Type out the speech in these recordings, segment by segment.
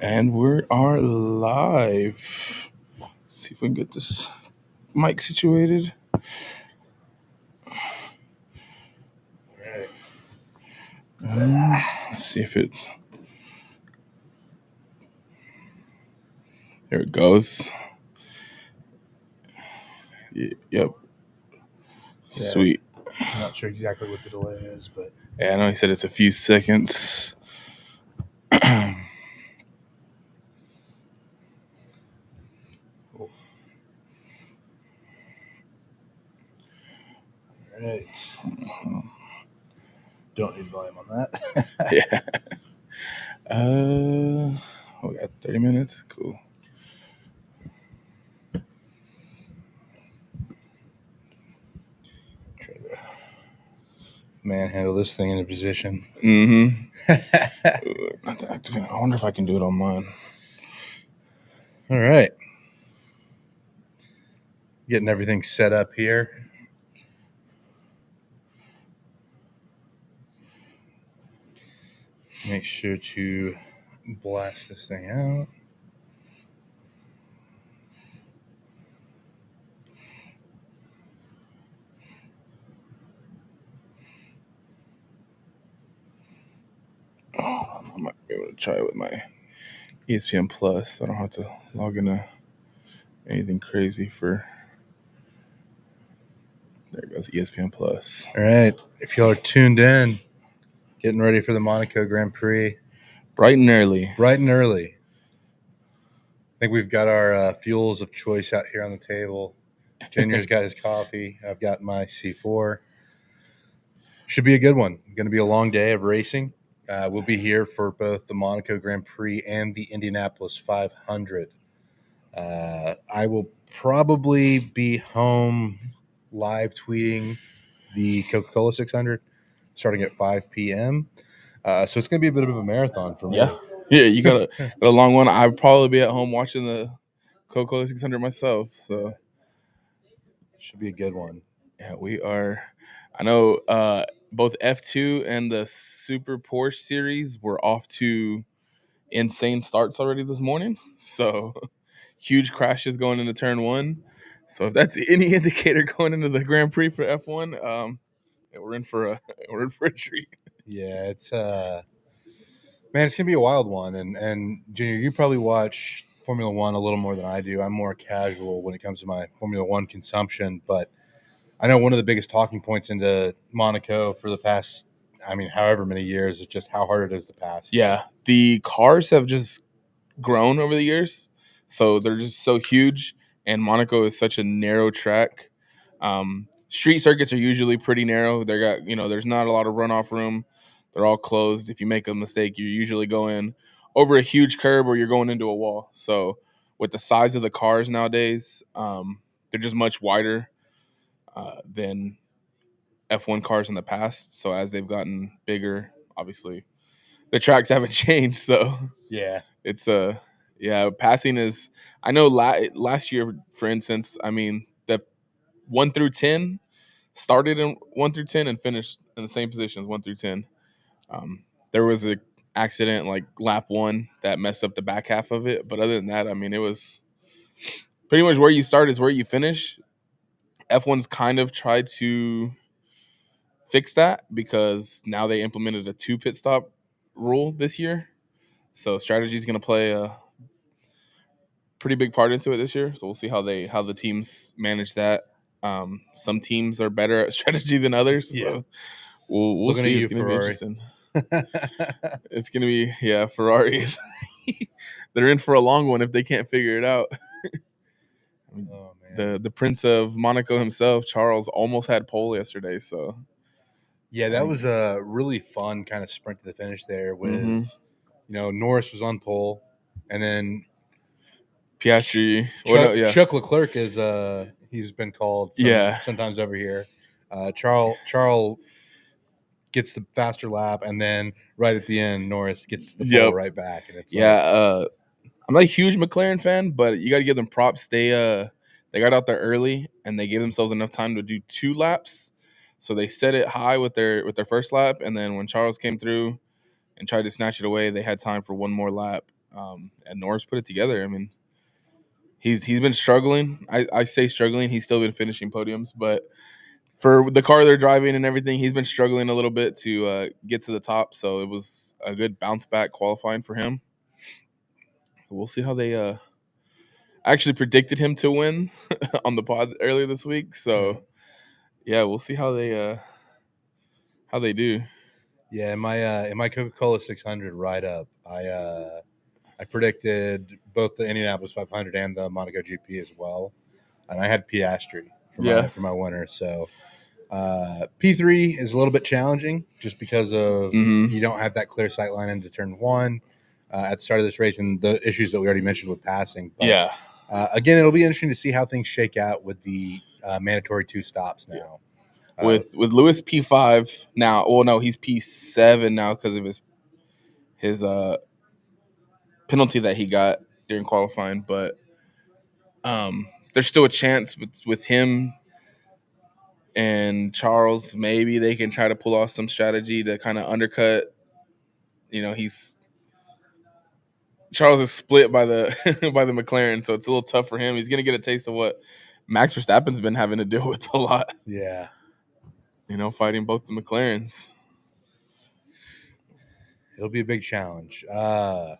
And we are live. Let's see if we can get this mic situated. Let's see if it. There it goes. Yep. Yeah. Sweet. I'm not sure exactly what the delay is, but Yeah, I know he said it's a few seconds. cool. All right. Don't need volume on that. Yeah. We got 30 minutes. Cool. Try to manhandle this thing into position. I wonder if I can do it on mine. All right. Getting everything set up here. Make sure to blast this thing out. I might be able to try it with my ESPN Plus. I don't have to log into anything crazy for. There goes ESPN Plus. All right. If y'all are tuned in, getting ready for the Monaco Grand Prix. Bright and early. I think we've got our fuels of choice out here on the table. Junior's got his coffee. I've got my C4. Should be a good one. Going to be a long day of racing. We'll be here for both the Monaco Grand Prix and the Indianapolis 500. I will probably be home live tweeting the Coca-Cola 600 starting at 5 p.m. So it's going to be a bit of a marathon for me. Yeah, you got a long one. I'll probably be at home watching the Coca-Cola 600 myself. So should be a good one. Yeah, we are. I know both F2 and the Super Porsche series were off to insane starts already this morning. So huge crashes going into turn one. So if that's any indicator going into the Grand Prix for F1, we're in for a treat. Yeah, it's man, it's gonna be a wild one. And Junior, you probably watch Formula One a little more than I do. I'm more casual when it comes to my Formula One consumption, but I know one of the biggest talking points into Monaco for the past, however many years is just how hard it is to pass. Yeah, the cars have just grown over the years, so they're just so huge. And Monaco is such a narrow track. Street circuits are usually pretty narrow. There's not a lot of runoff room. They're all closed. If you make a mistake, you usually go in over a huge curb or you're going into a wall. So with the size of the cars nowadays, they're just much wider than F1 cars in the past. So as they've gotten bigger, obviously the tracks haven't changed. So Yeah, it's passing is. I know last year, for instance, the 1 through 10 started in 1 through 10 and finished in the same positions 1 through 10. There was a accident like lap 1 that messed up the back half of it, but other than that, it was pretty much where you start is where you finish. F1's kind of tried to fix that because now they implemented a 2 pit stop rule this year. So strategy is going to play a pretty big part into it this year. So we'll see how the teams manage that. Some teams are better at strategy than others. Yeah. So we'll see. It's going to be interesting. It's going to be Ferraris. They're in for a long one if they can't figure it out. Oh, man. The Prince of Monaco himself, Charles, almost had pole yesterday. So Yeah, that was a really fun kind of sprint to the finish there with, Norris was on pole, and then Piastri. Chuck Leclerc is he's been called sometimes over here. Charles gets the faster lap, and then right at the end, Norris gets the pole right back, and it's I'm not a huge McLaren fan, but you got to give them props. They got out there early and they gave themselves enough time to do 2 laps. So they set it high with their first lap, and then when Charles came through and tried to snatch it away, they had time for one more lap. and Norris put it together. I mean, he's been struggling. I say struggling. He's still been finishing podiums, but for the car they're driving and everything, he's been struggling a little bit to get to the top. So it was a good bounce back qualifying for him. So we'll see how they. I actually predicted him to win on the pod earlier this week. So yeah, we'll see how they do. Yeah, in my Coca-Cola 600 write up, I predicted both the Indianapolis 500 and the Monaco GP as well, and I had Piastri for my winner. So P3 is a little bit challenging just because of you don't have that clear sight line into turn one at the start of this race and the issues that we already mentioned with passing. But, again, it'll be interesting to see how things shake out with the mandatory 2 stops now. With Lewis P5 now. Well, no, he's P7 now because of his penalty that he got during qualifying. But there's still a chance with him and Charles. Maybe they can try to pull off some strategy to kind of undercut. Charles is split by the by the McLaren, so it's a little tough for him. He's gonna get a taste of what Max Verstappen's been having to deal with a lot. Yeah. Fighting both the McLarens. It'll be a big challenge. Man,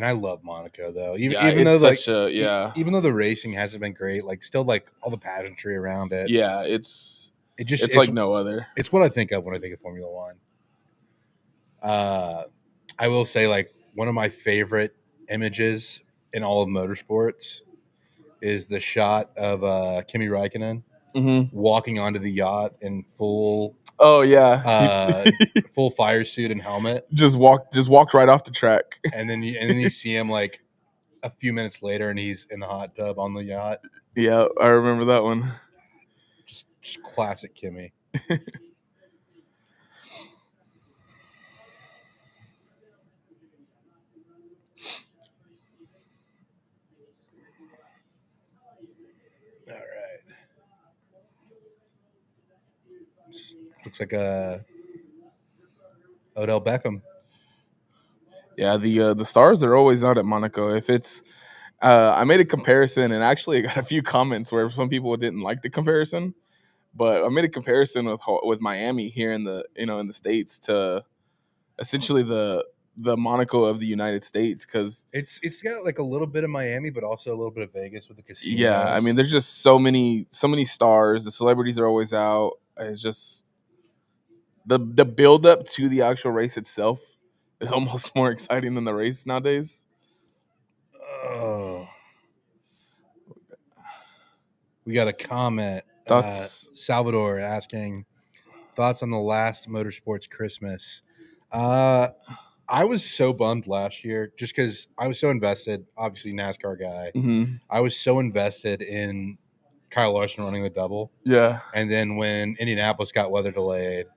I love Monaco though. Even though the racing hasn't been great, still all the pageantry around it. Yeah, it's like no other. It's what I think of when I think of Formula One. I will say one of my favorite images in all of motorsports is the shot of Kimi Räikkönen walking onto the yacht in full. Oh yeah, full fire suit and helmet. Just walked right off the track, and then you see him a few minutes later, and he's in the hot tub on the yacht. Yeah, I remember that one. Just classic Kimi. All right. Looks like Odell Beckham. Yeah, the stars are always out at Monaco. If it's, I made a comparison, and actually I got a few comments where some people didn't like the comparison, but I made a comparison with Miami here in the in the States to essentially the Monaco of the United States, because it's got a little bit of Miami, but also a little bit of Vegas with the casinos. Yeah, I mean, there's just so many stars. The celebrities are always out. It's just the build up to the actual race itself is almost more exciting than the race nowadays. Oh, we got a comment. Thoughts? Salvador asking thoughts on the last Motorsports Christmas. I was so bummed last year just because I was so invested. Obviously, NASCAR guy. Mm-hmm. I was so invested in Kyle Larson running the double. Yeah. And then when Indianapolis got weather delayed,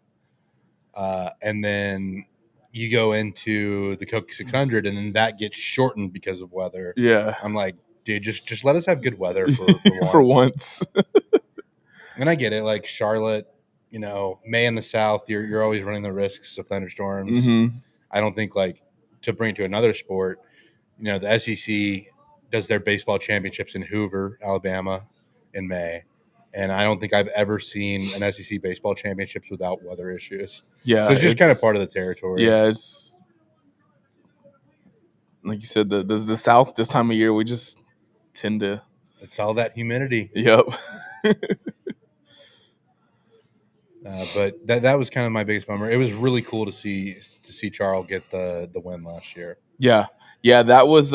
and then you go into the Coke 600, and then that gets shortened because of weather. Yeah. I'm like, dude, just let us have good weather for once. For once. And I get it. Charlotte, May in the South, you're always running the risks of thunderstorms. Mm-hmm. I don't think to bring it to another sport, the SEC does their baseball championships in Hoover, Alabama in May. And I don't think I've ever seen an SEC baseball championships without weather issues. Yeah. So it's just kind of part of the territory. Yeah. It's like you said, the South this time of year, we just tend to. It's all that humidity. Yep. But that was kind of my biggest bummer. It was really cool to see Charles get the win last year. Yeah, that was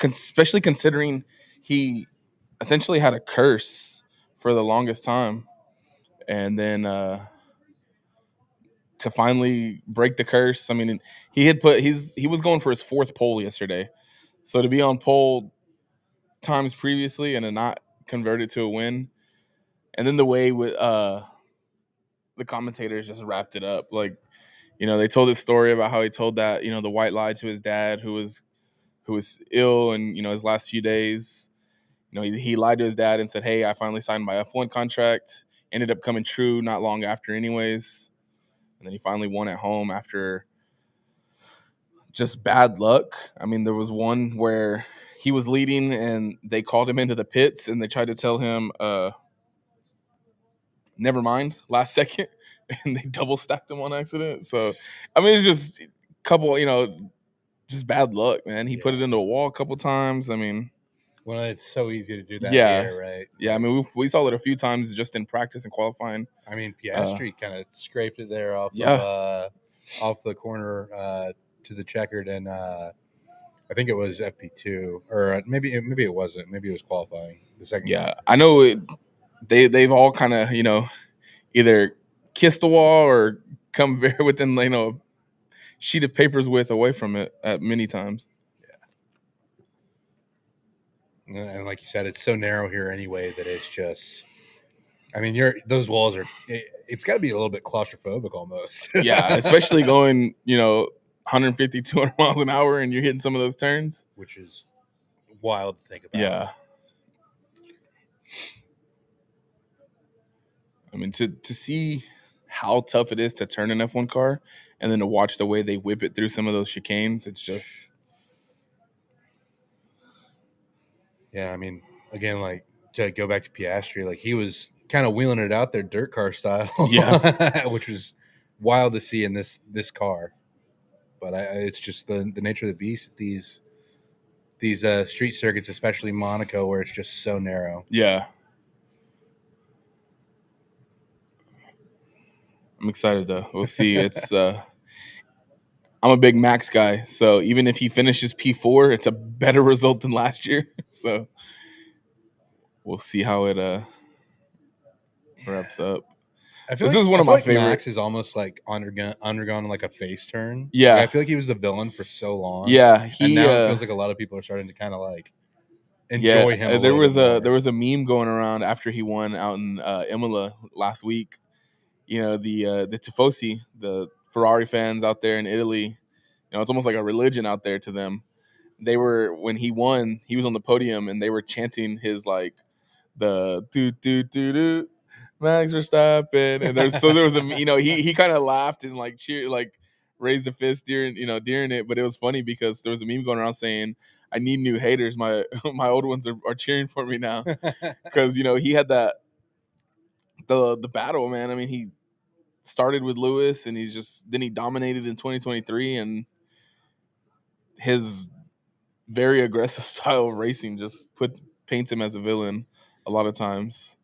especially considering he essentially had a curse for the longest time, and then to finally break the curse. I mean, he was going for his 4th pole yesterday, so to be on pole times previously and to not convert it to a win, and then the way with the commentators just wrapped it up. They told this story about how he told that the white lie to his dad who was ill and his last few days. He lied to his dad and said, "Hey, I finally signed my F1 contract." Ended up coming true not long after anyways. And then he finally won at home after just bad luck. I mean, there was one where he was leading and they called him into the pits and they tried to tell him, never mind, last second, and they double stacked him on accident. So, I mean, it's just a couple, just bad luck, man. He put it into a wall a couple times. I mean, well, it's so easy to do that yeah, here, right? yeah. I mean, we saw it a few times just in practice and qualifying. I mean, Piastri kind of scraped it there off off the corner to the checkered, and I think it was FP2, or maybe it wasn't. Maybe it was qualifying the second. Yeah, I know they've all kind of either kissed the wall or come very within a sheet of papers width away from it at many times. Yeah, and like you said, it's so narrow here anyway that it's just. I mean, those walls are. It's got to be a little bit claustrophobic almost. Yeah, especially going 150, 200 miles an hour, and you're hitting some of those turns, which is wild to think about. Yeah. I mean, to see how tough it is to turn an F1 car and then to watch the way they whip it through some of those chicanes, it's just. Yeah, I mean, again, like to go back to Piastri, like he was kind of wheeling it out there dirt car style. Yeah. Which was wild to see in this car. But it's just the nature of the beast. These street circuits, especially Monaco, where it's just so narrow. Yeah. I'm excited though. We'll see. It's I'm a big Max guy, so even if he finishes P4, it's a better result than last year. So we'll see how it wraps up. This is one of my favorites. Max is almost like undergone like a face turn. Yeah, like, I feel like he was the villain for so long. Yeah, and now it feels like a lot of people are starting to kind of like enjoy him. There was a meme going around after he won out in Imola last week. The Tifosi, the Ferrari fans out there in Italy. It's almost like a religion out there to them. When he won, he was on the podium and they were chanting his the do do do do Max Verstappen, and there was a he kind of laughed and cheered, raised a fist during it, but it was funny because there was a meme going around saying, "I need new haters. My old ones are cheering for me now," because he had the battle, man. I mean, he started with Lewis and then he dominated in 2023, and his very aggressive style of racing just paints him as a villain a lot of times.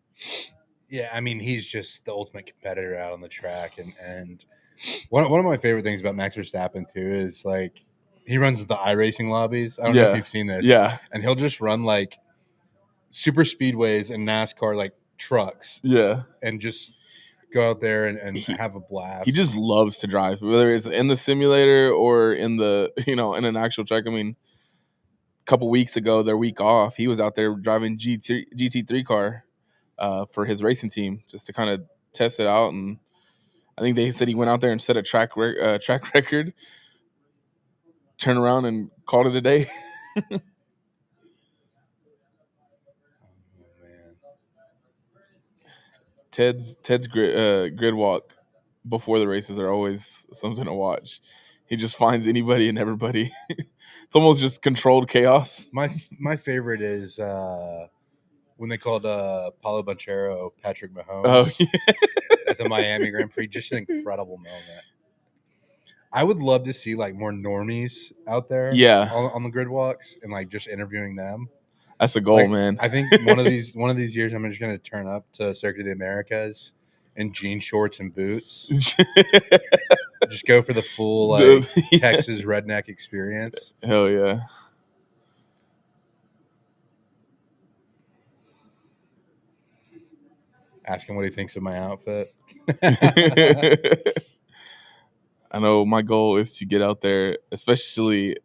Yeah, I mean, he's just the ultimate competitor out on the track, and one of my favorite things about Max Verstappen too is like he runs the iRacing lobbies. I don't know if you've seen this. Yeah, and he'll just run like super speedways and NASCAR like trucks. Yeah, and just go out there and have a blast. He just loves to drive, whether it's in the simulator or in the in an actual track. I mean, a couple weeks ago, their week off, he was out there driving GT3 car for his racing team just to kind of test it out. And I think they said he went out there and set a track record, turned around and called it a day. Ted's grid walk before the races are always something to watch. He just finds anybody and everybody. It's almost just controlled chaos. My favorite is when they called Paulo Banchero Patrick Mahomes at the Miami Grand Prix. Just an incredible moment. I would love to see like more normies out there, on the grid walks and like just interviewing them. That's a goal, man. I think one of these years I'm just going to turn up to Circuit of the Americas in jean shorts and boots. Just go for the full Texas redneck experience. Hell yeah. Ask him what he thinks of my outfit. I know my goal is to get out there, especially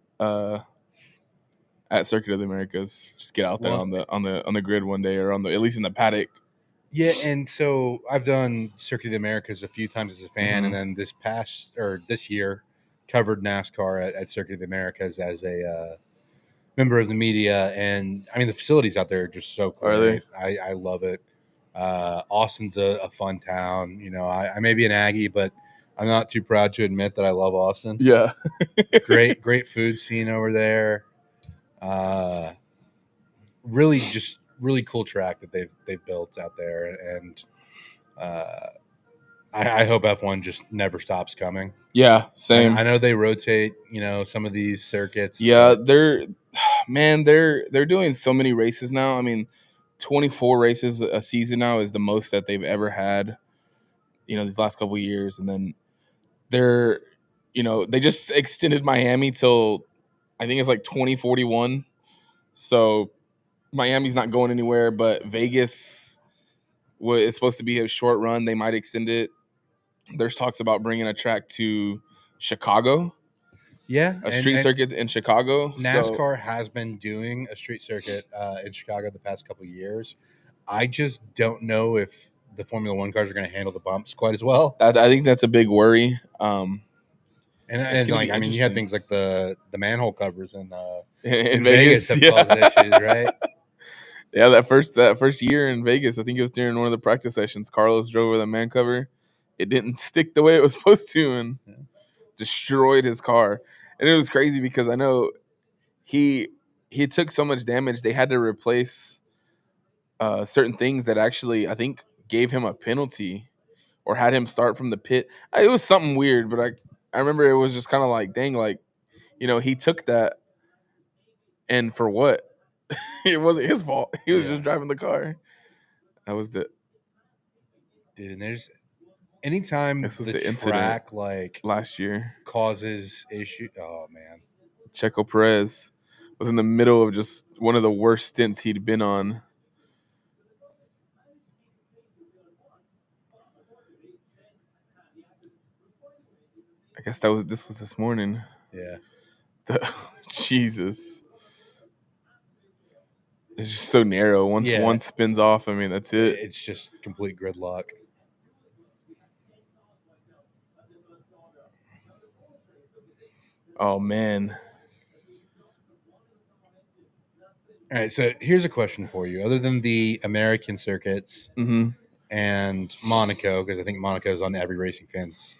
at Circuit of the Americas. Just get out there on the grid one day, or at least in the paddock. Yeah, and so I've done Circuit of the Americas a few times as a fan, and then this year covered NASCAR at Circuit of the Americas as a member of the media. And I mean, the facilities out there are just so cool. Are they? I love it. Austin's a fun town. I may be an Aggie, but I'm not too proud to admit that I love Austin. Yeah. Great food scene over there. Really cool track that they've built out there, and I hope F1 just never stops coming. Yeah, same. I know they rotate, some of these circuits. Yeah, but they're doing so many races now. I mean, 24 races a season now is the most that they've ever had, these last couple of years. And then they're, they just extended Miami till I think it's like 2041. So Miami's not going anywhere, but Vegas is supposed to be a short run. They might extend it. There's talks about bringing a track to Chicago. Yeah, a street circuit in Chicago. NASCAR has been doing a street circuit in Chicago the past couple of years. I just don't know if the Formula One cars are going to handle the bumps quite as well. I think that's a big worry. And like, I mean, you had things like the manhole covers in Vegas have caused issues, right? Yeah, that first year in Vegas, I think it was during one of the practice sessions. Carlos drove with a man cover. It didn't stick the way it was supposed to, and destroyed his car. And it was crazy because I know he took so much damage. They had to replace certain things that actually I think gave him a penalty or had him start from the pit. It was something weird, but I remember it was just kind of like, dang, like, he took that, and for what? It wasn't his fault. He was just driving the car. That was the dude. And there's anytime this was the the track like last year causes issue. Oh man, Checo Perez was in the middle of just one of the worst stints he'd been on. I guess this was this morning. Yeah. Jesus. It's just so narrow. Once one spins off, I mean, that's it. It's just complete gridlock. Oh, man. All right, so here's a question for you. Other than the American circuits and Monaco, because I think Monaco is on every racing fan's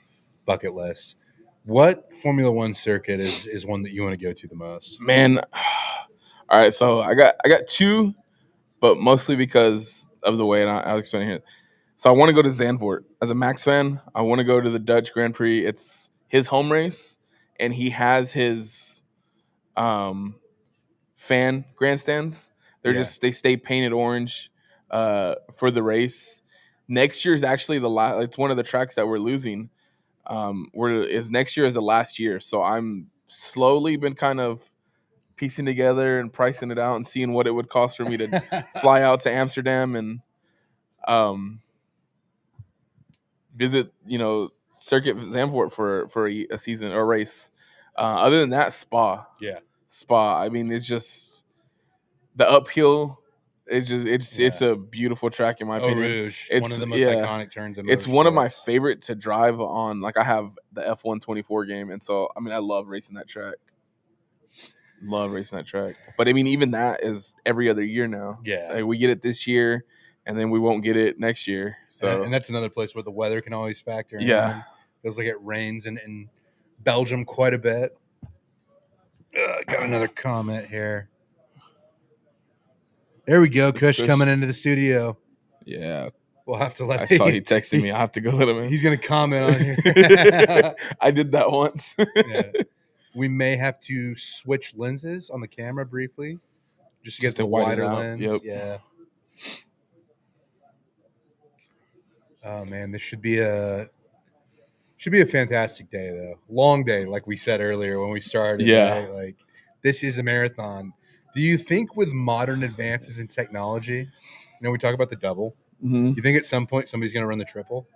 bucket list, what Formula One circuit is one that you want to go to the most? Man, all right, so I got two, but mostly because of the way, and I'll explain it here. So I want to go to Zandvoort. As a Max fan, I want to go to the Dutch Grand Prix. It's his home race, and he has his fan grandstands. They stay painted orange for the race. Next year is actually the last. It's one of the tracks that we're losing. Next year is the last year, so I'm slowly been kind of piecing together and pricing it out and seeing what it would cost for me to fly out to Amsterdam and visit, Circuit Zandvoort for a season or a race. Other than that, Spa. Yeah. Spa. I mean, it's just the uphill. It's a beautiful track in my opinion. Rouge, it's one of the most iconic turns in motorsports. It's one of my favorite to drive on. Like I have the F1 24 game, and so I mean I love racing that track. But I mean even that is every other year now. Yeah, like, we get it this year, and then we won't get it next year. So and that's another place where the weather can always factor in. Yeah, feels like it rains in Belgium quite a bit. Got another comment here. There we go. Kush coming into the studio. Yeah. We'll have to let I saw he texted me. I have to go let him in. He's going to comment on here. I did that once. Yeah. We may have to switch lenses on the camera briefly just to get the wider lens. Yep. Yeah. Oh, man. This should be a fantastic day, though. Long day, like we said earlier when we started. Yeah. Right? Like, this is a marathon. Do you think with modern advances in technology, we talk about the double. Mm-hmm. You think at some point somebody's going to run the triple?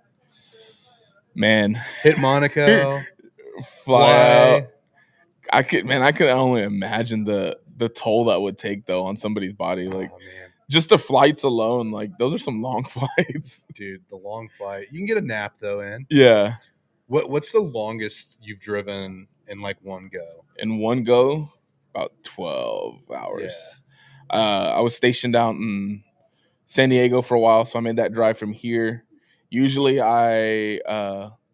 Man. Hit Monaco. fly out. I could only imagine the toll that would take, though, on somebody's body. Like, just the flights alone, like, those are some long flights. Dude, the long flight. You can get a nap, though, in. Yeah. What's the longest you've driven in, like, one go? In one go? About 12 hours. Yeah. I was stationed out in San Diego for a while, so I made that drive from here. Usually I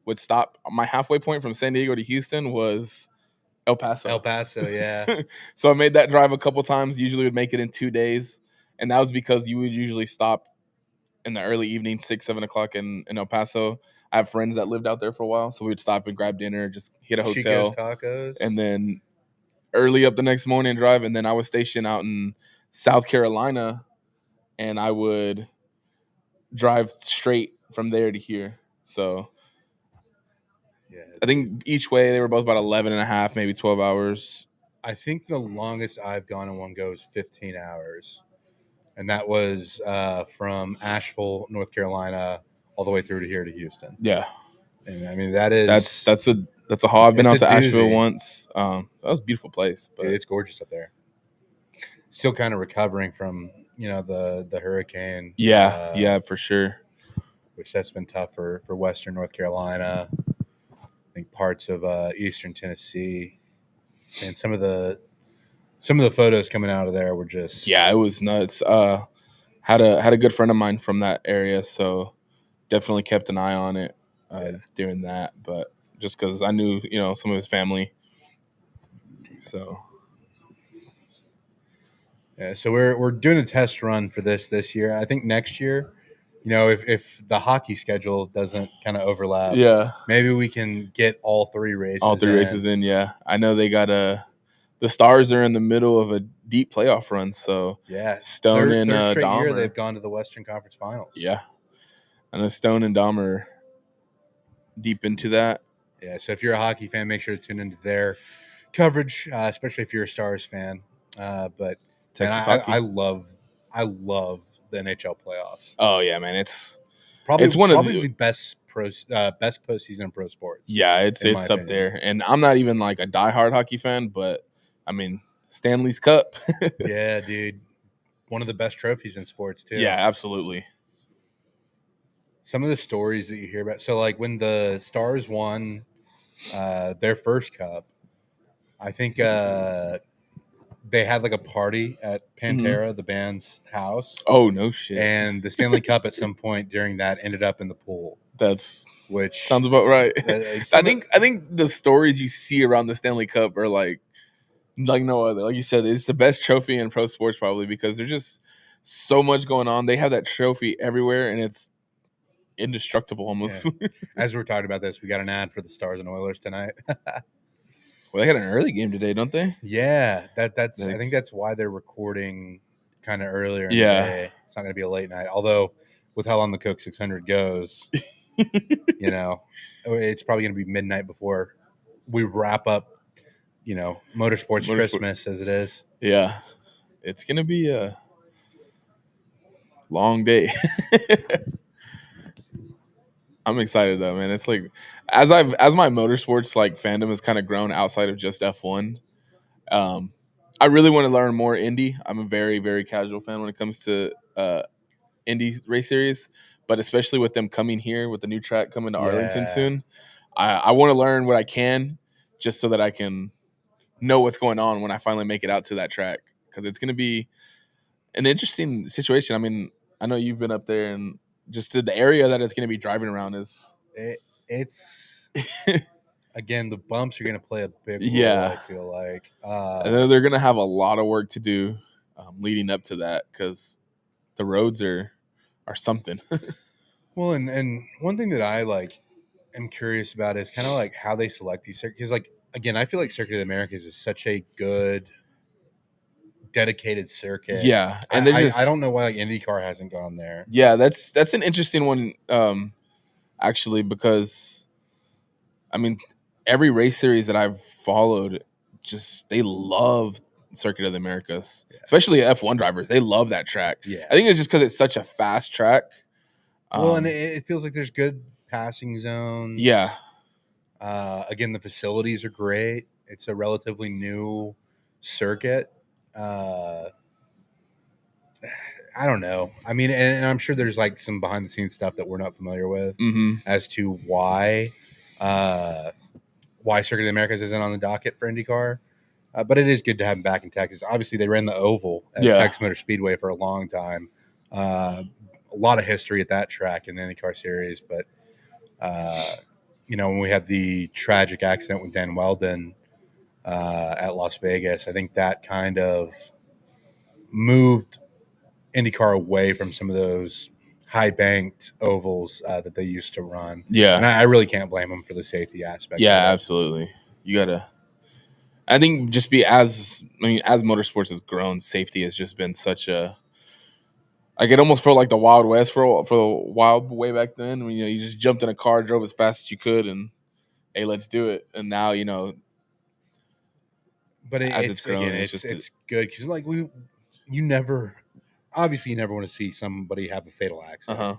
would stop. My halfway point from San Diego to Houston was El Paso. El Paso, yeah. So I made that drive a couple times. Usually would make it in 2 days, and that was because you would usually stop in the early evening, 6-7 o'clock in El Paso. I have friends that lived out there for a while, so we would stop and grab dinner, just hit a Chico's hotel, Tacos. and then early up the next morning drive. And then I was stationed out in South Carolina, and I would drive straight from there to here. So Yeah, I think each way they were both about 11 and a half, maybe 12 hours. I think the longest I've gone in one go is 15 hours. And that was from Asheville, North Carolina, all the way through to here to Houston. Yeah, And I mean, that is that's a haul. I've been it's out a to Asheville doozy. once. That was a beautiful place. But Dude, it's gorgeous up there. Still kind of recovering from the hurricane. yeah, for sure. Which that's been tough for Western North Carolina. I think parts of Eastern Tennessee, and some of the photos coming out of there were just Yeah, it was nuts. Had a good friend of mine from that area, so definitely kept an eye on it during that. But just because I knew some of his family, so yeah. So we're doing a test run for this year. I think next year, if the hockey schedule doesn't kind of overlap, yeah, maybe we can get all 3 races. all 3 races in. Yeah, I know they got the Stars are in the middle of a deep playoff run, so Yeah, Stone and third straight Dom year they've gone to the Western Conference Finals. Yeah, I know Stone and Dom are deep into that. Yeah, so if you're a hockey fan, make sure to tune into their coverage, especially if you're a Stars fan. But Texas man, hockey. I love the NHL playoffs. Oh yeah, man, it's Probably one of the best postseason in pro sports. Yeah, it's in my up opinion. there, and I'm not even like a diehard hockey fan, but I mean Stanley's Cup. Yeah, dude, one of the best trophies in sports too. Yeah, absolutely. Some of the stories that you hear about. So like when the Stars won their first cup, I think they had like a party at Pantera, the band's house. Oh no shit! And the Stanley Cup at some point during that ended up in the pool. Which sounds about right. I think the stories you see around the Stanley Cup are like no other. Like you said, it's the best trophy in pro sports probably because there's just so much going on. They have that trophy everywhere, and it's indestructible almost. Yeah. As we're talking about this, we got an ad for the Stars and Oilers tonight. Well, they got an early game today, don't they? Yeah, that's I think that's why they're recording kind of earlier in the day. It's not going to be a late night. Although with how long the Coke 600 goes, it's probably going to be midnight before we wrap up, motorsports Christmas as it is. Yeah, it's going to be a long day. I'm excited though, man. It's like as my motorsports like fandom has kind of grown outside of just F1. I really want to learn more Indy. I'm a very, very casual fan when it comes to Indy race series, but especially with them coming here with the new track coming to Arlington soon, I want to learn what I can just so that I can know what's going on when I finally make it out to that track because it's going to be an interesting situation. I mean, I know you've been up there and just the area that it's going to be driving around is it's again, the bumps are going to play a big role. Yeah. I feel like they're going to have a lot of work to do leading up to that because the roads are something. Well, and one thing that I am curious about is kind of like how they select these circuits. Because like again, I feel like Circuit of the Americas is such a good dedicated circuit. Yeah, and I don't know why like IndyCar hasn't gone there. Yeah, that's an interesting one, actually, because I mean, every race series that I've followed, just they love Circuit of the Americas, especially F1 drivers. They love that track. Yeah, I think it's just because it's such a fast track. Well, and it feels like there's good passing zones. Yeah. Again, the facilities are great. It's a relatively new circuit. I don't know. I mean, and I'm sure there's like some behind the scenes stuff that we're not familiar with as to why Circuit of the Americas isn't on the docket for IndyCar. But it is good to have them back in Texas. Obviously, they ran the oval at Texas Motor Speedway for a long time. A lot of history at that track in the IndyCar series, but when we had the tragic accident with Dan Weldon at Las Vegas, I think that kind of moved IndyCar away from some of those high banked ovals that they used to run. Yeah. And I really can't blame them for the safety aspect. Yeah, of it. absolutely. You gotta. I think just as motorsports has grown, safety has just been such a. Like it almost felt like the Wild West for the wild way back then. When you just jumped in a car, drove as fast as you could, and hey, let's do it. And now But as it's grown, it's good because like you never want to see somebody have a fatal accident.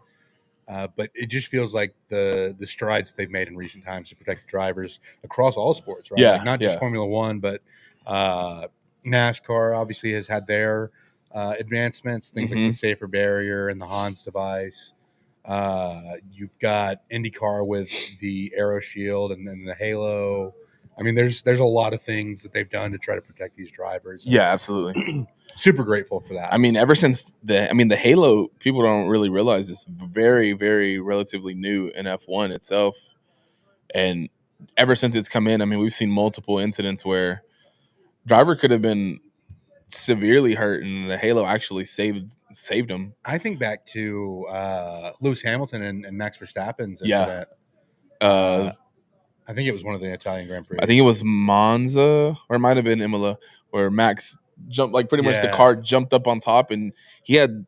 But it just feels like the strides they've made in recent times to protect drivers across all sports, right? Yeah, like not just Formula One, but NASCAR obviously has had their advancements, things like the safer barrier and the Hans device. You've got IndyCar with the Aero Shield and then the Halo. I mean, there's a lot of things that they've done to try to protect these drivers. Yeah, absolutely. Super grateful for that. I mean, ever since the Halo, people don't really realize it's very, very relatively new in F1 itself. And ever since it's come in, I mean, we've seen multiple incidents where driver could have been severely hurt and the Halo actually saved him. I think back to Lewis Hamilton and Max Verstappen's Yeah. incident. I think it was one of the Italian Grand Prix. I think it was Monza, or it might have been Imola, where Max jumped, like pretty much the car jumped up on top, and he had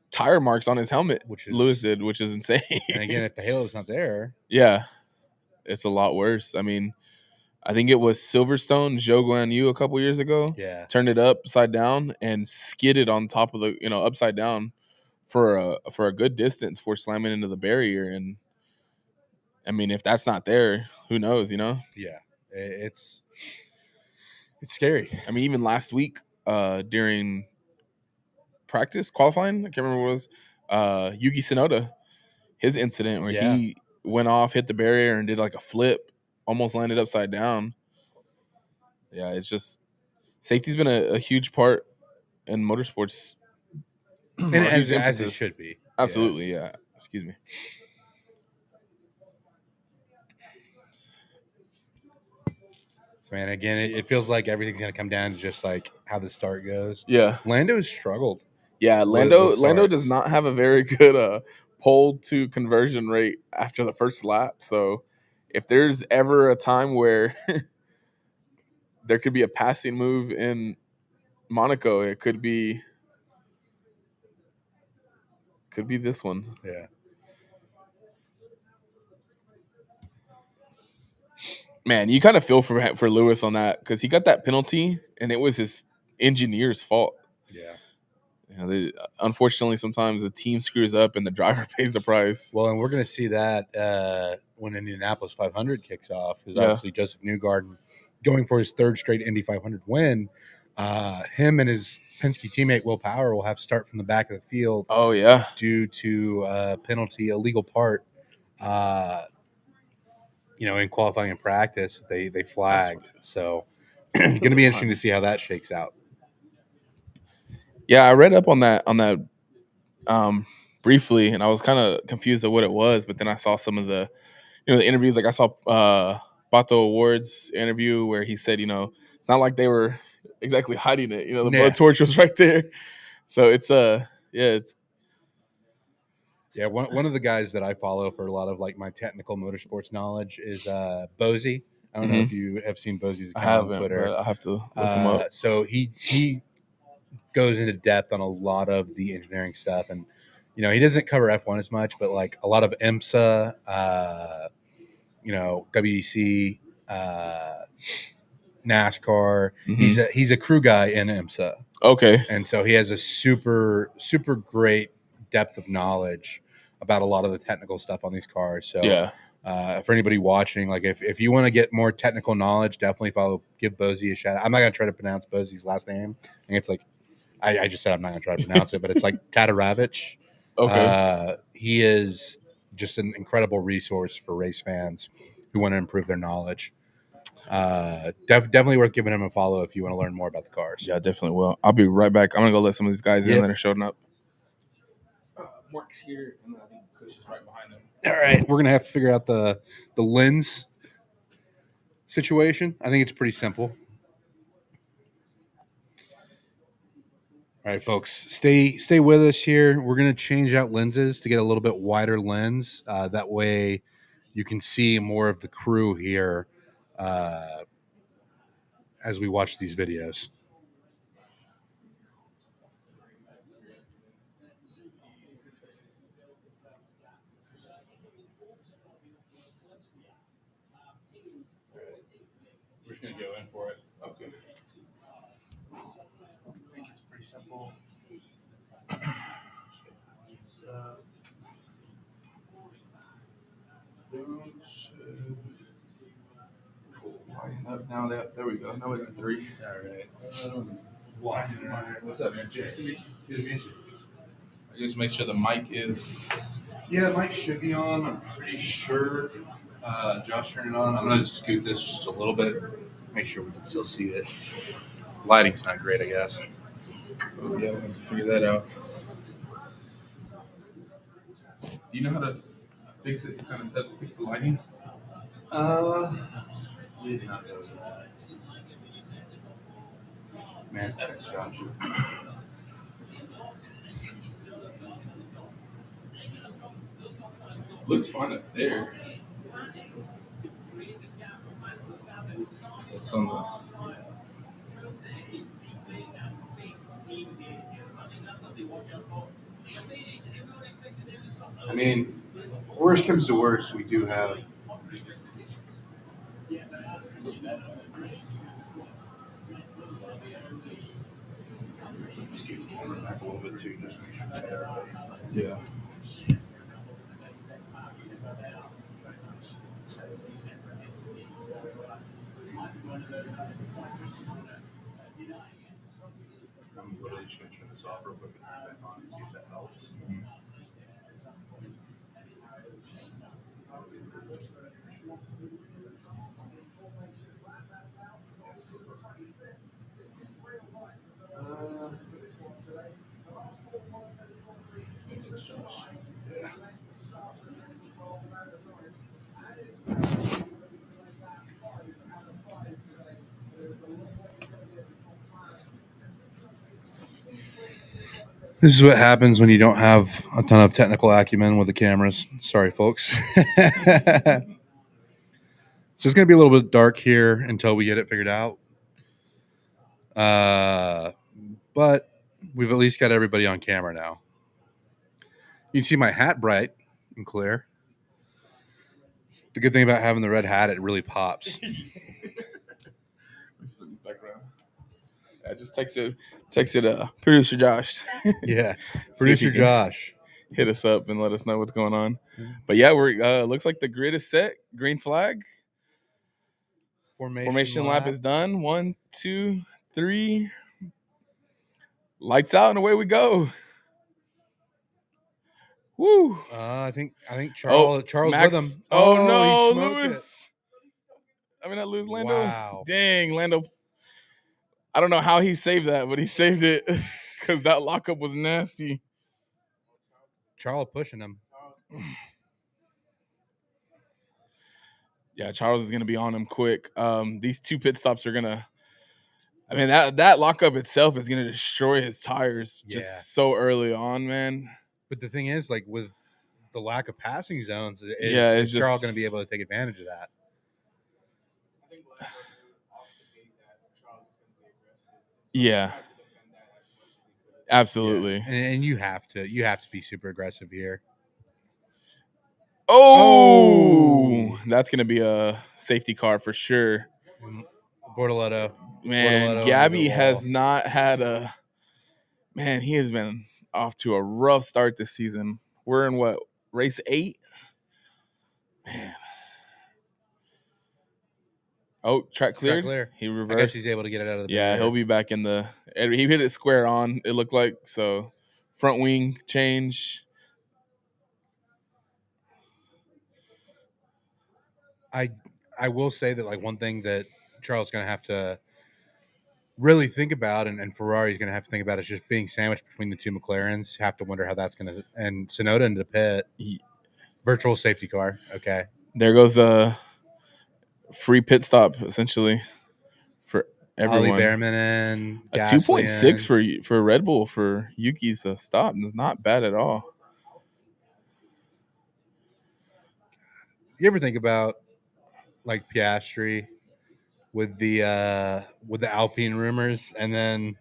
tire marks on his helmet, Lewis did, which is insane. And again, if the Halo's not there, yeah, it's a lot worse. I mean, I think it was Silverstone, Zhou Guan Yu a couple years ago. Yeah, turned it upside down and skidded on top of the upside down for a good distance before slamming into the barrier. And I mean, if that's not there, who knows? Yeah, it's scary. I mean, even last week during practice qualifying, I can't remember what it was. Yuki Tsunoda, his incident where he went off, hit the barrier, and did like a flip, almost landed upside down. Yeah, it's just safety's been a huge part in motorsports, and as it should be. Absolutely, yeah. Excuse me. So, man, again, it feels like everything's going to come down to just like how the start goes. Yeah, Lando has struggled. Yeah, Lando does not have a very good pole to conversion rate after the first lap. So if there's ever a time where there could be a passing move in Monaco, it could be this one. Yeah. Man, you kind of feel for Lewis on that because he got that penalty and it was his engineer's fault. Yeah. Unfortunately, sometimes the team screws up and the driver pays the price. Well, and we're going to see that when Indianapolis 500 kicks off, because obviously Joseph Newgarden going for his third straight Indy 500 win. Him and his Penske teammate Will Power will have to start from the back of the field. Oh yeah, due to penalty, illegal part. In qualifying and practice, they flagged. So, going to be interesting to see how that shakes out. Yeah, I read up on that briefly, and I was kind of confused at what it was. But then I saw some of the the interviews. Like I saw Bato Award's interview where he said, it's not like they were exactly hiding it. The blood torch was right there. So it's one of the guys that I follow for a lot of like my technical motorsports knowledge is Bozy. I don't know if you have seen Bozy's account on Twitter. I have to look him up. So he goes into depth on a lot of the engineering stuff, and he doesn't cover F1 as much, but like a lot of IMSA, WEC, NASCAR. He's a crew guy in IMSA. Okay, and so he has a super super great depth of knowledge about a lot of the technical stuff on these cars. So for anybody watching, like if you want to get more technical knowledge, definitely give Bozy a shout out. I'm not going to try to pronounce Bozy's last name. I think it's like, I just said I'm not going to try to pronounce it, but it's like Tataravich. Okay. He is just an incredible resource for race fans who want to improve their knowledge. Definitely worth giving him a follow if you want to learn more about the cars. Yeah, definitely will. I'll be right back. I'm gonna go let some of these guys in that are showing up. Mark's here, and I think Kush is right behind him. All right, we're gonna have to figure out the lens situation. I think it's pretty simple. All right, folks, stay with us here. We're gonna change out lenses to get a little bit wider lens. That way, you can see more of the crew here as we watch these videos. We're just gonna go in for it. Okay. I think it's pretty simple. Cool. Lighten up now. There we go. Now it's 3. All right. What's up, man? I just make sure the mic is. Yeah, mic should be on. I'm pretty sure. Josh turned it on. I'm gonna just scoot this just a little bit, make sure we can still see it. Lighting's not great, I guess. Oh, yeah, we'll have to figure that out. Do you know how to fix it? Kind of fix the lighting? We did not know that. Man, thanks, Josh. Looks fine up there. What's on the? I mean, worst comes to worst, we do have. Scoot the camera back a little bit too, just make sure. Yeah. I'm literally just going to turn this off real quick and turn it back on and see if that helps. Mm-hmm. Yeah. This is what happens when you don't have a ton of technical acumen with the cameras. Sorry, folks. So it's going to be a little bit dark here until we get it figured out. But we've at least got everybody on camera now. You can see my hat bright and clear. The good thing about having the red hat, it really pops. Yeah, just text it, producer Josh. Yeah, See if producer he can Josh. hit us up and let us know what's going on. But yeah, we're looks like the grid is set. Green flag. Formation lap is done. 1, 2, 3. Lights out and away we go. Woo! I think Charles Max. with him. Oh He no, smoked Lewis. it. I mean, I lose Lando. Wow. Dang, Lando. I don't know how he saved that, but he saved it because that lockup was nasty. Charles pushing him. Yeah, Charles is going to be on him quick. These 2 pit stops are going to. I mean, that lockup itself is going to destroy his tires just so early on, man. But the thing is, like with the lack of passing zones, it's Charles just going to be able to take advantage of that? Yeah, absolutely. Yeah. And you have to be super aggressive here. Oh, that's going to be a safety car for sure. Bortoletto. Man, Bortoletto Gabby has not had a. Man, he has been off to a rough start this season. We're in what, race 8? Man. Oh, track cleared. He reversed. I guess he's able to get it out of the Yeah, barrier. he'll be back in the. He hit it square on. It looked like so. Front wing change. I will say that like one thing that Charles is going to have to really think about, and Ferrari's going to have to think about, is just being sandwiched between the 2 McLarens. Have to wonder how that's going to, and Tsunoda into the pit. Virtual safety car. Okay. There goes a free pit stop essentially for Ollie everyone. Behrman and A Gasly 2.6 for Red Bull for Yuki's stop is not bad at all. You ever think about like Piastri with the Alpine rumors, and then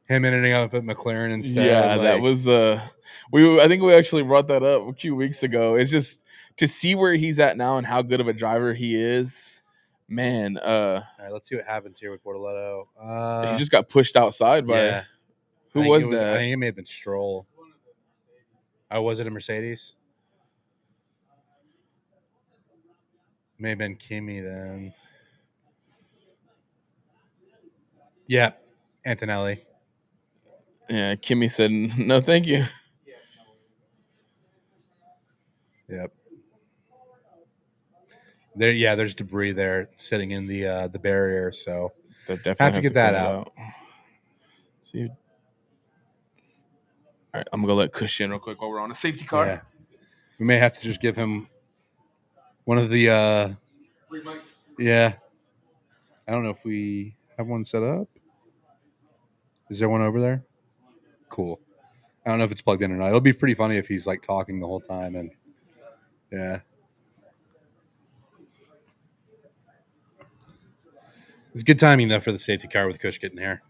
him ending up at McLaren instead? Yeah, that was I think we actually brought that up a few weeks ago. It's just to see where he's at now and how good of a driver he is. Man, all right, let's see what happens here with Bortoletto. he just got pushed outside by Yeah. who I think was that? I think it may have been Stroll. Oh, was it a Mercedes? May have been Kimi then. Yeah, Antonelli. Yeah, Kimmy said no, thank you. Yep. There's debris there sitting in the barrier, so They definitely have to get that clean it out. See, all right, I'm gonna let Kush in real quick while we're on a safety car. Yeah. We may have to just give him one of the yeah. I don't know if we have one set up. Is there one over there? Cool. I don't know if it's plugged in or not. It'll be pretty funny if he's like talking the whole time, and yeah. It's good timing though for the safety car with Kush getting here.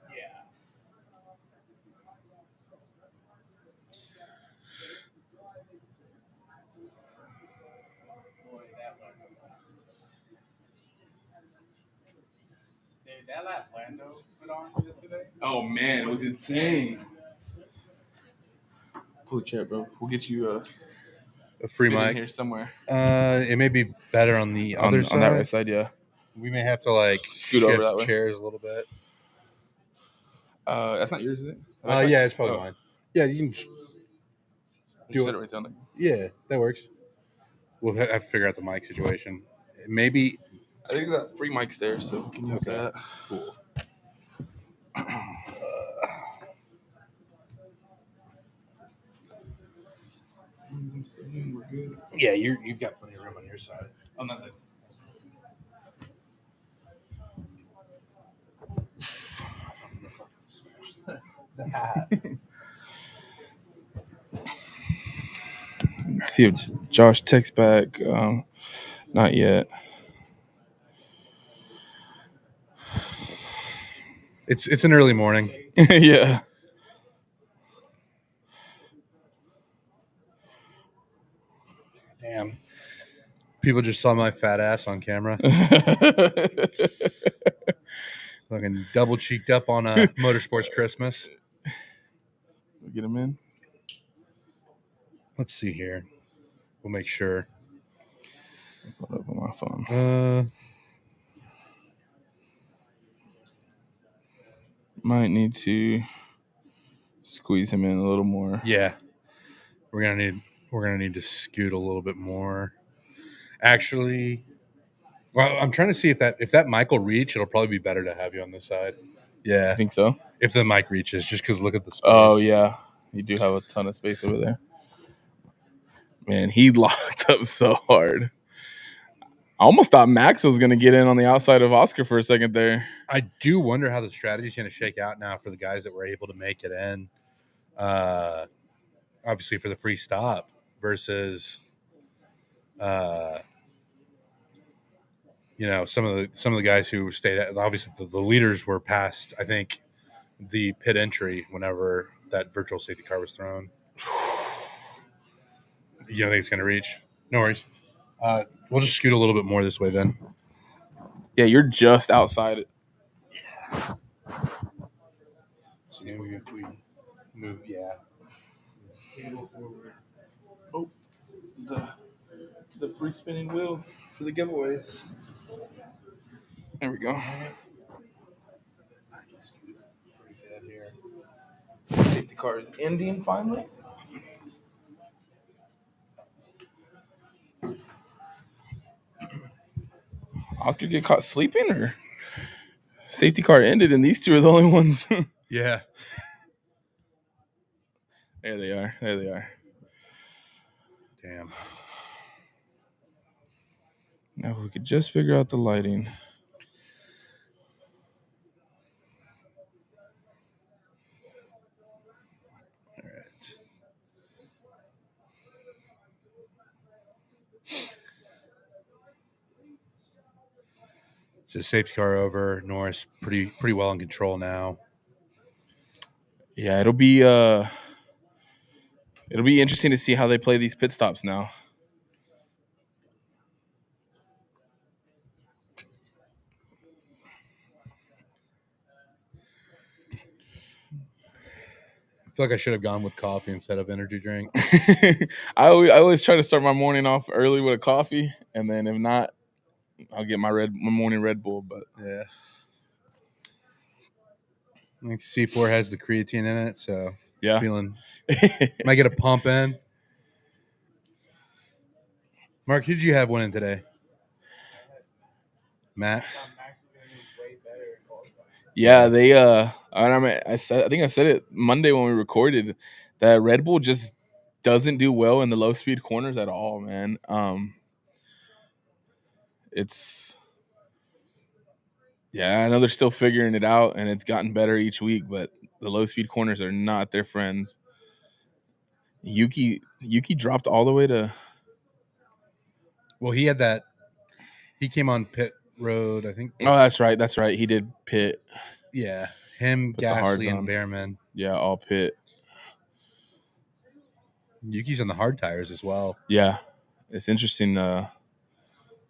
Oh man, it was insane. Pull the chair, bro. We'll get you A free fit in mic here somewhere It may be better on the other side. on that right side. Yeah, We may have to like Scoot over that way. chairs a little bit. that's not yours, is it? Yeah, it's probably mine. Yeah, you can You sit it right down there. Yeah, that works. We'll have to figure out the mic situation. Maybe. I think that free mic's there, so we can use that. Cool. We're good. Yeah, you've got plenty of room on your side. On that side. See if Josh texts back. Not yet. It's an early morning. Yeah. Damn. People just saw my fat ass on camera. Fucking double cheeked up on a motorsports Christmas. We'll get him in. Let's see here. We'll make sure. I'll put it up on my phone. Might need to squeeze him in a little more. Yeah. We're gonna need to scoot a little bit more. Actually, well, I'm trying to see if that mic will reach. It'll probably be better to have you on this side. Yeah, I think so. If the mic reaches, just because look at the space. Oh yeah, you do have a ton of space over there. Man, he locked up so hard. I almost thought Max was going to get in on the outside of Oscar for a second there. I do wonder how the strategy is going to shake out now for the guys that were able to make it in. Obviously for the free stop versus, some of the guys who stayed at, obviously the leaders were past, I think, the pit entry whenever that virtual safety car was thrown. You don't think it's going to reach? No worries. We'll just scoot a little bit more this way then. Yeah, you're just outside it. So maybe if we move, yeah. Oh, the free spinning wheel for the giveaways. There we go. Safety car is ending finally. Oscar get caught sleeping, or safety car ended, and these two are the only ones. Yeah. There they are. Damn. Now, if we could just figure out the lighting. All right. So safety car over. Norris pretty well in control now. Yeah, it'll be interesting to see how they play these pit stops now. I feel like I should have gone with coffee instead of energy drink. I always try to start my morning off early with a coffee, and then if not, I'll get my morning Red Bull. But Yeah. I think C4 has the creatine in it, so yeah, feeling might get a pump in. Mark, who did you have winning today? Max. yeah. They I think I said it Monday when we recorded that Red Bull just doesn't do well in the low speed corners at all, man. It's Yeah, I know they're still figuring it out, and it's gotten better each week, but the low speed corners are not their friends. Yuki dropped all the way to. Well, he had that. He came on pit road, I think. Oh, that's right. He did pit. Yeah, him, Put the hards Gasly, and on. Behrman. Yeah, all pit. Yuki's on the hard tires as well. Yeah, it's interesting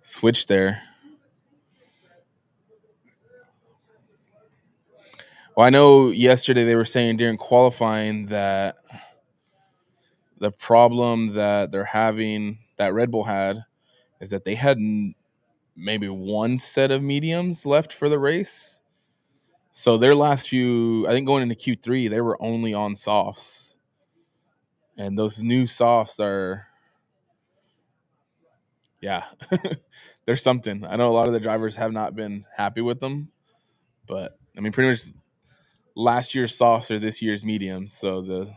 switch there. Well, I know yesterday they were saying during qualifying that the problem that they're having, that Red Bull had, is that they had maybe one set of mediums left for the race. So their last few, I think going into Q3, they were only on softs. And those new softs are, yeah, there's something. I know a lot of the drivers have not been happy with them, but I mean, pretty much last year's softs are this year's mediums. So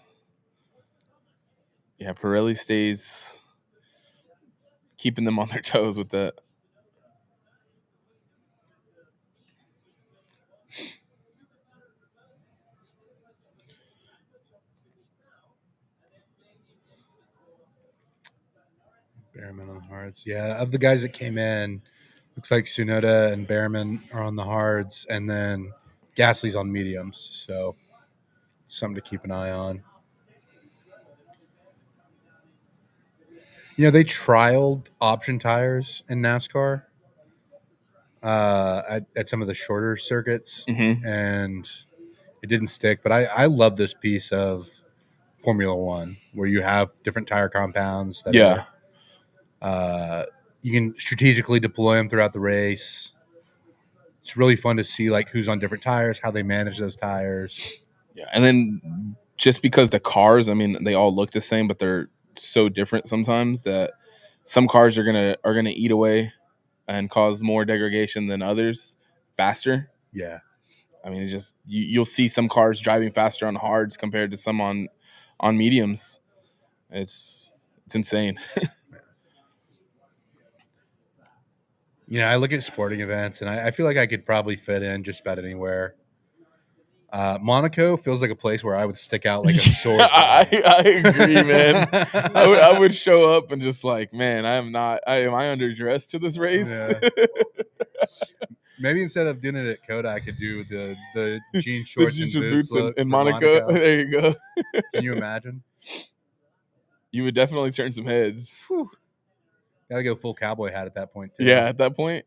Pirelli stays keeping them on their toes with that. Behrman on the hards. Yeah, of the guys that came in, looks like Tsunoda and Behrman are on the hards, and then Gasly's on mediums. So something to keep an eye on. You know, they trialed option tires in NASCAR at some of the shorter circuits, and it didn't stick. But I love this piece of Formula One where you have different tire compounds that are you can strategically deploy them throughout the race. It's really fun to see like who's on different tires, how they manage those tires. Yeah, and then just because the cars, I mean, they all look the same, but they're so different sometimes that some cars are gonna eat away and cause more degradation than others faster. Yeah. I mean, it's just you'll see some cars driving faster on hards compared to some on mediums. It's insane. You know, I look at sporting events and I feel like I could probably fit in just about anywhere. Monaco feels like a place where I would stick out like a sore thumb. I agree, man. I would show up and just like, man, am I underdressed to this race? Yeah. Maybe instead of doing it at Coda, I could do the jean shorts and boots look in for Monaco. There you go. Can you imagine? You would definitely turn some heads. Whew. Gotta go full cowboy hat at that point, too. Yeah, at that point.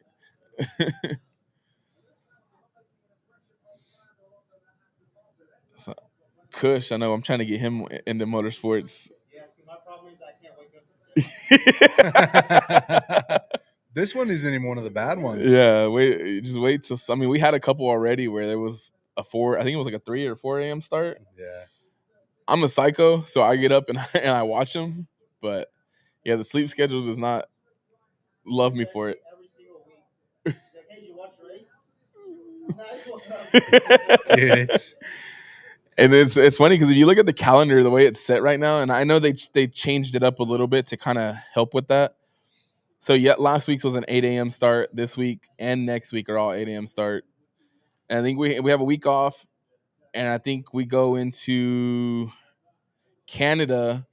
So, Kush, I know I'm trying to get him into motorsports. Yeah, my problem is I can't wait to. This one isn't even one of the bad ones. Yeah, wait till. I mean, we had a couple already where there was I think it was like a 3 or 4 a.m. start. Yeah. I'm a psycho, so I get up and I watch them. But yeah, the sleep schedule does not love me for it. Every single week. Like, hey, you watch the race? No, I just woke up. Dude, And it's funny because if you look at the calendar, the way it's set right now, and I know they changed it up a little bit to kind of help with that. So yet last week's was an 8 a.m. start. This week and next week are all 8 a.m. start. And I think we have a week off, and I think we go into Canada,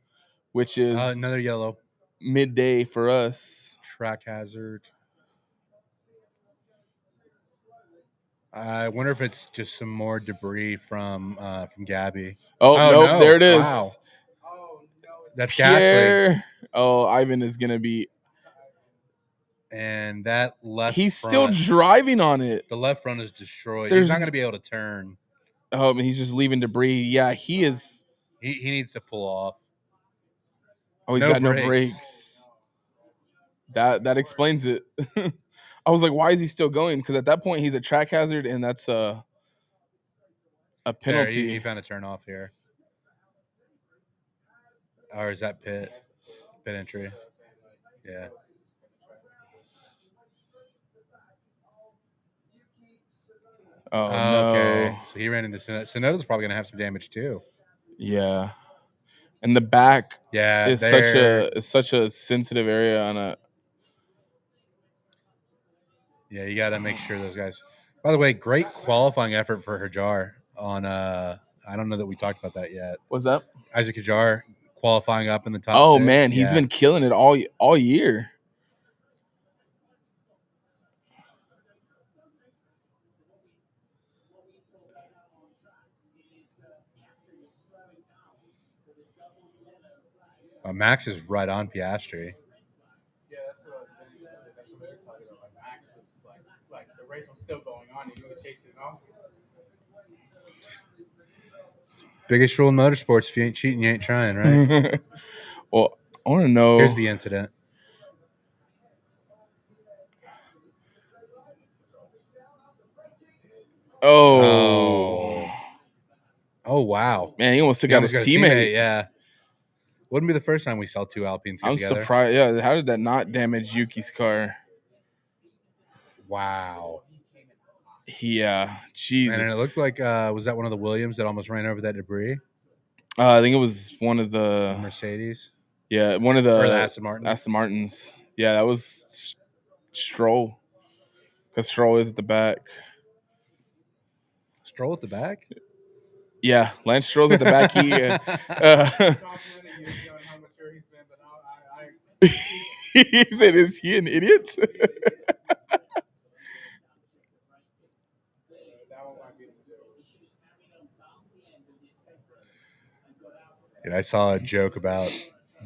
which is Another yellow midday for us. track hazard. I wonder if it's just some more debris from Gabby. Oh, nope, no. there it is. Wow. Oh no! That's Gasly. Pierre. Oh, Ivan is gonna be. And that left He's front, still driving on it. the left front is destroyed. There's- He's not going to be able to turn. Oh, he's just leaving debris. Yeah, he is. He needs to pull off. Oh, he's No got no brakes. brakes. That explains it. I was like, why is he still going? Because at that point, he's a track hazard, and that's a There, penalty. he found a turn off here. Or is that pit entry? Yeah. Oh, no. Okay. So he ran into Sonoda. Sonoda's probably going to have some damage too. Yeah. And the back Yeah, is such a sensitive area on a. Yeah, you got to make sure those guys. By the way, great qualifying effort for Hajar on. I don't know that we talked about that yet. What's that? Isaac Hajar qualifying up in the top. Oh 6. man, he's been killing it all year. Max is right on Piastri. Yeah, that's what I was saying. That's what they were talking about. Like Max was like the race was still going on, and he was chasing it off. Biggest rule in motorsports: if you ain't cheating, you ain't trying, right? Well, I want to know. Here's the incident. Oh Wow! man, he almost took He out almost his got a teammate. Yeah, wouldn't be the first time we saw two Alpines get I'm together. surprised. Yeah, how did that not damage Yuki's car? Wow! Yeah, Jesus. And it looked like was that one of the Williams that almost ran over that debris? I think it was one of the Mercedes. Yeah, one of Or the the Aston Martin. Aston Martins. Yeah, that was Stroll. Because Stroll is at the back. Stroll at the back? Yeah, Lance Stroll's at the back. He, he said, "Is he an idiot?" And I saw a joke about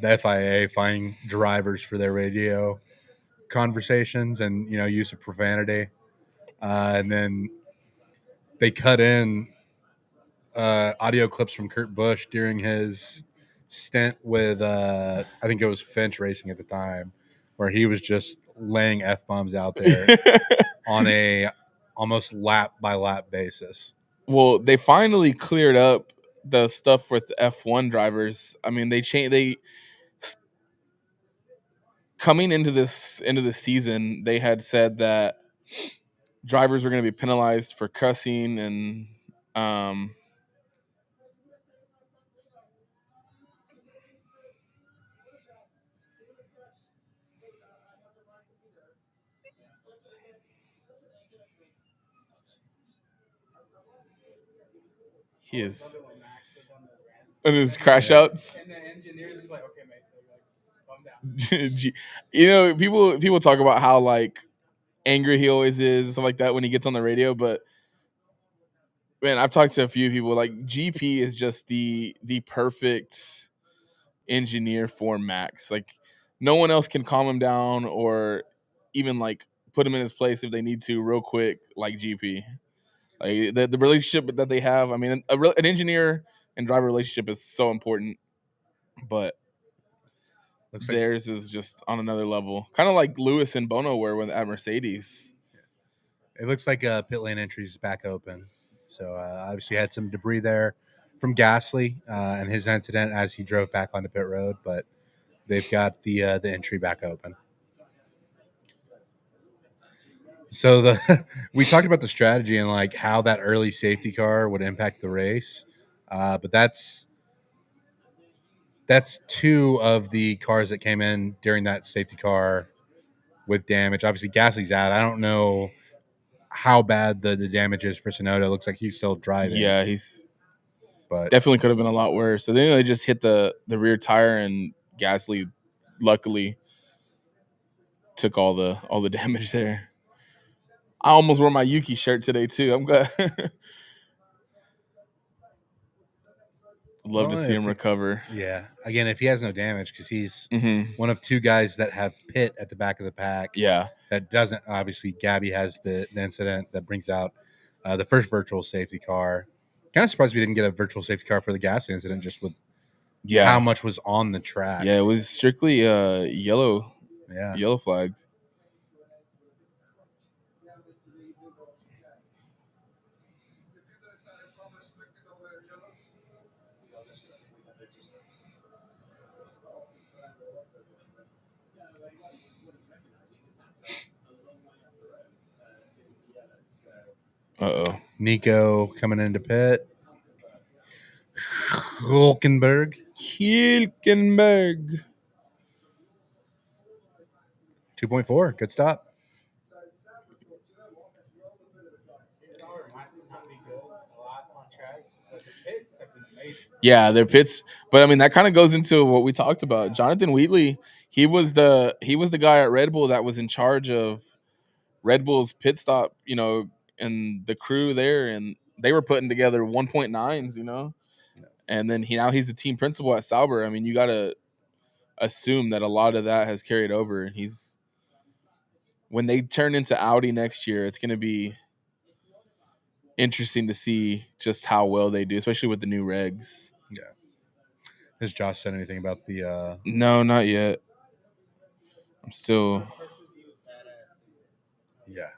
the FIA finding drivers for their radio conversations and use of profanity, and then they cut in audio clips from Kurt Busch during his stint with I think it was Finch Racing at the time, where he was just laying F-bombs out there on a almost lap by lap basis. Well, they finally cleared up the stuff with F1 drivers. I mean, they coming into the season, they had said that drivers were going to be penalized for cussing and he is and his crash outs. And the engineers is like, okay, mate, like, calm down. People talk about how like angry he always is and stuff like that when he gets on the radio, but man, I've talked to a few people. Like GP is just the perfect engineer for Max. Like no one else can calm him down or even like put him in his place if they need to real quick, like GP. Like the relationship that they have. I mean, an engineer and driver relationship is so important, but theirs is just on another level. Kind of like Lewis and Bono were at Mercedes. It looks like pit lane entry is back open. So obviously had some debris there from Gasly and his incident as he drove back onto pit road, but they've got the entry back open. So we talked about the strategy and like how that early safety car would impact the race. But that's two of the cars that came in during that safety car with damage. Obviously, Gasly's out. I don't know how bad the damage is for Tsunoda. It looks like he's still driving. Yeah, he's But definitely could have been a lot worse. So then they just hit the rear tire, and Gasly luckily took all the damage there. I almost wore my Yuki shirt today too. I'm glad. Love to see him recover. Yeah. Again, if he has no damage, because he's Mm-hmm. one of two guys that have pit at the back of the pack. Yeah. That doesn't. Obviously, Gabby has the incident that brings out the first virtual safety car. Kind of surprised we didn't get a virtual safety car for the gas incident, just with how much was on the track. Yeah, it was strictly yellow flags. Uh-oh. Nico coming into pit. Hulkenberg. 2.4. Good stop. Yeah, their pits, but I mean that kind of goes into what we talked about. Jonathan Wheatley, he was the guy at Red Bull that was in charge of Red Bull's pit stop, and the crew there, and they were putting together 1.9s, and then he's the team principal at Sauber. I mean, you got to assume that a lot of that has carried over, and when they turn into Audi next year, it's going to be interesting to see just how well they do, especially with the new regs. Yeah. Has Josh said anything about the? No, not yet. I'm still. Yeah.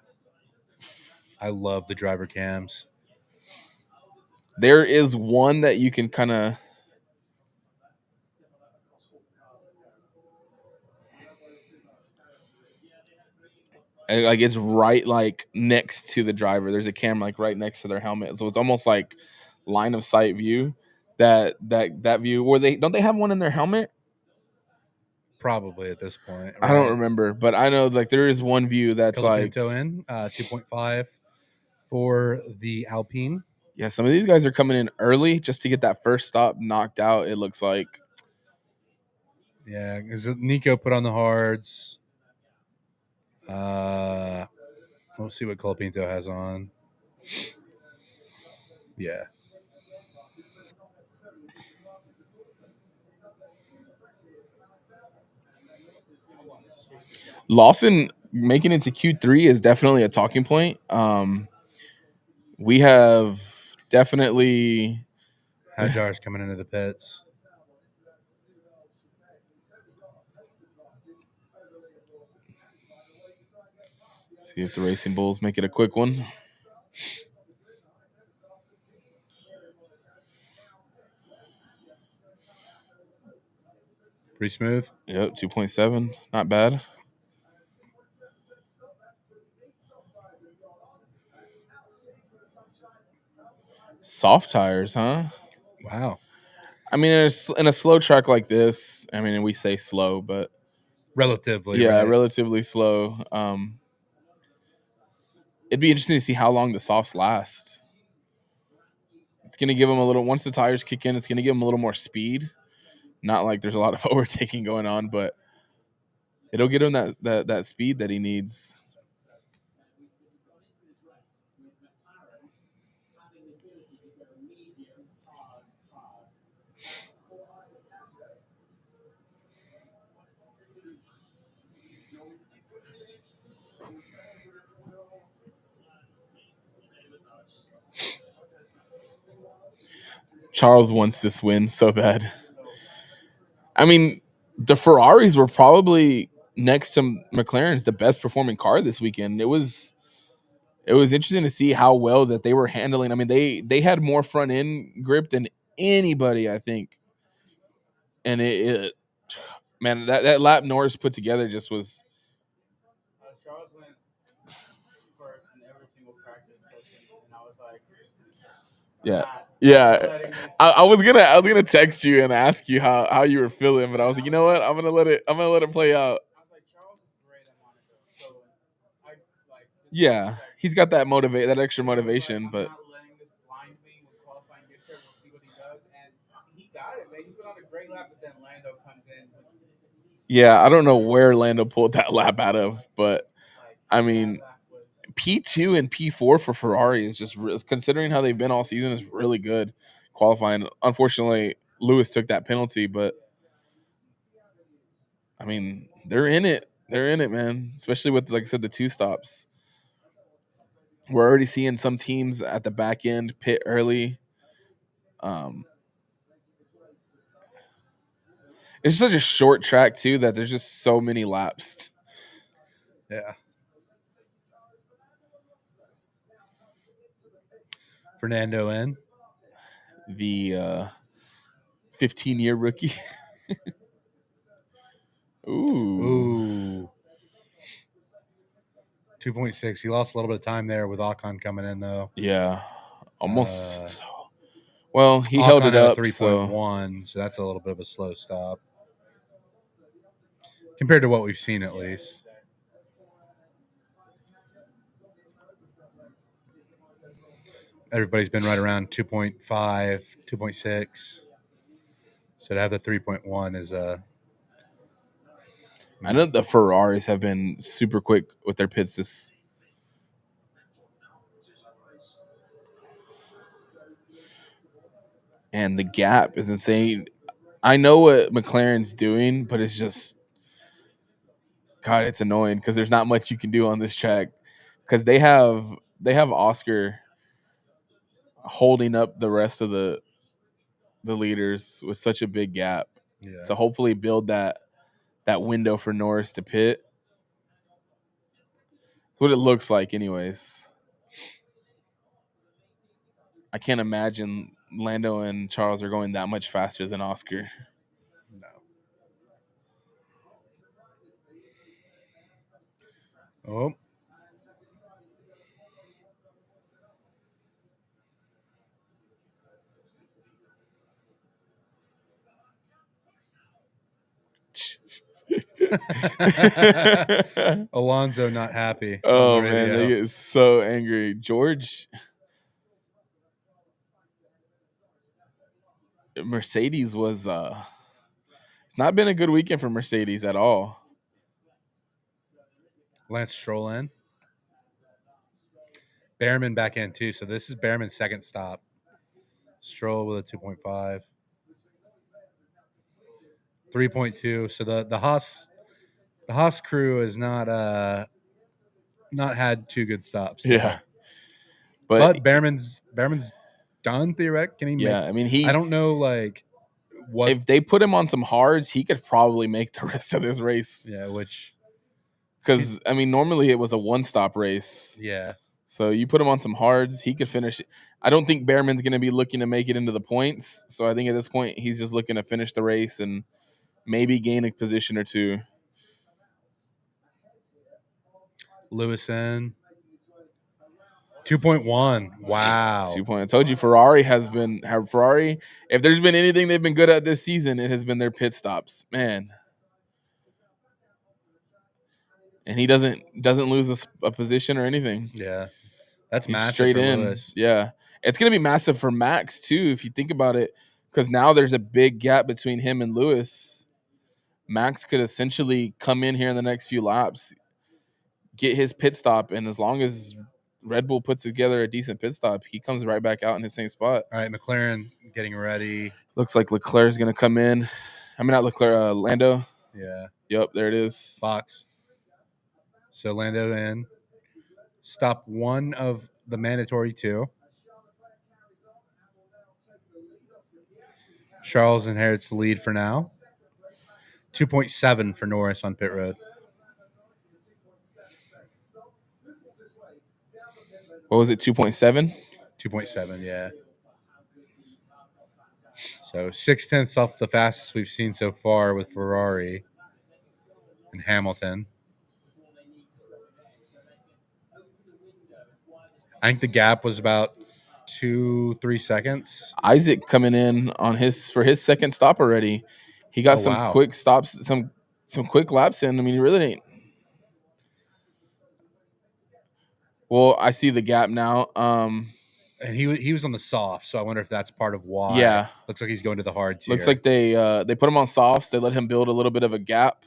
I love the driver cams. There is one that you can kind of. Like it's right next to the driver. There's a camera right next to their helmet, so it's almost like line of sight view. That view, or don't they have one in their helmet? Probably at this point. Right? I don't remember, but I know there is one view that's Colapinto in 2.5 for the Alpine. Yeah, some of these guys are coming in early just to get that first stop knocked out. It looks like. Yeah, because Nico put on the hards. Let's see what Colapinto has on. Yeah. Lawson making it to Q3 is definitely a talking point. We have definitely Hajar's coming into the pits. See if the Racing Bulls make it a quick one. Pretty smooth. Yep, 2.7. Not bad. Soft tires, huh? Wow. I mean, in a slow track like this, I mean, we say slow, but relatively, yeah, right? relatively slow. It'd be interesting to see how long the softs last. It's going to give them a little, once the tires kick in, it's going to give them a little more speed. Not like there's a lot of overtaking going on, but it'll get him that speed that he needs. Charles wants this win so bad. I mean, the Ferraris were probably next to McLaren's the best performing car this weekend. It was interesting to see how well that they were handling. I mean, they had more front end grip than anybody, I think. And it man, that lap Norris put together just was. Charles went first in every single practice session, and I was like, Yeah. Yeah, I was gonna text you and ask you how you were feeling, but I was like, you know what, I'm gonna let it play out. I was like, Charles is great at Monaco, so I like. Yeah, he's got that extra motivation, I'm but not letting this blind me when qualifying gets here. We'll see what he does, and he got it, man. He put on a great lap, but then Lando comes in. yeah, I don't know where Lando pulled that lap out of, but Like I that mean, lap was. P2 and P4 for Ferrari is just considering how they've been all season is really good qualifying. Unfortunately, Lewis took that penalty, but I mean, they're in it. They're in it, man. Especially with, like I said, the two stops. We're already seeing some teams at the back end pit early. Um, it's such a short track too that there's just so many laps. Yeah. Fernando in. The 15-year rookie. Ooh. 2.6. He lost a little bit of time there with Ocon coming in, though. Yeah. Almost. Well, he held Ocon it had a up, so 3.1, so that's a little bit of a slow stop compared to what we've seen, at least. Everybody's been right around 2.5, 2.6. So to have the 3.1 is I know the Ferraris have been super quick with their pits this. And the gap is insane. I know what McLaren's doing, but it's just God, it's annoying because there's not much you can do on this track because they have Oscar holding up the rest of the leaders with such a big gap yeah. to hopefully build that window for Norris to pit. That's what it looks like, anyways. I can't imagine Lando and Charles are going that much faster than Oscar. No. Oh. Alonso not happy on the Oh man, they radio. get so angry. George Mercedes was it's not been a good weekend for Mercedes at all. Lance Stroll in. Behrman back in too. So this is Behrman's second stop. Stroll with a 2.5. 3.2. So the Haas crew has not had two good stops. So. Yeah. But Behrman's done theoretically. Can he make? Yeah, I mean I don't know like what. if they put him on some hards, he could probably make the rest of this race. Yeah, which Because I mean, normally it was a one-stop race. yeah. So you put him on some hards, he could finish it. I don't think Behrman's going to be looking to make it into the points. So I think at this point he's just looking to finish the race and maybe gain a position or two. Lewis in 2.1. Wow. 2 point. I told you Ferrari. If there's been anything they've been good at this season, it has been their pit stops, man. And he doesn't lose a position or anything. Yeah. That's He's massive straight for in. Lewis. Yeah, it's gonna be massive for Max too if you think about it, because now there's a big gap between him and Lewis. Max could essentially come in here in the next few laps, get his pit stop, and as long as Red Bull puts together a decent pit stop, he comes right back out in the same spot. All right, McLaren getting ready. Looks like Leclerc's gonna come in. I mean, not Leclerc, Lando. Yeah. Yep, there it is. Box. So Lando in. Stop one of the mandatory two. Charles inherits the lead for now. 2.7 for Norris on pit road. What was it? 2.7. 2.7, yeah. So 0.6 off the fastest we've seen so far with Ferrari and Hamilton. I think the gap was about 2-3 seconds. Isaac coming in on his second stop already. He got some wow. quick stops, some quick laps in. I mean, he really ain't. Well, I see the gap now. And he was on the soft, so I wonder if that's part of why. Yeah. Looks like he's going to the hard tier. Looks like they put him on softs. They let him build a little bit of a gap,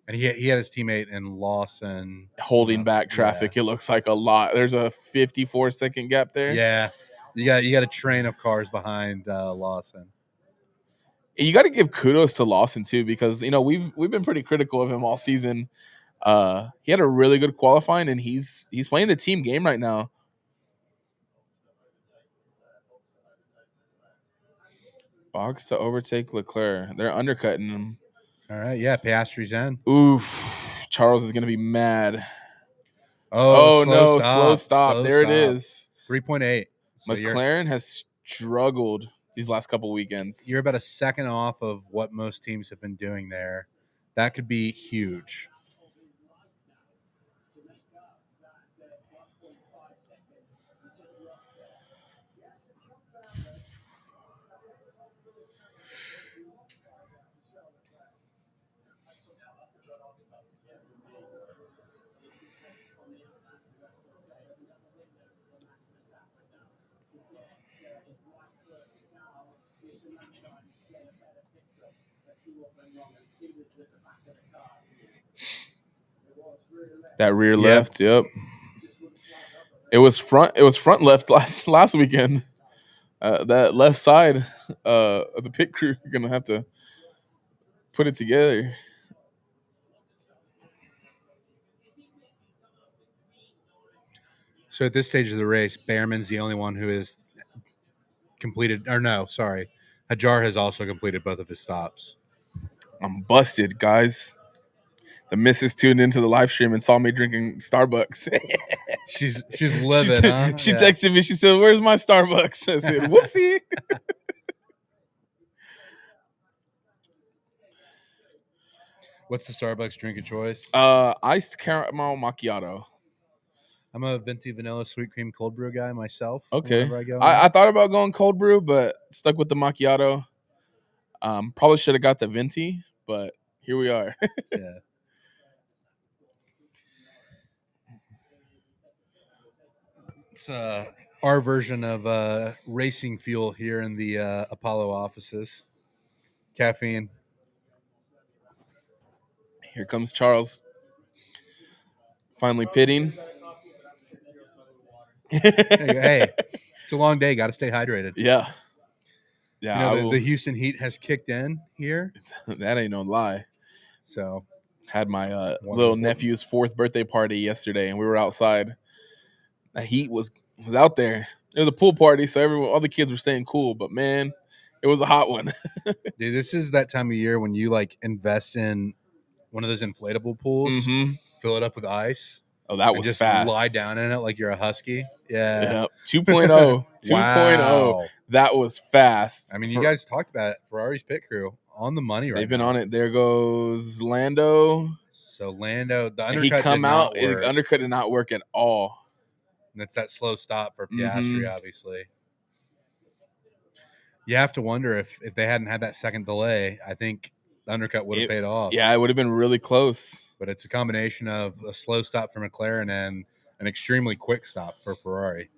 and he had his teammate in Lawson holding back traffic. Yeah. It looks like a lot. There's a 54-second gap there. Yeah, you got a train of cars behind Lawson. You got to give kudos to Lawson too, because we've been pretty critical of him all season. He had a really good qualifying, and he's playing the team game right now. Box to overtake Leclerc. They're undercutting him. All right, yeah, Piastri's in. Oof, Charles is gonna be mad. Oh no, slow stop. There it is. 3.8. So McLaren has struggled these last couple weekends. You're about a second off of what most teams have been doing there. That could be huge. That rear left, yep. It was front left last weekend. That left side of the pit crew are gonna have to put it together. So at this stage of the race, Behrman's the only one who has completed, or no, sorry. Hajar has also completed both of his stops. I'm busted, guys. The missus tuned into the live stream and saw me drinking Starbucks. she's livid, huh? She texted me. She said, "Where's my Starbucks?" I said, "Whoopsie." What's the Starbucks drink of choice? Iced caramel macchiato. I'm a venti vanilla sweet cream cold brew guy myself. Okay. Whenever I go I thought about going cold brew, but stuck with the macchiato. Probably should have got the venti, but here we are. Yeah. It's our version of racing fuel here in the Apollo offices. Caffeine. Here comes Charles. Finally pitting. Hey, it's a long day. Got to stay hydrated. Yeah. Yeah. The Houston heat has kicked in here. That ain't no lie. So had my little nephew's 4th birthday party yesterday, and we were outside. The heat was out there. It was a pool party, so all the kids were staying cool. But man, it was a hot one. Dude, this is that time of year when you invest in one of those inflatable pools, fill it up with ice. Oh, that was just fast. Lie down in it like you're a husky. Yeah. 2.0. 2.0. Wow. That was fast. I mean, you guys talked about it. Ferrari's pit crew on the money right now. They've been on it. There goes Lando. So Lando, the undercut the undercut did not work at all. And it's that slow stop for Piastri, obviously. You have to wonder if they hadn't had that second delay, I think the undercut would have paid off. Yeah, it would have been really close. But it's a combination of a slow stop for McLaren and an extremely quick stop for Ferrari.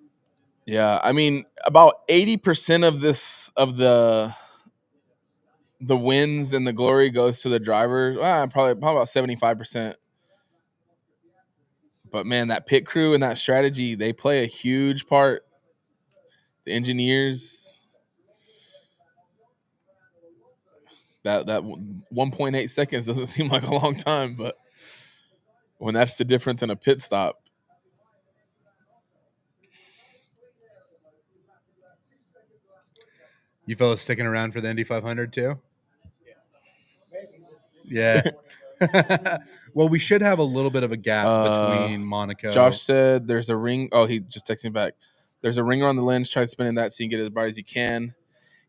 Yeah, I mean, about 80% of the wins and the glory goes to the driver. Probably about 75%. But man, that pit crew and that strategy, they play a huge part. The engineers, that 1.8 seconds doesn't seem like a long time, but when that's the difference in a pit stop. You fellas sticking around for the Indy 500 too? Yeah. Well, we should have a little bit of a gap between Monaco. Josh said there's a ring. Oh, he just texted me back. There's a ringer on the lens. Try spinning that so you can get it as bright as you can.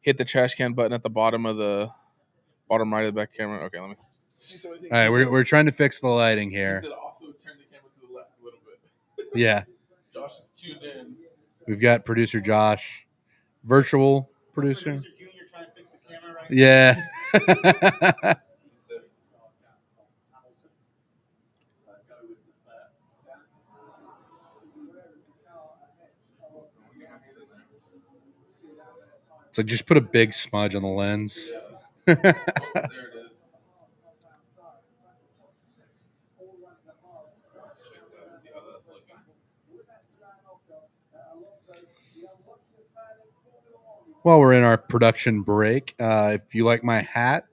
Hit the trash can button at the bottom right of the back camera. Okay, let me see. All right, we're trying to fix the lighting here. He said also turn the camera to the left a little bit. Yeah. Josh is tuned in. We've got producer Josh, virtual producer. Producer Junior trying to fix the camera right Yeah. It's like just put a big smudge on the lens. There it is. See how that's looking. While we're in our production break, if you like my hat,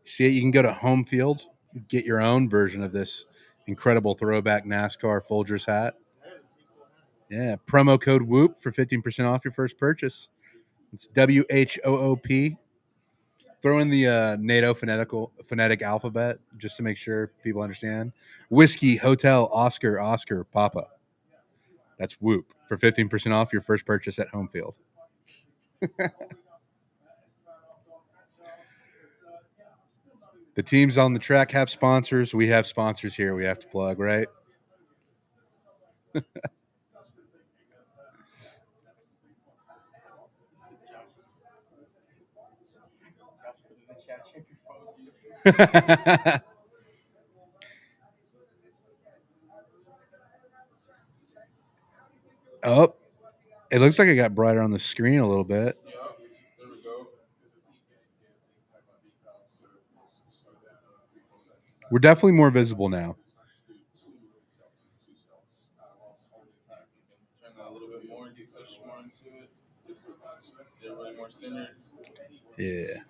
see it, you can go to Home Field, get your own version of this incredible throwback NASCAR Folgers hat. Yeah, promo code WHOOP for 15% off your first purchase. It's WHOOP. Throw in the NATO phonetic alphabet just to make sure people understand. Whiskey, Hotel, Oscar, Oscar, Papa. That's WHOOP for 15% off your first purchase at Home Field. The teams on the track have sponsors. We have sponsors here we have to plug, right? Oh, it looks like it got brighter on the screen a little bit. Yeah, there we go. We're definitely more visible now. Turn that a little bit more, get pushed more into it. Get everybody more centered. Yeah.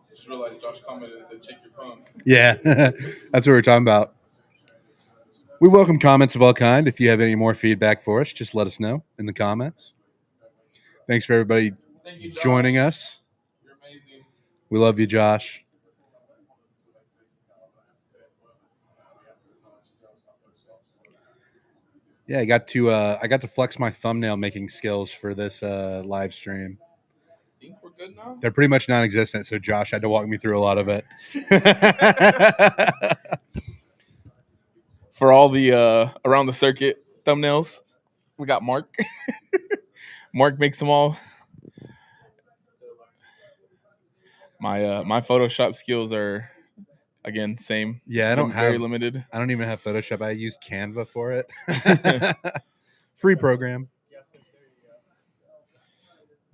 Just realized Josh commented and said, check your phone. Yeah, that's what we're talking about. We welcome comments of all kind. If you have any more feedback for us, just let us know in the comments. Thanks for everybody Thank you, Josh. joining us. You're amazing. We love you, Josh. Yeah, I got to flex my thumbnail making skills for this live stream. I think we're good now. They're pretty much non-existent, so Josh had to walk me through a lot of it. For all the around the circuit thumbnails, we got Mark. Mark makes them all. My Photoshop skills are again same. Yeah, very limited. I don't even have Photoshop. I use Canva for it. Free program.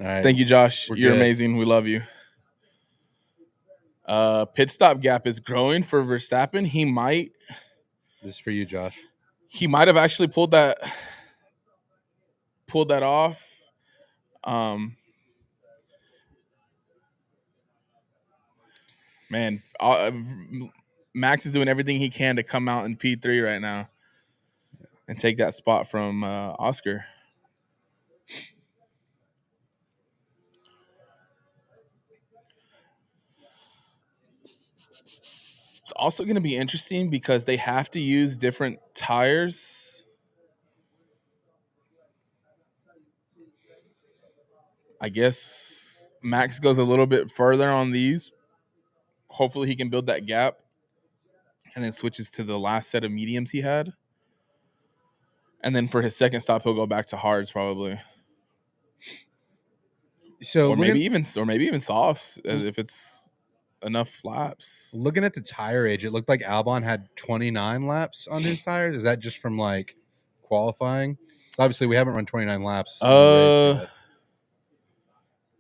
All right. Thank you, Josh. We're You're good. amazing. We love you. Pit stop gap is growing for Verstappen. This is for you, Josh. He might have actually pulled that off. Man, Max is doing everything he can to come out in P3 right now and take that spot from Oscar. It's also going to be interesting because they have to use different tires. I guess Max goes a little bit further on these. Hopefully he can build that gap and then switches to the last set of mediums he had. And then for his second stop, he'll go back to hards probably. So or maybe even softs if it's enough laps. Looking at the tire age, it looked like Albon had 29 laps on his tires. Is that just from like qualifying? Obviously, we haven't run 29 laps in the race yet.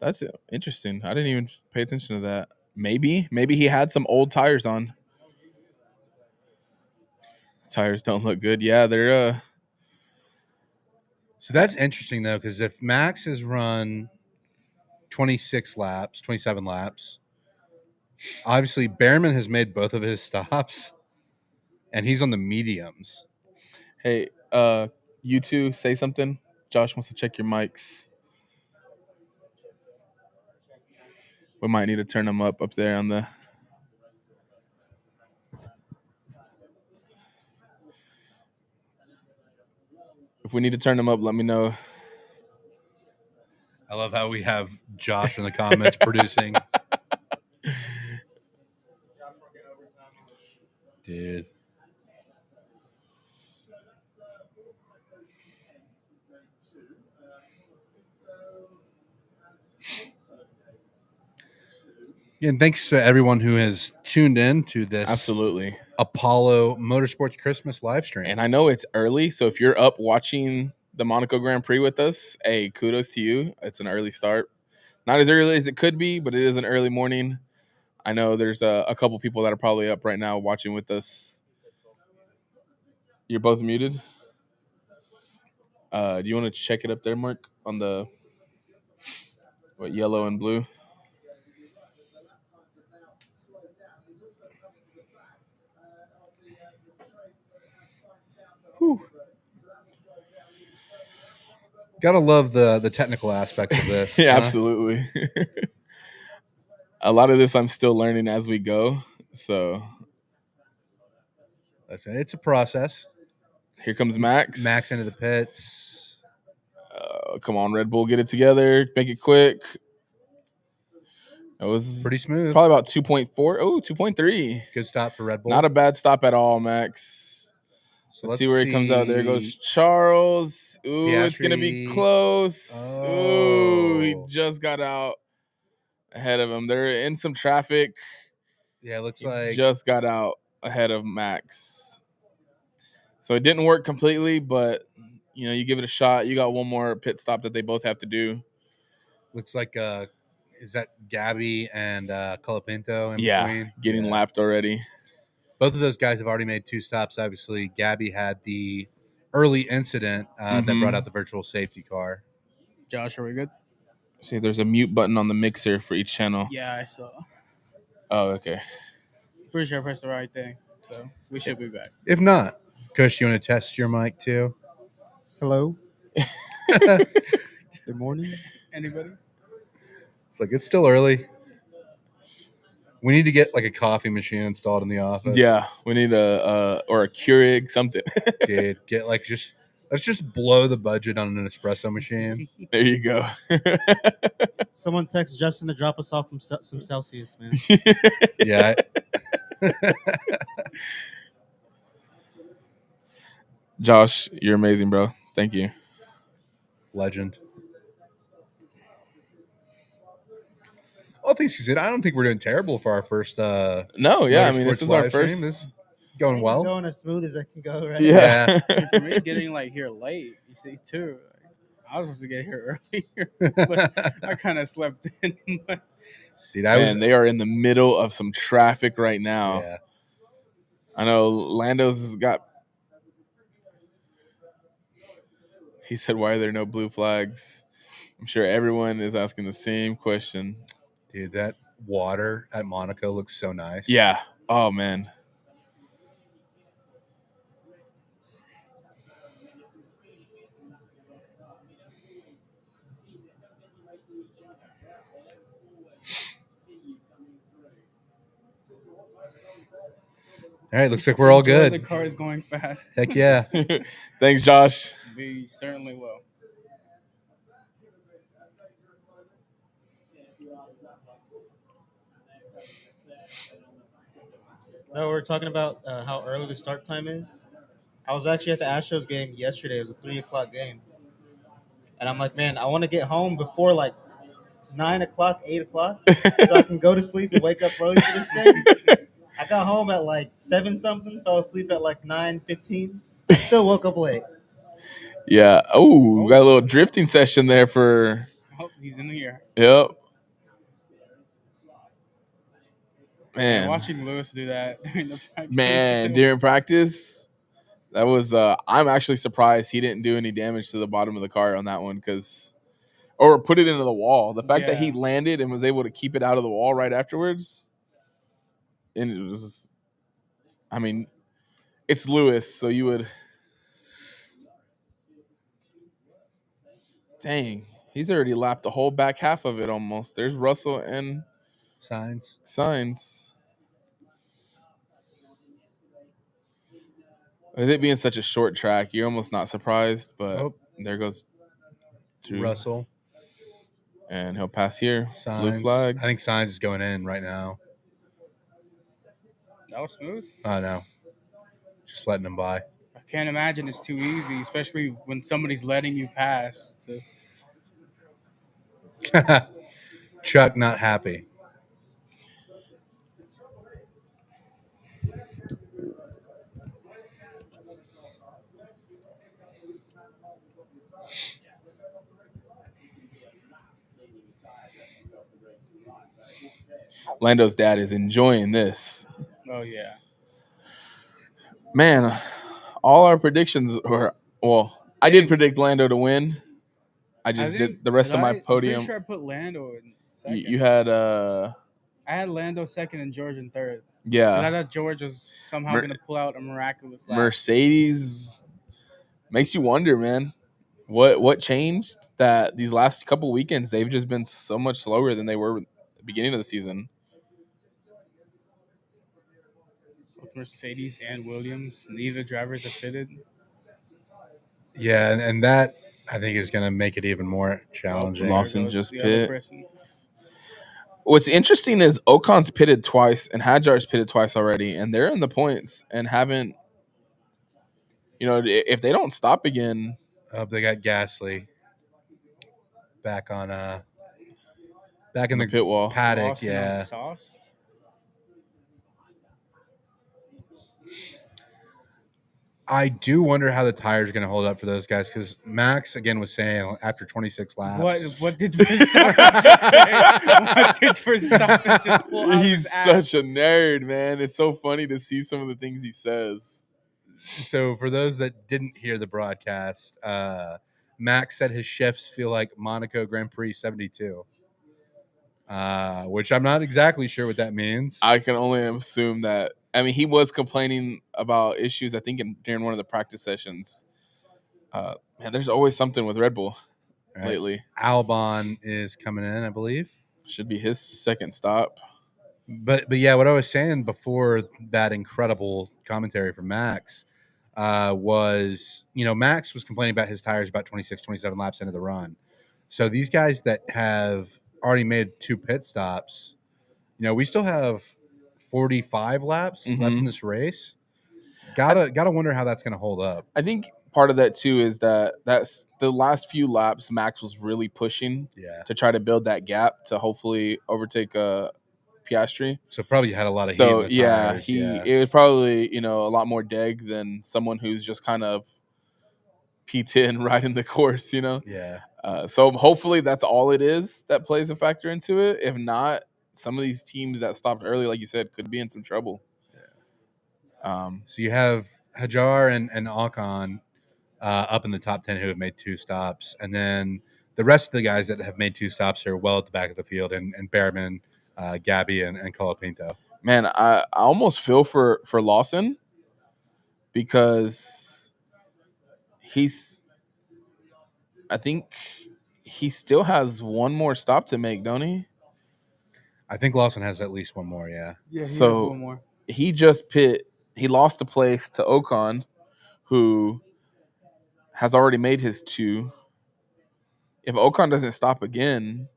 That's interesting. I didn't even pay attention to that. Maybe he had some old tires on. Tires don't look good. Yeah, they're So that's interesting though, because if Max has run 27 laps, obviously Behrman has made both of his stops, and he's on the mediums. Hey, you two say something. Josh wants to check your mics. We might need to turn them up there on the. If we need to turn them up, let me know. I love how we have Josh in the comments producing. Dude. And thanks to everyone who has tuned in to this Absolutely. Apollo Motorsports Christmas live stream. And I know it's early, so if you're up watching the Monaco Grand Prix with us, hey, kudos to you. It's an early start. Not as early as it could be, but it is an early morning. I know there's a couple people that are probably up right now watching with us. You're both muted. Do you want to check it up there, Mark, on the yellow and blue? Whew. Gotta love the technical aspects of this. Yeah, absolutely. A lot of this I'm still learning as we go. So It's a process. here comes Max. Max into the pits. Come on, Red Bull, get it together. Make it quick. It was Pretty smooth. Probably about 2.4. Oh, 2.3. Good stop for Red Bull. Not a bad stop at all, Max. So let's see where he comes out. There goes Charles. Ooh, Piastri. It's going to be close. Ooh, he just got out ahead of him. They're in some traffic. Yeah, it looks like just got out ahead of Max. So it didn't work completely, but you give it a shot. You got one more pit stop that they both have to do. Looks like is that Gabby and Colapinto in between? Getting lapped already. Both of those guys have already made 2 stops. Obviously, Gabby had the early incident that brought out the virtual safety car. Josh, are we good? See, there's a mute button on the mixer for each channel. Yeah, I saw. Oh, okay. Pretty sure I pressed the right thing, so we should be back. If not, Kush, you want to test your mic too? Hello. Good morning. Anybody? It's like it's still early. We need to get like a coffee machine installed in the office. Yeah, we need a Keurig, something. Dude, let's just blow the budget on an espresso machine. There you go. Someone text Justin to drop us off from some Celsius, man. Yeah. Josh, you're amazing, bro. Thank you. Legend. All things considered, I don't think we're doing terrible for our first. No, yeah, I mean this is our first. Stream. This is going well. Going as smooth as I can go, right? Yeah. For me, getting here late, you see, too. I was supposed to get here earlier, but I kind of slept in. Dude, they are in the middle of some traffic right now. Yeah. I know Lando's got. He said, "Why are there no blue flags?" I'm sure everyone is asking the same question. Dude, that water at Monaco looks so nice. Yeah. Oh, man. All right, looks like we're all good. The car is going fast. Heck yeah. Thanks, Josh. We certainly will. No, we're talking about how early the start time is. I was actually at the Astros game yesterday. It was a 3:00 game. And I'm like, man, I want to get home before 9 o'clock, 8 o'clock, so I can go to sleep and wake up early for this thing. I got home at 7 something, fell asleep at 9:15. I still woke up late. Yeah. Oh, we got a little drifting session there for. Oh, he's in here. Yep. Man, yeah, watching Lewis do that during the practice. Man, during practice, that was. I'm actually surprised he didn't do any damage to the bottom of the car on that one, or put it into the wall. The fact that he landed and was able to keep it out of the wall right afterwards, and it was. I mean, it's Lewis, so you would. Dang, he's already lapped the whole back half of it almost. There's Russell and Sainz. With it being such a short track, you're almost not surprised, but there goes Russell. And he'll pass here. Sainz. Blue flag. I think Sainz is going in right now. That was smooth. I know. Just letting him by. I can't imagine it's too easy, especially when somebody's letting you pass. Chuck not happy. Lando's dad is enjoying this. Oh yeah. Man, all our predictions were I did predict Lando to win. I just did the rest of my I'm pretty podium. sure I put Lando in second. You had I had Lando second and George in third. yeah. Because I thought George was somehow Mer- going to pull out a miraculous lap. Mercedes makes you wonder, man. What changed that these last couple weekends they've just been so much slower than they were at the beginning of the season. Both Mercedes and Williams, neither drivers are fitted. Yeah, and that I think is going to make it even more challenging. There Lawson goes just the other pit. person. What's interesting is Ocon's pitted twice and Hadjar's pitted twice already, and they're in the points and haven't. If they don't stop again, They got Gasly back on back in the pit wall. paddock. Lawson on the Yeah, softs. I do wonder how the tires are going to hold up for those guys because Max again was saying after 26 laps. What did Verstappen just say? What did Verstappen just pull out He's his ass? such a nerd, man. It's so funny to see some of the things he says. So for those that didn't hear the broadcast, Max said his shifts feel like Monaco Grand Prix 72, which I'm not exactly sure what that means. I can only assume that. I mean, he was complaining about issues, I think, during one of the practice sessions. Man, there's always something with Red Bull lately. Albon is coming in, I believe. Should be his second stop. But yeah, what I was saying before that incredible commentary from Max was, Max was complaining about his tires about 26, 27 laps into the run. So these guys that have already made 2 pit stops, we still have 45 laps left in this race. Gotta wonder how that's going to hold up. I think part of that too is that's the last few laps Max was really pushing to try to build that gap to hopefully overtake Piastri. So probably had a lot of heat in the tires. It was probably a lot more deg than someone who's just kind of P10 right in the course. Yeah. So hopefully that's all it is that plays a factor into it. If not, some of these teams that stopped early, like you said, could be in some trouble. So you have Hajar and Ocon up in the top 10 who have made 2 stops. And then the rest of the guys that have made 2 stops are well at the back of the field, and Behrman, Gabby, and Colapinto. Man, I almost feel for Lawson because I think he still has one more stop to make, don't he? I think Lawson has at least one more, yeah. Yeah, he has one more. He just he lost a place to Ocon, who has already made his 2. If Ocon doesn't stop again,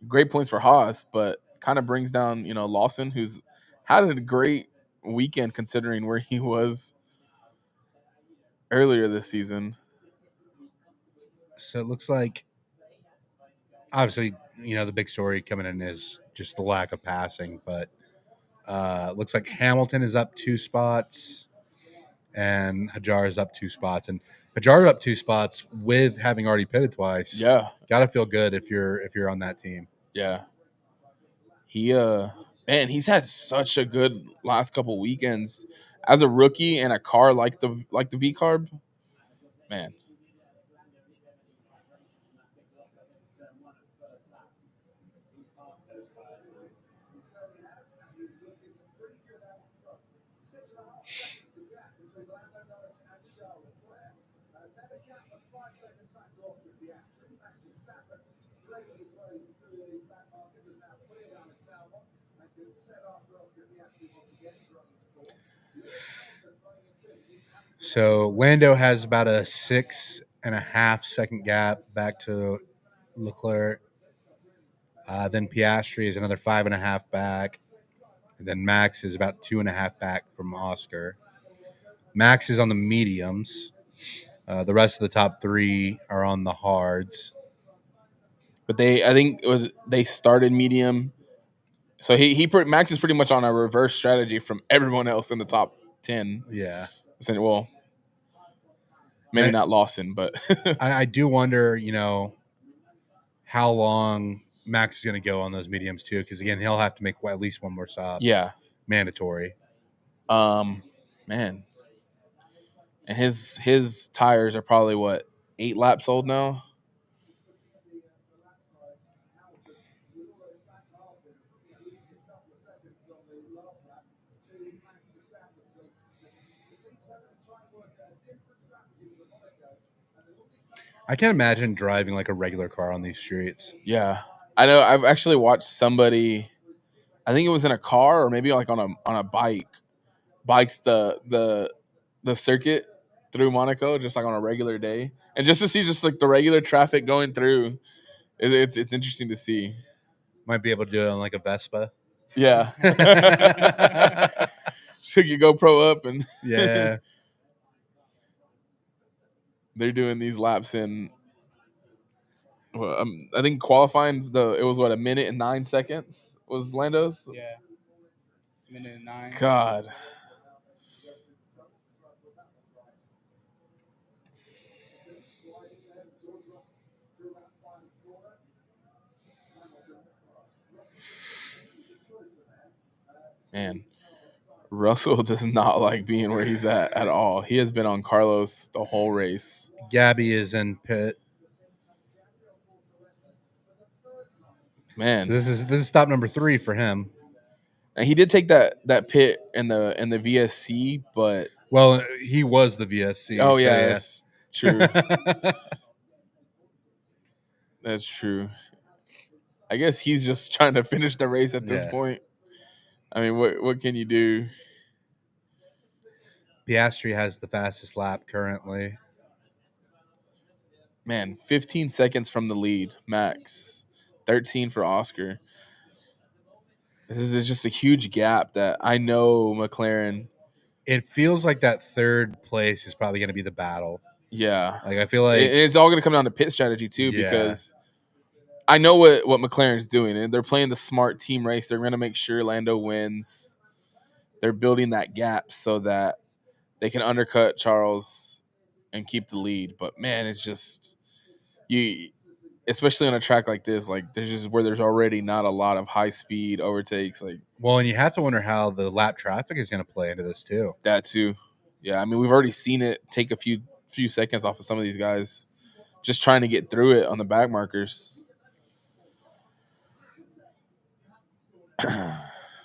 great points for Haas, but kind of brings down, Lawson, who's had a great weekend considering where he was earlier this season. So it looks like, obviously, the big story coming in is just the lack of passing, but it looks like Hamilton is up 2 spots and Hajar is up 2 spots. And Hajar up 2 spots with having already pitted twice. Yeah. Gotta feel good if you're on that team. Yeah. He's had such a good last couple weekends as a rookie in a car like the V carb. Man. So Lando has about a 6.5 second gap back to Leclerc. Then Piastri is another 5.5 back. And then Max is about 2.5 back from Oscar. Max is on the mediums. The rest of the top 3 are on the hards. But I think they started medium. So Max is pretty much on a reverse strategy from everyone else in the top 10. Yeah. Well, maybe not Lawson, but I do wonder, how long Max is going to go on those mediums too, because again, he'll have to make at least one more stop. Yeah. Mandatory. Man. And his tires are probably what, 8 laps old now? I can't imagine driving like a regular car on these streets. Yeah. I know I've actually watched somebody, I think it was in a car or maybe like on a bike the circuit through Monaco just like on a regular day. And just to see just like the regular traffic going through, it's interesting to see. Might be able to do it on like a Vespa. Yeah. Shook your GoPro up and Yeah. they're doing these laps in well, I think qualifying it was what, a minute and 9 seconds was Lando's? Yeah. Minute and 9. God. Man, Russell does not like being where he's at all. He has been on Carlos the whole race. Gabby is in pit. Man, This is stop number 3 for him. and he did take that pit in the VSC, but Well, he was the VSC. oh so yeah, that's true. That's true. I guess he's just trying to finish the race at this Yeah. point. I mean, what can you do? Piastri has the fastest lap currently. Man, 15 seconds from the lead, Max. 13 for Oscar. This is just a huge gap that I know McLaren. It feels like that third place is probably going to be the battle. Yeah. Like I feel like It's all going to come down to pit strategy too, Yeah. because I know what McLaren's doing, and they're playing the smart team race. They're going to make sure Lando wins. They're building that gap so that they can undercut Charles and keep the lead. But man, it's just you, especially on a track like this, like there's just where there's already not a lot of high speed overtakes, like well, and you have to wonder how the lap traffic is going to play into this too. that too. Yeah, I mean we've already seen it take a few seconds off of some of these guys just trying to get through it on the back markers.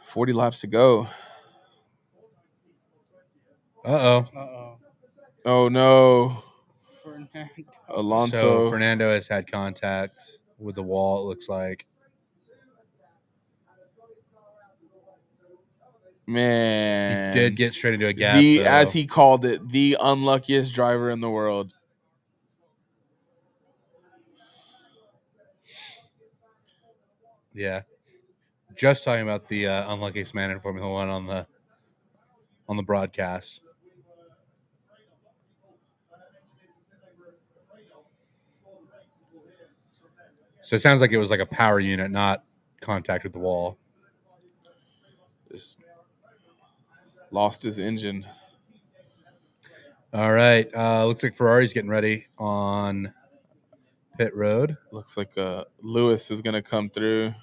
40 laps to go. Uh-oh. Oh no. Fernando. Alonso. So Fernando has had contact with the wall, it looks like. Man. He did get straight into a gap. As he called it, the unluckiest driver in the world. Yeah. Just talking about the unluckiest man in Formula One on the broadcast. So it sounds like it was like a power unit, not contact with the wall. Just lost his engine. All right. Looks like Ferrari's getting ready on pit road. Looks like Lewis is going to come through.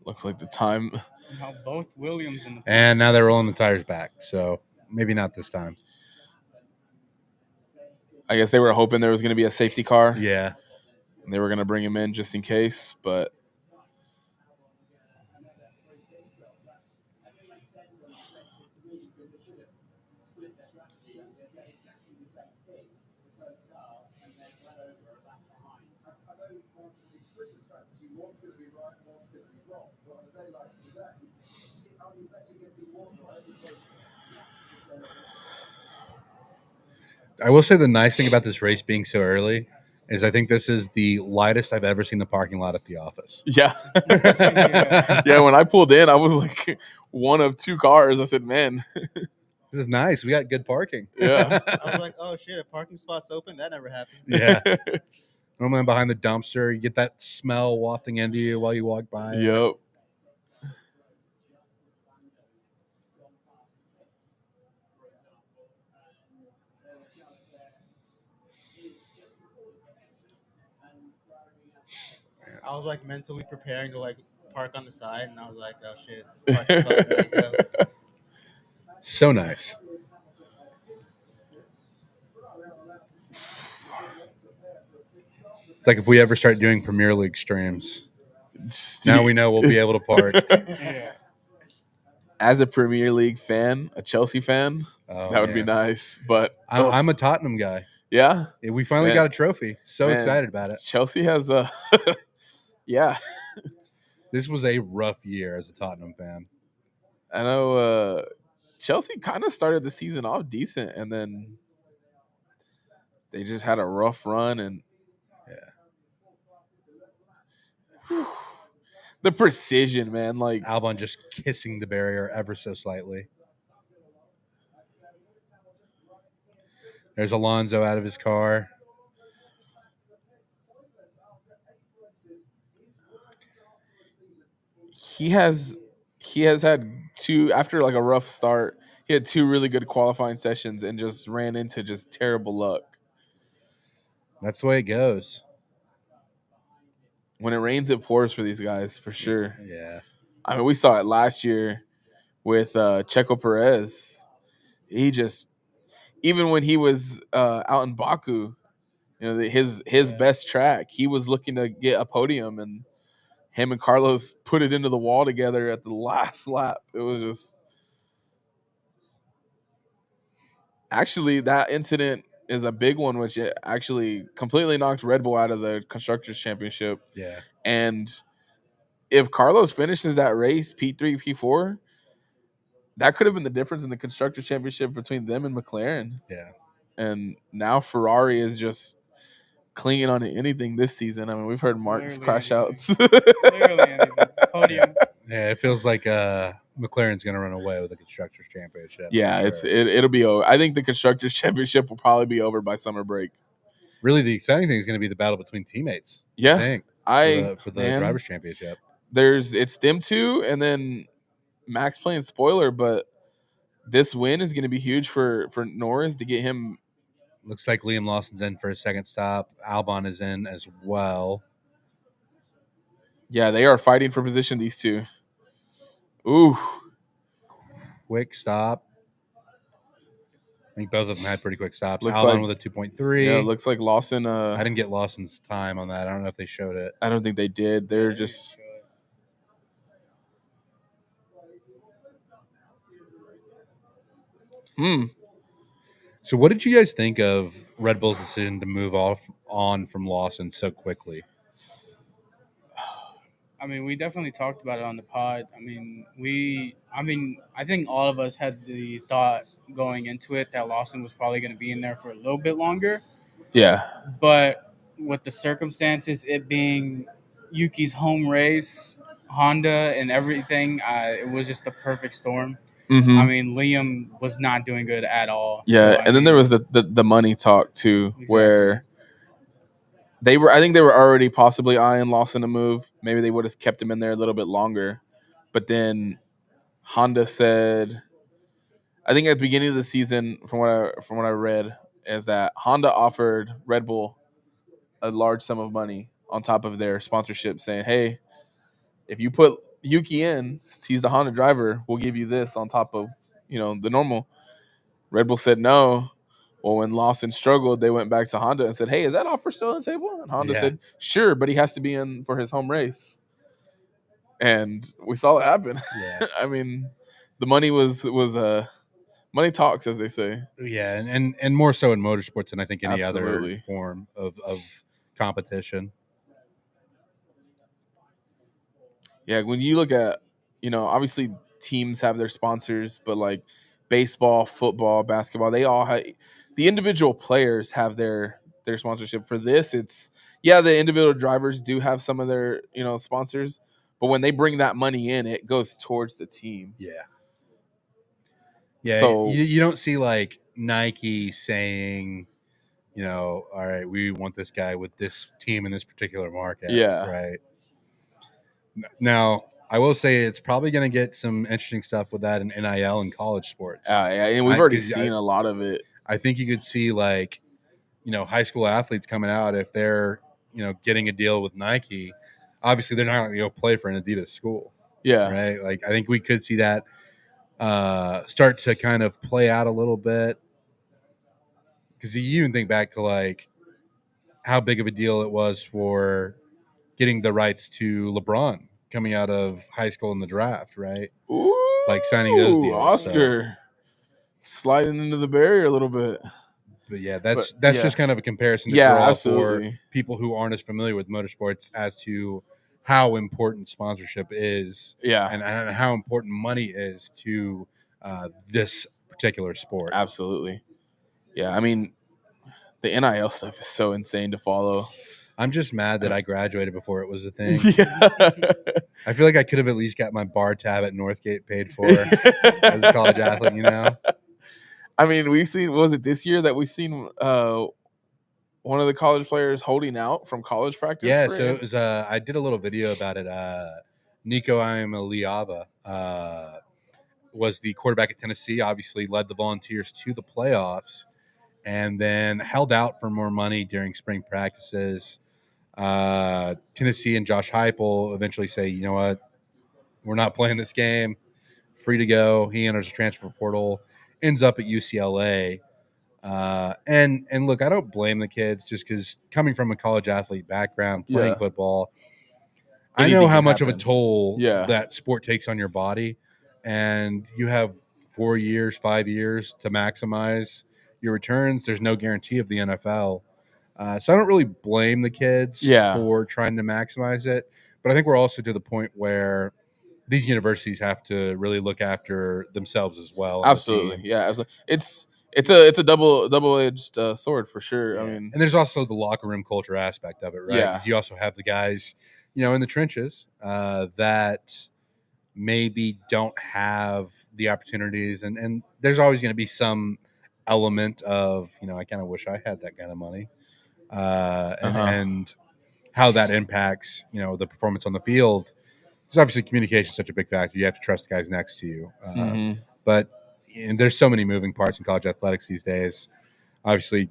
Looks like the time. Now both Williams in the And now they're rolling the tires back. So maybe not this time. I guess they were hoping there was going to be a safety car. Yeah. And they were going to bring him in just in case, but I will say the nice thing about this race being so early is I think this is the lightest I've ever seen the parking lot at the office. yeah. Yeah, when I pulled in, I was like one of 2 cars. I said, man. This is nice. We got good parking. Yeah. I was like, oh shit, a parking spot's open? That never happens. Yeah. Normally I'm behind the dumpster. You get that smell wafting into you while you walk by. Yep. I was like mentally preparing to like park on the side, and I was like, oh shit, parking spot ready to go. So nice. It's like if we ever start doing Premier League streams, now we know we'll be able to park. Yeah. As a Premier League fan, a Chelsea fan, Oh, that would be man. nice. But I'm a Tottenham guy. yeah, We finally Man. got a trophy. So Man, excited about it. Chelsea has a yeah. This was a rough year as a Tottenham fan. I know Chelsea kind of started the season off decent, and then they just had a rough run, and the precision, man. Like Albon just kissing the barrier ever so slightly. There's Alonso out of his car. he has had two after like a rough start. He had two really good qualifying sessions and just ran into just terrible luck. That's the way it goes. When it rains, it pours for these guys for sure. Yeah. I mean, we saw it last year with Checo Perez. He just, even when he was out in Baku, his best track, he was looking to get a podium, and him and Carlos put it into the wall together at the last lap. It was just, actually, that incident is a big one, which it actually completely knocked Red Bull out of the Constructors' Championship. Yeah. And if Carlos finishes that race, P3, P4, that could have been the difference in the Constructors' Championship between them and McLaren. Yeah. And now Ferrari is just clinging on to anything this season. I mean, we've heard Martin's Literally crash anything. outs. Literally anything. Podium. Yeah, it feels like McLaren's going to run away with the Constructors' Championship. Yeah, for sure. it'll be over. I think the Constructors' Championship will probably be over by summer break. Really, the exciting thing is going to be the battle between teammates. Yeah, I think for the man, Drivers' Championship. it's them two, and then Max playing spoiler, but this win is going to be huge for Norris to get him. Looks like Liam Lawson's in for his second stop. Albon is in as well. Yeah, they are fighting for position, these two. Ooh. Quick stop. I think both of them had pretty quick stops. Looks Albon like- with a 2.3. Yeah, it looks like Lawson. I didn't get Lawson's time on that. I don't know if they showed it. I don't think they did. They're just. So what did you guys think of Red Bull's decision to move on from Lawson so quickly? I mean, we definitely talked about it on the pod. I think all of us had the thought going into it that Lawson was probably going to be in there for a little bit longer. Yeah. But with the circumstances, it being Yuki's home race, Honda, and everything, it was just the perfect storm. Mm-hmm. I mean, Liam was not doing good at all. Yeah, So, and then there was the money talk too, Exactly. where I think they were already possibly eyeing Lawson to move. Maybe they would have kept him in there a little bit longer. But then Honda said, I think at the beginning of the season, from what I read, is that Honda offered Red Bull a large sum of money on top of their sponsorship, saying, hey, if you put Yuki in, since he's the Honda driver, we'll give you this on top of, the normal. Red Bull said no. Well, when Lawson struggled, they went back to Honda and said, hey, is that offer still on the table? And Honda said, sure, but he has to be in for his home race. And we saw it happen. Yeah. I mean, the money was money talks, as they say. Yeah, and more so in motorsports than I think any Absolutely. other form of competition. Yeah, when you look at, obviously teams have their sponsors, but like baseball, football, basketball, they all have, the individual players have their sponsorship. For this, it's, the individual drivers do have some of their, sponsors, but when they bring that money in, it goes towards the team. Yeah. Yeah, So you don't see like Nike saying, all right, we want this guy with this team in this particular market. Yeah. Right. Now, I will say it's probably going to get some interesting stuff with that in NIL and college sports. yeah, and we've already seen a lot of it. I think you could see like, high school athletes coming out if they're getting a deal with Nike, obviously they're not going to go play for an Adidas school, Yeah. right? Like I think we could see that start to kind of play out a little bit, because you even think back to like how big of a deal it was for getting the rights to LeBron coming out of high school in the draft, right? Ooh, Like signing those deals. Oscar sliding into the barrier a little bit. But yeah, that's yeah. just kind of a comparison to Yeah, draw absolutely. for people who aren't as familiar with motorsports as to how important sponsorship is, Yeah, and how important money is to this particular sport. absolutely. Yeah, I mean, the NIL stuff is so insane to follow. I'm just mad that I graduated before it was a thing. Yeah. I feel like I could have at least got my bar tab at Northgate paid for as a college athlete, you know? I mean, we've seen, was it this year that we've seen one of the college players holding out from college practice? Yeah, for so it? it was I did a little video about it. Nico Iamaleava was the quarterback at Tennessee, obviously led the Volunteers to the playoffs, and then held out for more money during spring practices. Tennessee and Josh Heupel eventually say, you know what, we're not playing this game. Free to go. He enters the transfer portal, ends up at UCLA. And look, I don't blame the kids, just because coming from a college athlete background, playing Yeah. football, I Anything know how can much of a happen. toll Yeah. that sport takes on your body, and you have 4 years, 5 years to maximize your returns. There's no guarantee of the NFL. So I don't really blame the kids Yeah. for trying to maximize it. But I think we're also to the point where these universities have to really look after themselves as well. Absolutely. Yeah, absolutely. It's a double-edged sword for sure. Yeah. I mean, And there's also the locker room culture aspect of it, right? Yeah. Because you also have the guys, in the trenches that maybe don't have the opportunities, and there's always going to be some element of, I kind of wish I had that kind of money, and how that impacts, the performance on the field. Because obviously communication is such a big factor. You have to trust the guys next to you. But there's so many moving parts in college athletics these days. Obviously,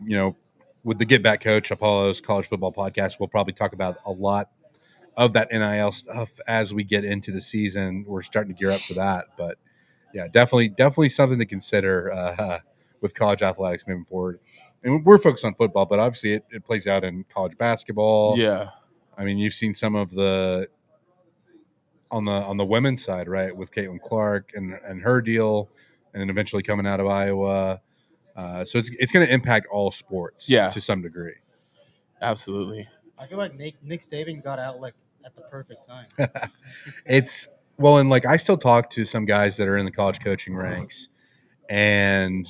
with the Get Back Coach, Apollo's college football podcast, we'll probably talk about a lot of that NIL stuff as we get into the season. We're starting to gear up for that. But yeah, definitely something to consider with college athletics moving forward. And we're focused on football, but obviously it plays out in college basketball. Yeah. I mean, you've seen some of the on the women's side, right, with Caitlin Clark and her deal, and then eventually coming out of Iowa. So it's going to impact all sports, to some degree. Absolutely. I feel like Nick Saban got out like at the perfect time. And like I still talk to some guys that are in the college coaching ranks, and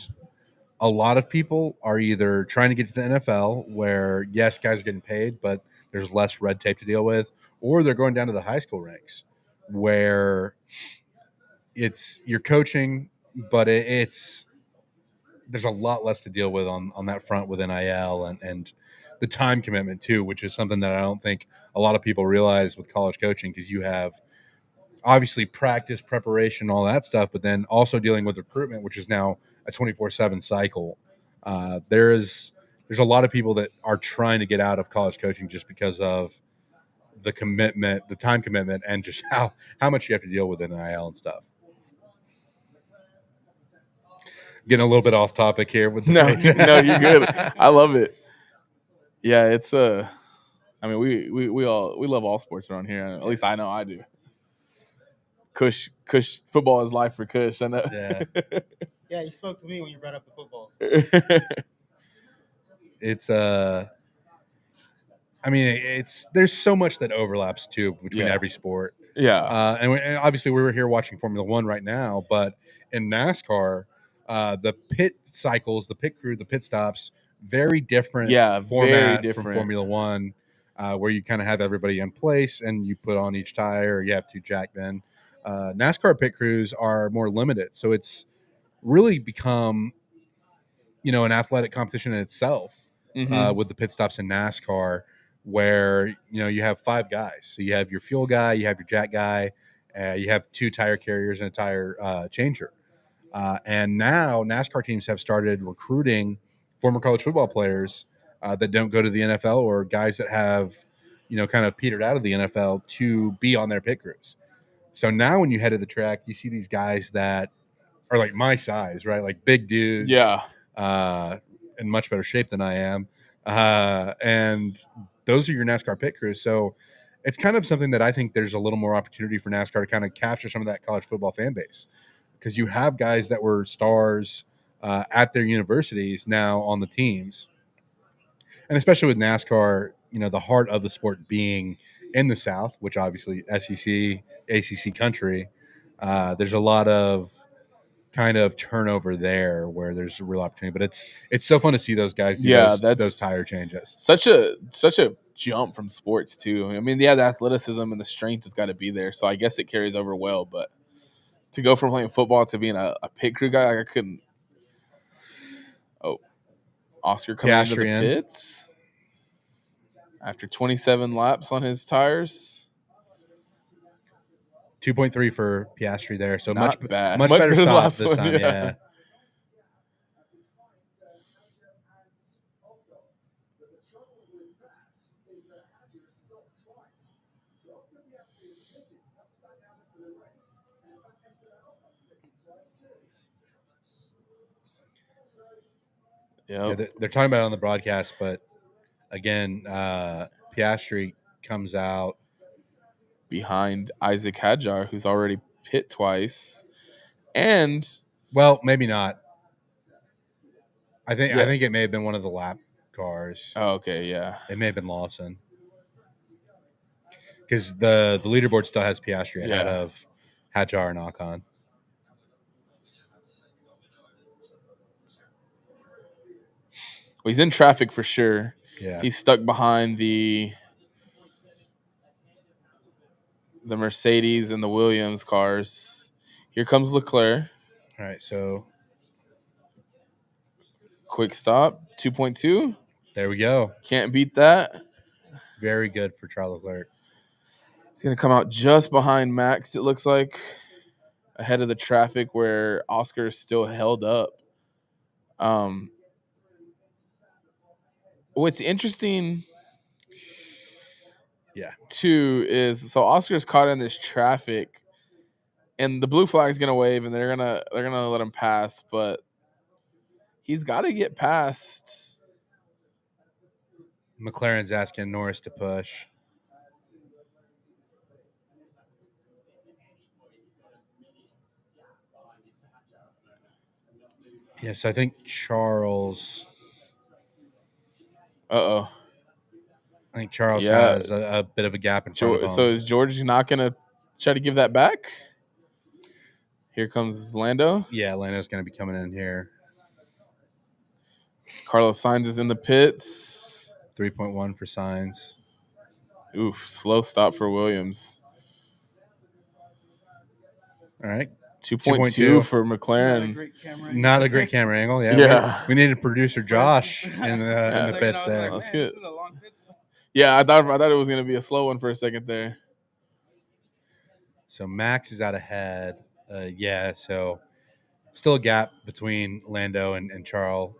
a lot of people are either trying to get to the NFL, where yes, guys are getting paid, but there's less red tape to deal with, or they're going down to the high school ranks, where you're coaching, but there's a lot less to deal with on that front with NIL and the time commitment too, which is something that I don't think a lot of people realize with college coaching, because you have obviously practice, preparation, all that stuff, but then also dealing with recruitment, which is now a 24/7 cycle. There's a lot of people that are trying to get out of college coaching just because of the commitment, the time commitment, and just how much you have to deal with NIL and stuff. Getting a little bit off topic here with the No, you're good. I love it. Yeah, it's I mean, we love all sports around here. At least I know I do. Kush football is life for Kush. I know. Yeah. Yeah, you spoke to me when you brought up the football. It's I mean, there's so much that overlaps too between every sport. Yeah. And obviously we were here watching Formula One right now, but in NASCAR, the pit cycles, the pit crew, the pit stops, very different format from Formula One, where you kind of have everybody in place and you put on each tire, or you have to jack then. NASCAR pit crews are more limited, so it's really become, an athletic competition in itself, with the pit stops in NASCAR, where you have 5 guys. So you have your fuel guy, you have your jack guy, you have 2 tire carriers and a tire changer. And now NASCAR teams have started recruiting former college football players that don't go to the NFL, or guys that have, kind of petered out of the NFL to be on their pit crews. So now when you head to the track, you see these guys that are like my size, right? Like big dudes, Yeah. in much better shape than I am. And those are your NASCAR pit crews. So it's kind of something that I think there's a little more opportunity for NASCAR to kind of capture some of that college football fan base, because you have guys that were stars at their universities now on the teams. And especially with NASCAR, the heart of the sport being in the South, which obviously SEC, ACC country, there's a lot of kind of turnover there where there's a real opportunity. But it's so fun to see those guys do Yeah, those that's tire changes. such a jump from sports too. I mean, yeah, the athleticism and the strength has got to be there. So I guess it carries over well. But to go from playing football to being a pit crew guy, I couldn't. Oh, Oscar coming into the Piastri in. pits after 27 laps on his tires. 2.3 for Piastri there. So Not much bad. much Much better better than stop last this one, time. yeah. Yeah. Yep. Yeah, they're talking about it on the broadcast, but again, Piastri comes out Behind Isaac Hadjar, who's already pit twice. And well, maybe not. I Yeah. think it may have been one of the lap cars. oh, okay, yeah. It may have been Lawson, because the leaderboard still has Piastri ahead Yeah. of Hadjar and Ocon. Well, he's in traffic for sure. Yeah. He's stuck behind the Mercedes and the Williams cars. Here comes Leclerc. All right, so Quick stop, 2.2. there we go. Can't beat that. Very good for Charles Leclerc. He's going to come out just behind Max, it looks like, ahead of the traffic where Oscar is still held up. What's interesting, too, is so Oscar's caught in this traffic, and the blue flag's going to wave, and they're gonna let him pass, but he's got to get past. McLaren's asking Norris to push. Yes, I think Charles. I think Charles has a bit of a gap in front of him. So is George not going to try to give that back? Here comes Lando. Yeah, Lando's going to be coming in here. Carlos Sainz is in the pits. 3.1 for Sainz. Oof, slow stop for Williams. All right. 2.2 for McLaren. Not a great camera angle. Yeah. Yeah. We needed producer Josh in the pits there. That's good. Yeah, I thought it was going to be a slow one for a second there. So Max is out ahead. So still a gap between Lando and Charles.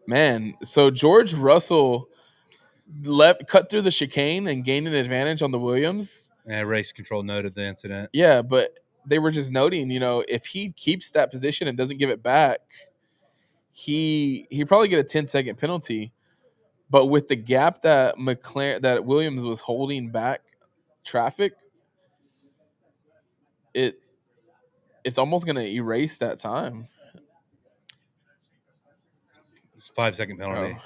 Man, so George Russell cut through the chicane and gained an advantage on the Williams. Race control noted the incident. Yeah, but they were just noting, if he keeps that position and doesn't give it back, he probably get a 10-second penalty. But with the gap that Williams was holding back traffic, it's almost going to erase that time. It's 5-second penalty. Oh.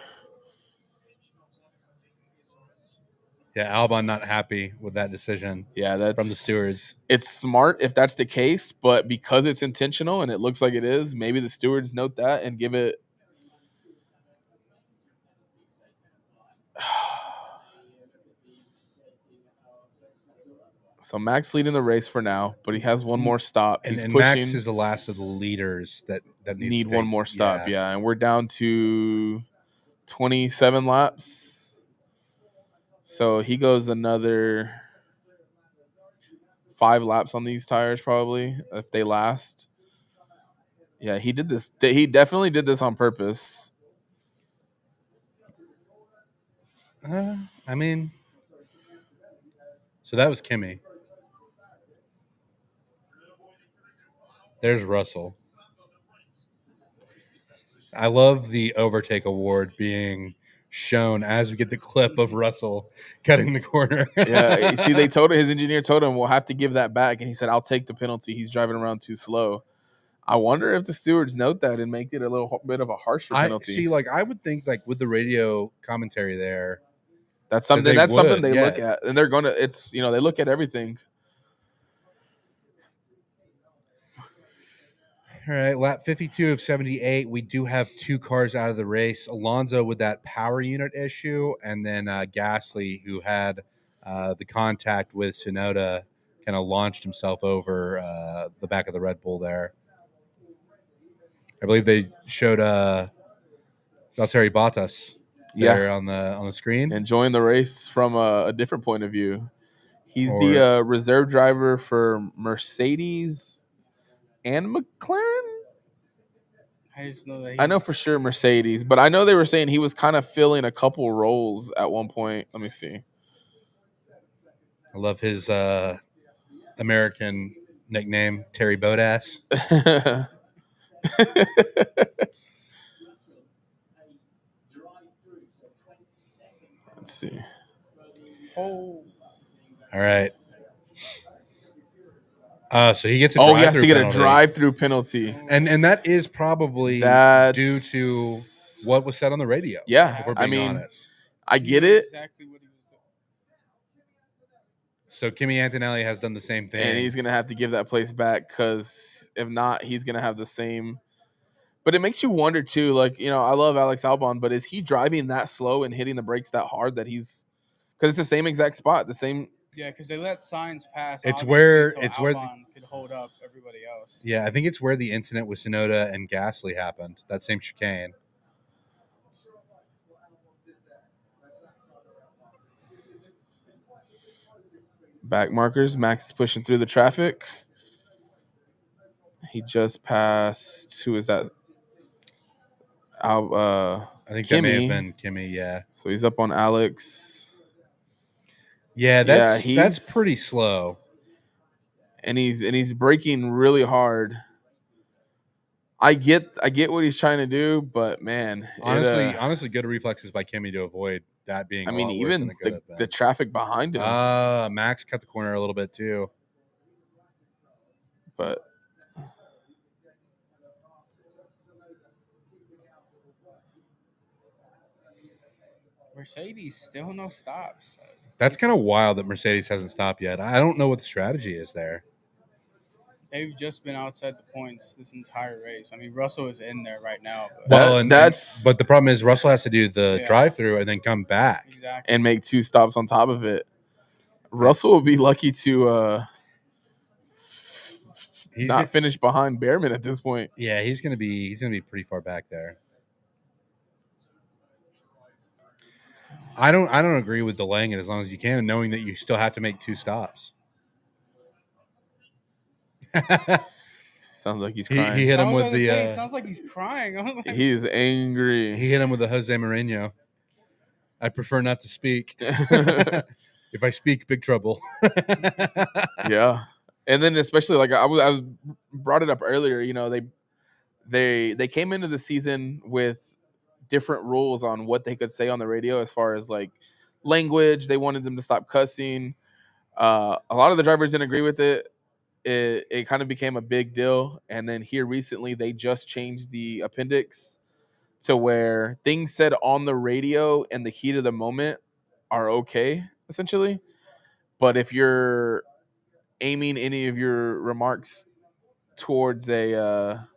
Yeah, Albon not happy with that decision. Yeah, that's from the stewards. It's smart if that's the case, but because it's intentional and it looks like it is, maybe the stewards note that and give it. So Max leading the race for now, but he has one more stop. He's and pushing. Max is the last of the leaders that need one more stop. Yeah, and we're down to 27 laps. So he goes another 5 laps on these tires probably if they last. Yeah, he did this. He definitely did this on purpose. I mean, so that was Kimmy. There's Russell. I love the overtake award being shown as we get the clip of Russell cutting the corner. Yeah, see, his engineer told him we'll have to give that back, and he said, "I'll take the penalty. He's driving around too slow." I wonder if the stewards note that and make it a little bit of a harsher penalty. I see. Like I would think, like with the radio commentary there, That's something. they That's something would, they yeah. look at, and they're gonna. It's they look at everything. All right, lap 52 of 78. We do have 2 cars out of the race. Alonso with that power unit issue, and then Gasly, who had the contact with Tsunoda, kind of launched himself over the back of the Red Bull there. I believe they showed Valtteri Bottas there on the screen. Enjoying the race from a different point of view. He's the reserve driver for Mercedes and McLaren. I just know that I know for sure Mercedes, but I know they were saying he was kind of filling a couple roles at one point. Let me see. I love his American nickname, Terry Bodass. Let's see. All right. So he gets a he has to get penalty. A drive-through penalty, and that is probably due to what was said on the radio. Yeah, if we're being honest. I get it. Exactly what he was doing. So Kimi Antonelli has done the same thing, and he's gonna have to give that place back because if not, he's gonna have the same. But it makes you wonder too. Like I love Alex Albon, but is he driving that slow and hitting the brakes that hard that he's? Because it's the same exact spot, the same. Yeah, because they let signs pass. It's where Albon could hold up everybody else. Yeah, I think it's where the incident with Tsunoda and Gasly happened. That same chicane. Back markers. Max is pushing through the traffic. He just passed. Who is that? I think Kimi. That may have been Kimi. Yeah. So he's up on Alex. Yeah, that's pretty slow. And he's braking really hard. I get what he's trying to do, but man, honestly, good reflexes by Kimi to avoid that being. I mean, even the traffic behind him. Max cut the corner a little bit too, but Mercedes still no stops. That's kind of wild that Mercedes hasn't stopped yet. I don't know what the strategy is there. They've just been outside the points this entire race. I mean, Russell is in there right now. But but the problem is Russell has to do the drive-through and then come back and make 2 stops on top of it. Russell will be lucky to not finish behind Behrman at this point. Yeah, he's gonna be pretty far back there. I don't agree with delaying it as long as you can, knowing that you still have to make 2 stops. Sounds like he's crying. He hit him with the. Sounds like he's crying. I was like, he's angry. He hit him with the Jose Mourinho. I prefer not to speak. If I speak, big trouble. Yeah, and then especially like I was brought it up earlier. They came into the season with different rules on what they could say on the radio as far as like language. They wanted them to stop cussing. A lot of the drivers didn't agree with it. It kind of became a big deal. And then here recently, they just changed the appendix to where things said on the radio in the heat of the moment are okay, essentially. But if you're aiming any of your remarks towards an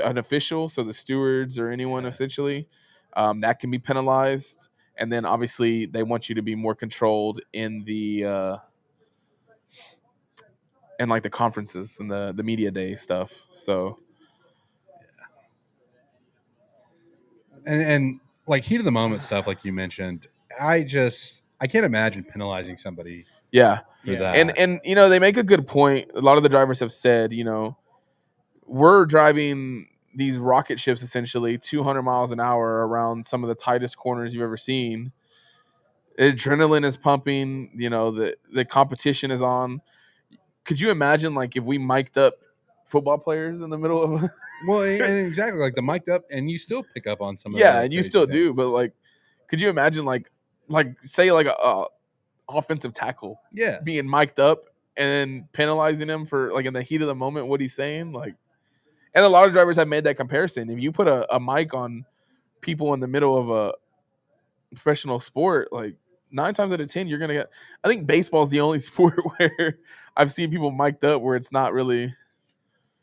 official, so the stewards or anyone essentially, that can be penalized. And then obviously they want you to be more controlled in the and like the conferences and the media day stuff. So and like heat of the moment stuff, like you mentioned, I can't imagine penalizing somebody Yeah. for Yeah. that. And they make a good point. A lot of the drivers have said, we're driving these rocket ships essentially 200 miles an hour around some of the tightest corners you've ever seen. Adrenaline is pumping, the competition is on. Could you imagine like if we mic'd up football players in the middle of Well, and exactly like the mic'd up, and you still pick up on some of yeah, the and you crazy still do, things. but like could you imagine like say like a offensive tackle Yeah. being mic'd up and penalizing him for like in the heat of the moment what he's saying? Like, and a lot of drivers have made that comparison. If you put a mic on people in the middle of a professional sport, like 9 times out of 10 you're gonna get. I think baseball's the only sport where I've seen people mic'd up where it's not really.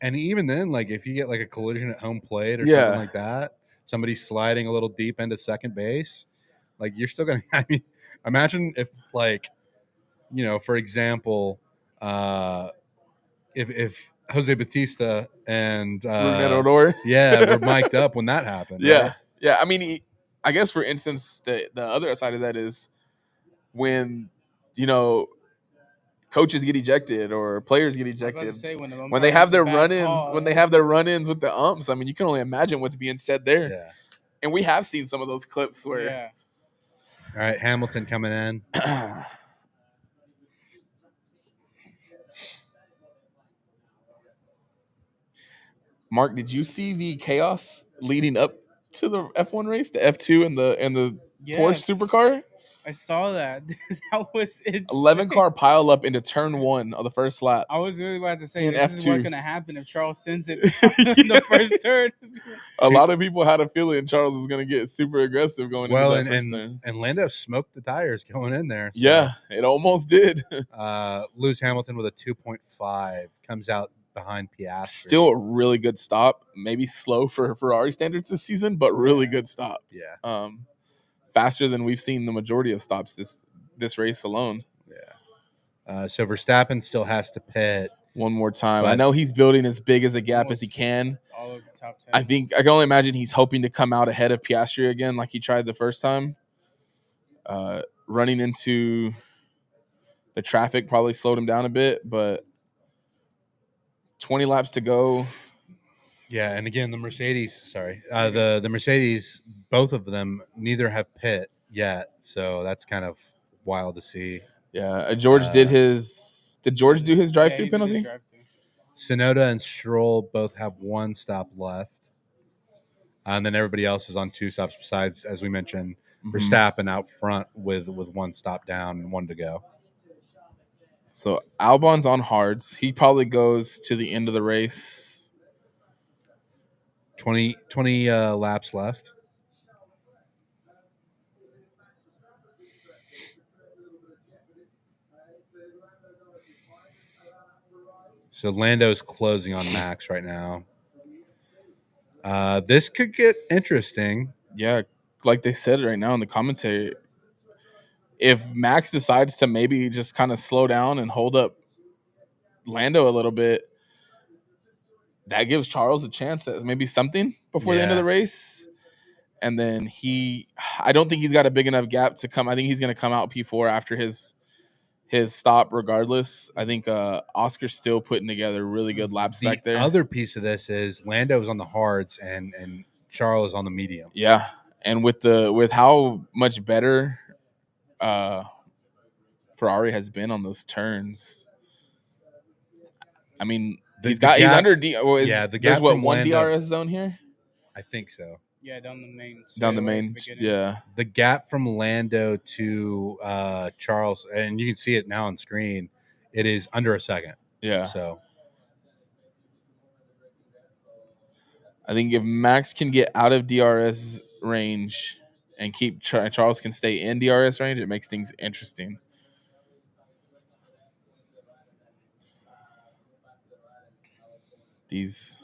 And even then, like if you get like a collision at home plate or Yeah. something like that, somebody sliding a little deep into second base, like you're still gonna. I mean, imagine if like, for example, if Jose Batista and Rougned Odor. yeah, were mic'd up when that happened, Yeah, right? yeah. I mean, I guess for instance, the other side of that is when coaches get ejected or players get I was about ejected to say when the when they umpire have makes a their bad run-ins. call, When they have their run-ins with the umps, I mean, you can only imagine what's being said there. Yeah. And we have seen some of those clips where. Yeah. All right, Hamilton coming in. Mark, did you see the chaos leading up to the F1 race, the F2 and the Porsche Yes. supercar? I saw that. That was insane. 11 car pile up into turn 1 of the first lap. I was really about to say In this is what's F2. going to happen if Charles sends it in the first turn. A lot of people had a feeling Charles was going to get super aggressive going into that first turn. And Lando smoked the tires going in there. So, Yeah, it almost did. Lewis Hamilton with a 2.5 comes out behind Piastri. Still a really good stop. Maybe slow for Ferrari standards this season, but really good stop. Yeah. Faster than we've seen the majority of stops this race alone. Yeah. So Verstappen still has to pit one more time. But- I know he's building as big as a gap as he can. All of the top 10. I think I can only imagine he's hoping to come out ahead of Piastri again, like he tried the first time. Running into the traffic probably slowed him down a bit, but 20 laps to go. Yeah, and again, the Mercedes, the Mercedes, both of them, neither have pit yet, so that's kind of wild to see. Yeah, George did George do his drive-through he did his penalty? drive-through. Sonoda and Stroll both have one stop left, and then everybody else is on two stops. Besides, as we mentioned, Verstappen out front with one stop down and one to go. So Albon's on hards. He probably goes to the end of the race. 20 laps left. So Lando's closing on Max right now. This could get interesting. Yeah, like they said right now in the commentary, if Max decides to maybe just kind of slow down and hold up Lando a little bit, that gives Charles a chance at maybe something before the end of the race. And then I don't think he's got a big enough gap to come. I think he's going to come out P4 after his stop regardless. I think Oscar's still putting together really good laps back there. The other piece of this is Lando is on the hards and Charles on the medium. Yeah, and with how much better Ferrari has been on those turns. I mean, he's under D. The gap. There's one Lando, DRS zone here. I think so. Yeah, down the main. Yeah. The gap from Lando to Charles, and you can see it now on screen. It is under a second. Yeah. So I think if Max can get out of DRS range and keep Charles can stay in DRS range, it makes things interesting. These.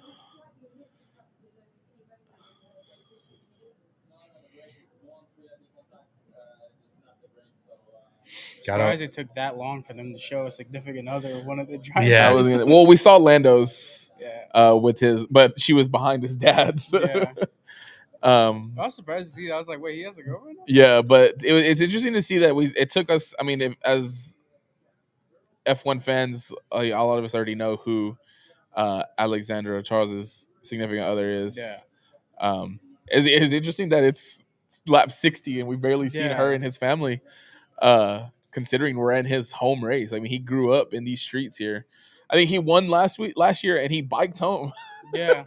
Surprised it took that long for them to show a significant other of one of the drivers. Yeah, well, we saw Lando's with his, but she was behind his dad's. Yeah. I was surprised to see that. I was like, wait, he has a girlfriend now? Yeah, but it's interesting to see that it took us. I mean, as F1 fans, a lot of us already know who Alexandra Charles's significant other is. Yeah. It's interesting that it's lap 60 and we've barely seen her Yeah. and his family. Considering we're in his home race, I mean, he grew up in these streets here. I think he won last year, and he biked home. Yeah.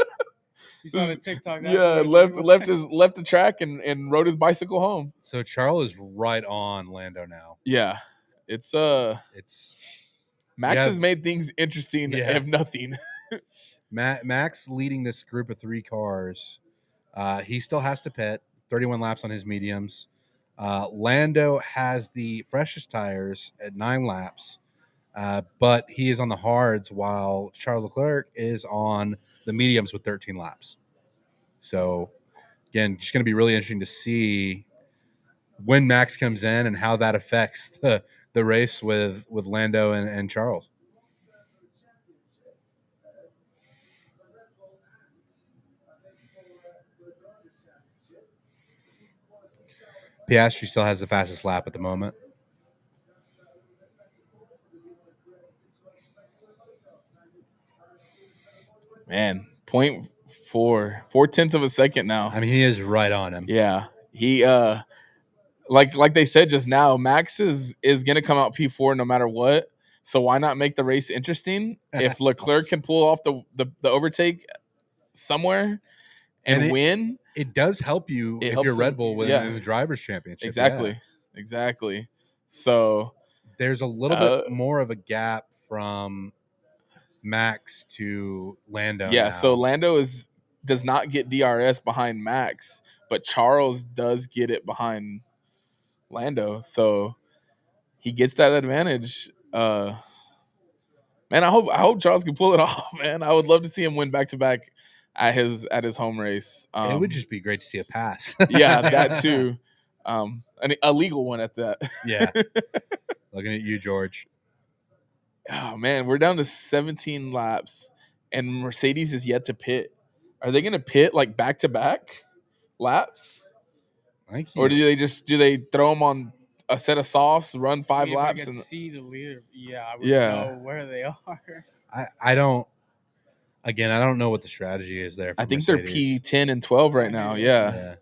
You saw the TikTok. That Yeah, left left the track and rode his bicycle home. So Charles is right on Lando now. Yeah, it's It's Max Yeah. has made things interesting, Yeah. if nothing. Max leading this group of 3 cars. He still has to pit. 31 laps on his mediums. Lando has the freshest tires at 9 laps, but he is on the hards while Charles Leclerc is on the mediums with 13 laps. So, again, just going to be really interesting to see when Max comes in and how that affects the race with Lando and Charles. Piastri still has the fastest lap at the moment. Man, 0.4 of a second now. I mean, he is right on him. Yeah, he like they said just now, Max is gonna come out P4 no matter what. So why not make the race interesting? If Leclerc can pull off the overtake somewhere and win, it does help you It if helps you're Red him, Bull yeah. in the Drivers' Championship. exactly, exactly. So There's a little bit more of a gap from Max to Lando. yeah, now. so Lando does not get DRS behind Max, but Charles does get it behind Lando. So he gets that advantage. Man, I hope Charles can pull it off, man. I would love to see him win back to back at his home race. It would just be great to see a pass. yeah, that too. A legal one at that. Yeah. Looking at you, George. Oh man, we're down to 17 laps, and Mercedes is yet to pit. Are they going to pit like back to back laps, or do they throw them on a set of softs, run 5 If laps, I could and see the leader, I would Yeah. know where they are. I don't. Again, I don't know what the strategy is there. For I think Mercedes. they're P10 and 12 right now. Yeah. Yeah.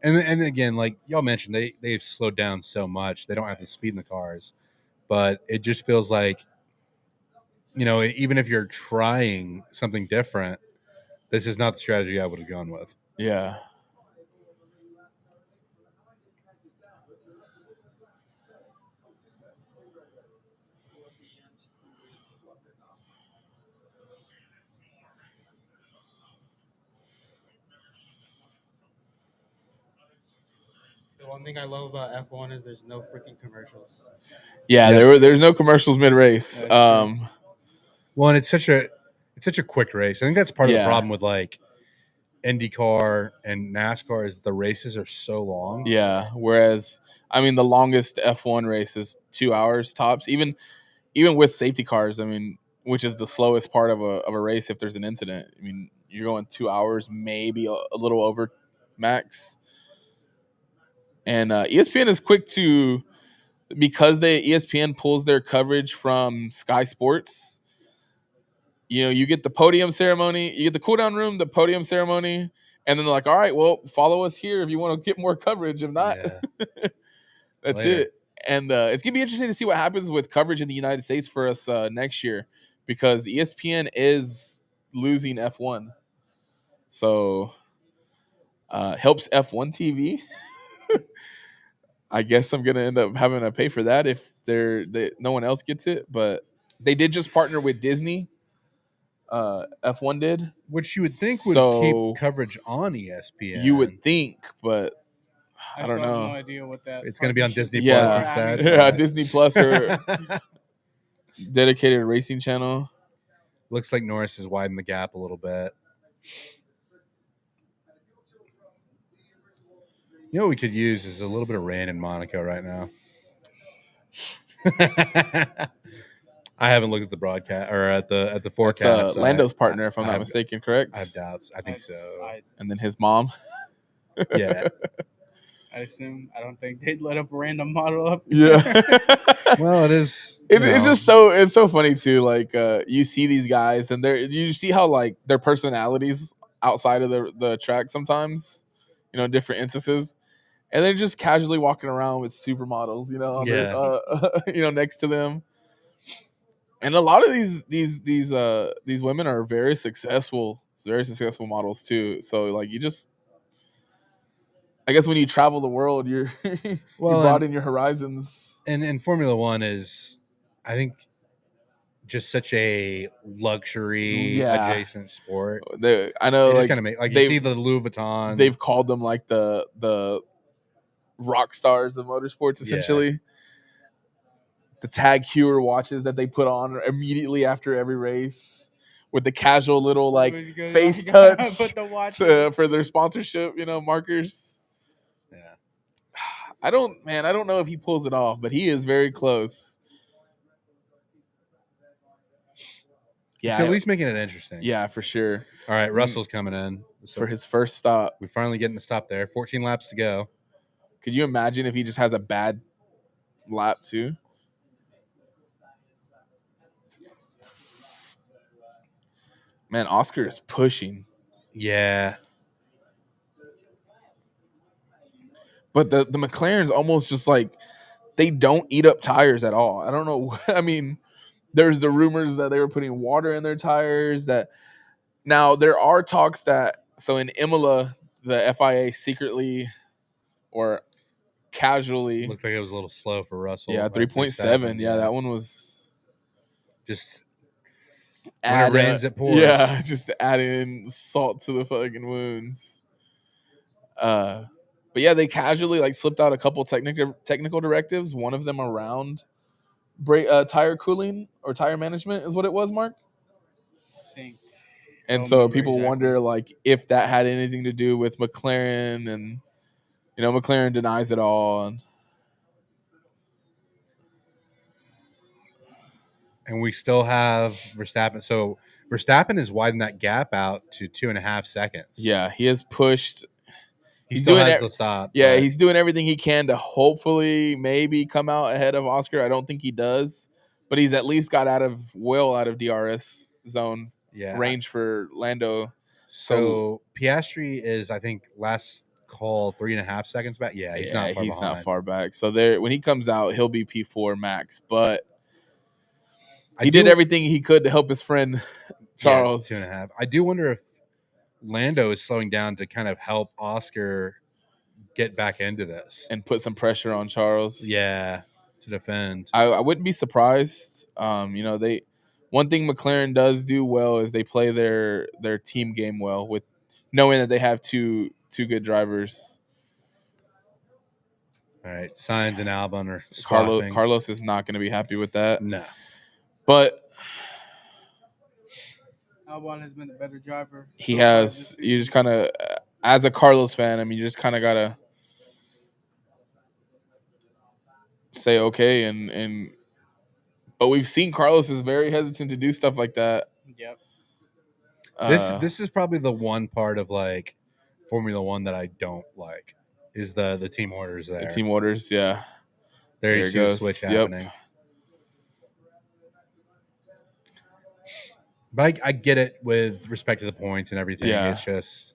And again, like y'all mentioned, they've slowed down so much. They don't have the speed in the cars, but it just feels like, even if you're trying something different, this is not the strategy I would have gone with. Yeah. The one thing I love about F1 is there's no freaking commercials. Yeah, Yeah. there's no commercials mid race. That's true. Well, and it's such a quick race. I think that's part of the Yeah. problem with like IndyCar and NASCAR is the races are so long. Yeah. Whereas, I mean, the longest F1 race is 2 hours tops. Even with safety cars, I mean, which is the slowest part of a race if there's an incident. I mean, you're going 2 hours, maybe a little over max. And ESPN is quick to, because ESPN pulls their coverage from Sky Sports. You get the podium ceremony, you get the cool down room, the podium ceremony, and then they're like, all right, well, follow us here if you want to get more coverage. If not, Yeah. that's Later. it. And it's going to be interesting to see what happens with coverage in the United States for us next year, because ESPN is losing F1. So helps F1 TV. I guess I'm going to end up having to pay for that if no one else gets it. But they did just partner with Disney. F1 did. Which you would think would So- keep coverage on ESPN. You would think, but I don't still have know. no idea what that. It's going to be on partnership Disney is. Yeah. Plus instead. Yeah, Disney Plus or dedicated racing channel. Looks like Norris has widened the gap a little bit. You know what we could use is a little bit of rain in Monaco right now. I haven't looked at the broadcast or at the forecast. It's Lando's partner, if I'm I not have- mistaken, correct? I have doubts. I think so. And then his mom. Yeah. I assume. I don't think they'd let a random model up. Yeah. Well, it is. It's just so funny too. Like you see these guys, and you see how like their personalities outside of the track sometimes, different instances, and they're just casually walking around with supermodels, on their next to them. And a lot of these women are very successful models too. So like I guess when you travel the world, you broaden your horizons. And in Formula One is, I think, just such a luxury adjacent sport. I know, They just like kind of make you see the Louis Vuitton. They've called them like the rock stars of motorsports, essentially. Yeah. The Tag Heuer watches that they put on immediately after every race, with the casual little like face touch for their sponsorship, markers. Yeah. I don't know if he pulls it off, but he is very close. Yeah, it's at least making it interesting. Yeah, for sure. All right, Russell's coming in for his first stop. We're finally getting a stop there. 14 laps to go. Could you imagine if he just has a bad lap too? Man, Oscar is pushing. Yeah. But the McLaren's almost just like they don't eat up tires at all. I don't know. I mean, there's the rumors that they were putting water in their tires. That now there are talks that in Imola, the FIA secretly or casually looked like it was a little slow for Russell. Yeah, 3.7. Yeah, that one was just when it rains, it pours. Yeah, just adding salt to the fucking wounds. But yeah, they casually like slipped out a couple technical directives. One of them around tire cooling or tire management is what it was, Mark. I think. And so people wonder like if that had anything to do with McLaren, and McLaren denies it all. And we still have Verstappen. So Verstappen has widened that gap out to 2.5 seconds. Yeah, he has pushed. He still has the stop. Yeah, he's doing everything he can to hopefully maybe come out ahead of Oscar. I don't think he does, but he's at least got out of DRS zone range for Lando. So Piastri is, I think, last call 3.5 seconds back. Yeah, he's not far behind. Not far back. So when he comes out, he'll be P4 max. But he did everything he could to help his friend Charles. 2.5. I do wonder if Lando is slowing down to kind of help Oscar get back into this and put some pressure on Charles. Yeah, to defend. I wouldn't be surprised. One thing McLaren does do well is they play their team game well, with knowing that they have two good drivers. All right, Sainz and Albon are swapping. Carlos is not going to be happy with that. No, but Albon has been a better driver. He has. You just kind of, as a Carlos fan, I mean, you just kind of gotta say okay, and but we've seen Carlos is very hesitant to do stuff like that. Yep. This is probably the one part of like Formula One that I don't like is the team orders there. The team orders, yeah. There you see the switch happening. But I get it with respect to the points and everything. Yeah. It's just,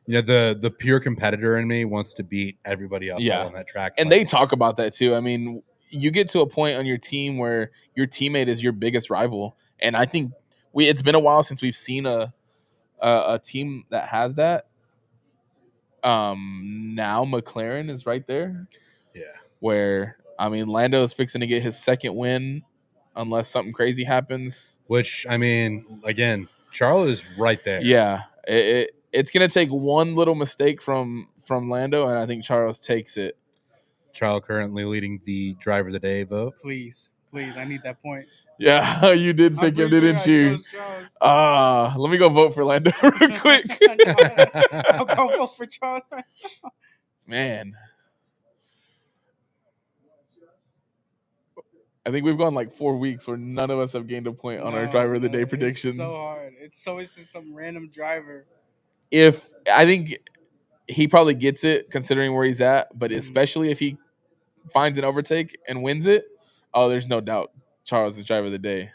the pure competitor in me wants to beat everybody else on that track. And they talk about that too. I mean, you get to a point on your team where your teammate is your biggest rival. And I think it's been a while since we've seen a team that has that. Now McLaren is right there. Yeah. Where, I mean, Lando is fixing to get his second win unless something crazy happens. Which, I mean, again, Charles is right there. Yeah. It's going to take one little mistake from Lando, and I think Charles takes it. Charles currently leading the driver of the day vote. Please, I need that point. Yeah, you did pick him, didn't you? Let me go vote for Lando real quick. I'll go vote for Charles. Man. I think we've gone like 4 weeks where none of us have gained a point on our driver of the day predictions. It's so hard. It's always some random driver. I think he probably gets it considering where he's at, but especially if he finds an overtake and wins it, oh, there's no doubt Charles is driver of the day.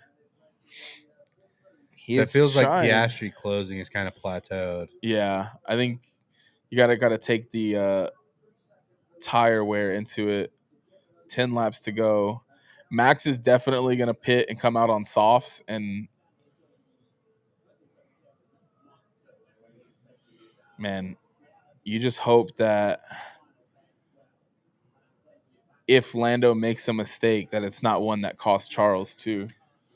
He So it is feels like trying. Piastri closing is kind of plateaued. Yeah, I think you gotta take the tire wear into it. 10 laps to go. Max is definitely gonna pit and come out on softs, and man, you just hope that if Lando makes a mistake, that it's not one that costs Charles too.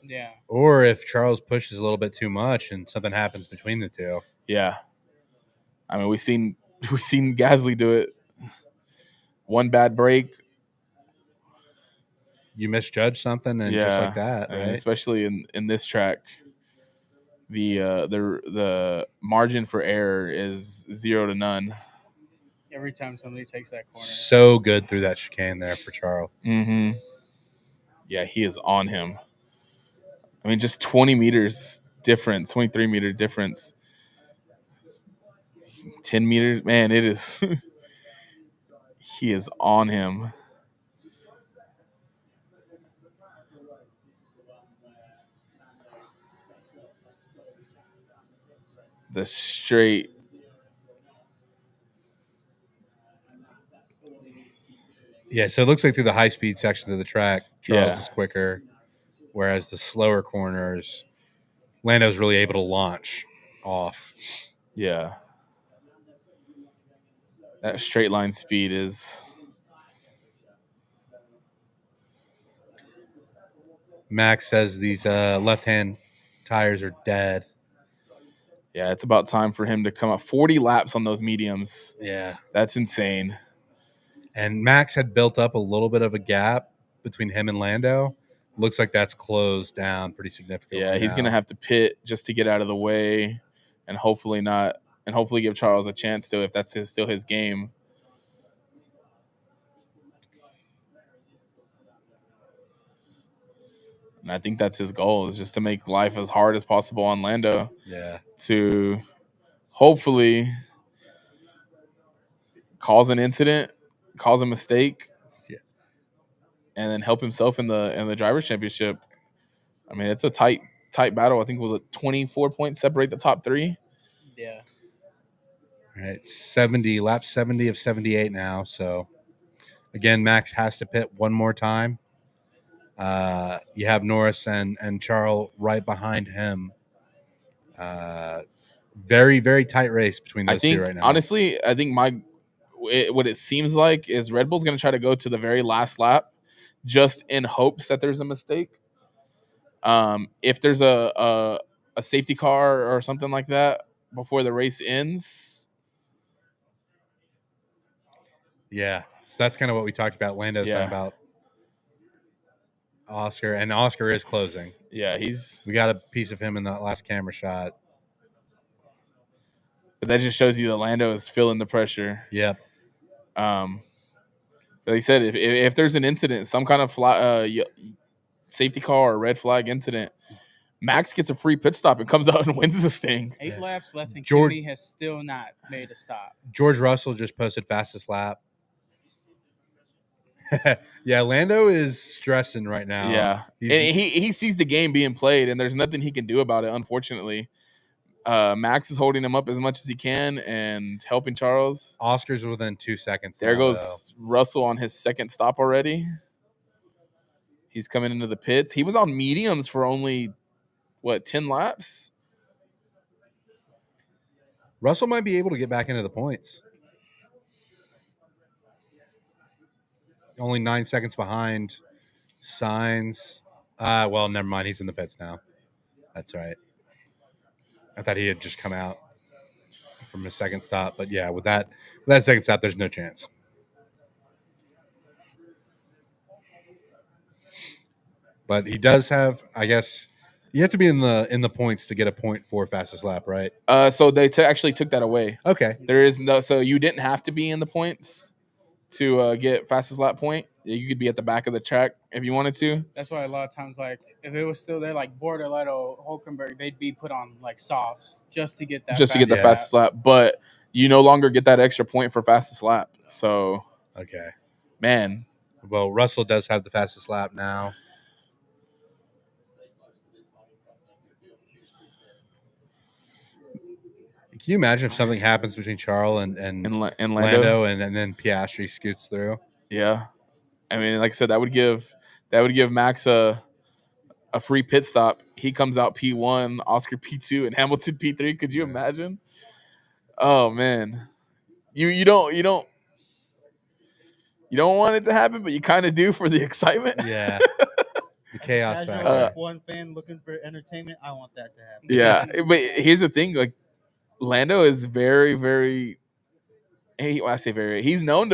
Yeah. Or if Charles pushes a little bit too much and something happens between the two. Yeah, I mean we've seen Gasly do it. One bad break, You misjudge something and just like that, I mean, right? especially in this track, the margin for error is 0 to none. Every time somebody takes that corner. So good through that chicane there for Charles. Mm-hmm. Yeah, he is on him. I mean, just 20 meters difference, 23-meter difference. 10 meters, man, it is. He is on him. The straight. Yeah, so it looks like through the high-speed sections of the track, Charles Yeah. is quicker, whereas the slower corners, Lando's really able to launch off. Yeah. That straight line speed is. Max says these left-hand tires are dead. Yeah, it's about time for him to come up. 40 laps on those mediums. Yeah. That's insane. And Max had built up a little bit of a gap between him and Lando. Looks like that's closed down pretty significantly. Yeah, he's going to have to pit just to get out of the way and hopefully give Charles a chance to, if that's still his game. And I think that's his goal, is just to make life as hard as possible on Lando. Yeah. To hopefully cause an incident, cause a mistake, and then help himself in the drivers' championship. I mean, it's a tight battle. I think it was a 24 points separate the top three. Yeah. All right, 70 laps, 70 of 78 now. So again, Max has to pit one more time. You have Norris and Charles right behind him. Very, very tight race between those two right now. Honestly, I think what it seems like is Red Bull's going to try to go to the very last lap just in hopes that there's a mistake. If there's a safety car or something like that before the race ends. Yeah. So that's kind of what we talked about. Lando's talking about Oscar, and Oscar is closing. Yeah, we got a piece of him in that last camera shot. But that just shows you that Lando is feeling the pressure. Yep. Like I said, if there's an incident, some kind of safety car or red flag incident, Max gets a free pit stop and comes out and wins this thing. 8 laps left, and Kimi has still not made a stop. George Russell just posted fastest lap. Yeah, Lando is stressing right now. Yeah, and he sees the game being played, and there's nothing he can do about it, unfortunately. Max is holding him up as much as he can and helping Charles. Oscar's within 2 seconds. There goes Russell on his second stop already. He's coming into the pits. He was on mediums for only, 10 laps? Russell might be able to get back into the points. Only 9 seconds behind Sainz. Well, never mind. He's in the pits now. That's right. I thought he had just come out from his second stop. But yeah, with that second stop, there's no chance. But he does have, I guess, you have to be in the points to get a point for fastest lap, right? So they actually took that away. Okay. There is no, so you didn't have to be in the points to get fastest lap point. You could be at the back of the track if you wanted to. That's why a lot of times, like, if it was still there, like Bortoleto, Hulkenberg, they'd be put on like softs just to get that. Just to get the fastest lap. But you no longer get that extra point for fastest lap. So, Okay. man, Well, Russell does have the fastest lap now. Can you imagine if something happens between Charles and in Lando, Lando and then Piastri scoots through? yeah. I mean, like I said, that would give Max a free pit stop. He comes out P1, Oscar P2, and Hamilton P3. Could you imagine? Oh man, you don't want it to happen, but you kind of do for the excitement. Yeah. The chaos Casual factor. F1 fan looking for entertainment. I want that to happen. Yeah, but here's the thing: like Lando is very, very. I say very. He's known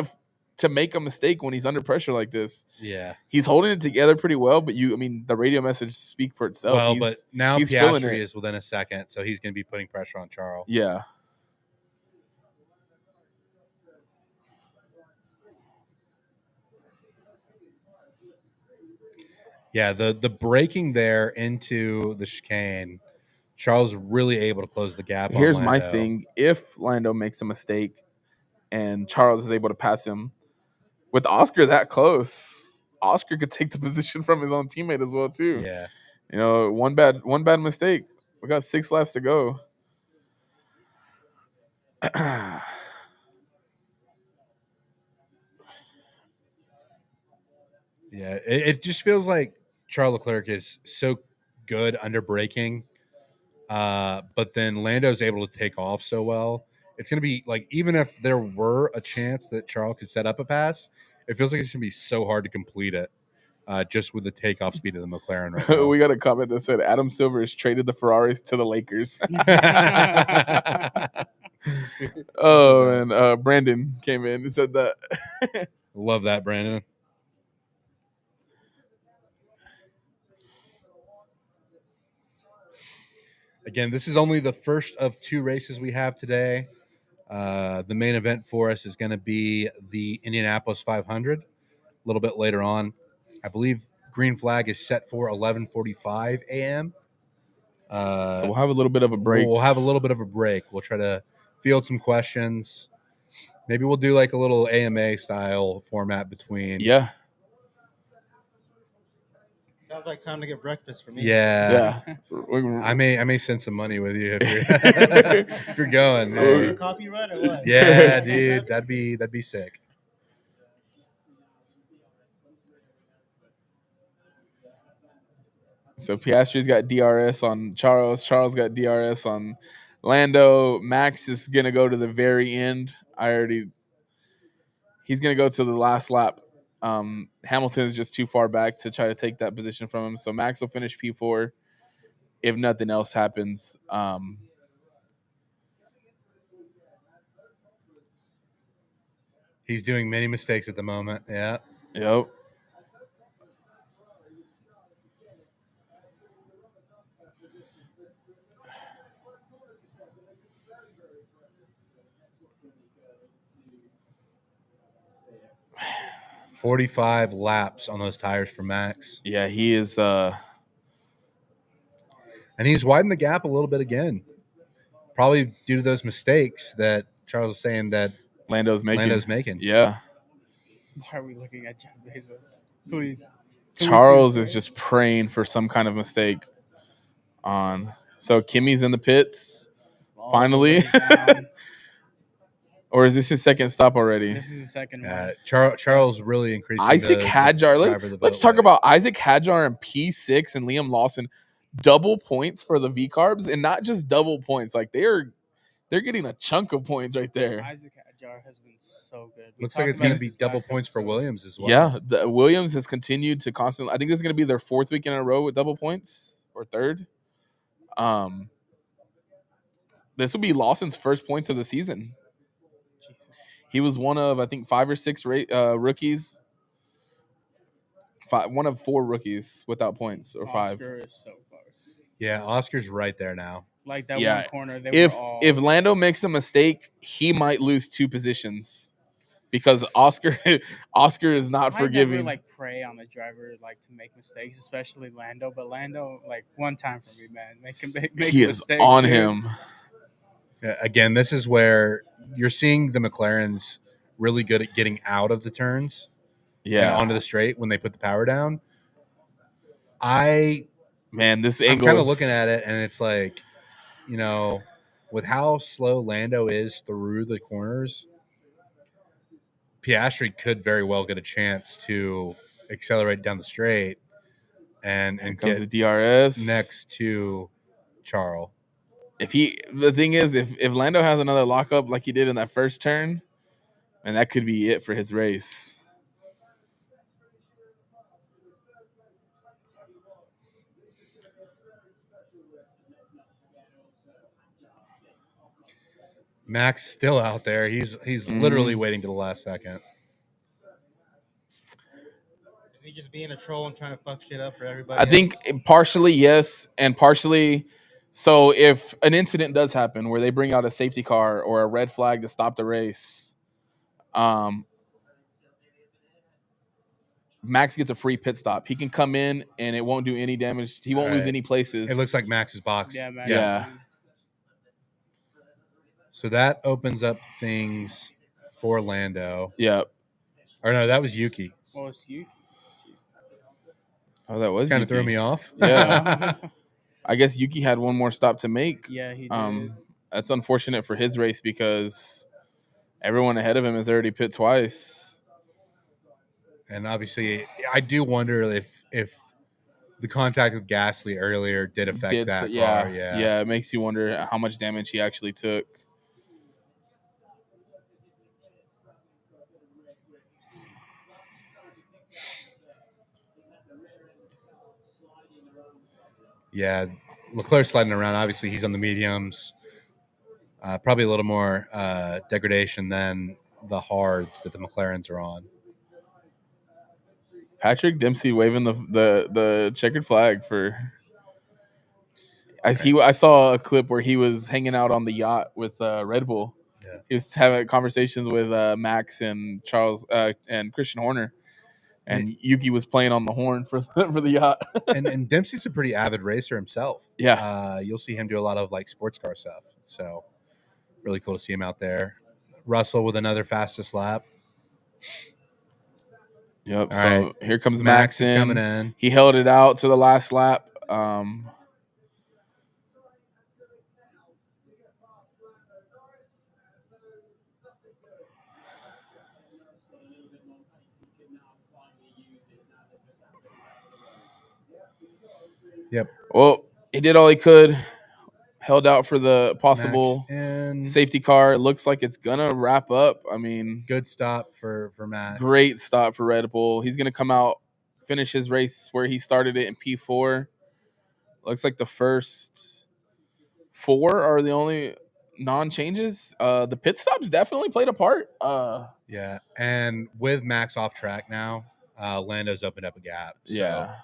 to make a mistake when he's under pressure like this. Yeah. He's holding it together pretty well, but the radio message speak for itself. Well, but now he's feeling Piastri it. is within a second, so he's going to be putting pressure on Charles. Yeah. Yeah, the braking there into the chicane, Charles really able to close the gap. Here's on my Lando. thing: if Lando makes a mistake and Charles is able to pass him, with Oscar that close, Oscar could take the position from his own teammate as well too. Yeah. One bad mistake. We got 6 laps to go. Yeah, it just feels like Charles Leclerc is so good under braking, but then Lando's able to take off so well. It's going to be like, even if there were a chance that Charles could set up a pass, it feels like it's going to be so hard to complete it just with the takeoff speed of the McLaren right now. We got a comment that said Adam Silver has traded the Ferraris to the Lakers. Oh, and Brandon came in and said that. Love that, Brandon. Again, this is only the first of 2 races we have today. The main event for us is going to be the Indianapolis 500 a little bit later on. I believe green flag is set for 11:45 a.m. So we'll have a little bit of a break. We'll have a little bit of a break. We'll try to field some questions. Maybe we'll do like a little AMA style format between. Yeah. Sounds like time to get breakfast for me. Yeah. I may send some money with you if you're if you're going. Hey. Copyright or what? Yeah, dude, that'd be sick. So Piastri's got DRS on Charles. Charles got DRS on Lando. Max is gonna go to the very end. He's gonna go to the last lap. Hamilton is just too far back to try to take that position from him. So Max will finish P4 if nothing else happens. He's doing many mistakes at the moment. Yeah. Yep. $45 laps on those tires for Max. Yeah, he is. And he's widened the gap a little bit again. Probably due to those mistakes that Charles was saying that Lando's making. Yeah. Why are we looking at Jeff Bezos? Please. Charles is just praying for some kind of mistake on. So Kimmy's in the pits. Finally. Or is this his second stop already? This is his second one. Charles really increasing. Isaac Hadjar. Let's talk about Isaac Hadjar and P6 and Liam Lawson. Double points for the V carbs, and not just double points. Like they're getting a chunk of points right there. Isaac Hadjar has been so good. Looks like it's going to be double points for Williams as well. Yeah, Williams has continued to constantly. I think this is going to be their 4th week in a row with double points, or 3rd. This will be Lawson's first points of the season. He was one of, I think, 5 or 6 rookies. One of 4 rookies without points, or 5. Oscar is so close. Yeah, Oscar's right there now. Like that one corner. If Lando makes a mistake, he might lose 2 positions because Oscar is not forgiving. Never, like, prey on the driver to make mistakes, especially Lando. But Lando, one time for me, man, make he a is mistake, on dude. him. Again, this is where you're seeing the McLarens really good at getting out of the turns and onto the straight when they put the power down. Man, this angle I'm kind is of looking at it, and it's like, with how slow Lando is through the corners, Piastri could very well get a chance to accelerate down the straight and comes get the DRS next to Charles. The thing is, if Lando has another lockup like he did in that first turn, and that could be it for his race. Max still out there. He's literally waiting to the last second. Is he just being a troll and trying to fuck shit up for everybody? I think partially yes, and partially. So if an incident does happen where they bring out a safety car or a red flag to stop the race, Max gets a free pit stop. He can come in and it won't do any damage. He won't lose any places. It looks like Max's box. Yeah, Max. Yeah. So that opens up things for Lando. Yeah. Or no, that was Yuki. Oh, it's Yuki. Oh, that was kind of threw me off. Yeah. I guess Yuki had one more stop to make. Yeah, he did. That's unfortunate for his race because everyone ahead of him has already pit twice. And obviously, I do wonder if the contact with Gasly earlier did affect that car. Yeah, it makes you wonder how much damage he actually took. Yeah, Leclerc sliding around. Obviously, he's on the mediums. Probably a little more degradation than the hards that the McLarens are on. Patrick Dempsey waving the checkered flag for. I saw a clip where he was hanging out on the yacht with Red Bull. Yeah. He was having conversations with Max and Charles and Christian Horner, and Yuki was playing on the horn for the yacht. and Dempsey's a pretty avid racer himself. Yeah, you'll see him do a lot of like sports car stuff. So really cool to see him out there. Russell with another fastest lap. Yep. All so right. here comes Max in. is coming in. He held it out to the last lap. Yep. Well, he did all he could. Held out for the possible safety car. It looks like it's gonna wrap up. I mean, good stop for Max. Great stop for Red Bull. He's gonna come out, finish his race where he started it in P4. Looks like the first 4 are the only non-changes. The pit stops definitely played a part. Yeah, and with Max off track now, Lando's opened up a gap. So yeah.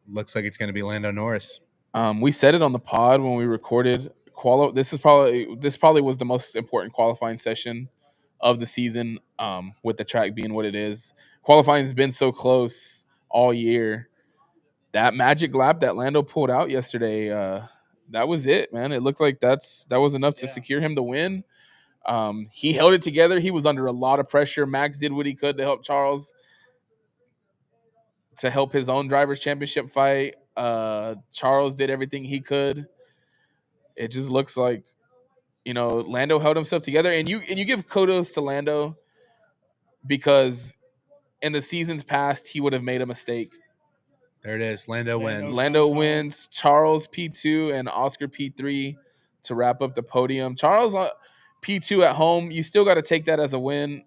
Looks like it's going to be Lando Norris. We said it on the pod when we recorded. This probably was the most important qualifying session of the season. With the track being what it is, qualifying has been so close all year. That magic lap that Lando pulled out yesterday, that was it, man. It looked like that was enough to secure him the win. He held it together. He was under a lot of pressure. Max did what he could to help Charles, to help his own driver's championship fight. Charles did everything he could. It just looks like, Lando held himself together, and you give kudos to Lando because in the seasons past he would have made a mistake. There it is. Lando wins. Lando wins. Charles P2 and Oscar P3 to wrap up the podium. Charles P2 at home. You still got to take that as a win.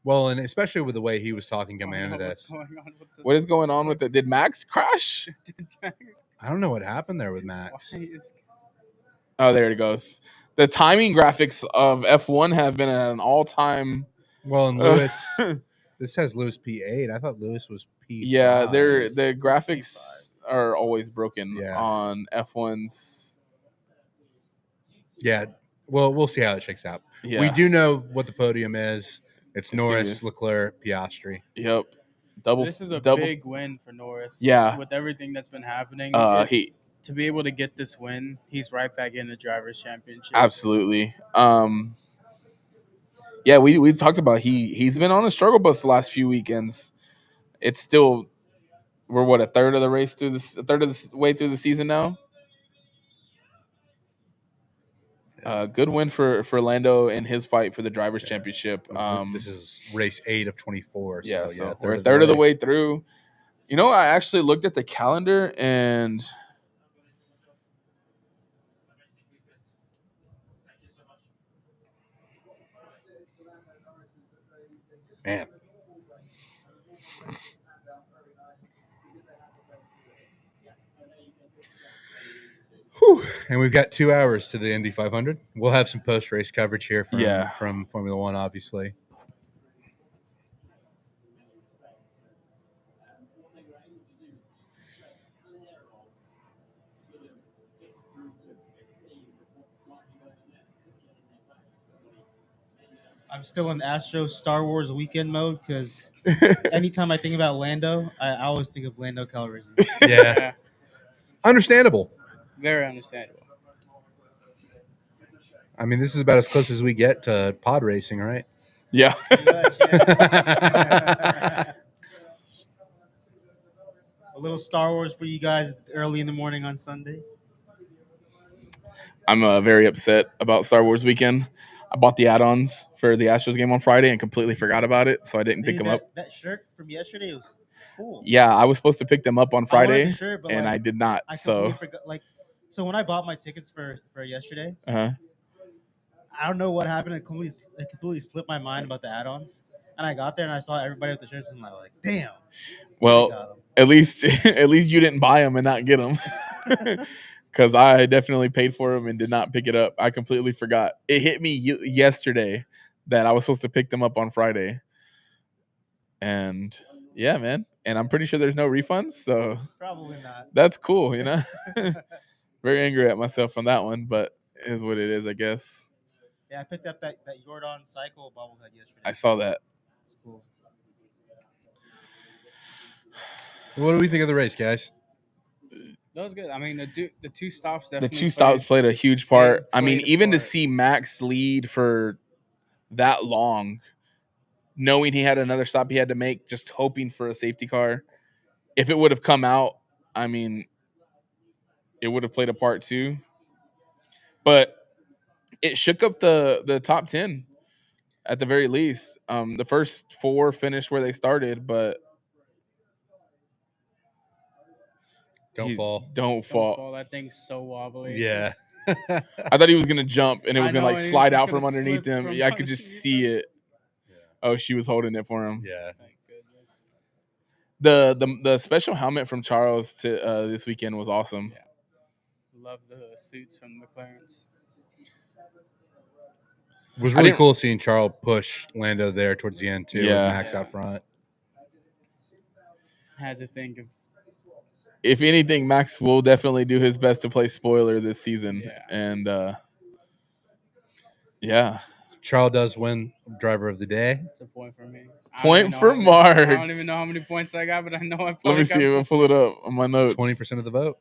Well, and especially with the way he was talking coming into this. What is going on with it? Did Max crash? I don't know what happened there with Max. Oh, there it goes. The timing graphics of F1 have been at an all-time. Well, and Lewis, this has Lewis P8. I thought Lewis was P5. Yeah, the graphics are always broken on F1s. Yeah, well, we'll see how it shakes out. Yeah. We do know what the podium is. It's Norris, Leclerc, Piastri. Yep. This is a big win for Norris. Yeah. With everything that's been happening. to be able to get this win, he's right back in the drivers' championship. Absolutely. Yeah, we talked about he's been on a struggle bus the last few weekends. It's still we're a third of the race through this, a third of the way through the season now. Good win for Lando in his fight for the drivers' championship. This is race 8 of 24. Yeah, So, so we're a third of the way through. You know, I actually looked at the calendar and Man. Whew. And we've got 2 hours to the Indy 500. We'll have some post-race coverage here from Formula One, obviously. I'm still in Astro Star Wars weekend mode because anytime I think about Lando, I always think of Lando Calrissian. Yeah. Understandable. Very understandable. I mean, this is about as close as we get to pod racing, right? yeah. A little Star Wars for you guys early in the morning on Sunday. I'm very upset about Star Wars weekend. I bought the add-ons for the Astros game on Friday and completely forgot about it, so I didn't pick them up. That shirt from yesterday was cool. Yeah, I was supposed to pick them up on I wanted Friday, the shirt, but, and like, I did not. I So, completely forgot. So when I bought my tickets for yesterday, uh-huh. I don't know what happened. It completely slipped my mind about the add-ons. And I got there and I saw everybody with the shirts, and I'm like, damn. Well, at least you didn't buy them and not get them, because I definitely paid for them and did not pick it up. I completely forgot. It hit me yesterday that I was supposed to pick them up on Friday, and yeah, man. And I'm pretty sure there's no refunds, so Probably not. that's cool, you know. Very angry at myself on that one, but it is what it is, I guess. Yeah, I picked up that Jordan Cycle bobblehead yesterday. I saw that. It's cool. What do we think of the race, guys? That was good. I mean, the two stops The definitely. two stops played a huge part. I mean, played a even to part. see Max lead for that long, knowing he had another stop he had to make, just hoping for a safety car. If it would have come out, I mean, it would have played a part too. But it shook up the top 10 at the very least. The first 4 finished where they started, but Don't fall. Don't fall. That thing's so wobbly. Yeah. I thought he was gonna jump and it was I gonna know, like and he was slide just out from gonna underneath slip him. from Yeah, I could just see it. Oh, she was holding it for him. Yeah. Thank goodness. The special helmet from Charles to this weekend was awesome. Yeah. Love the suits from McLaren's. It was really cool seeing Charles push Lando there towards the end too, with Max out front. Had to think of. If anything, Max will definitely do his best to play spoiler this season, and yeah. Charles does win driver of the day. It's a point for me. Point for Mark. I don't even know how many points I got, but I know I probably Let me see. I'll pull it up on my notes. 20% of the vote.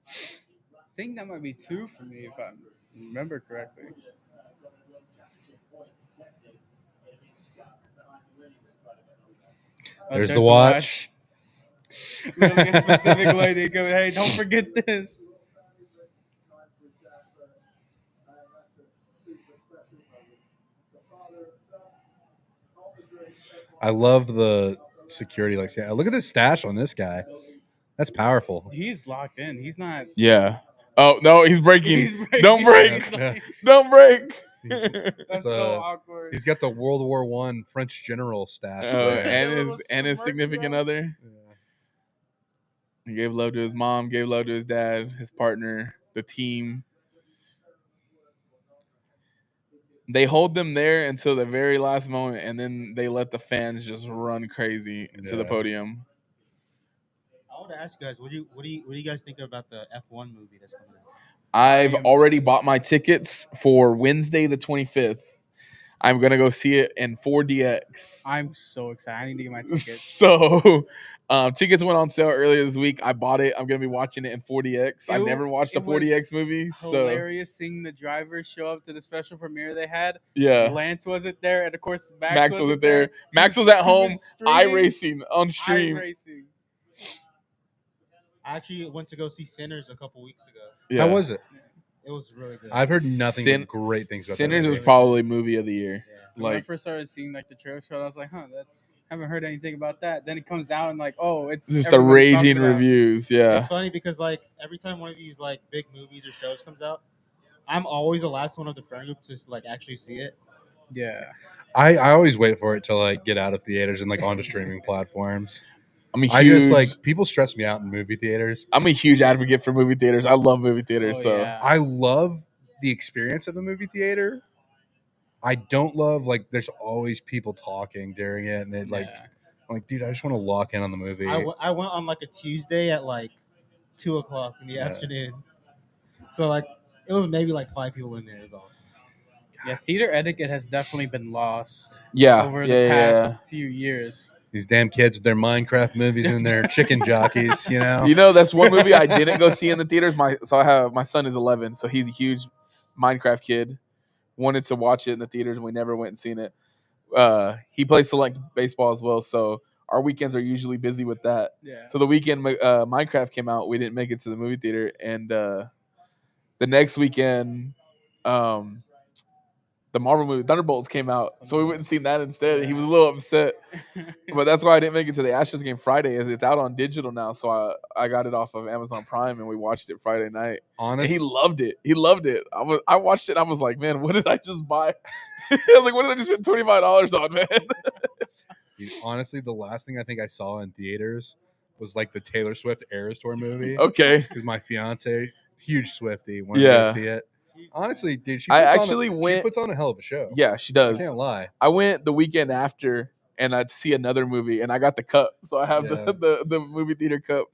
I think that might be 2 for me if I remember correctly. There's the watch. Literally a specific lady going, hey, don't forget this. I love the security. Look at the stash on this guy. That's powerful. He's locked in. He's not. Yeah. Oh no, he's breaking. He's breaking. Don't break. Yeah. Don't break. That's so awkward. He's got the World War I French general stash. And his significant other. Yeah. He gave love to his mom, gave love to his dad, his partner, the team. They hold them there until the very last moment, and then they let the fans just run crazy to the podium. I want to ask you guys, what do you guys think about the F1 movie that's coming out? I've already bought my tickets for Wednesday the 25th. I'm gonna go see it in 4DX. I'm so excited. I need to get my tickets. So, tickets went on sale earlier this week. I bought it. I'm gonna be watching it in 4DX. I've never watched a 4DX movie, so Hilarious seeing the drivers show up to the special premiere they had. yeah. Lance wasn't there, and of course Max wasn't there. Max was at home, iRacing on stream. iRacing. I actually went to go see Sinners a couple weeks ago. Yeah. How was it? It was really good. I've heard nothing but great things about Sinners that was movie. probably movie of the year. Yeah. When I Like, first started seeing like the trailer show, I was like, haven't heard anything about that. Then it comes out and like, oh, it's just a everybody's talking raging about it. reviews. Yeah. It's funny because like every time one of these like big movies or shows comes out, I'm always the last one of the friend group to like actually see it. Yeah. I always wait for it to like get out of theaters and like onto streaming platforms. I just like people stress me out in movie theaters. I'm a huge advocate for movie theaters. I love movie theaters. Oh, so yeah. I love the experience of a movie theater. I don't love like there's always people talking during it, and it like I'm like, dude, I just want to lock in on the movie. I went on like a Tuesday at like 2:00 in the afternoon, so like it was maybe like 5 people in there. It was awesome. Yeah, theater etiquette has definitely been lost yeah, over yeah, the past yeah. few years. These damn kids with their Minecraft movies and their chicken jockeys, you know. You know, that's one movie I didn't go see in the theaters. My son is 11, so he's a huge Minecraft kid. Wanted to watch it in the theaters, and we never went and seen it. He plays select baseball as well, so our weekends are usually busy with that. Yeah. So the weekend Minecraft came out, we didn't make it to the movie theater, and the next weekend, the Marvel movie Thunderbolts came out, so we went and seen that instead. Yeah. He was a little upset, but that's why I didn't make it to the Astros game Friday. It's out on digital now, so I got it off of Amazon Prime, and we watched it Friday night. And he loved it. He loved it. I watched it, and I was like, man, what did I just buy? I was like, what did I just spend $25 on, man? Dude, honestly, the last thing I think I saw in theaters was like the Taylor Swift Eras Tour movie. Okay. Because my fiance, huge Swiftie, wanted to see it. Honestly, dude, she puts on a hell of a show. Yeah, she does. I can't lie. I went the weekend after and to see another movie, and I got the cup, so I have the movie theater cup.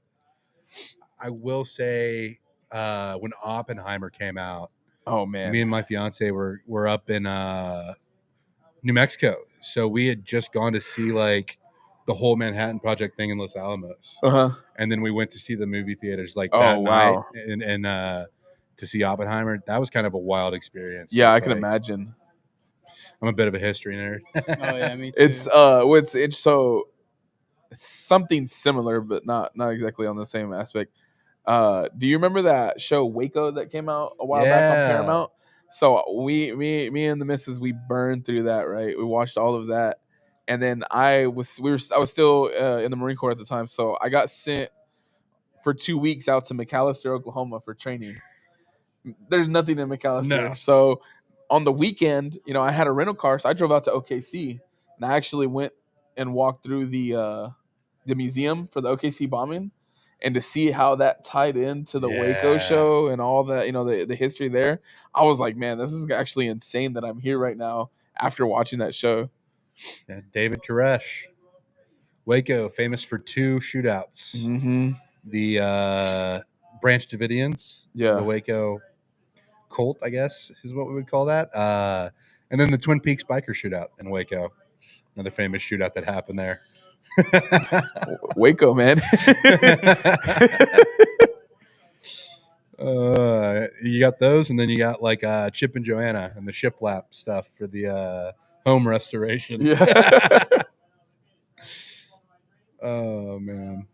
I will say, when Oppenheimer came out, oh man, me and my fiance were up in New Mexico, so we had just gone to see like the whole Manhattan Project thing in Los Alamos, and then we went to see the movie theaters like that night, and to see Oppenheimer. That was kind of a wild experience. Yeah, I can imagine. I'm a bit of a history nerd. Oh yeah, me too. It's so something similar, but not exactly on the same aspect. Do you remember that show Waco that came out a while back on Paramount? So me and the missus, we burned through that, right? We watched all of that, and then I was still in the Marine Corps at the time, so I got sent for 2 weeks out to McAllister, Oklahoma for training. There's nothing in McAllister. No. So on the weekend, I had a rental car, so I drove out to OKC, and I actually went and walked through the museum for the OKC bombing, and to see how that tied into the Waco show and all that, the history there. I was like, man, this is actually insane that I'm here right now after watching that show. Yeah, David Koresh. Waco, famous for 2 shootouts. Mm-hmm. The Branch Davidians, the Waco cult, I guess, is what we would call that. And then the Twin Peaks biker shootout in Waco. Another famous shootout that happened there. Waco, man. You got those, and then you got like Chip and Joanna and the shiplap stuff for the home restoration. Yeah. Oh man.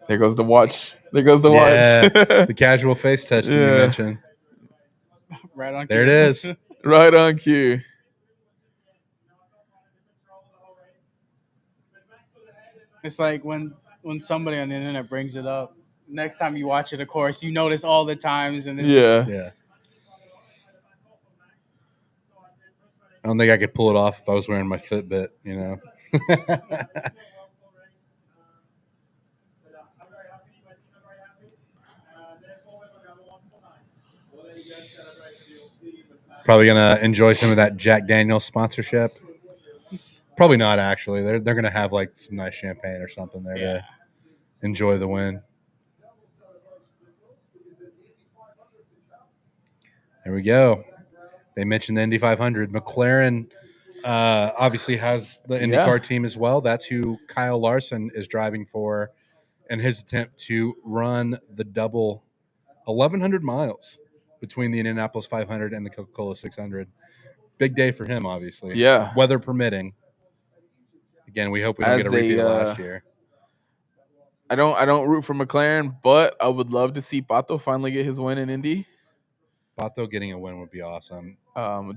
There goes the watch. There goes the watch. The casual face touch that you mentioned. Right on. There it is. Right on cue. It's like when somebody on the internet brings it up. Next time you watch it, of course, you notice all the times, and yeah. I don't think I could pull it off if I was wearing my Fitbit, Probably gonna enjoy some of that Jack Daniel's sponsorship. Probably not actually. They're gonna have like some nice champagne or something there to enjoy the win. There we go. They mentioned the Indy 500. McLaren obviously has the IndyCar team as well. That's who Kyle Larson is driving for in his attempt to run the double 1,100 miles between the Indianapolis 500 and the Coca-Cola 600. Big day for him, obviously. Yeah. Weather permitting. Again, we hope we don't get a repeat of last year. I don't root for McLaren, but I would love to see Pato finally get his win in Indy. Pato getting a win would be awesome.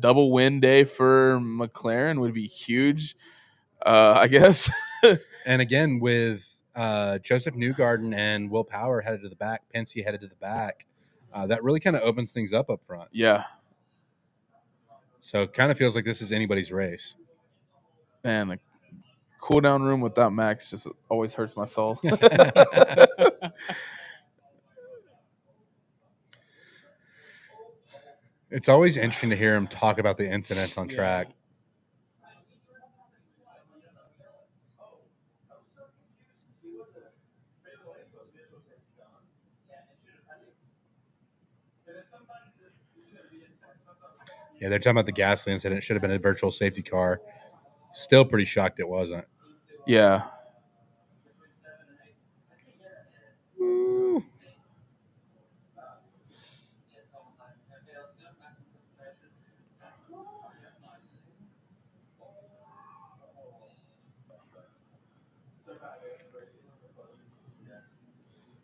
Double win day for McLaren would be huge, I guess. And again, with Joseph Newgarden and Will Power headed to the back, Penske headed to the back, that really kind of opens things up front. Yeah. So it kind of feels like this is anybody's race. Man, a cool down room without Max just always hurts my soul. It's always interesting to hear him talk about the incidents on track. Yeah, they're talking about the gasoline incident. It should have been a virtual safety car. Still pretty shocked it wasn't. Yeah. Woo.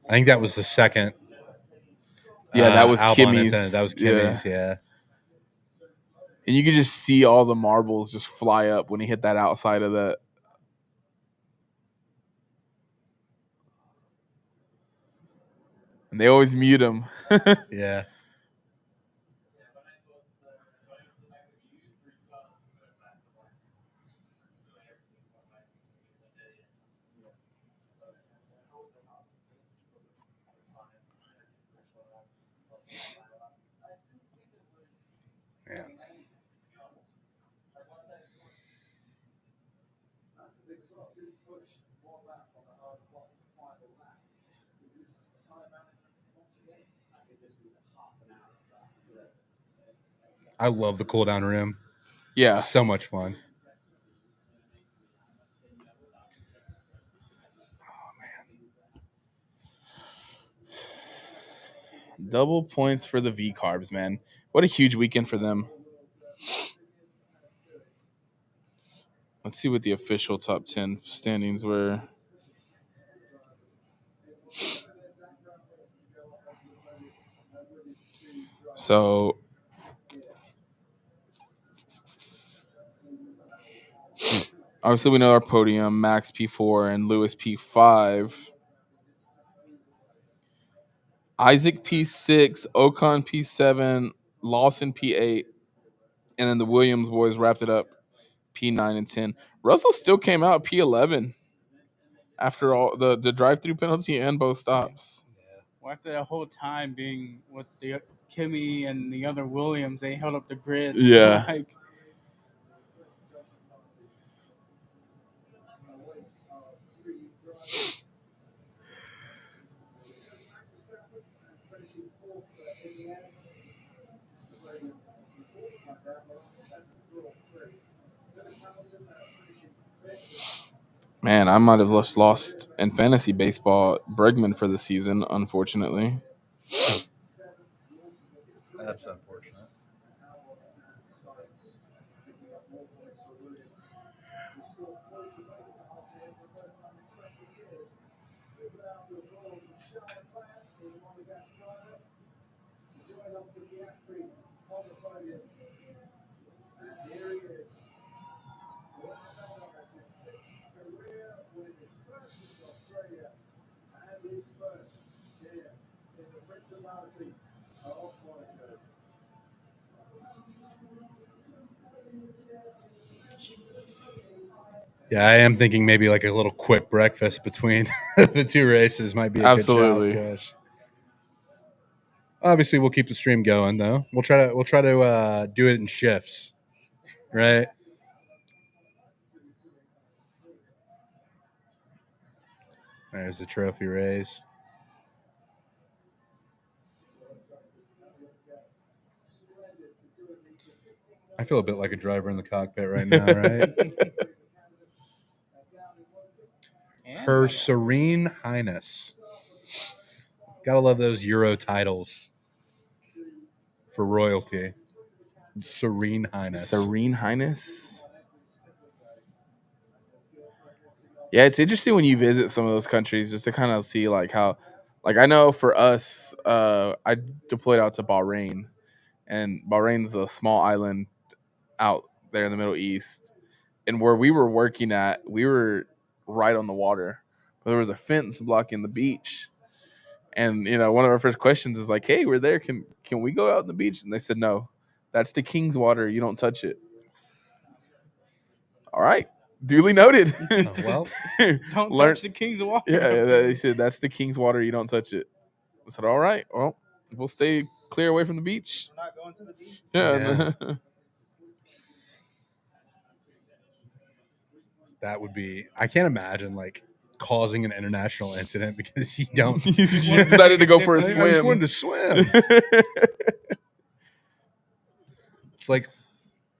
I think that was the second. Yeah, that was Albon Kimmy's. incident. That was Kimmy's, yeah. And you could just see all the marbles just fly up when he hit that outside of that. And they always mute him. Yeah. Man. I love the cool down rim. Yeah. So much fun. Double points for the V Carbs, man. What a huge weekend for them. Let's see what the official top 10 standings were. So obviously we know our podium, Max P4 and Lewis P5. Isaac P6, Ocon P7, Lawson P8, and then the Williams boys wrapped it up P9 and 10. Russell still came out P11 after all the drive-through penalty and both stops. Well, after that whole time being with the Kimmy and the other Williams, they held up the grid. Yeah. Like, Man, I might have just lost in fantasy baseball Bregman for the season, unfortunately. That's unfortunate. Yeah, I am thinking maybe like a little quick breakfast between the two races might be a Absolutely. good shout. Gosh. Obviously, we'll keep the stream going though. We'll try to do it in shifts, right? There's the trophy race. I feel a bit like a driver in the cockpit right now, right? Her Serene Highness. Gotta love those Euro titles for royalty. Serene Highness. Serene Highness. Yeah, it's interesting when you visit some of those countries just to kind of see like how, like I know for us, I deployed out to Bahrain, and Bahrain's a small island out there in the Middle East, and where we were working at, we were right on the water, but there was a fence blocking the beach, and one of our first questions is like, "Hey, we're there. Can we go out on the beach?" And they said, "No, that's the king's water. You don't touch it." All right. Duly noted. Well, Don't touch the king's water. Yeah, they said that's the king's water. You don't touch it. I said, all right. Well, we'll stay clear away from the beach. We're not going to the beach. Yeah. that would be. I can't imagine like causing an international incident because you don't. You decided to go for a I swim. just wanted to swim. It's like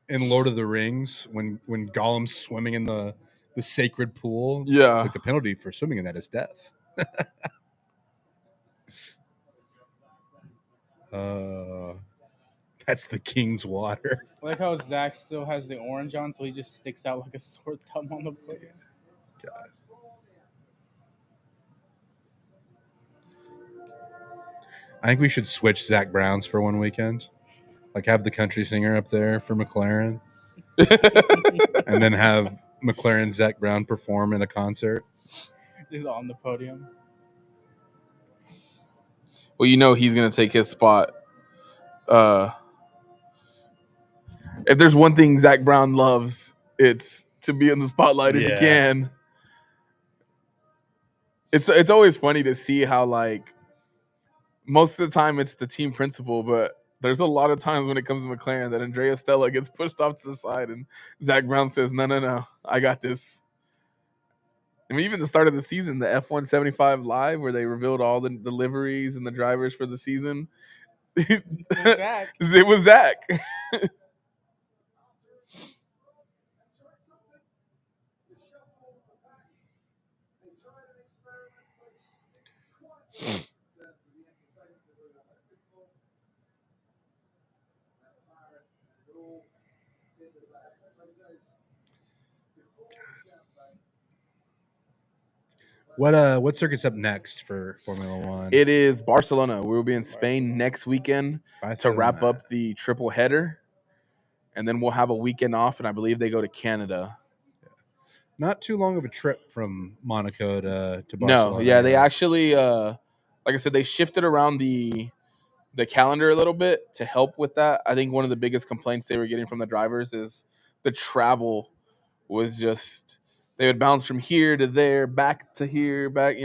in Lord of the Rings when Gollum's swimming in the sacred pool. Yeah. It's like the penalty for swimming in that is death. That's the king's water. I like how Zach still has the orange on, so he just sticks out like a sore thumb on the podium. God. I think we should switch Zach Brown's for one weekend. Like have the country singer up there for McLaren. And then have McLaren Zach Brown perform in a concert. Just on the podium. Well, he's going to take his spot. If there's one thing Zach Brown loves, it's to be in the spotlight if he can. It's always funny to see how, like, most of the time it's the team principal, but there's a lot of times when it comes to McLaren that Andrea Stella gets pushed off to the side and Zach Brown says, no, I got this. I mean, even the start of the season, the F175 Live, where they revealed all the liveries and the drivers for the season. It was Zach. What circuit's up next for Formula One? It is Barcelona. We will be in Spain next weekend to wrap up the triple header, and then we'll have a weekend off, and I believe they go to Canada. Not too long of a trip from Monaco to Barcelona. No, yeah, they actually, like I said, they shifted around the calendar a little bit to help with that. I think one of the biggest complaints they were getting from the drivers is the travel was just, they would bounce from here to there, back to here, back,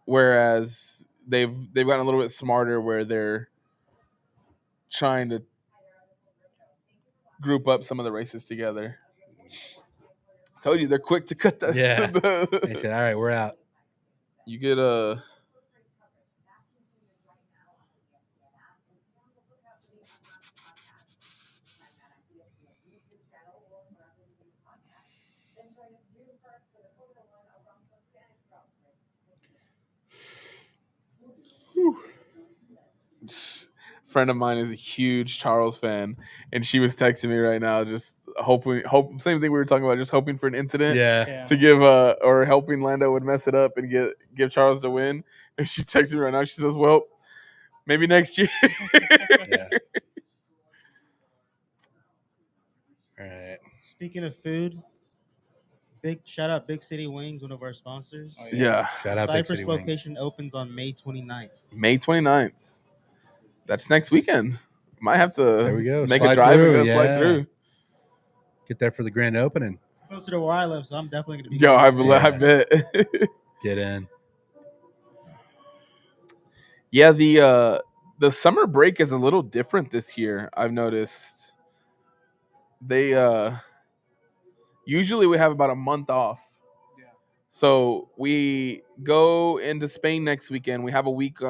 whereas they've gotten a little bit smarter where they're trying to group up some of the races together. Told you they're quick to cut this. Yeah. They said, all right, we're out. You get a friend of mine is a huge Charles fan, and she was texting me right now, just hoping, same thing we were talking about, just hoping for an incident to give or helping Lando would mess it up and give Charles the win. And she texted me right now. She says, "Well, maybe next year." Yeah. All right. Speaking of food, big shout out Big City Wings, one of our sponsors. Oh, Yeah. Shout out Big Cypress City location opens on May 29th. May 29th. That's next weekend. Might have to There we go. make Slide a drive through, and go slide through. Get there for the grand opening. It's closer to where I live, so I'm definitely going to be. Yo, I bet. Get in. Yeah, the summer break is a little different this year. I've noticed they usually we have about a month off. So we go into Spain next weekend. We have a week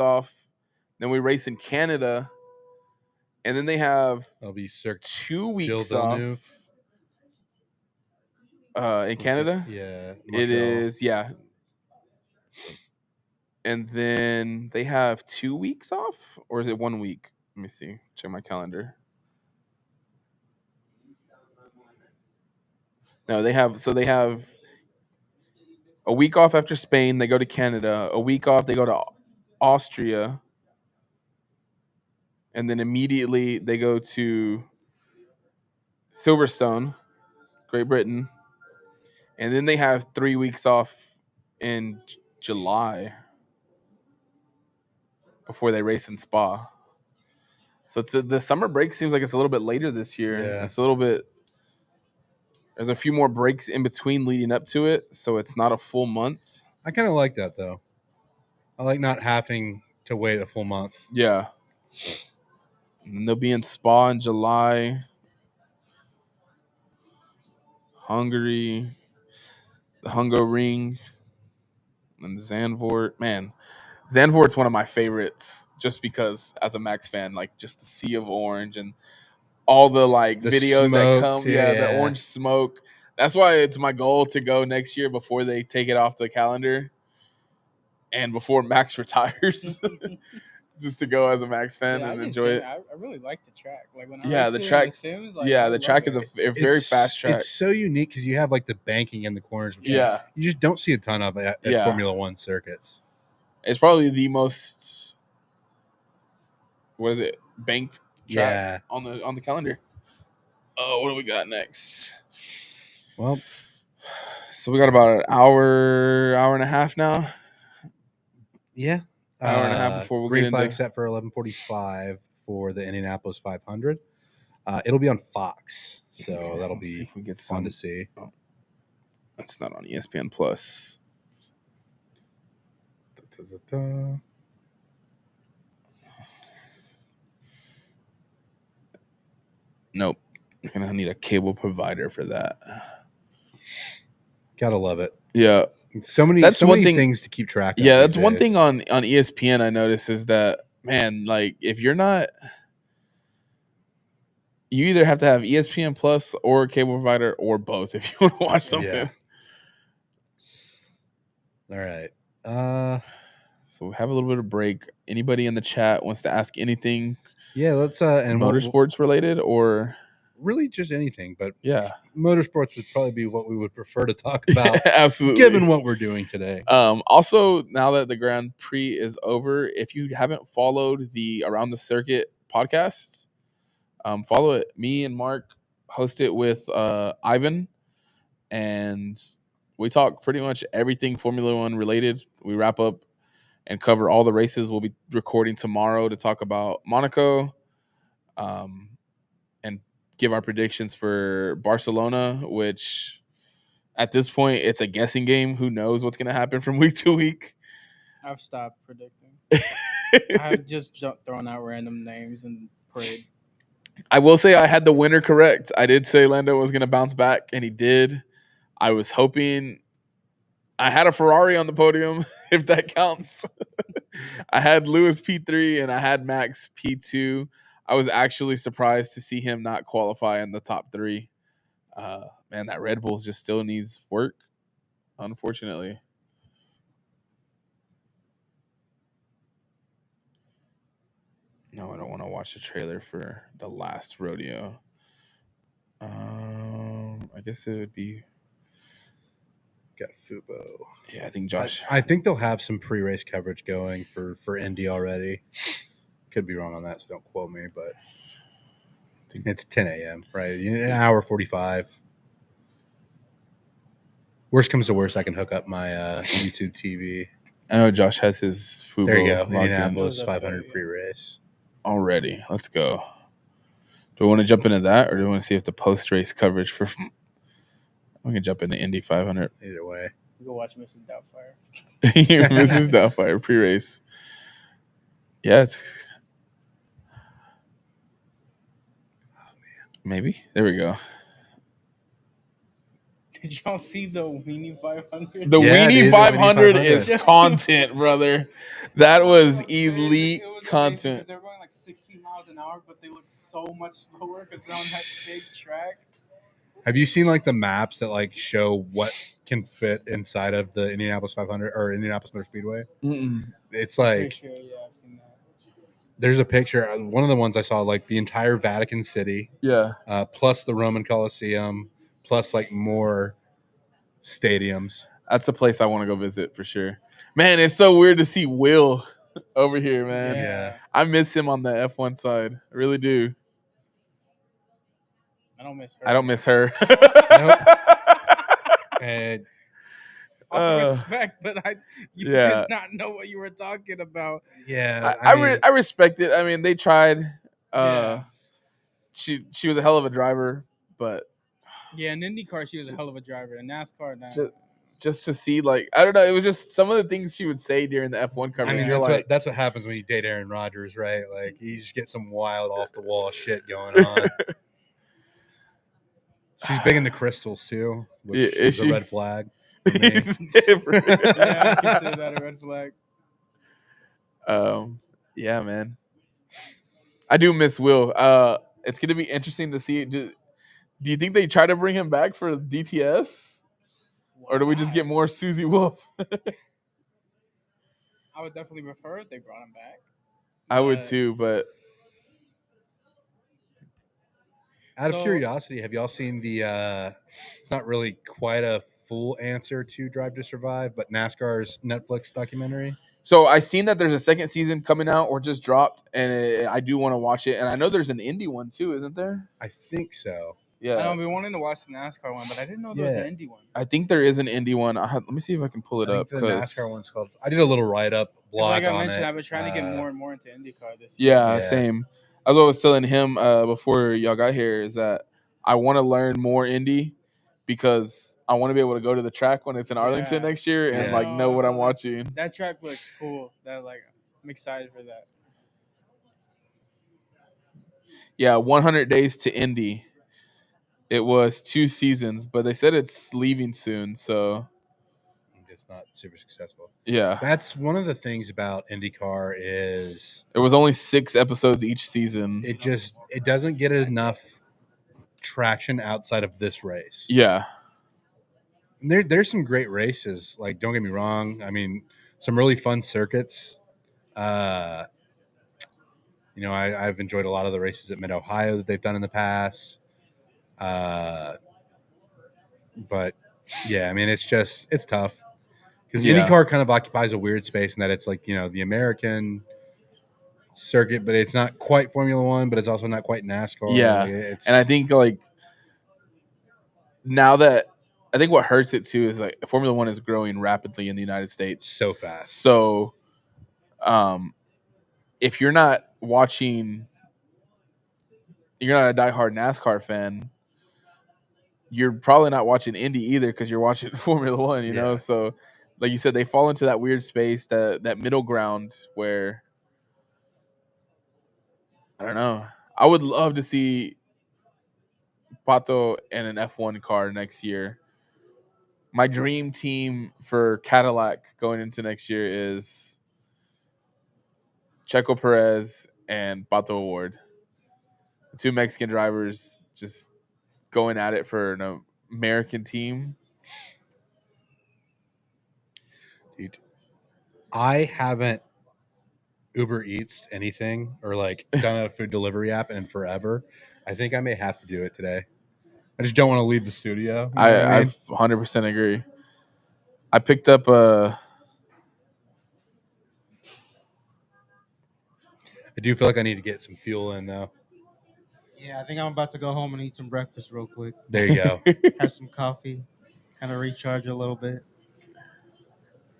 off. Then we race in Canada, and then they have That'll be Cirque 2 Gilles weeks Villeneuve. off. In Canada, Yeah, it Montreal. is and then they have 2 weeks off, or is it 1 week? Let me see. Check my calendar. No, they have a week off after Spain. They go to Canada. A week off. They go to Austria, and then immediately they go to Silverstone, Great Britain, and then they have 3 weeks off in July before they race in Spa. So the summer break seems like it's a little bit later this year. Yeah. It's a little bit. There's a few more breaks in between leading up to it, so it's not a full month. I kind of like that though. I like not having to wait a full month. Yeah. And then they'll be in Spa in July. Hungary, the Hungaroring, and Zandvoort. Man, Zandvoort's one of my favorites just because as a Max fan, like just the sea of orange and all the like The videos that smoke, come. yeah. The orange smoke. That's why it's my goal to go next year before they take it off the calendar and before Max retires. Just to go as a Max fan and enjoy it. I really like the track. Like when I Yeah, raced the it in track. Sims, like, Yeah, I the love track is it. a very fast track. It's so unique because you have like the banking in the corners, which Yeah, you just don't see a ton of at Yeah. Formula One circuits. it's probably the most. What is it? Banked track Yeah. on the calendar. Oh, what do we got next? Well, So we got about an hour and a half now. yeah. Hour and a half before we'll green get flag into. set for 11:45 for the Indianapolis 500. It'll be on Fox, so Okay, that'll let's see be if we get fun some. to see. Oh, that's not on ESPN Plus. Da-da-da-da. Nope. You're gonna need a cable provider for that. Gotta love it. Yeah, So many, That's so one many thing- things to keep track of. yeah. these That's one days. thing on ESPN I notice is that, man, like if you're not, you either have to have ESPN Plus or a cable provider or both if you want to watch something. Yeah. All right. So we have a little bit of break. Anybody in the chat wants to ask anything Yeah, let's and motorsports related or really just anything, but yeah, motorsports would probably be what we would prefer to talk about, absolutely. given what we're doing today. Also, now that the Grand Prix is over, if you haven't followed the Around the Circuit podcast, follow it. Me and Mark host it with Ivan, and we talk pretty much everything Formula One related. We wrap up and cover all the races. We'll be recording tomorrow to talk about Monaco, and give our predictions for Barcelona, which at this point it's a guessing game. Who knows what's going to happen from week to week? I've stopped predicting. I've just thrown out random names and prayed. I will say I had the winner correct. I did say Lando was going to bounce back, and he did. I was hoping I had a Ferrari on the podium, if that counts. I had Lewis P3 and I had Max P2. I was actually surprised to see him not qualify in the top 3. Man, that Red Bull just still needs work, unfortunately. No, I don't want to watch the trailer for the last rodeo. I guess it would be. Got Fubo. Yeah, I think Josh. I think they'll have some pre-race coverage going for Indy already. Could be wrong on that, so don't quote me. But it's 10 a.m. right? You need an hour 45. Worst comes to worst, I can hook up my YouTube TV. I know Josh has his Fubo. There you go. logged in Indianapolis 500 pre-race. already. Let's go. Do we want to jump into that, or do we want to see if the post-race coverage for? We can jump into Indy 500. Either way. Go watch Mrs. Doubtfire. Mrs. Doubtfire pre-race. Yeah, it's maybe. There we go. Did y'all see the Weenie 500? The Yeah, Weenie dude, the 500 Weenie is 500. content, brother. That was elite It was amazing content. because they were going like 60 miles an hour, but they looked so much slower because they're on that big track. Have you seen like the maps that like show what can fit inside of the Indianapolis 500 or Indianapolis Motor Speedway? Mm-mm. It's Pretty like sure, yeah, I've seen that. there's a picture. One of the ones I saw, like the entire Vatican City, Yeah, plus the Roman Colosseum, plus like more stadiums. that's a place I want to go visit for sure. Man, it's so weird to see Will over here, man. Yeah. I miss him on the F1 side. I really do. I don't miss her. I don't miss her. Nope. And All respect, but you yeah. did not know what you were talking about. yeah, I mean, I respect it. I mean, they tried. Yeah. She was a hell of a driver, but Yeah, in IndyCar, she was a hell of a driver. In NASCAR, nah. just to see, like, I don't know, it was just some of the things she would say during the F1 coverage. I mean, You're like, that's what happens when you date Aaron Rodgers, right? Like you just get some wild off the wall shit going on. She's big into crystals too, which Yeah, is is a she? red flag for me. It's different. Yeah, I consider that a red flag. Yeah, man. I do miss Will. It's gonna be interesting to see. Do you think they try to bring him back for DTS, or do we just get more Susie Wolf? I would definitely prefer if they brought him back. I would But- too, but Out of So- curiosity, have y'all seen the? It's not really quite a full answer to Drive to Survive, but NASCAR's Netflix documentary. so I seen that there's a second season coming out or just dropped, and I do want to watch it. And I know there's an Indy one too, isn't there? I think so. Yeah, I've been wanting to watch the NASCAR one, but I didn't know there was Yeah. an Indy one. I think there is an Indy one. Let me see if I can pull it I up. think the 'cause- NASCAR one's called. I did a little write up Because blog like I on mentioned, it. I've been trying to get more and more into IndyCar this year. Yeah, Yeah. same. As I was telling him before y'all got here, is that I want to learn more Indy because I want to be able to go to the track when it's in Arlington Yeah. next year and Yeah. like know what so I'm watching. That track looks cool. I'm excited for that. Yeah, 100 days to Indy. It was 2 seasons, but they said it's leaving soon. So It's not super successful. yeah, That's one of the things about IndyCar is it was only 6 episodes each season. it doesn't get enough traction outside of this race. Yeah, And there's some great races. Like, don't get me wrong. I mean, some really fun circuits. I've enjoyed a lot of the races at Mid Ohio that they've done in the past. But yeah, I mean, it's tough because Yeah. IndyCar kind of occupies a weird space in that it's like, the American circuit, but it's not quite Formula One, but it's also not quite NASCAR. Yeah. Like, it's, and I think like now that I think what hurts it too is like Formula One is growing rapidly in the United States. so fast. So, if you're not watching, you're not a diehard NASCAR fan, you're probably not watching Indy either because you're watching Formula One, you know? Yeah. So, like you said, they fall into that weird space, that middle ground where, I don't know. I would love to see Pato in an F1 car next year. My dream team for Cadillac going into next year is Checo Perez and Pato Award. The 2 Mexican drivers just going at it for an American team. Dude, I haven't Uber Eats anything or like done a food delivery app in forever. I think I may have to do it today. I just don't want to leave the studio. You know what I I mean? 100% agree. I picked up a. I do feel like I need to get some fuel in though. Yeah, I think I'm about to go home and eat some breakfast real quick. There you go. Have some coffee, kind of recharge a little bit.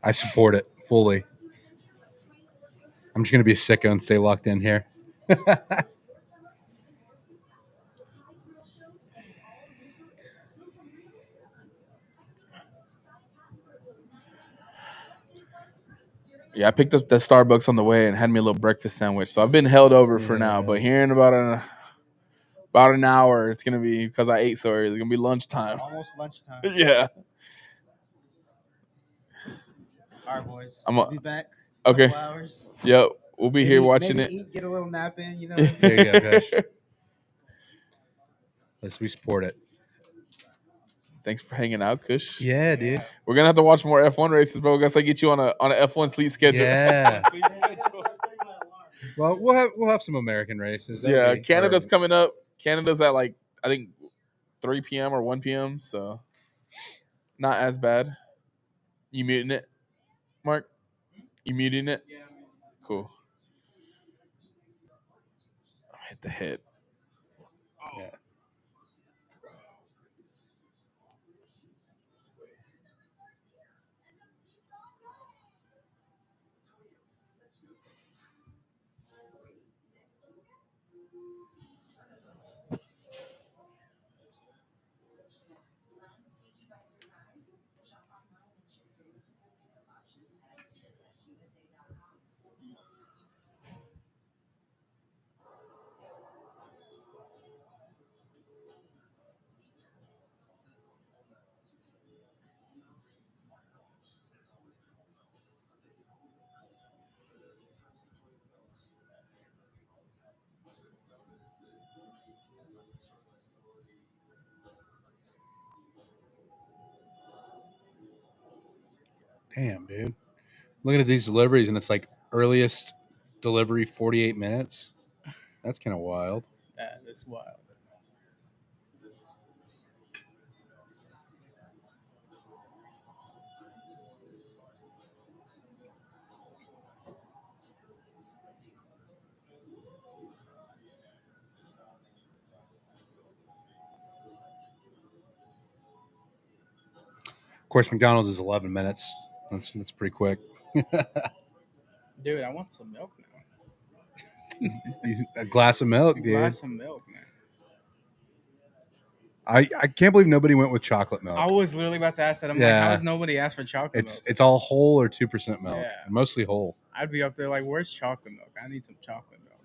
I support it fully. I'm just gonna be a sicko and stay locked in here. Yeah, I picked up the Starbucks on the way and had me a little breakfast sandwich. So I've been held over for now. But here in about an hour, it's gonna be because I ate so early. It's gonna be lunchtime. Almost lunchtime. Yeah. All right, boys. I'm We'll be back. Okay. Couple hours. Yep. We'll be here watching maybe it. Eat, get a little nap in. You know. There you go, Kush. We support it. Thanks for hanging out, Kush. Yeah, dude. We're gonna have to watch more F1 races, bro. I guess I get you on a F1 sleep schedule. Yeah. Well, we'll have some American races. Canada's coming up. Canada's at I think 3 p.m. or 1 p.m. So not as bad. You muting it, Mark? You muting it? Yeah. Cool. I hit the head. Yeah. Damn, dude. Looking at these deliveries, and it's like earliest delivery 48 minutes. That's kind of wild. That is wild. Of course, McDonald's is 11 minutes. That's pretty quick. Dude, I want some milk now. A glass of milk, dude. A glass of milk, man. I can't believe nobody went with chocolate milk. I was literally about to ask that. I'm like, how has nobody asked for chocolate milk? It's all whole or 2% milk. Yeah. Mostly whole. I'd be up there like, where's chocolate milk? I need some chocolate milk.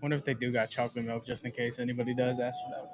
Wonder if they do got chocolate milk just in case anybody does ask for that.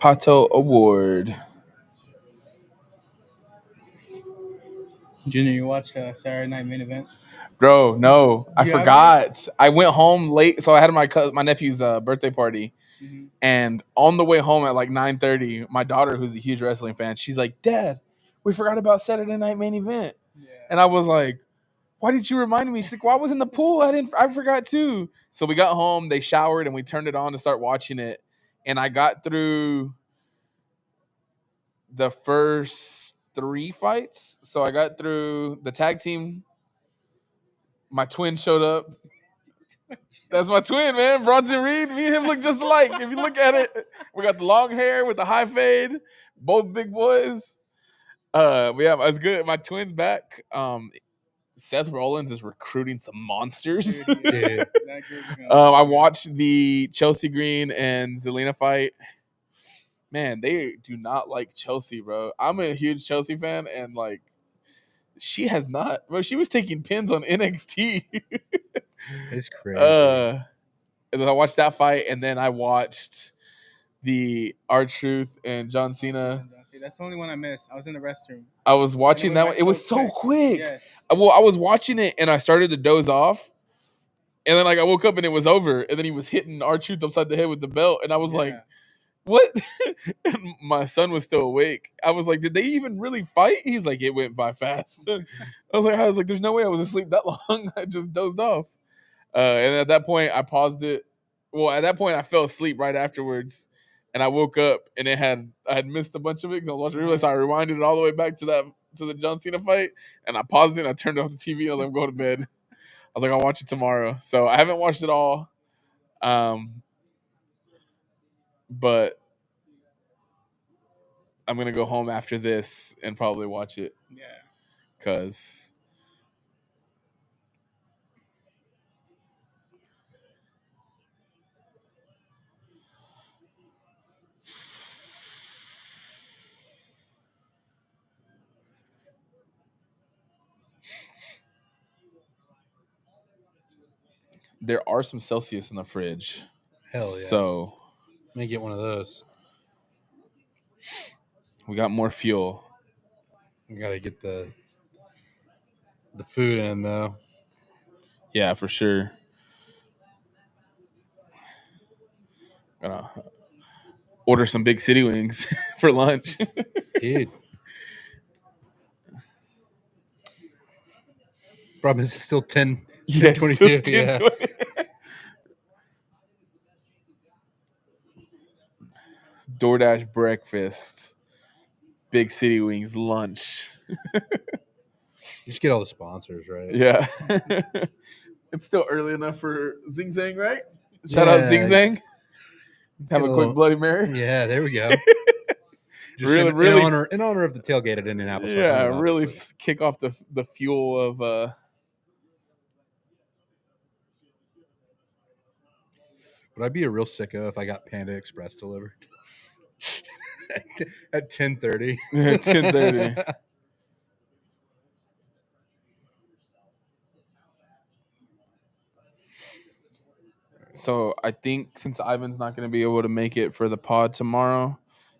Pato Award. Junior, you watched Saturday Night Main Event? Bro, no, I You forgot. I went home late, so I had my nephew's birthday party, and on the way home at like 9:30, my daughter, who's a huge wrestling fan, she's like, "Dad, we forgot about Saturday Night Main Event," and I was like, "Why did you remind me?" She's like, "Well, I was in the pool. I forgot too." So we got home, they showered, and we turned it on to start watching it. and I got through the first 3 fights. So I got through the tag team. My twin showed up. That's my twin, man. Bronson Reed. Me and him look just alike. If you look at it, we got the long hair with the high fade. Both big boys. But yeah, it's good. My twin's back. Seth Rollins is recruiting some monsters. Dude, yeah. Dude. That group's gonna be so I good. watched the Chelsea Green and Zelina fight. Man, they do not like Chelsea, bro. I'm a huge Chelsea fan, and like, she has not. Bro, she was taking pins on NXT. It's crazy. And then I watched that fight, and then I watched the R-Truth and John Cena. That's the only one I missed. I was in the restroom. I was watching that one. by It was so quick. Yes. Well, I was watching it, and I started to doze off. And then, like, I woke up, and it was over. And then he was hitting R-Truth upside the head with the belt. And I was like, what? And my son was still awake. I was like, did they even really fight? He's like, it went by fast. I was like, there's no way I was asleep that long. I just dozed off. And at that point, I paused it. Well, at that point, I fell asleep right afterwards, and I woke up, and I had missed a bunch of it because I was watching replay. So I rewinded it all the way back to the John Cena fight, and I paused it. And I turned off the TV. And I was like, go to bed. I was like, I'll watch it tomorrow. So I haven't watched it all, but I'm gonna go home after this and probably watch it. Yeah. Because there are some Celsius in the fridge. Hell yeah. So Let me get one of those. we got more fuel. We got to get the food in, though. Yeah, for sure. Gonna order some big city wings for lunch. Dude. Problem is, it's still 10, Yeah, 22. still Yeah. 10:20. DoorDash breakfast, big city wings lunch. You just get all the sponsors, right? Yeah. It's still early enough for Zing Zang, right? Shout out Zing Zang. Have a quick little- Bloody Mary. Yeah, there we go. Just Really, in really- honor of the tailgate at Indianapolis. Yeah, 500, really obviously. kick off the fuel of Would I be a real sicko if I got Panda Express delivered at 10:30? 10:30. So I think since Ivan's not going to be able to make it for the pod tomorrow,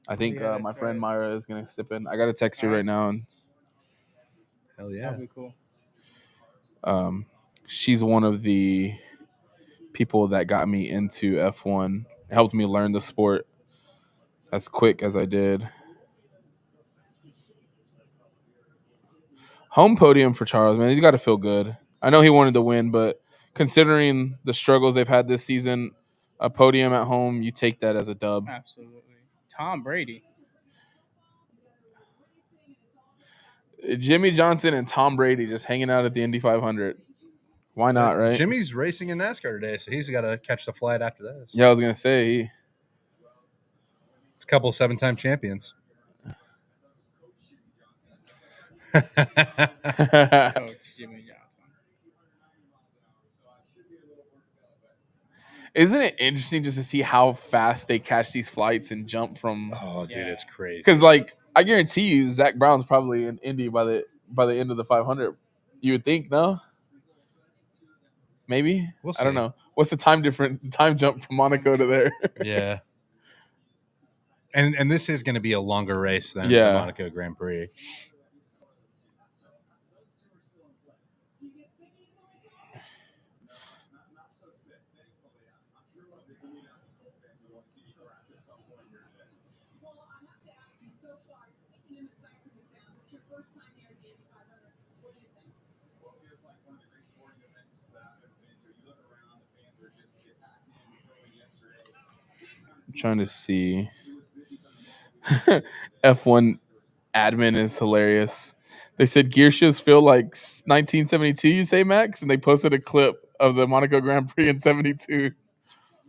I think yeah, my that's friend right. Myra is going to step in. I got to text her All right. right now, and Hell yeah. That'd be cool. she's one of the people that got me into F1, helped me learn the sport as quick as I did. Home podium for Charles, man. He's got to feel good. I know he wanted to win, but considering the struggles they've had this season, a podium at home, you take that as a dub. Absolutely. Tom Brady. Jimmy Johnson and Tom Brady just hanging out at the Indy 500. Why not, right? Jimmy's racing in NASCAR today, so he's got to catch the flight after this. Yeah, I was going to say. It's a couple 7-time champions. Coach Jimmy Johnson. Isn't it interesting just to see how fast they catch these flights and jump from? Oh, dude, Yeah. it's crazy. Because, like, I guarantee you, Zach Brown's probably in Indy by the end of the 500. You would think, no? Maybe. We'll I don't see. know. What's the time difference? The time jump from Monaco to there? Yeah. And this is going to be a longer race than Yeah. the Monaco Grand Prix. trying to see. F1 admin is hilarious. They said gear shifts feel like 1972, you say, Max? And they posted a clip of the Monaco Grand Prix in 72.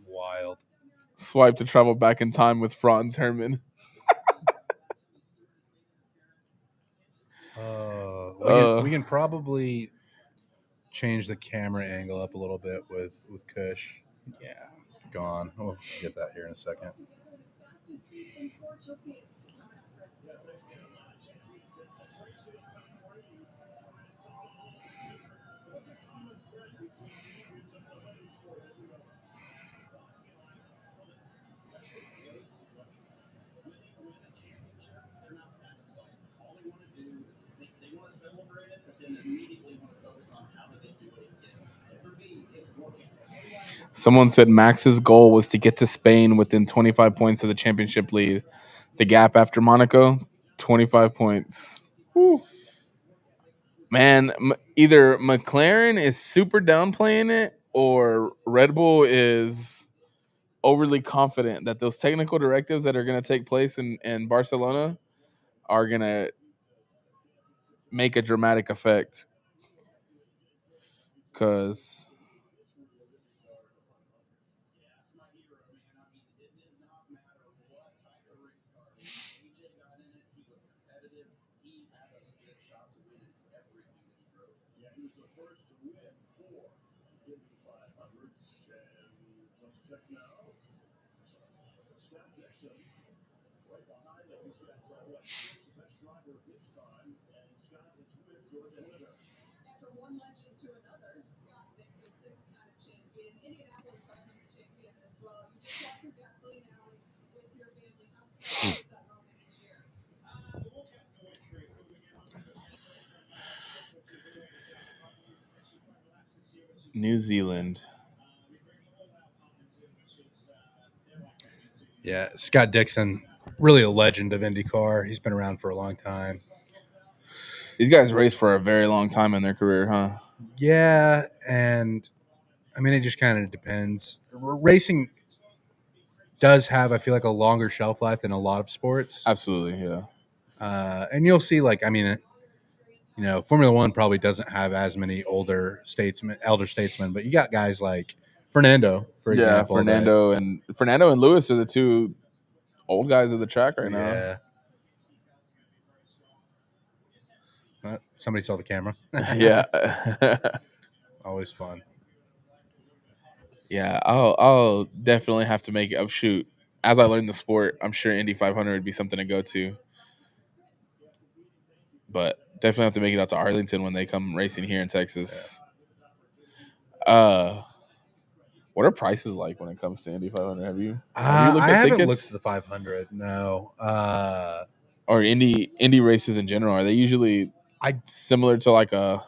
Wild. Swipe to travel back in time with Franz Hermann. We can probably change the camera angle up a little bit with Kush. Yeah. Gone. We'll get that here in a second. Someone said Max's goal was to get to Spain within 25 points of the championship lead. The gap after Monaco, 25 points. Woo. Man, either McLaren is super downplaying it or Red Bull is overly confident that those technical directives that are going to take place in Barcelona are going to make a dramatic effect. Because one legend to another. Scott Dixon, 6-time champion, Indianapolis 500 champion as well. You just walked through gasoline alley with your family. How special is that moment each year? New Zealand. Yeah, Scott Dixon, really a legend of IndyCar. He's been around for a long time. These guys race for a very long time in their career, huh? Yeah, and I mean, it just kind of depends. Racing does have, I feel like, a longer shelf life than a lot of sports. Absolutely, yeah. And you'll see, like, I mean, you know, Formula One probably doesn't have as many elder statesmen, but you got guys like Fernando, for example. Fernando and Lewis are the two old guys of the track right now. Yeah. Somebody saw the camera. Yeah. Always fun. Yeah, I'll definitely have to make it. Oh, shoot. As I learn the sport, I'm sure Indy 500 would be something to go to. But definitely have to make it out to Arlington when they come racing here in Texas. What are prices like when it comes to Indy 500? Have you looked at I haven't tickets? looked at the 500. No. Or Indy races in general? Are they usually similar to like a?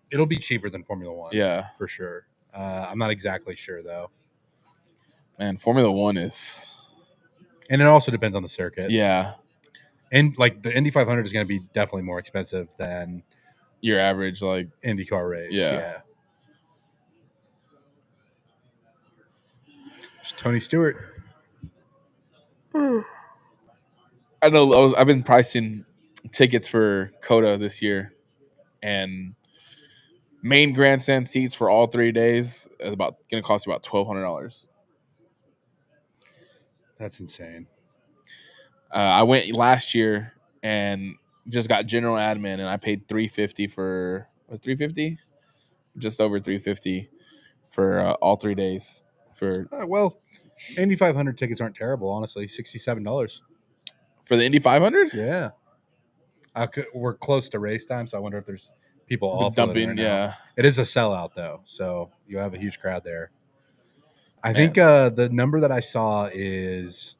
It'll be cheaper than Formula One. Yeah, for sure. I'm not exactly sure though. Man, Formula One is. And it also depends on the circuit. Yeah. And like the Indy 500 is going to be definitely more expensive than your average like IndyCar race. Yeah. It's Tony Stewart. I know. I've been pricing tickets for COTA this year, and main grandstand seats for all 3 days is going to cost you about $1,200. That's insane. I went last year and just got general admin, and I paid $350 for $350, just over $350 for all 3 days. For well, Indy 500 tickets aren't terrible, honestly. $67 for the Indy 500. Yeah, we're close to race time, so I wonder if there's people all dumping. Right yeah, now. It is a sellout though, so you have a huge crowd there. I think the number that I saw is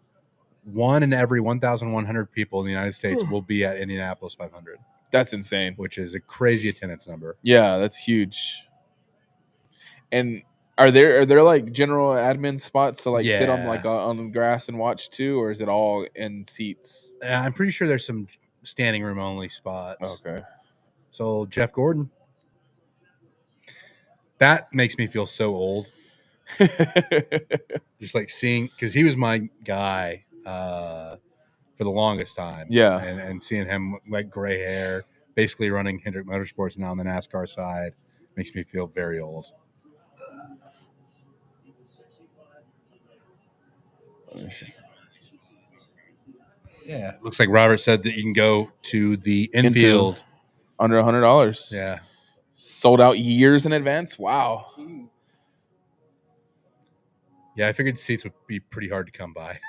1 in every 1,100 people in the United States will be at Indianapolis 500. That's insane. Which is a crazy attendance number. Yeah, that's huge. And are there like general admin spots to like sit on like on the grass and watch too, or is it all in seats? I'm pretty sure there's some standing room only spots. Okay. So Jeff Gordon. That makes me feel so old. Just like seeing, because he was my guy for the longest time. Yeah. And seeing him like gray hair, basically running Hendrick Motorsports now on the NASCAR side, makes me feel very old. Yeah, it looks like Robert said that you can go to the infield. Under $100. Yeah. Sold out years in advance. Wow. Yeah, I figured the seats would be pretty hard to come by.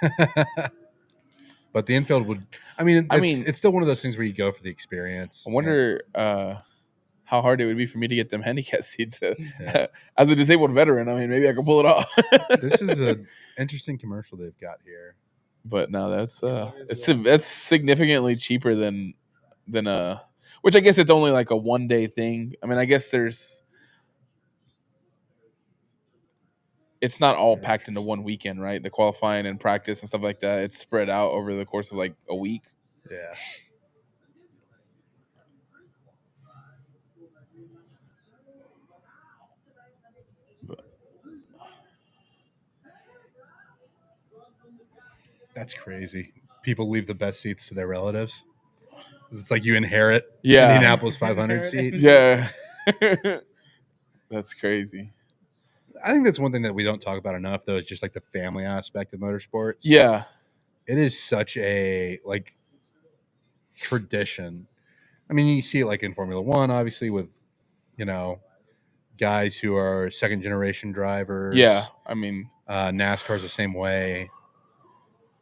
But the infield would, it's still one of those things where you go for the experience. I wonder how hard it would be for me to get them handicap seats. Yeah. As a disabled veteran, I mean, maybe I can pull it off. This is an interesting commercial they've got here. But no, that's significantly cheaper than which I guess it's only like a 1-day thing. I mean, I guess it's not all packed into one weekend, right? The qualifying and practice and stuff like that. It's spread out over the course of like a week. Yeah. That's crazy. People leave the best seats to their relatives. It's like you inherit Indianapolis 500 seats. Yeah. That's crazy. I think that's one thing that we don't talk about enough, though, is just like the family aspect of motorsports. Yeah. It is such a like tradition. I mean, you see it like in Formula One, obviously, with, guys who are second generation drivers. Yeah. I mean, NASCAR's the same way.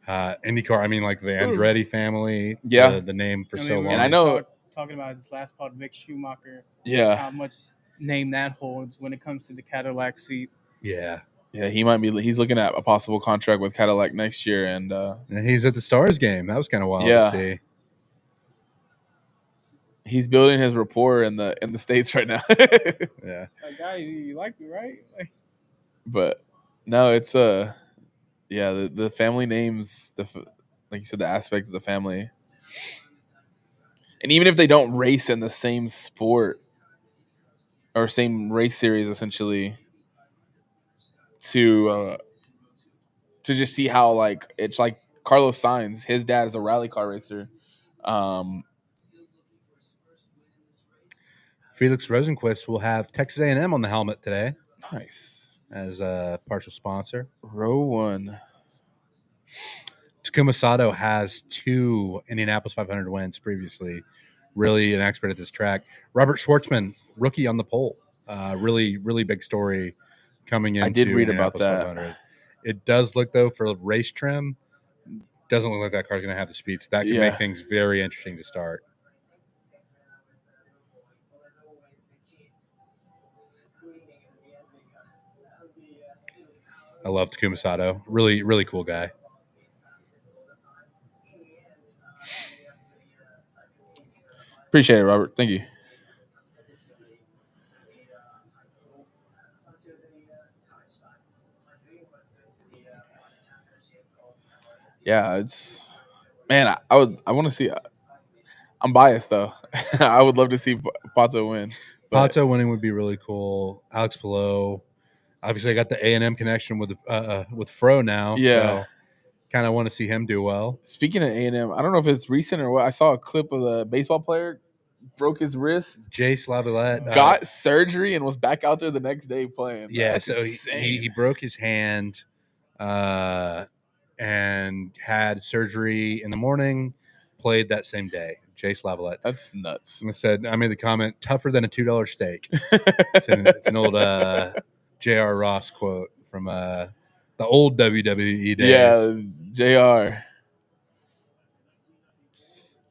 IndyCar, I mean, like the Andretti family. Yeah. The name for so long. And I know talking about this last pod, Vic Schumacher. Yeah. How much name that holds when it comes to the Cadillac seat. Yeah. Yeah, he's looking at a possible contract with Cadillac next year, and he's at the Stars game. That was kind of wild to see. He's building his rapport in the States right now. Yeah. Like, guy, you like me, right? But no, it's the family names, like you said, the aspects of the family, and even if they don't race in the same sport or same race series, essentially, to just see how like it's like Carlos Sainz, his dad is a rally car racer. Felix Rosenquist will have Texas A&M on the helmet today. Nice. As a partial sponsor. Row 1. Takuma Sato has 2 Indianapolis 500 wins previously. Really an expert at this track. Robert Schwartzman, rookie on the pole. Really, really big story coming into I did read about that. 500. It does look, though, for race trim, doesn't look like that car's going to have the speed. So that can make things very interesting to start. I love Takuma Sato. Really, really cool guy. Appreciate it, Robert. Thank you. Yeah, it's I want to see. I'm biased though. I would love to see Pato win. Pato winning would be really cool. Alex Palou. Obviously, I got the A&M connection with Fro now. Yeah. So kind of want to see him do well. Speaking of A&M, I don't know if it's recent or what. I saw a clip of the baseball player broke his wrist. Jace Lavalette got surgery and was back out there the next day playing. Yeah, That's so insane. he broke his hand and had surgery in the morning, played that same day. Jace Lavalette. That's nuts. I made the comment, tougher than a $2 steak. It's an old J.R. Ross quote from the old WWE days. Yeah, JR.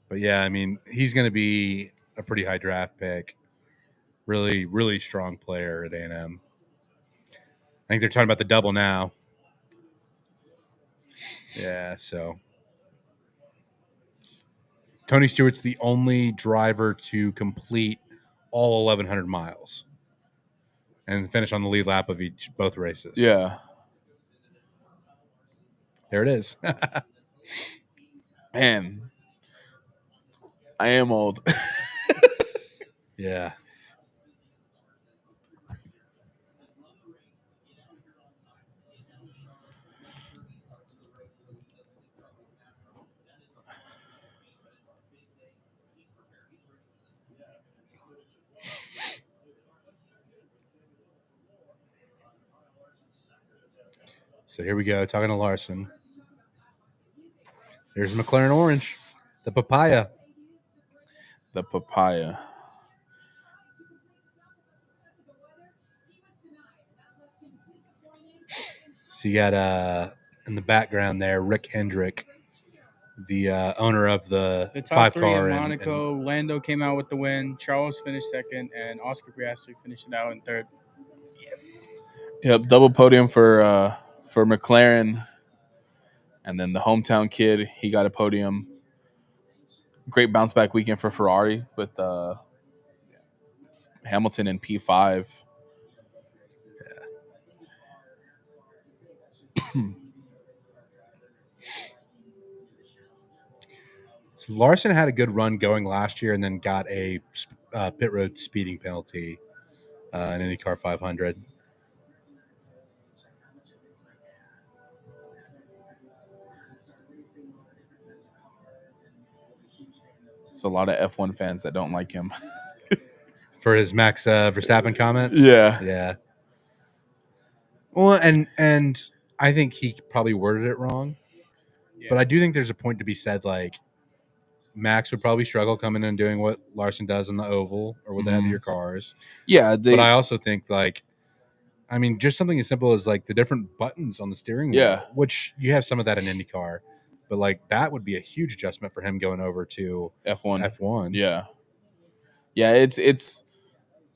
But yeah, I mean, he's going to be a pretty high draft pick. Really, really strong player at A&M. I think they're talking about the double now. Yeah, so Tony Stewart's the only driver to complete all 1,100 miles and finish on the lead lap of both races. Yeah. There it is. Man, I am old. Yeah. So here we go, talking to Larson. There's McLaren Orange, the papaya. The papaya. So you got in the background there, Rick Hendrick, the owner of the top 3 5-car in and Monaco. Lando came out with the win. Charles finished second, and Oscar Piastri finished it out in third. Yep, double podium for McLaren, and then the hometown kid, he got a podium. Great bounce back weekend for Ferrari with Hamilton in P5. So Larson had a good run going last year and then got a pit road speeding penalty in IndyCar 500. So a lot of F1 fans that don't like him. For his Max Verstappen comments? Yeah. Yeah. Well, and I think he probably worded it wrong. Yeah. But I do think there's a point to be said, like, Max would probably struggle coming in and doing what Larson does in the oval or with the heavier cars. Yeah, But I also think, like, I mean, just something as simple as, like, the different buttons on the steering wheel, Yeah. which you have some of that in IndyCar. But, like, that would be a huge adjustment for him going over to F1. F1. Yeah. Yeah, it's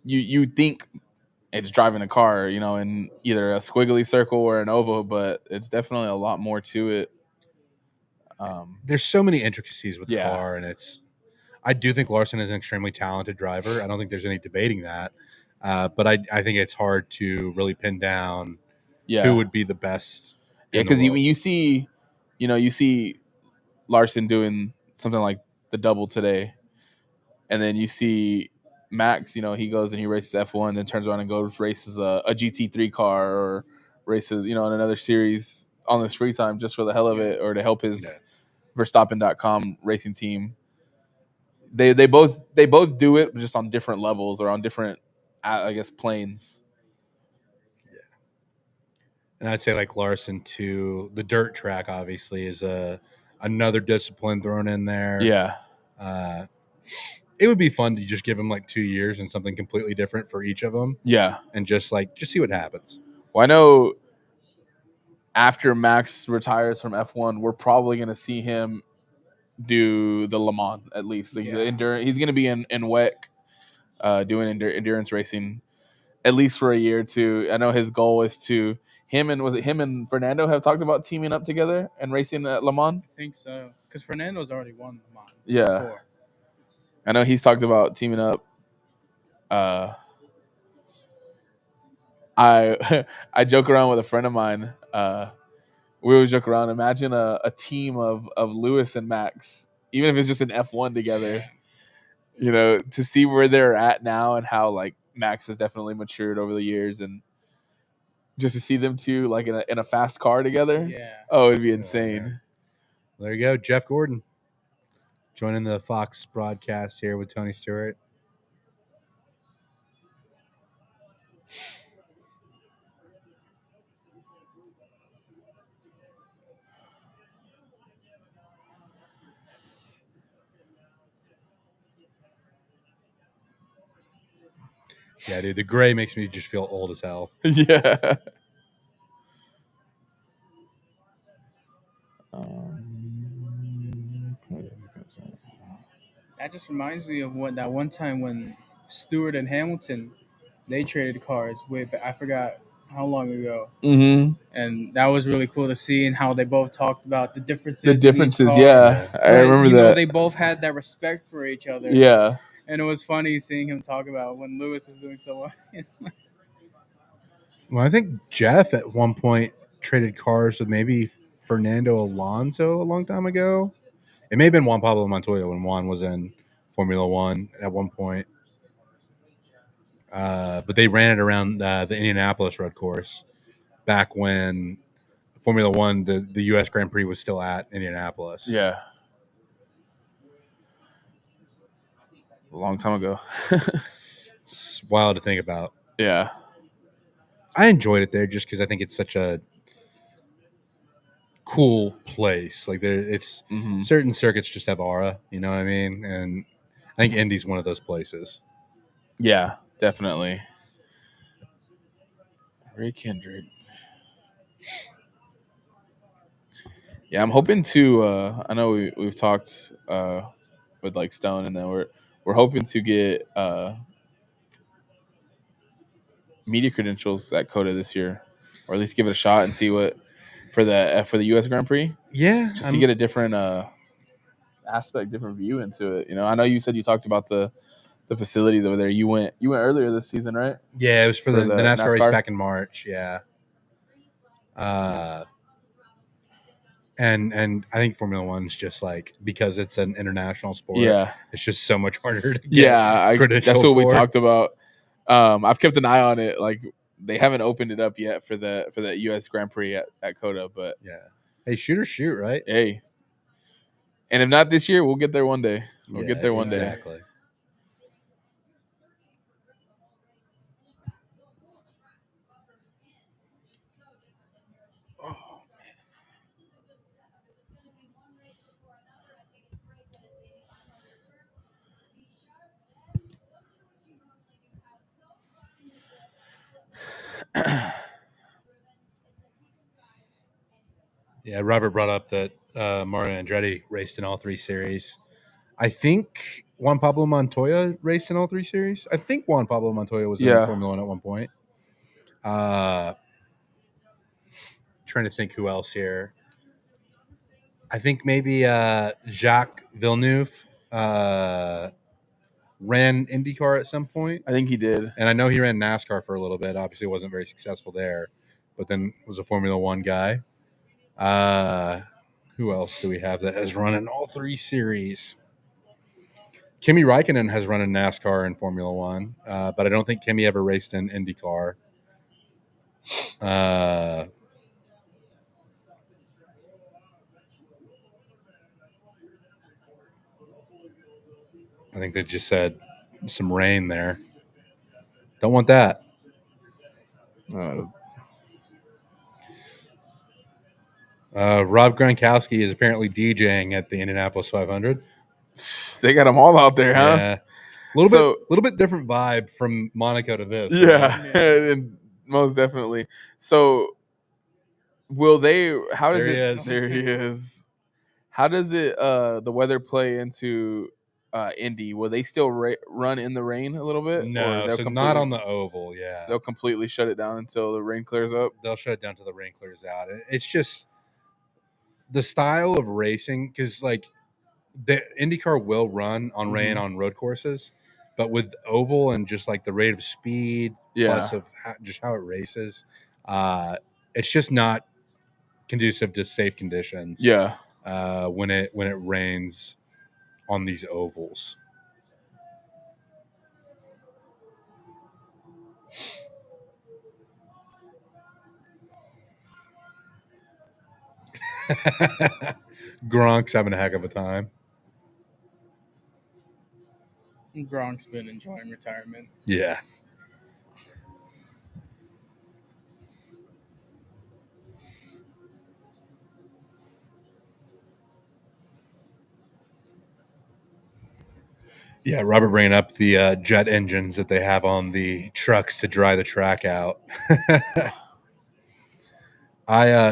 you think it's driving a car, in either a squiggly circle or an oval, but it's definitely a lot more to it. There's so many intricacies with the Yeah. car, and I do think Larson is an extremely talented driver. I don't think there's any debating that. But I think it's hard to really pin down who would be the best. Yeah, because you see Larson doing something like the double today, and then you see Max, he goes and he races F1, then turns around and goes races a GT3 car or races, in another series on his free time just for the hell of it, or to help his Verstappen.com racing team. They both do it, but just on different levels or on different, I guess, planes. And I'd say, like, Larson too, the dirt track obviously is another discipline thrown in there. Yeah. It would be fun to just give him like 2 years and something completely different for each of them. Yeah. And just see what happens. Well, I know after Max retires from F1, we're probably going to see him do the Le Mans at least. He's going to be in WEC doing endurance racing at least for a year or two. I know his goal is to him and Fernando have talked about teaming up together and racing at Le Mans. I think so, because Fernando's already won Le Mans. Yeah. Before. I know he's talked about teaming up. I joke around with a friend of mine. We always joke around. Imagine a team of Lewis and Max, even if it's just an F1 together. To see where they're at now and how, like, Max has definitely matured over the years, and just to see them two, like, in a fast car together. Yeah. Oh, it'd be insane. Yeah. Well, there you go, Jeff Gordon joining the Fox broadcast here with Tony Stewart. Yeah, dude, the gray makes me just feel old as hell. Yeah. That just reminds me of that one time when Stewart and Hamilton, they traded cars I forgot how long ago. Mm-hmm. And that was really cool to see, and how they both talked about the differences. Yeah. I remember that. They both had that respect for each other. Yeah. And it was funny seeing him talk about when Lewis was doing so well. Well, I think Jeff at one point traded cars with maybe Fernando Alonso a long time ago. It may have been Juan Pablo Montoya when Juan was in Formula One at one point. But they ran it around the Indianapolis road course back when Formula One, the U.S. Grand Prix was still at Indianapolis. Yeah. A long time ago. It's wild to think about. Yeah. I enjoyed it there just because I think it's such a cool place. Like it's Mhm. certain circuits just have aura. You know what I mean? And I think Indy's one of those places. Yeah, definitely. Ray Kendrick. Yeah, I'm hoping to. I know we've talked with like Stone, and then we're hoping to get media credentials at Coda this year, or at least give it a shot and see what for the U.S. Grand Prix, Yeah, just to get a different aspect, different view into it. You know, I know you said you talked about the facilities over there. You went earlier this season, right? yeah. It was for For the the NASCAR race NASCAR? back in March. Yeah. And I think Formula One's just like, because it's an international sport, Yeah, it's just so much harder to get yeah. That's what we for. talked about. I've kept an eye on it. Like they haven't opened it up yet for the U.S. Grand Prix at Coda, but Yeah. Hey, shoot or shoot, right? hey, and if not this year, we'll get there one day. We'll get there one day. Exactly. Yeah, Robert brought up that Mario Andretti raced in all three series. I think Juan Pablo Montoya raced in all three series. I think Juan Pablo Montoya was in Yeah. Formula One at one point. Trying to think who else here. I think maybe Jacques Villeneuve ran IndyCar at some point. I think he did. And I know he ran NASCAR for a little bit. Obviously, wasn't very successful there, but then was a Formula One guy. Who else do we have that has run in all three series? Kimi Räikkönen has run in NASCAR and Formula One, but I don't think Kimi ever raced in IndyCar. I think they just said some rain there. Don't want that. Rob Gronkowski is apparently DJing at the Indianapolis 500. They got them all out there, huh? Yeah, a little bit different vibe from Monaco to this. Yeah, Right? and most definitely. So, will they? How does There he it? is. There he is. How does it? The weather play into Indy? Will they still run in the rain a little bit? No, they'll so not on the oval. Yeah, They'll completely shut it down until the rain clears up. they'll shut it down till the rain clears out. It's just the style of racing, because like the IndyCar will run on rain on road courses, but with oval and just like the rate of speed plus of just how it races, it's just not conducive to safe conditions. Yeah. When it rains on these ovals. Gronk's having a heck of a time. Gronk's been enjoying retirement. Yeah. Yeah, Robert bringing up the jet engines that they have on the trucks to dry the track out.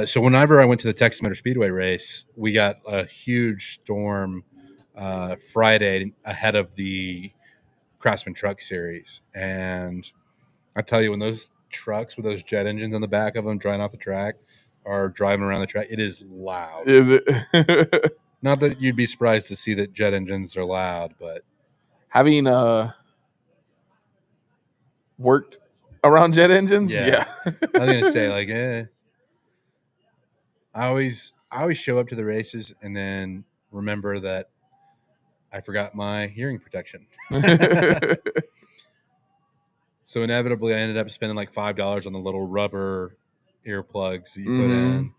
So whenever I went to the Texas Motor Speedway race, we got a huge storm Friday ahead of the Craftsman Truck Series, and I tell you, when those trucks with those jet engines on the back of them drying off the track are driving around the track, it is loud. Is it? Not that you'd be surprised to see that jet engines are loud, but having worked around jet engines, yeah. I was gonna say, like, I always show up to the races and then remember that I forgot my hearing protection. So inevitably, I ended up spending like $5 on the little rubber earplugs that you put in.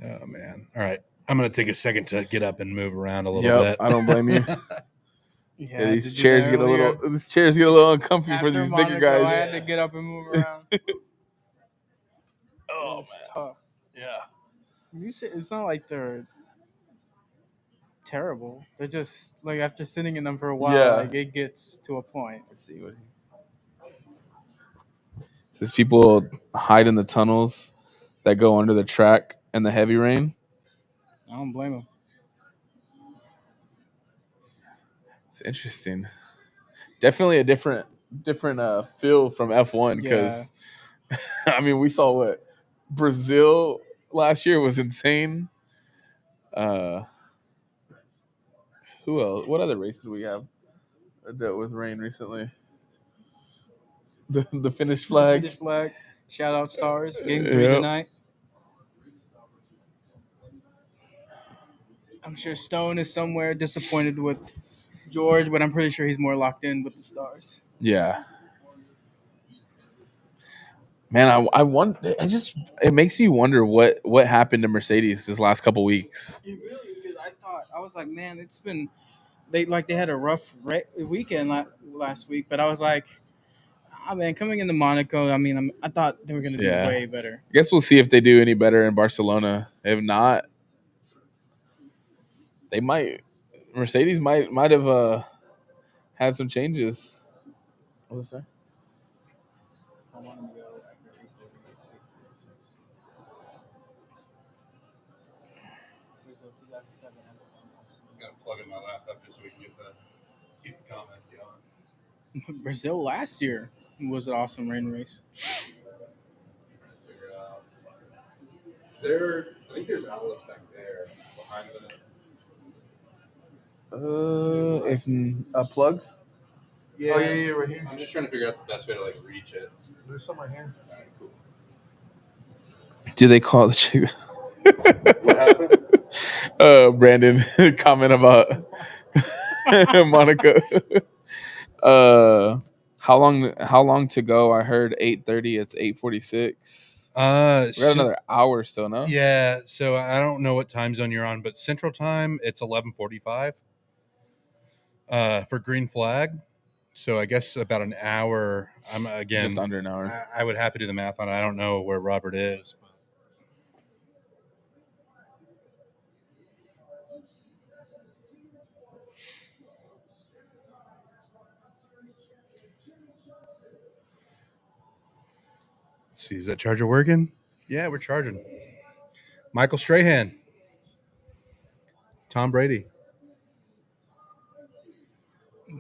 Oh man! All right, I'm gonna take a second to get up and move around a little Yep, bit. I don't blame you. Yeah, These to do chairs that get a earlier. little. These chairs get a little uncomfy for After these bigger Monaco, guys. I had to get up and move around. It Oh was man, tough. yeah. It's not like they're terrible. They're just like after sitting in them for a while, Yeah. like it gets to a point. Let's see what. Says people hide in the tunnels that go under the track in the heavy rain. I don't blame them. It's interesting. Definitely a different feel from F1 because I mean we saw what Brazil last year was insane. Who else? What other race did we have that dealt with rain recently? The Finnish flag. Finnish flag. Shout out Stars. Game 3 Yep. tonight. I'm sure Stone is somewhere disappointed with George, but I'm pretty sure he's more locked in with the Stars. Yeah. Man, I want. It makes me wonder what happened to Mercedes this last couple weeks. It really, because I was like, man, it's been they had a rough weekend last week, but I was like, man, coming into Monaco, I mean, I thought they were going to do Yeah. way better. I guess we'll see if they do any better in Barcelona. If not, they might. Mercedes might have had some changes. What was that? I'm gonna plug in my laptop just so we can keep the comments going. Brazil last year was an awesome rain race. Figure it out. I think there's outlets back there behind the. If a plug. Yeah, right here. I'm just trying to figure out the best way to like reach it. There's some right here. All right, cool. Do they call the chick? What happened? Brandon comment about Monaco. How long to go? I heard 8:30. It's 8:46. We got another hour still, no? Yeah, so I don't know what time zone you're on, but Central Time it's 11:45. For green flag, so I guess about an hour. I'm again Just under an hour. I would have to do the math on it. I don't know where Robert is. But. See, is that charger working? Yeah, we're charging. Michael Strahan. Tom Brady.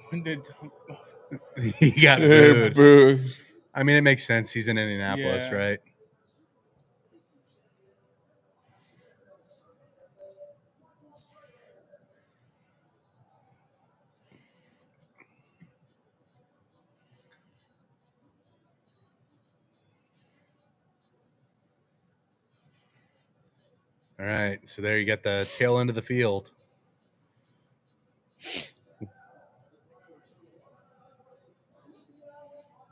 When did He got booed. Boo. I mean, it makes sense. He's in Indianapolis, Yeah. right? All right. So there you got the tail end of the field.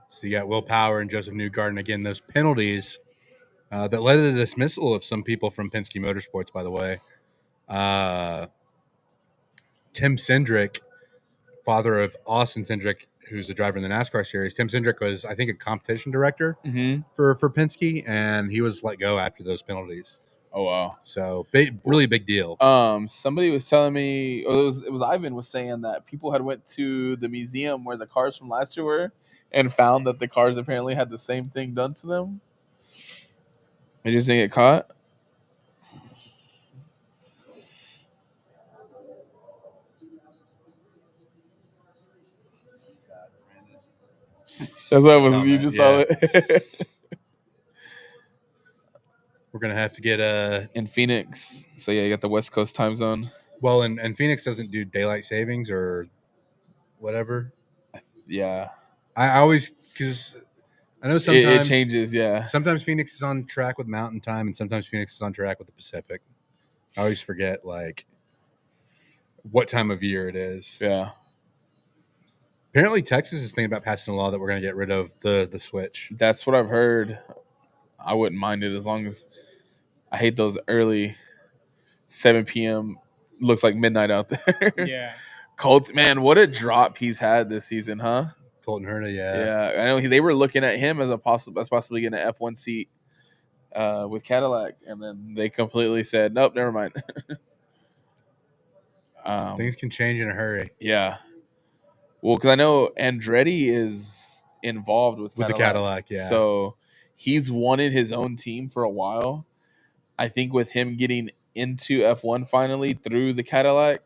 So you got Will Power and Joseph Newgarden. Again, those penalties that led to the dismissal of some people from Penske Motorsports, by the way. Tim Cindric, father of Austin Cindric, who's a driver in the NASCAR series. Tim Cindric was, I think, a competition director for Penske, and he was let go after those penalties. Oh wow! So really big deal. Somebody was telling me, or it was Ivan was saying that people had went to the museum where the cars from last year were, and found that the cars apparently had the same thing done to them. They just didn't get caught. That's what I was. You just saw it. We're gonna have to get in Phoenix. So yeah, you got the West Coast time zone. well, and Phoenix doesn't do daylight savings or whatever. Yeah, I always because I know it sometimes changes. Yeah, sometimes Phoenix is on track with Mountain Time, and sometimes Phoenix is on track with the Pacific. I always forget like what time of year it is. yeah. Apparently, Texas is thinking about passing a law that we're going to get rid of the switch. That's what I've heard. I wouldn't mind it as long as I hate those early 7 p.m. looks like midnight out there. Yeah. Colts, man, what a drop he's had this season, huh? Colton Herta, Yeah, I know they were looking at him as possibly getting an F1 seat with Cadillac, and then they completely said, nope, never mind. Things can change in a hurry Yeah. Well, because I know Andretti is involved with with the Cadillac. Yeah, so he's wanted his own team for a while. I think with him getting into F1 finally through the Cadillac,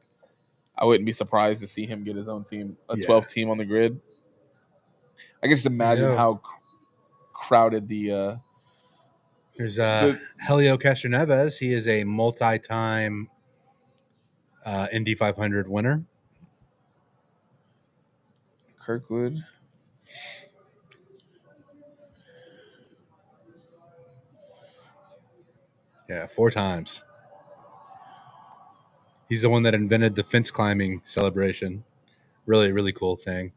I wouldn't be surprised to see him get his own team, a 12 team on the grid. I can just imagine how crowded the There's Helio Castroneves. He is a multi-time Indy 500 winner. Kirkwood. Yeah, 4 times. He's the one that invented the fence climbing celebration. Really, really cool thing.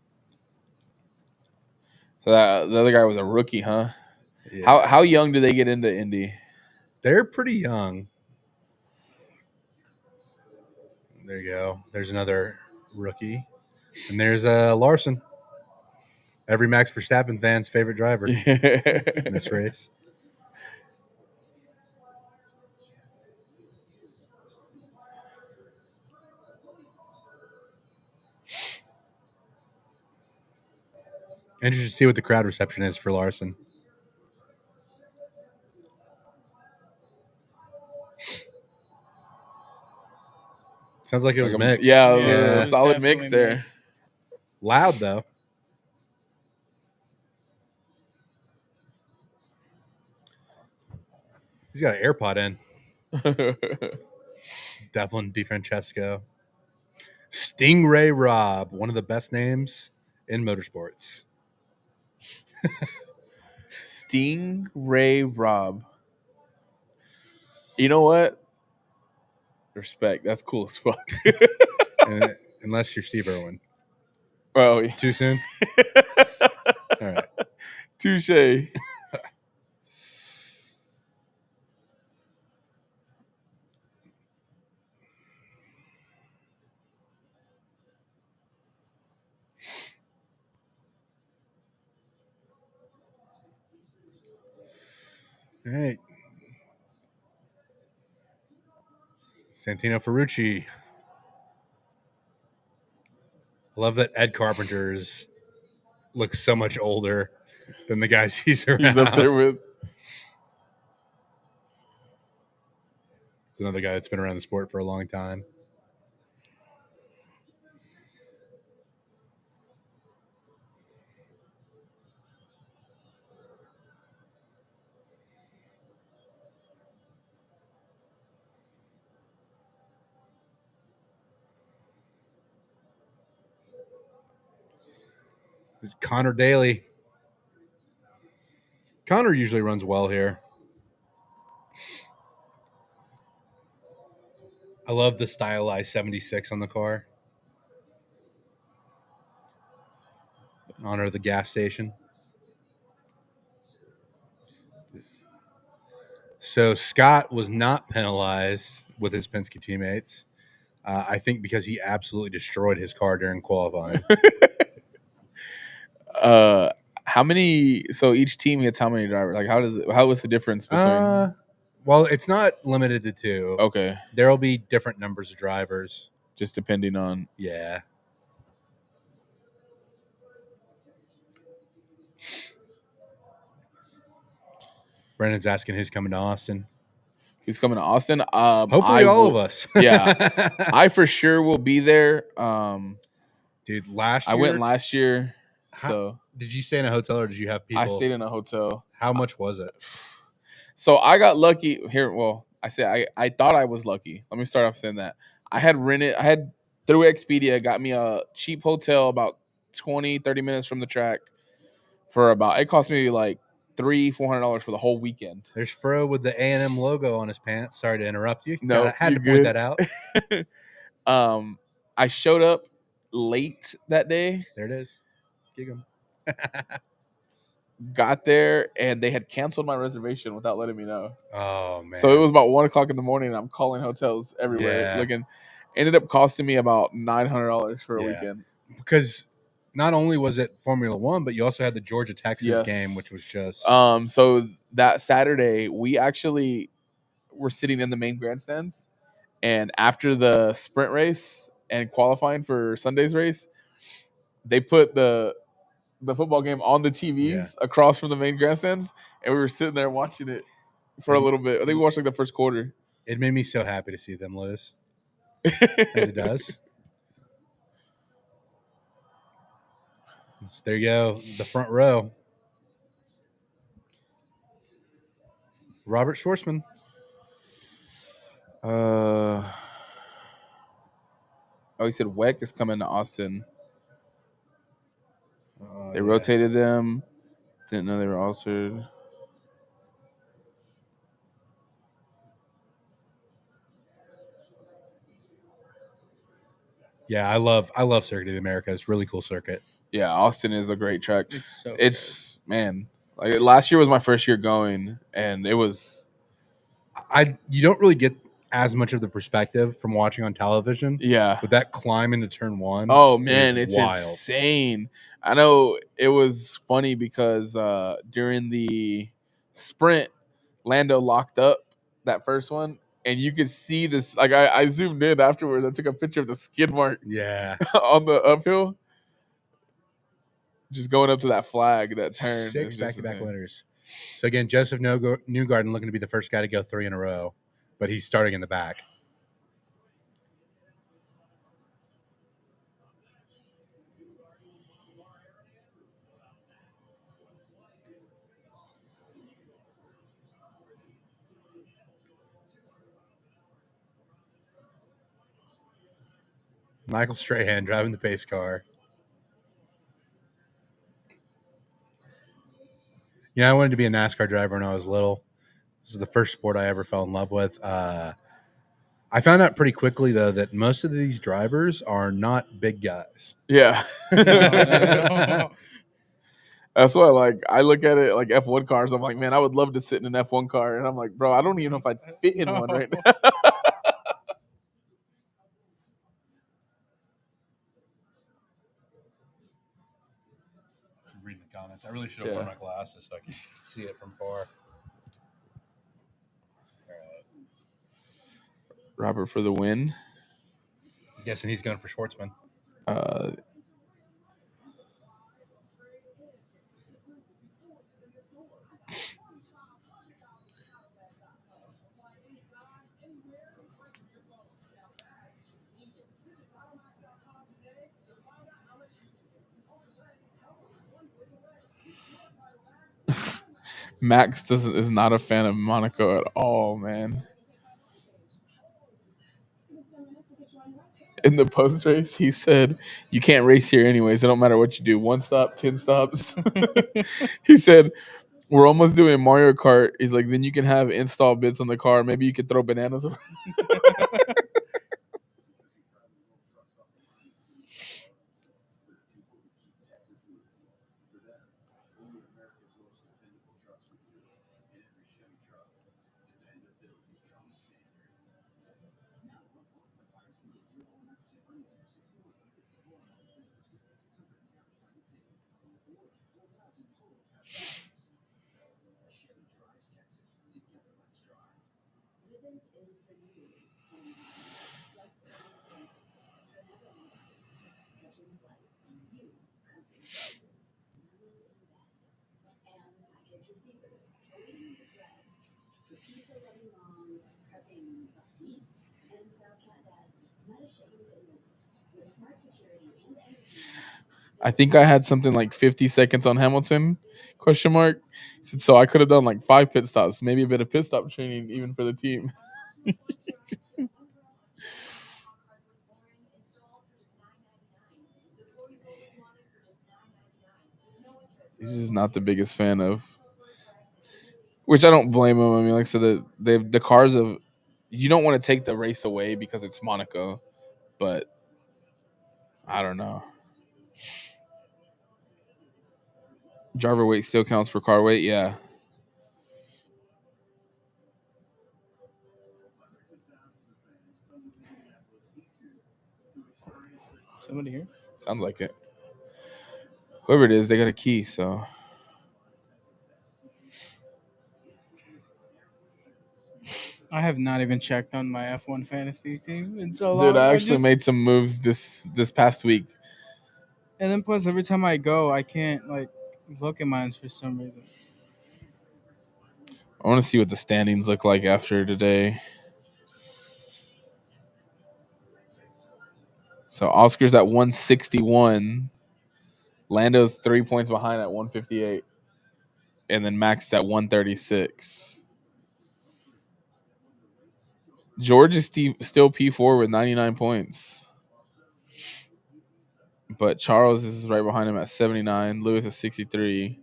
So the other guy was a rookie, huh? Yeah. How young do they get into Indy? They're pretty young. There you go. There's another rookie. And there's Larson. Every Max Verstappen fan's favorite driver in this race. Interested to see what the crowd reception is for Larson. Sounds like it was mixed. Yeah, it it was a was solid mix definitely there. mixed. Loud, though. He's got an AirPod in. Devlin DeFrancesco. Stingray Robb, one of the best names in motorsports. Stingray Robb. You know what? Respect. That's cool as fuck. Unless you're Steve Irwin. Oh, yeah. Too soon? All right. Touche. All right. Santino Ferrucci. I love that Ed Carpenter's looks so much older than the guys he's around. He's up there with. It's another guy that's been around the sport for a long time. There's Connor Daly. Connor usually runs well here. I love the stylized 76 on the car. In honor of the gas station. So Scott was not penalized with his Penske teammates. I think because he absolutely destroyed his car during qualifying. How many? So each team gets how many drivers? Like, how was the difference between? Well, it's not limited to 2. Okay, There will be different numbers of drivers. just depending on. Yeah. Brandon's asking who's coming to Austin. Who's coming to Austin? Hopefully all of us. Yeah, I for sure will be there. Dude, last year. I went last year. So did you stay in a hotel or did you have people? I stayed in a hotel. How much was it? So I got lucky here. Well, I thought I was lucky. Let me start off saying that I had through Expedia, got me a cheap hotel about 20-30 minutes from the track for about, it cost me like $300-$400 for the whole weekend. There's Fro with the A&M logo on his pants. Sorry to interrupt you. No, Had you to point good. that out. I showed up late that day, There it is. Gig 'em. got there, and they had canceled my reservation without letting me know. Oh man. So it was about 1:00 in the morning, and I'm calling hotels everywhere Yeah. looking. Ended up costing me about $900 for a Yeah. weekend. Because not only was it Formula One, but you also had the Georgia Texas Yes. game, which was just So that Saturday, we actually were sitting in the main grandstands, and after the sprint race and qualifying for Sunday's race, they put the football game on the TVs across from the main grandstands, and we were sitting there watching it for a little bit. I think we watched like the first quarter. It made me so happy to see them lose, as it does. So there you go, the front row. Robert Schwartzman. Oh, he said WEC is coming to Austin. They rotated them. Didn't know they were altered. Yeah, I love Circuit of the America. It's a really cool circuit. Yeah, Austin is a great track. It's so man. Like last year was my first year going, and it was. You don't really get as much of the perspective from watching on television. Yeah. But that climb into turn one. Oh man, it's wild. insane. I know it was funny because during the sprint, Lando locked up that first one, and you could see this. Like I zoomed in afterwards. I took a picture of the skid mark. Yeah. On the uphill. Just going up to that flag, that turn. 6 back-to-back winners. So again, Joseph Newgarden looking to be the first guy to go 3 in a row, but he's starting in the back. Michael Strahan driving the pace car. I wanted to be a NASCAR driver when I was little. This is the first sport I ever fell in love with. I found out pretty quickly, though, that most of these drivers are not big guys. Yeah. That's why, I look at it like F1 cars. I'm like, man, I would love to sit in an F1 car. And I'm like, bro, I don't even know if I'd fit in one right now. Reading the comments. I really should have worn my glasses so I can see it from far. All right. Robert for the win. I'm guessing he's going for Schwartzman. Max is not a fan of Monaco at all, man. In the post race, he said, "You can't race here anyways. It don't matter what you do. 1 stop, 10 stops." He said, "We're almost doing Mario Kart." He's like, "Then you can have install bits on the car. Maybe you could throw bananas around." I think I had something like 50 seconds on Hamilton Question mark. He said, so I could have done like 5 pit stops, maybe a bit of pit stop training even for the team. He's just not the biggest fan of, which I don't blame him. I mean, like I said, the cars of, you don't want to take the race away because it's Monaco, but I don't know. Driver weight still counts for car weight, yeah. Somebody here? Sounds like it. Whoever it is, they got a key, so. I have not even checked on my F1 fantasy team in so long. Dude, I actually made some moves this past week. And then plus, every time I go, I can't like look at mine for some reason. I want to see what the standings look like after today. So Oscar's at 161. Lando's 3 points behind at 158. And then Max at 136. George is still P4 with 99 points. But Charles is right behind him at 79. Lewis at 63.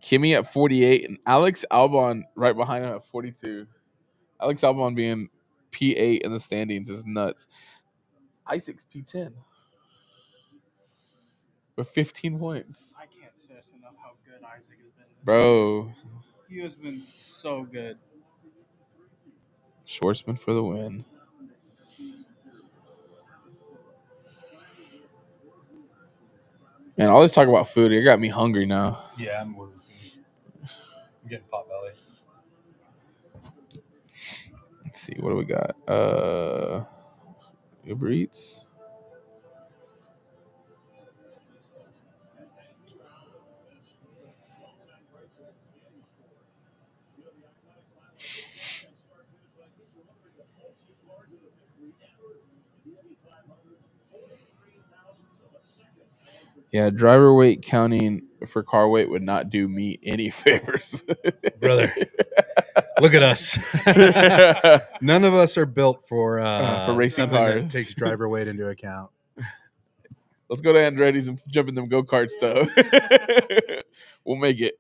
Kimmy at 48. And Alex Albon right behind him at 42. Alex Albon being P8 in the standings is nuts. Isaac's P10 with 15 points. I can't stress enough how good Isaac has been. Bro. He has been so good. Schwartzman for the win. Man, all this talk about food, it got me hungry now. Yeah, I'm ordering food. I'm getting pot belly. Let's see, what do we got? Uber Eats. Yeah, driver weight counting for car weight would not do me any favors. Brother, look at us. None of us are built for racing something that cars. takes driver weight into account. Let's go to Andretti's and jump in them go-karts, though. We'll make it.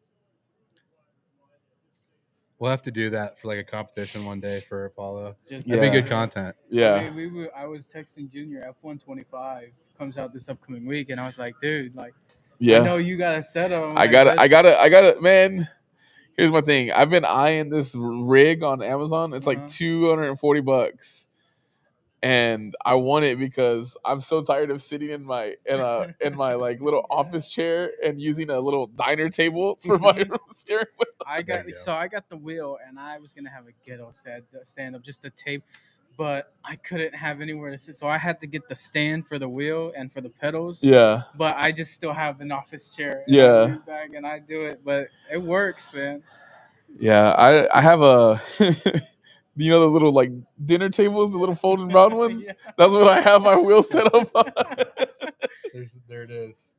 We'll have to do that for like a competition one day for Apollo. Just That'd be Yeah. good content. Yeah. I was texting Junior. F125 comes out this upcoming week, and I was like, dude, like, Yeah. I know you got a setup. I gotta, man. Here's my thing. I've been eyeing this rig on Amazon. It's like $240, and I want it because I'm so tired of sitting in my like little office chair and using a little diner table for my steering wheel. I There got you go. so I got the wheel, and I was gonna have a ghetto stand up, just the tape, but I couldn't have anywhere to sit, so I had to get the stand for the wheel and for the pedals. Yeah. But I just still have an office chair. And Yeah. I lean back and I do it, but it works, man. Yeah. I have a. You know the little like dinner tables, the little folding round ones? Yeah. That's what I have my wheel set up on. There it is.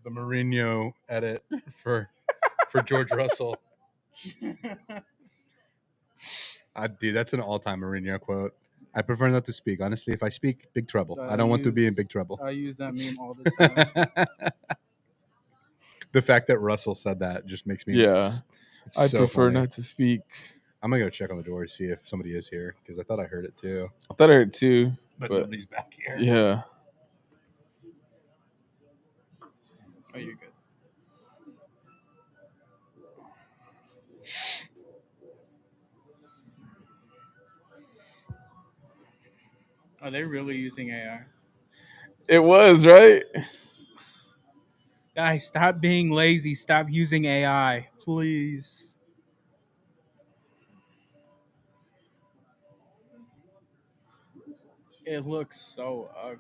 The Mourinho edit for George Russell. Dude, that's an all-time Mourinho quote. I prefer not to speak. Honestly, if I speak, big trouble. I don't want to be in big trouble. I use that meme all the time. The fact that Russell said that just makes me. Yeah. It's I so prefer funny. not to speak. I'm gonna go check on the door to see if somebody is here because I thought I heard it too. I thought I heard too. But But nobody's back here. yeah. Oh, you're good. Are they really using AI? It was, right? Guys, stop being lazy. Stop using AI, please. It looks so ugly.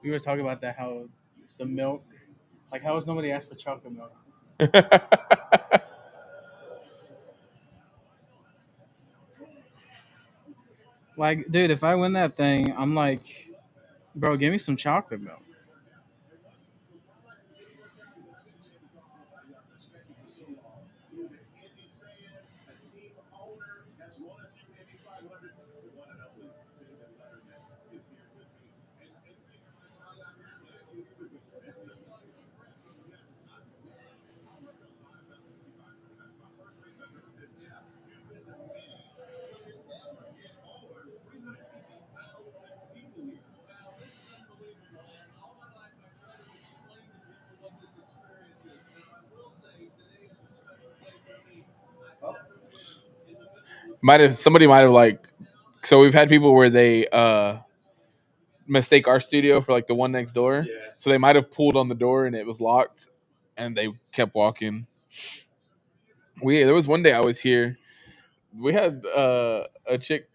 We were talking about that, how the milk. Like, how has nobody asked for chocolate milk? Like, dude, if I win that thing, I'm like, bro, give me some chocolate milk. Somebody might have like, so we've had people where they mistake our studio for like the one next door. Yeah. So they might have pulled on the door and it was locked, and they kept walking. There was one day I was here. We had a chick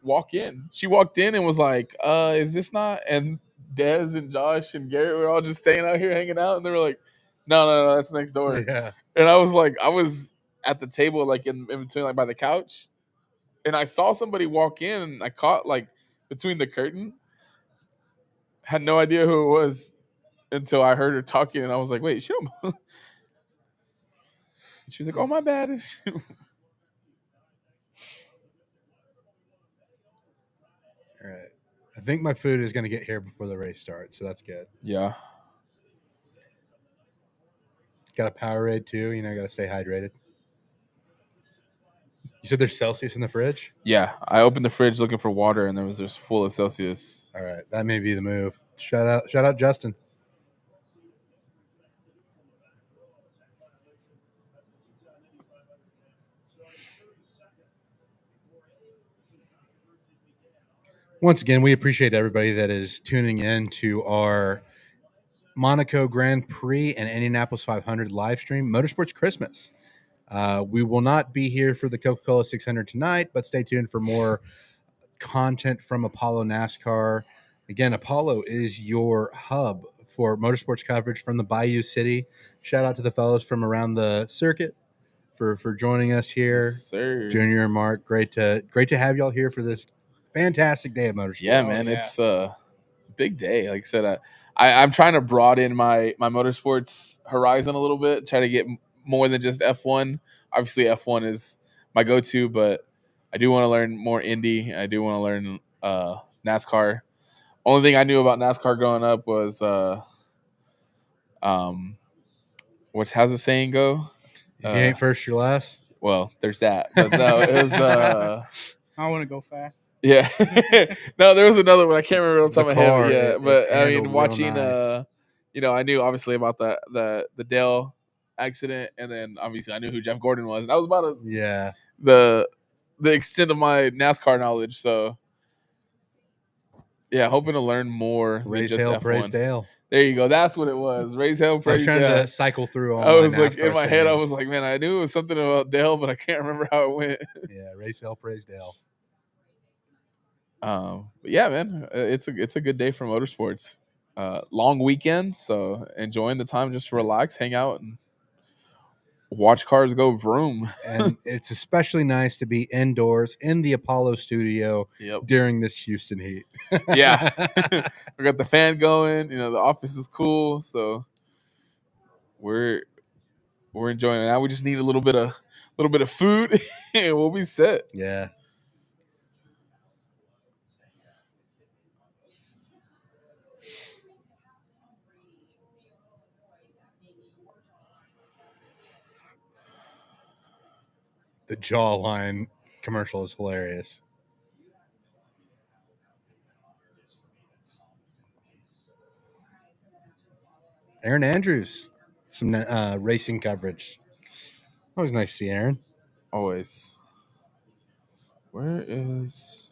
walk in. She walked in and was like, is this not? And Dez and Josh and Garrett were all just staying out here hanging out, and they were like, no, that's next door. Yeah. And I was like, I was at the table like in between, like by the couch, and I saw somebody walk in, and I caught like between the curtain. Had no idea who it was until I heard her talking, and I was like, wait, she don't. She was like, oh, my bad. All right. I think my food is going to get here before the race starts, so that's good. Yeah. Got a Powerade too. You know, got to stay hydrated. You said there's Celsius in the fridge? Yeah. I opened the fridge looking for water, and there was just full of Celsius. All right. That may be the move. Shout out Justin. Once again, we appreciate everybody that is tuning in to our Monaco Grand Prix and Indianapolis 500 live stream, Motorsports Christmas. We will not be here for the Coca-Cola 600 tonight, but stay tuned for more content from Apollo NASCAR. Again, Apollo is your hub for motorsports coverage from the Bayou City. Shout out to the fellows from around the circuit for joining us here. Yes, sir. Junior and Mark, great to have y'all here for this fantastic day of motorsports. Yeah, man, it's a big day. Like I said, I'm trying to broaden my motorsports horizon a little bit, try to get more than just F1. Obviously, F1 is my go-to, but I do want to learn more Indy. I do want to learn NASCAR. Only thing I knew about NASCAR growing up was how's the saying go? If you ain't first, you're last. Well, there's that. But no, it was I want to go fast. yeah. No, there was another one. I can't remember off the top of my car, head. Yeah, but I mean, handled watching real nice. I knew obviously about the Dale accident, and then obviously I knew who Jeff Gordon was. That was about the extent of my NASCAR knowledge. So yeah, hoping to learn more. Raise than just hell, F1. praise Dale. There you go. That's what it was. Raise hell, praise Dale. I was trying to cycle through all I was my like NASCAR in my head. I sayings. was like, man, I knew it was something about Dale, but I can't remember how it went. Yeah, raise hell, praise Dale. But yeah, man, it's a good day for motorsports. Long weekend, so enjoying the time just to relax, hang out, and watch cars go vroom. And it's especially nice to be indoors in the Apollo studio during this Houston heat. Yeah, we got the fan going. You know, the office is cool, so we're enjoying it. Now we just need a little bit of food, and we'll be set. Yeah. The jawline commercial is hilarious. Aaron Andrews, some racing coverage. Always nice to see Aaron. Always. Where is...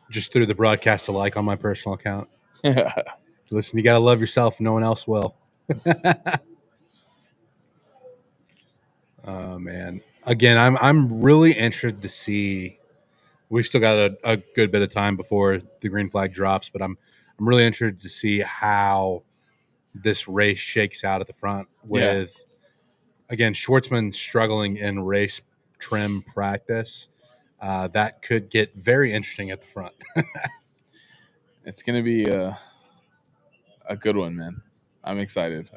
Just threw the broadcast a like on my personal account. Listen, you got to love yourself. No one else will. Oh, man. Again, I'm really interested to see. We've still got a good bit of time before the green flag drops, but I'm really interested to see how this race shakes out at the front with, again, Schwartzman struggling in race trim practice. That could get very interesting at the front. It's going to be a good one, man. I'm excited.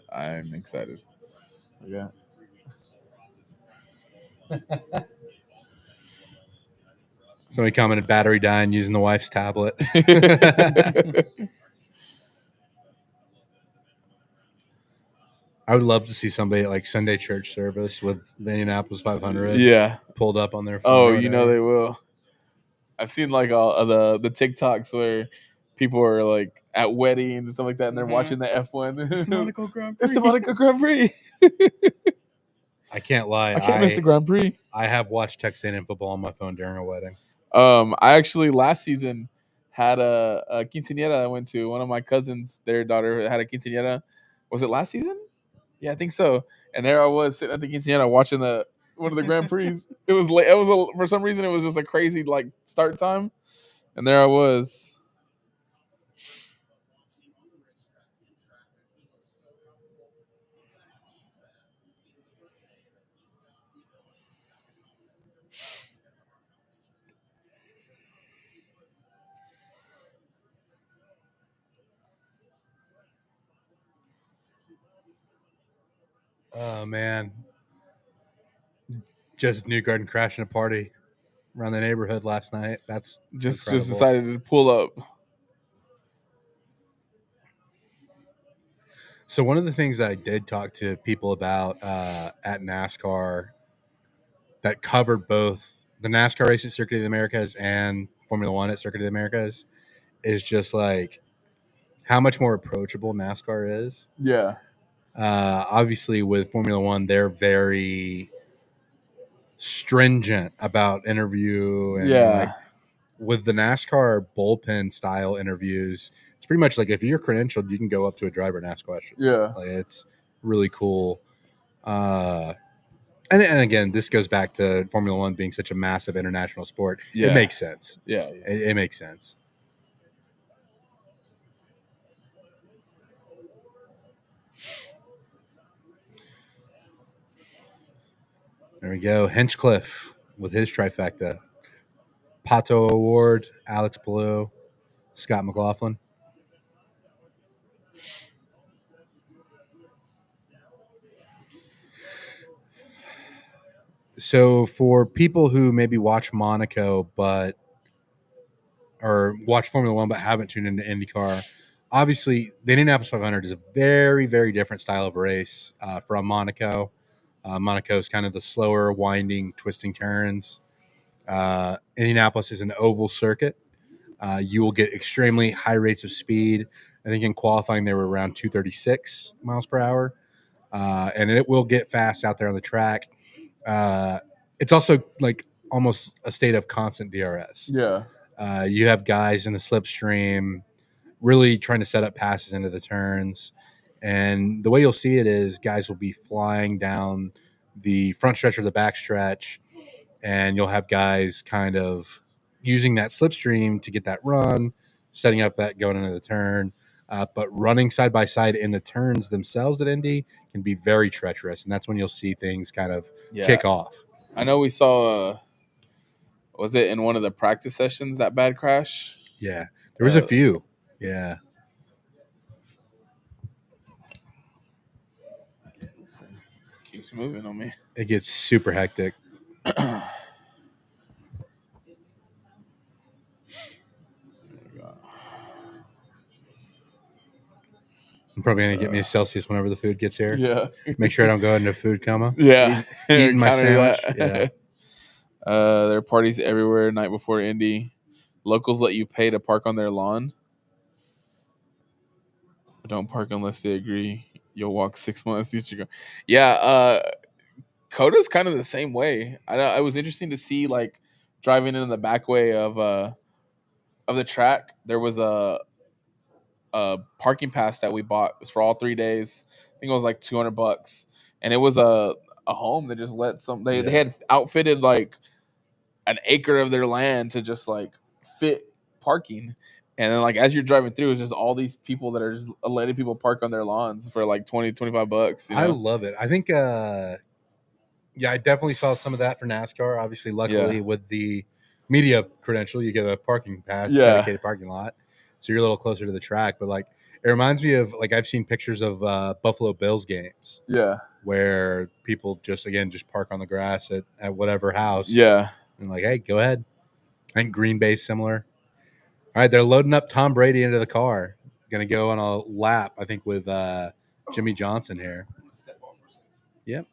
Yeah. Somebody commented battery dying using the wife's tablet. I would love to see somebody at like Sunday church service with the Indianapolis 500 Yeah. pulled up on their phone. Oh, or you know whatever. they will. I've seen like all of the TikToks where people are like at weddings and stuff like that, and they're watching the F1. It's the Monaco Grand It's Prix. the Monaco Grand Prix. I can't lie. I can't miss the Grand Prix. I have watched Texas A&M football on my phone during a wedding. I actually last season had a quinceañera I went to. One of my cousins, their daughter had a quinceañera. Was it last season? Yeah, I think so. And there I was sitting at the quinceañera watching one of the Grand Prix. It was late. For some reason it was just a crazy like start time, and there I was. Oh, man. Joseph Newgarden crashing a party around the neighborhood last night. That's Just incredible. decided to pull up. So one of the things that I did talk to people about at NASCAR that covered both the NASCAR race at Circuit of the Americas and Formula One at Circuit of the Americas is just like how much more approachable NASCAR is. Yeah. Obviously, with Formula One, they're very stringent about interview. And like, with the NASCAR bullpen style interviews, it's pretty much like if you're credentialed, you can go up to a driver and ask questions. Yeah. Like, it's really cool. And again, this goes back to Formula One being such a massive international sport. Yeah. It makes sense. Yeah. It makes sense. There we go. Hinchcliffe with his trifecta. Pato Award, Alex Palou, Scott McLaughlin. So for people who maybe watch Monaco or watch Formula One but haven't tuned into IndyCar, obviously the Indianapolis 500 is a very, very different style of race from Monaco. Monaco is kind of the slower, winding, twisting turns. Indianapolis is an oval circuit. You will get extremely high rates of speed. I think in qualifying they were around 236 miles per hour. And it will get fast out there on the track. It's also like almost a state of constant DRS. Yeah. You have guys in the slipstream really trying to set up passes into the turns. And the way you'll see it is guys will be flying down the front stretch or the back stretch, and you'll have guys kind of using that slipstream to get that run, setting up that going into the turn. But running side by side in the turns themselves at Indy can be very treacherous, and that's when you'll see things kind of kick off. I know we saw, was it in one of the practice sessions, that bad crash? Yeah, there was a few. Yeah. Keeps moving on me. It gets super hectic. I'm probably going to get me a Celsius whenever the food gets here. Yeah. Make sure I don't go into food coma. Yeah. Eating my Counter sandwich. that. Yeah. There are parties everywhere night before Indy. Locals let you pay to park on their lawn. Don't park unless they agree. You'll walk 6 months. Yeah, Coda's kind of the same way. I know it was interesting to see like driving in the back way of the track. There was a parking pass that we bought. It was for all 3 days. I think it was like $200, and it was a home that just let some. They had outfitted like an acre of their land to just like fit parking. And then like as you're driving through, it's just all these people that are just letting people park on their lawns for like $20-$25. I love it. I think I definitely saw some of that for NASCAR. Obviously, luckily with the media credential, you get a parking pass, dedicated parking lot, so you're a little closer to the track. But like, it reminds me of like I've seen pictures of Buffalo Bills games, where people just park on the grass at whatever house, and like, hey, go ahead. I think Green Bay's similar. All right, they're loading up Tom Brady into the car. Going to go on a lap, I think, with Jimmy Johnson here. Yep.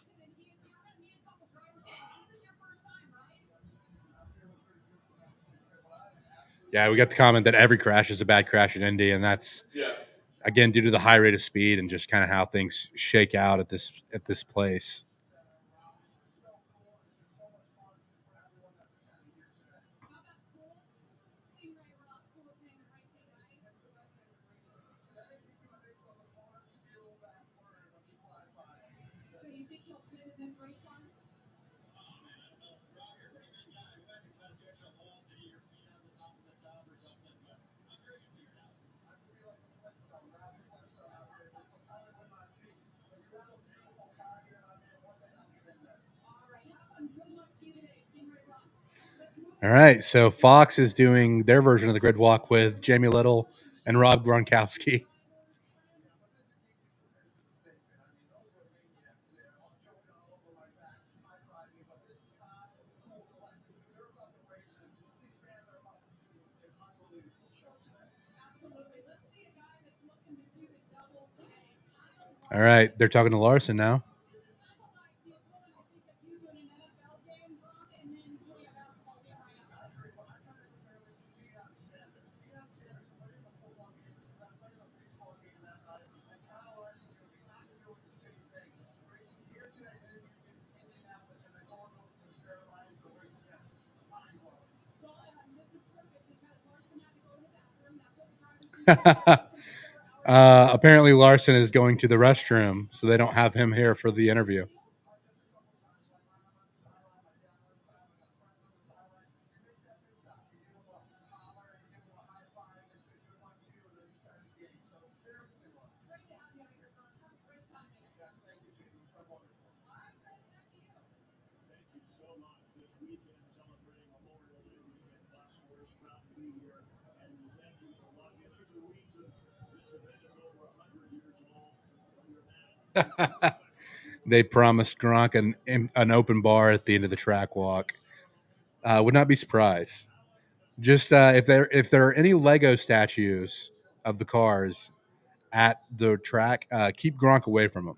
Yeah, we got the comment that every crash is a bad crash in Indy, and that's again due to the high rate of speed and just kind of how things shake out at this place. All right, so Fox is doing their version of the grid walk with Jamie Little and Rob Gronkowski. All right, they're talking to Larson now. Apparently Larson is going to the restroom, so they don't have him here for the interview. They promised Gronk an open bar at the end of the track walk. Would not be surprised. Just if there are any Lego statues of the cars at the track, keep Gronk away from them.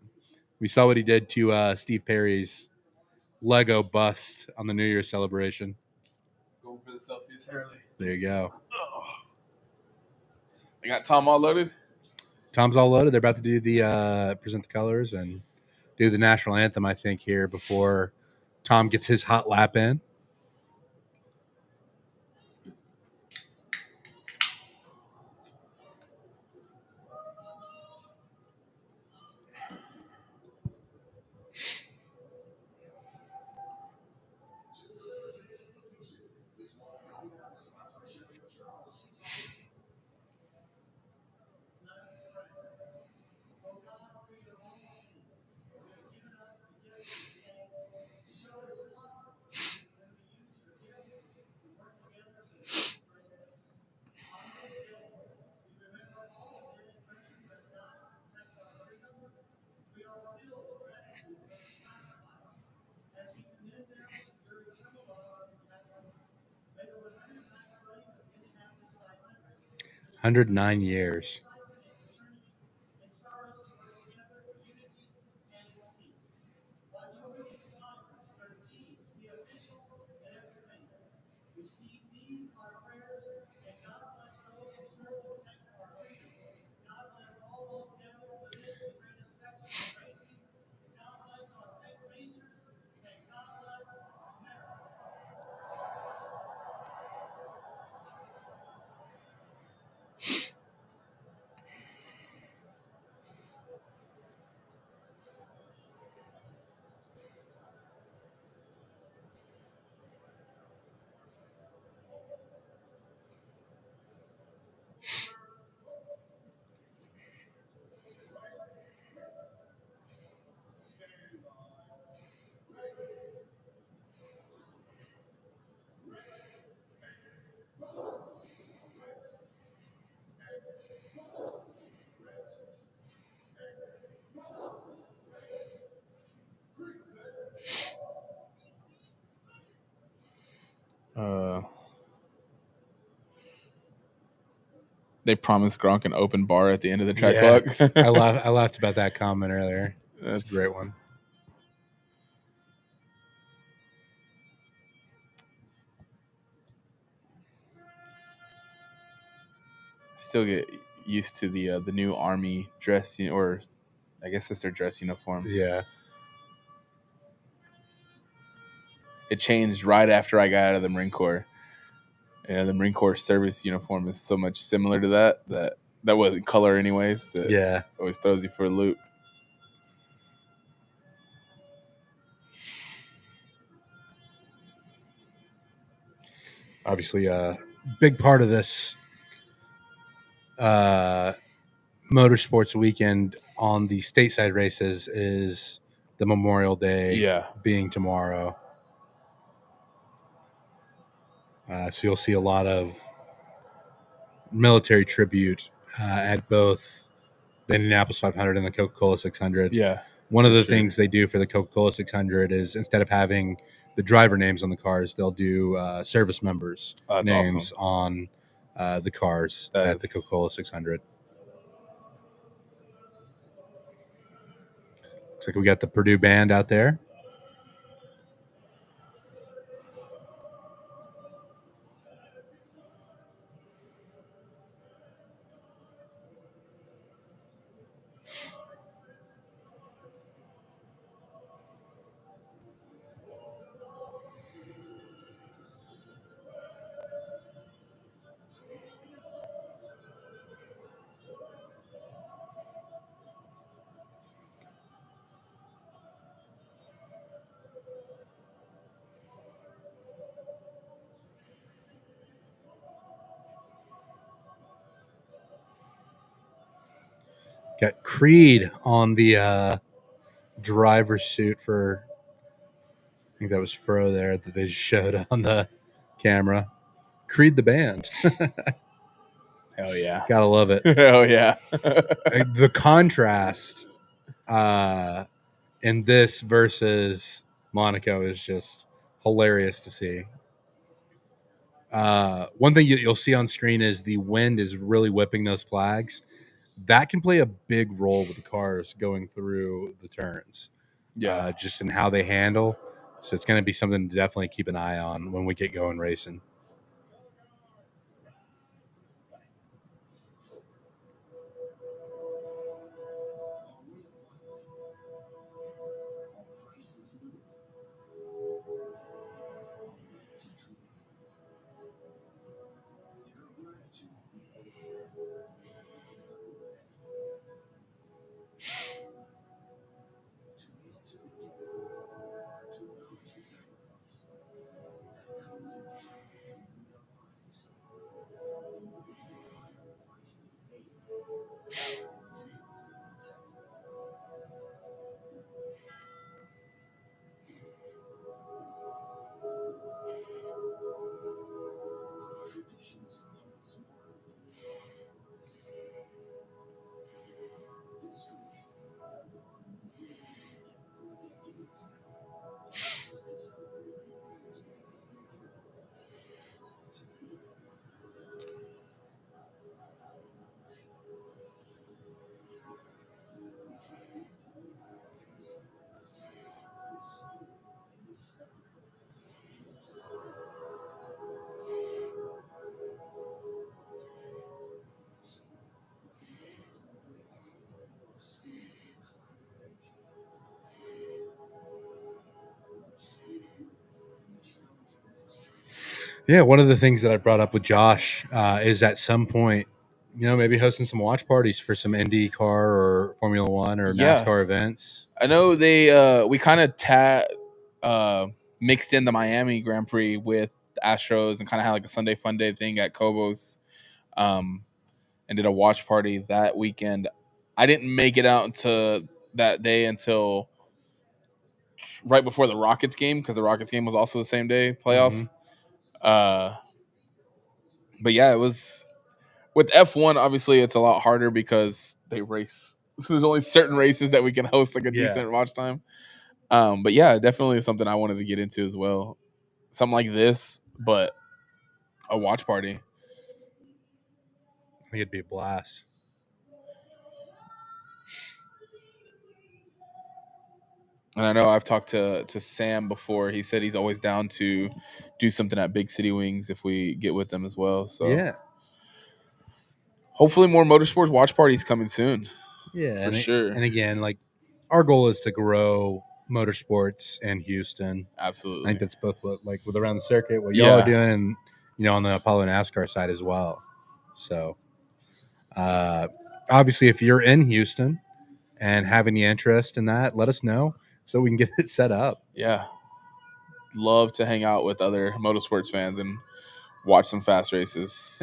We saw what he did to Steve Perry's Lego bust on the New Year's celebration. Going for the Celsius early. There you go. I got Tom all loaded. Tom's all loaded. They're about to do the present the colors and do the national anthem, I think, here before Tom gets his hot lap in. $109. they promised Gronk an open bar at the end of the track Yeah. clock. I laughed about that comment earlier. That's a great one. Still get used to the new Army dress, or I guess it's their dress uniform. Yeah. It changed right after I got out of the Marine Corps. The Marine Corps service uniform is so much similar to that wasn't color anyways. That Yeah. always throws you for a loop. Obviously, a big part of this motorsports weekend on the stateside races is the Memorial Day being tomorrow. So you'll see a lot of military tribute at both the Indianapolis 500 and the Coca-Cola 600. Yeah. One of the things they do for the Coca-Cola 600 is instead of having the driver names on the cars, they'll do service members' names on the cars at the Coca-Cola 600. Looks like we got the Purdue band out there. Got Creed on the driver's suit for, I think that was Fro there that they showed on the camera. Creed the band. Hell yeah. Gotta love it. Hell yeah. The contrast in this versus Monaco is just hilarious to see. One thing you'll see on screen is the wind is really whipping those flags. That can play a big role with the cars going through the turns. Yeah. Just in how they handle. So it's going to be something to definitely keep an eye on when we get going racing. Yeah, one of the things that I brought up with Josh is at some point, maybe hosting some watch parties for some Indy car or Formula One or NASCAR events. I know we kind of mixed in the Miami Grand Prix with the Astros and kind of had like a Sunday fun day thing at Cobos, and did a watch party that weekend. I didn't make it out into that day until right before the Rockets game, because the Rockets game was also the same day, playoffs. But yeah, it was with F1. Obviously, it's a lot harder because they race. There's only certain races that we can host like a decent watch time. But yeah, definitely something I wanted to get into as well. Something like this, but a watch party. I think it'd be a blast. And I know I've talked to Sam before. He said he's always down to do something at Big City Wings if we get with them as well. So Yeah. hopefully more motorsports watch parties coming soon. Yeah. For sure. And again, like our goal is to grow motorsports in Houston. I Absolutely. think that's both what, like with around the circuit, what y'all are doing, and on the Apollo NASCAR side as well. So obviously, if you're in Houston and have any interest in that, let us know so we can get it set up. Yeah. Love to hang out with other motorsports fans and watch some fast races.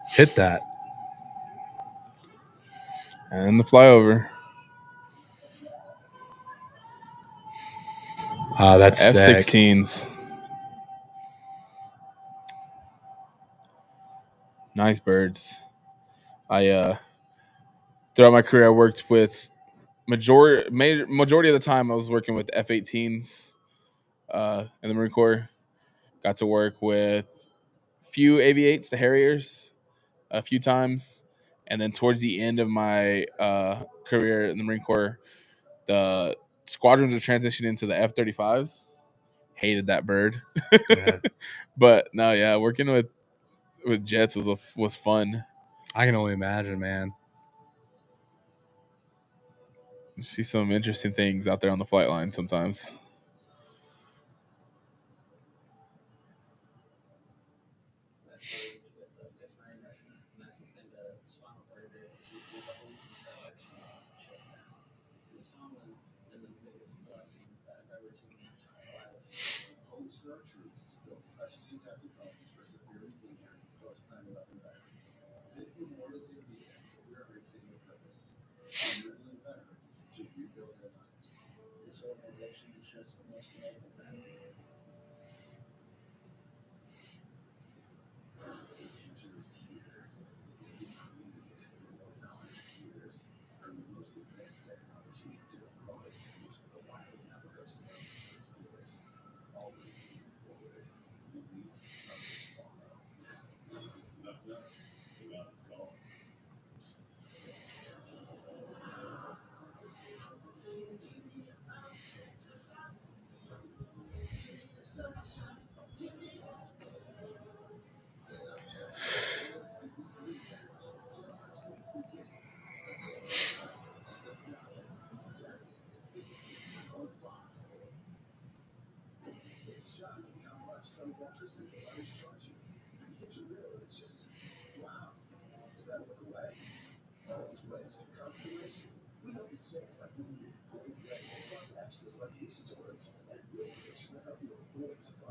Hit that. And the flyover. That's F-16s. Nice birds. I throughout my career I worked with majority of the time I was working with F-18s in the Marine Corps. Got to work with few AV-8s, the Harriers, a few times, and then towards the end of my career in the Marine Corps, the squadrons were transitioning into the F-35s. Hated that bird. Yeah. But no, yeah, working with jets was fun. I can only imagine, man. You see some interesting things out there on the flight line sometimes.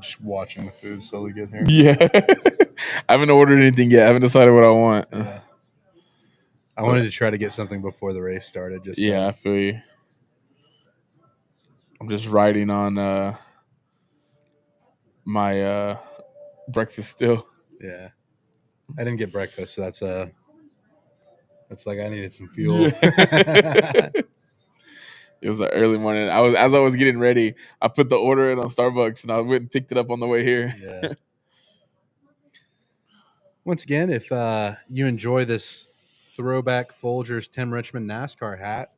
Just watching the food slowly get here. Yeah. I haven't ordered anything yet. I haven't decided what I want. Yeah. I wanted to try to get something before the race started. Just I feel you. I'm just riding on my breakfast still. Yeah. I didn't get breakfast, so that's like I needed some fuel. Yeah. It was an early morning. As I was getting ready, I put the order in on Starbucks and I went and picked it up on the way here. Yeah. Once again, if you enjoy this throwback Folgers Tim Richmond NASCAR hat,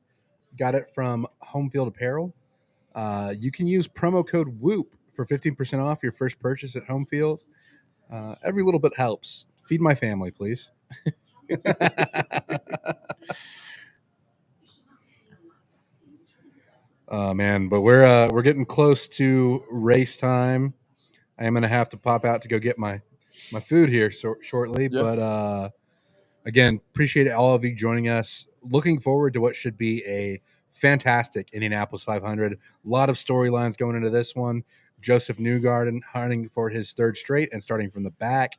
got it from Home Field Apparel. You can use promo code WHOOP for 15% off your first purchase at Home Field. Every little bit helps. Feed my family, please. Man, but we're getting close to race time. I am gonna have to pop out to go get my my food here shortly. Yeah. But again, appreciate all of you joining us. Looking forward to what should be a fantastic Indianapolis 500. A lot of storylines going into this one. Joseph Newgarden hunting for his third straight and starting from the back.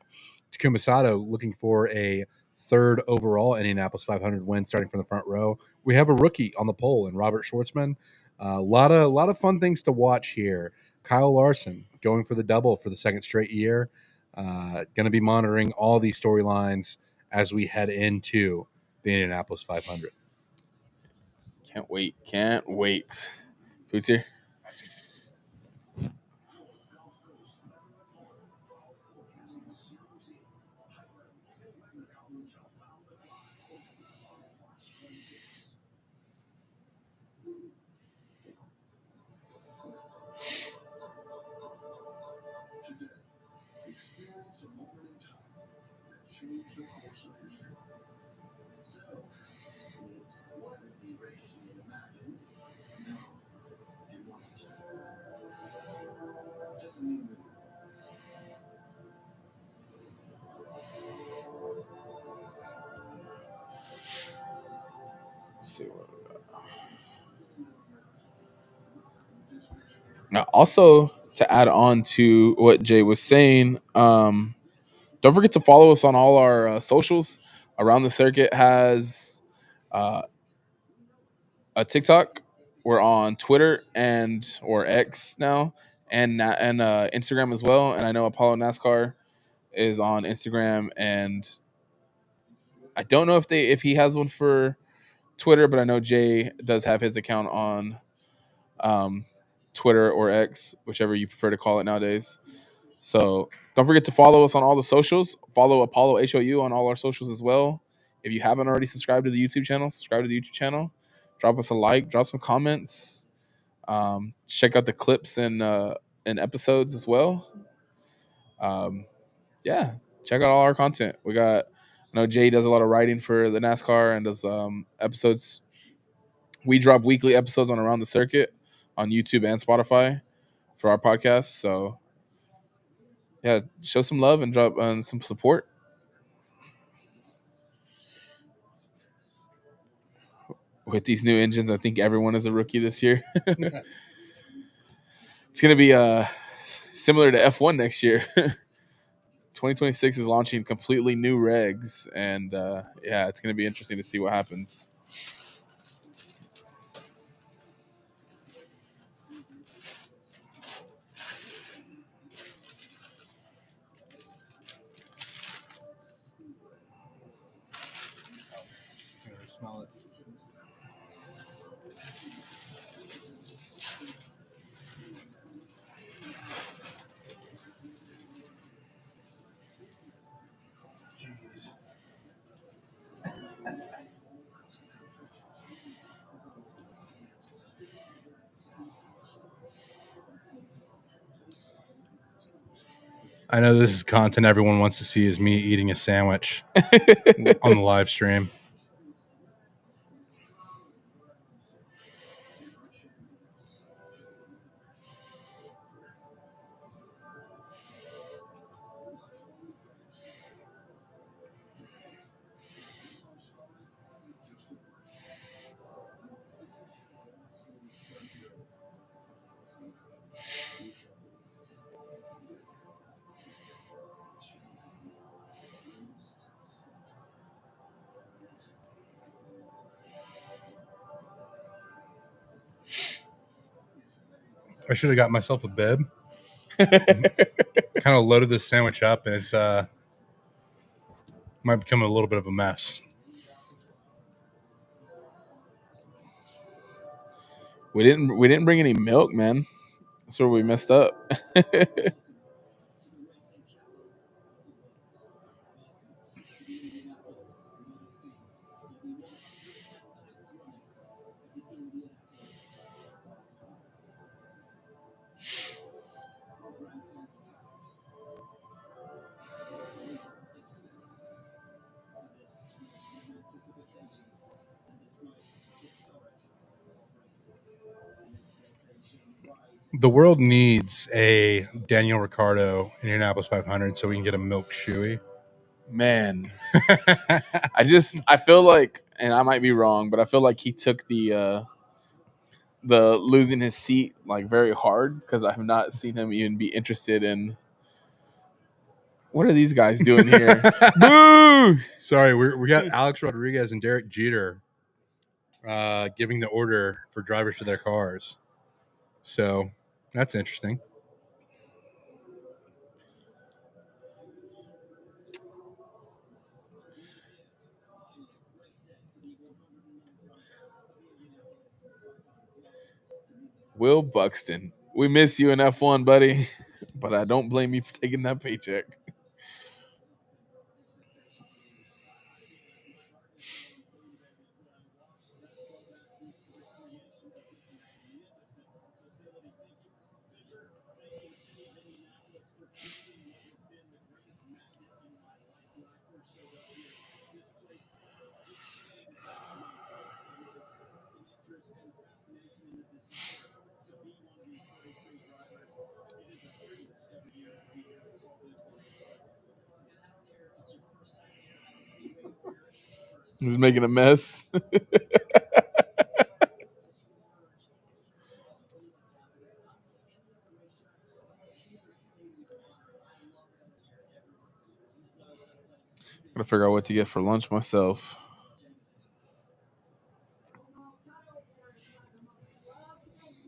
Takuma Sato looking for a third overall Indianapolis 500 win starting from the front row. We have a rookie on the pole in Robert Schwartzman. A lot of fun things to watch here. Kyle Larson going for the double for the second straight year. Going to be monitoring all these storylines as we head into the Indianapolis 500. Can't wait. Can't wait. Food's here. Let's see what we got. Now, also to add on to what Jay was saying, don't forget to follow us on all our socials. Around the Circuit has uh, a TikTok. We're on Twitter and or X now, and Instagram as well. And I know Apollo NASCAR is on Instagram, and I don't know if he has one for Twitter, but I know Jay does have his account on um, Twitter or X, whichever you prefer to call it nowadays. So don't forget to follow us on all the socials. Follow Apollo HOU on all our socials as well. If you haven't already subscribed to the YouTube channel, subscribe to the YouTube channel. Drop us a like, drop some comments. Check out the clips and episodes as well. Yeah, check out all our content. We got, I know Jay does a lot of writing for the NASCAR and does episodes. We drop weekly episodes on Around the Circuit on YouTube and Spotify for our podcast. So yeah, show some love and drop some support. With these new engines, I think everyone is a rookie this year. It's going to be similar to F1 next year. 2026 is launching completely new regs, and yeah, it's going to be interesting to see what happens. Smell it. I know this is content everyone wants to see is me eating a sandwich on the live stream. I should have got myself a bib. Kind of loaded this sandwich up, and it's might become a little bit of a mess. We didn't bring any milk, man. That's where we messed up. The world needs a Daniel Ricciardo Indianapolis 500 so we can get a milk shoey. Man, I feel like, and I might be wrong, but I feel like he took the losing his seat like very hard, because I have not seen him even be interested in what are these guys doing here. Boo! Sorry, we got Alex Rodriguez and Derek Jeter giving the order for drivers to their cars. So that's interesting. Will Buxton, we miss you in F1, buddy, but I don't blame you for taking that paycheck. He's making a mess. Gotta figure out what to get for lunch myself.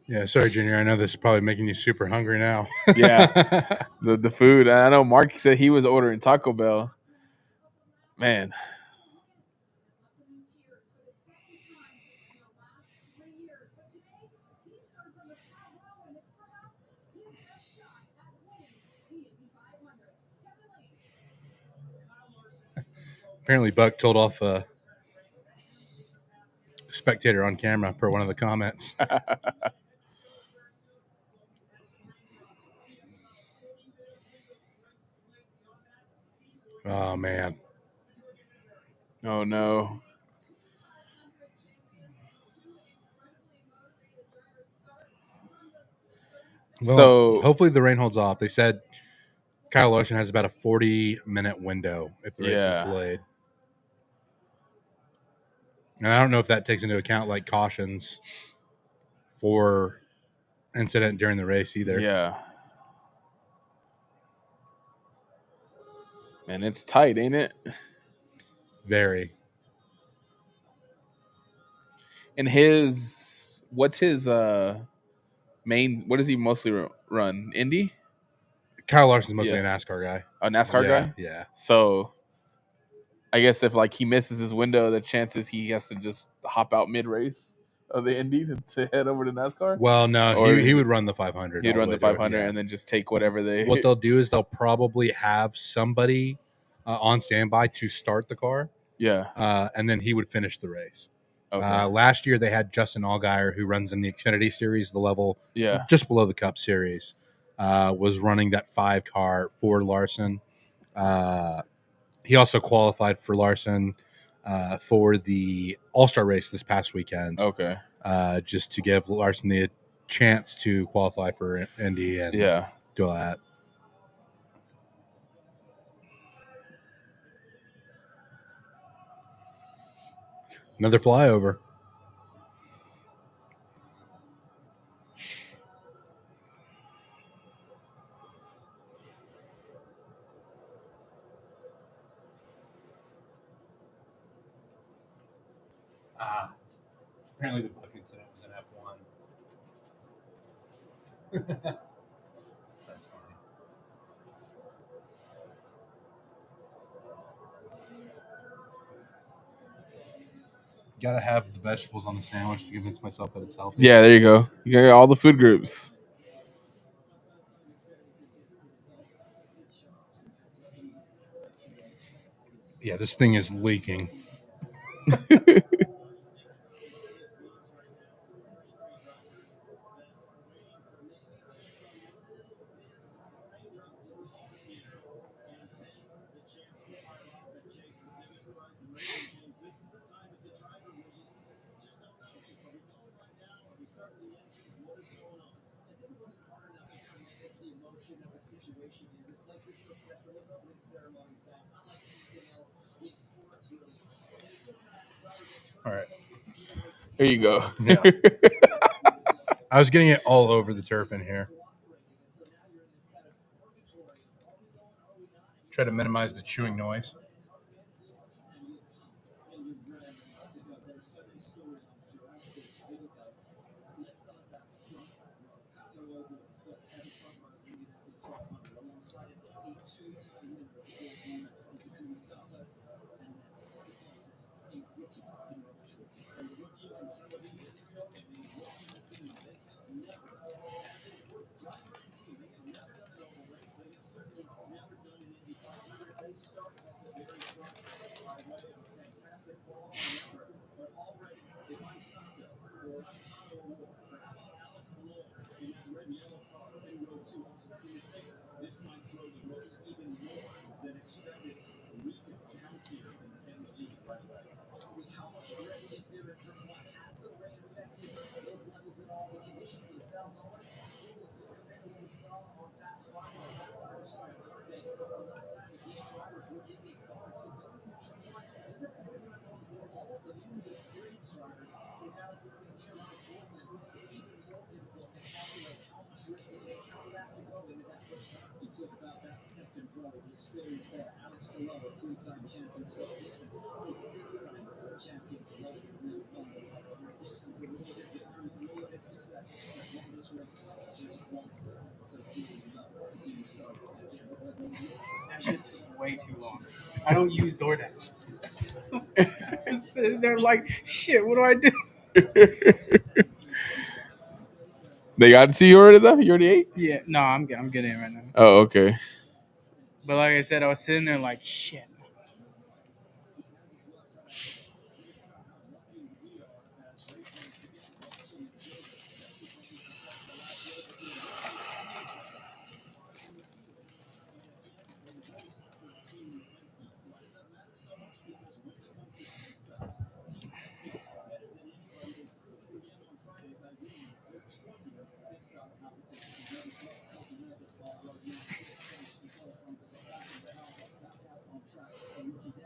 Yeah, sorry, Junior. I know this is probably making you super hungry now. Yeah. The food. I know Mark said he was ordering Taco Bell. Man, Apparently, Buck told off a spectator on camera per one of the comments. Oh, man. oh no. Well, So hopefully the rain holds off. They said Kyle Larson has about a 40-minute window if the race is yeah, delayed. And I don't know if that takes into account like cautions for incident during the race either. yeah. Man, it's tight, ain't it? Very. And what's his main? What does he mostly run? Indy? Kyle Larson's mostly Yeah. a NASCAR guy. A NASCAR Yeah, guy? yeah. So I guess if like he misses his window, the chances he has to just hop out mid race of the Indy to head over to NASCAR. Well, no, Or he is would it- run the 500. He'd all run way the through, 500 yeah. and then just take whatever they. What they'll do is they'll probably have somebody on standby to start the car, Yeah. and then he would finish the race. Okay. Last year, they had Justin Allgaier, who runs in the Xfinity Series, the level Yeah. just below the Cup Series, was running that 5 car for Larson. He also qualified for Larson for the All-Star race this past weekend, Okay. just to give Larson the chance to qualify for Indy and Yeah. do all that. Another flyover. Apparently the book incident was in F1. That's funny. Gotta have the vegetables on the sandwich to convince myself that it's healthy. Yeah, there you go. You got all the food groups. Yeah, this thing is leaking. All right. Here you go. Yeah. I was getting it all over the turf in here. Try to minimize the chewing noise. That shit took way too long. I don't use DoorDash. They're like, shit. What do I do? They got it to you already though? You already ate? Yeah, no, I'm getting it right now. Oh, okay. But like I said, I was sitting there like, shit.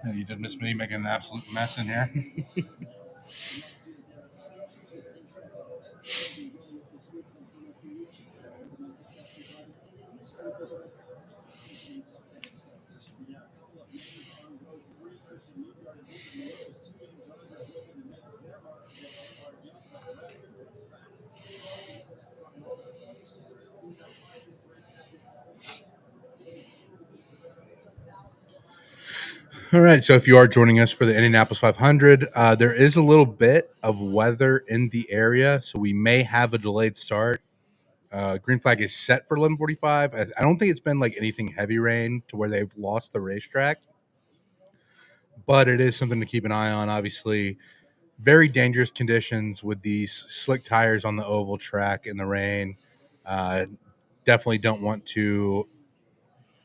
You didn't miss me making an absolute mess in here. All right, so if you are joining us for the Indianapolis 500, there is a little bit of weather in the area, so we may have a delayed start. Green flag is set for 11:45. I don't think it's been like anything heavy rain to where they've lost the racetrack, but it is something to keep an eye on. Obviously, very dangerous conditions with these slick tires on the oval track in the rain. Definitely don't want to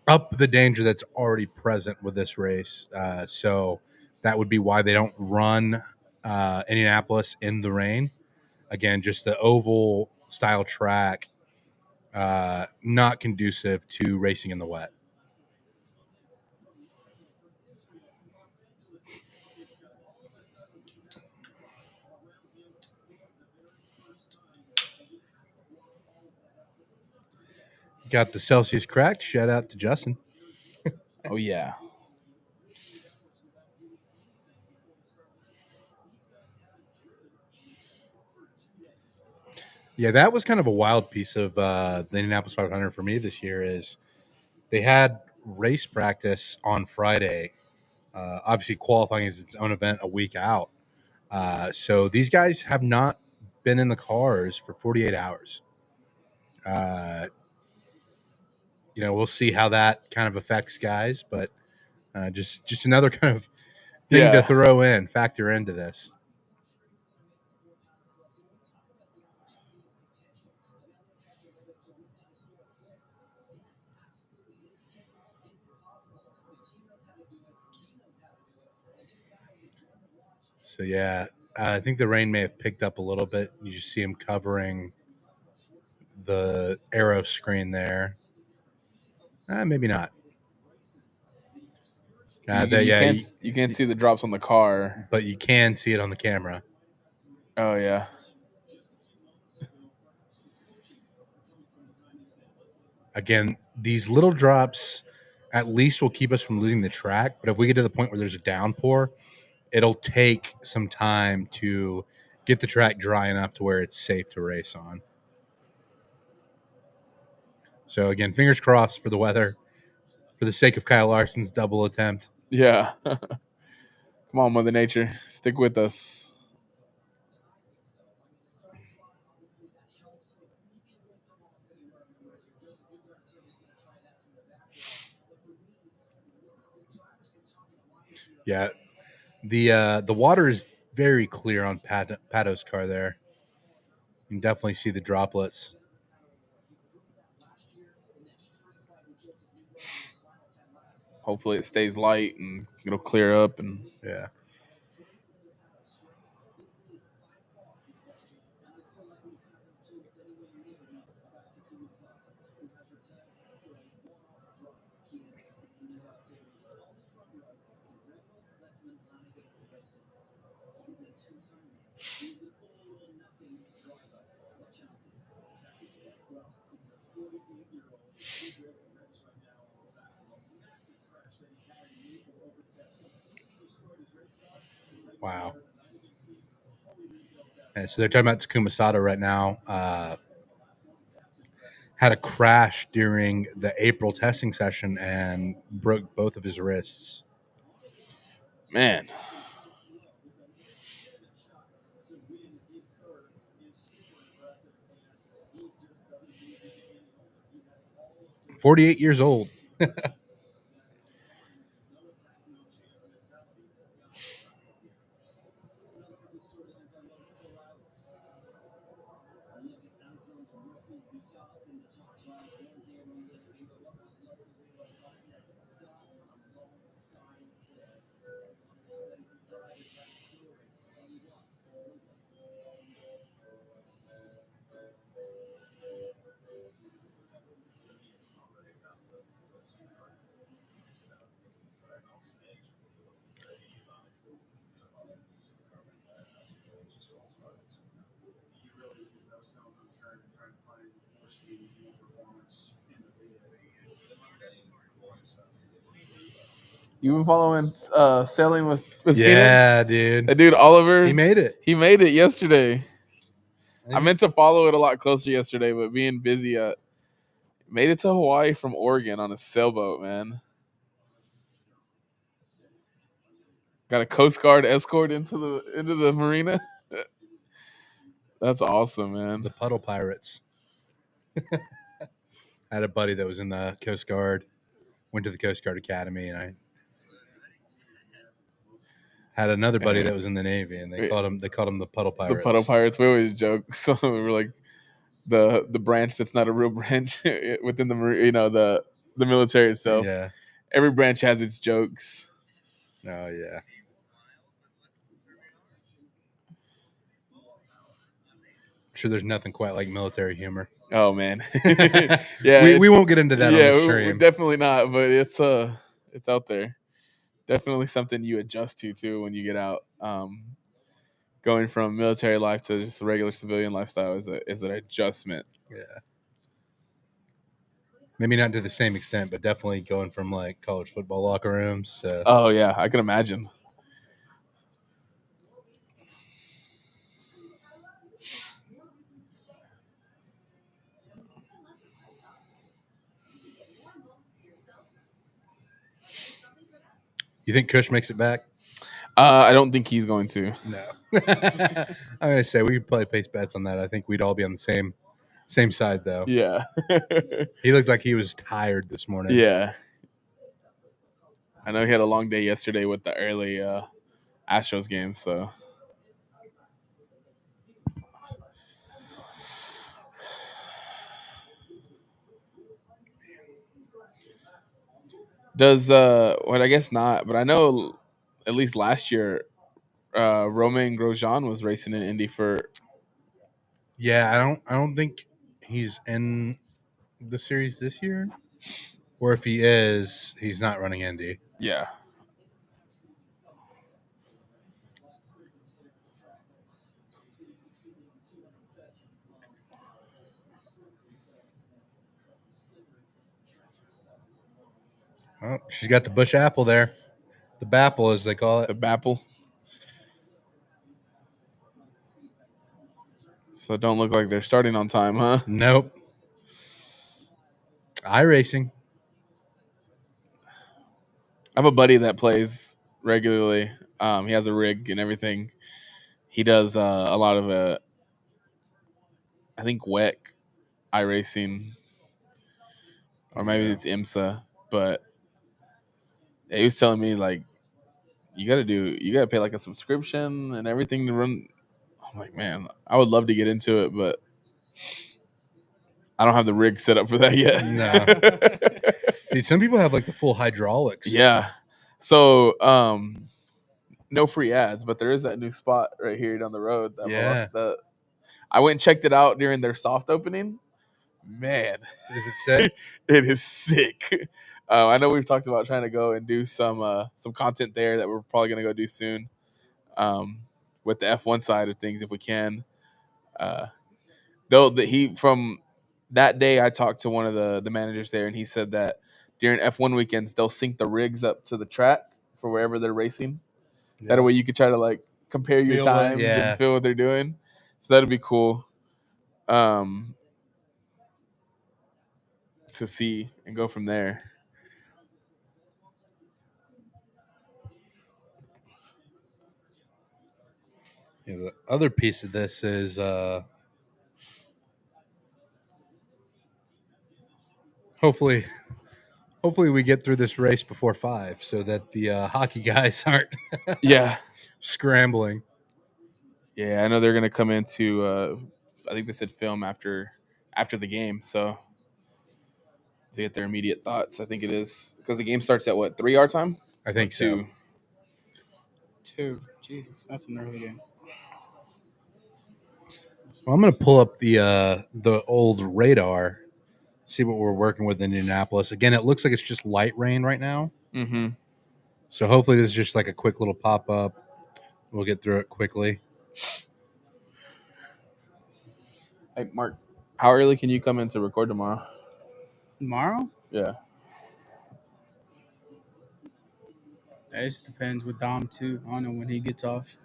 up the danger that's already present with this race. So that would be why they don't run Indianapolis in the rain. Again, just the oval style track, not conducive to racing in the wet. Got the Celsius cracked. Shout out to Justin. Oh yeah. Yeah, that was kind of a wild piece of the Indianapolis 500 for me this year. Is they had race practice on Friday. Obviously, qualifying is its own event a week out. So these guys have not been in the cars for 48 hours. We'll see how that kind of affects guys, but just another kind of thing to factor into this. So yeah, I think the rain may have picked up a little bit. You just see him covering the aero screen there. Maybe not. You can't see the drops on the car. But you can see it on the camera. Oh yeah. Again, these little drops at least will keep us from losing the track. But if we get to the point where there's a downpour, it'll take some time to get the track dry enough to where it's safe to race on. So again, fingers crossed for the weather, for the sake of Kyle Larson's double attempt. Yeah. Come on, Mother Nature. Stick with us. Yeah. The water is very clear on Pato's car there. You can definitely see the droplets. Hopefully it stays light and it'll clear up. And Yeah. Wow. And so they're talking about Takuma Sato right now. Had a crash during the April testing session and broke both of his wrists. man, 48 years old. you been following sailing with Yeah, Phoenix? dude. That dude Oliver. He made it. He made it yesterday. I meant to follow it a lot closer yesterday, but being busy, made it to Hawaii from Oregon on a sailboat, man. Got a Coast Guard escort into the marina. That's awesome, man. The Puddle Pirates. I had a buddy that was in the Coast Guard, went to the Coast Guard Academy, and I had another buddy that was in the Navy, and they called him the Puddle Pirates. The Puddle Pirates. We always joke. So we were like the branch that's not a real branch within the military itself. Yeah. Every branch has its jokes. Oh yeah. I'm sure there's nothing quite like military humor. Oh man. Yeah. we won't get into that on the we're stream. definitely not, but it's out there. Definitely something you adjust to when you get out. Going from military life to just a regular civilian lifestyle is an adjustment. Yeah. Maybe not to the same extent, but definitely going from like college football locker rooms. Oh yeah, I can imagine. You think Kush makes it back? I don't think he's going to. No. I'm gonna say we could probably place bets on that. I think we'd all be on the same side though. Yeah. He looked like he was tired this morning. Yeah. I know he had a long day yesterday with the early Astros game, so. Does I guess not, but I know at least last year Romain Grosjean was racing in Indy for. Yeah, I don't think he's in the series this year. Or if he is, he's not running Indy. Yeah. Oh, she's got the bush apple there. The bapple, as they call The it. Bapple. So don't look like they're starting on time, huh? Nope. iRacing. I have a buddy that plays regularly. He has a rig and everything. He does a lot of I think WEC iRacing, or maybe Yeah. it's IMSA. But he was telling me like you gotta pay like a subscription and everything to run. I'm like, man, I would love to get into it, but I don't have the rig set up for that yet. No. Dude, some people have like the full hydraulics. Yeah. So no free ads, but there is that new spot right here down the road. That I went and checked it out during their soft opening. Man, Is it sick? it is sick. I know we've talked about trying to go and do some content there that we're probably gonna go do soon. With the F1 side of things, if we can. Though he from that day, I talked to one of the managers there, and he said that during F1 weekends they'll sync the rigs up to the track for wherever they're racing. Yeah. That way you could try to like compare your Feel it, times yeah. and feel what they're doing. So that'd be cool to see and go from there. Yeah, the other piece of this is hopefully we get through this race before 5 so that the hockey guys aren't Yeah. scrambling. Yeah, I know they're gonna come into I think they said film after the game, so to get their immediate thoughts. I think it is because the game starts at what, 3 our time? I think Or so. 2? 2. Jesus, that's an early game. Well, I'm going to pull up the old radar, see what we're working with in Indianapolis. Again, it looks like it's just light rain right now. Mm-hmm. So hopefully this is just like a quick little pop-up. We'll get through it quickly. Hey, Mark, how early can you come in to record tomorrow? Tomorrow? Yeah. It just depends with Dom too. I don't know when he gets off.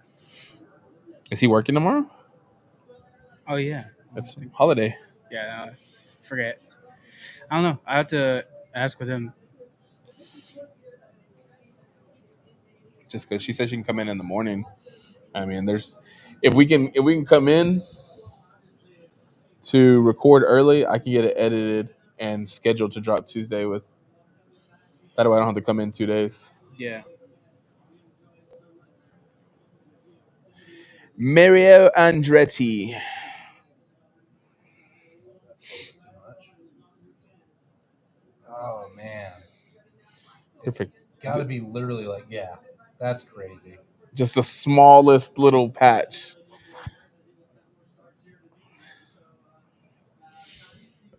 Is he working tomorrow? Oh yeah, It's holiday. yeah. Forget. I don't know. I have to ask with him. Just because she said she can come in the morning. I mean, if we can come in to record early, I can get it edited and scheduled to drop Tuesday with. That way I don't have to come in 2 days. Yeah. Mario Andretti. Oh, man. Perfect. Got to be literally like, yeah, that's crazy. Just the smallest little patch.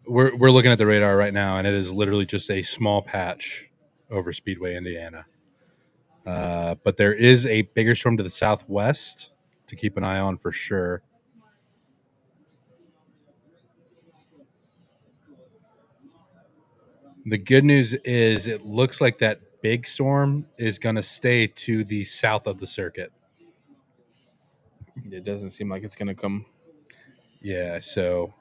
We're looking at the radar right now, and it is literally just a small patch over Speedway, Indiana. But there is a bigger storm to the southwest to keep an eye on for sure. The good news is it looks like that big storm is going to stay to the south of the circuit. It doesn't seem like it's going to come. Yeah, so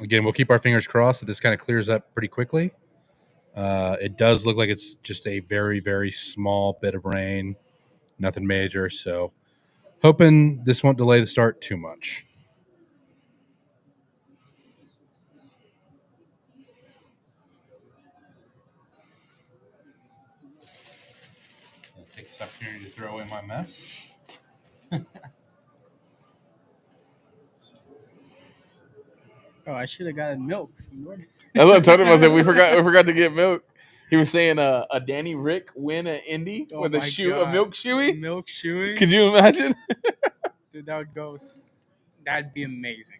again, we'll keep our fingers crossed that this kind of clears up pretty quickly. It does look like it's just a very, very small bit of rain, nothing major. So hoping this won't delay the start too much. I'll take this opportunity to throw away my mess. Oh, I should have gotten milk. That's what I told him. I said we forgot to get milk. He was saying a Danny Rick win at Indy Oh with a my a milk shoey. Milk shoey. Could you imagine? Dude, that would go. That'd be amazing.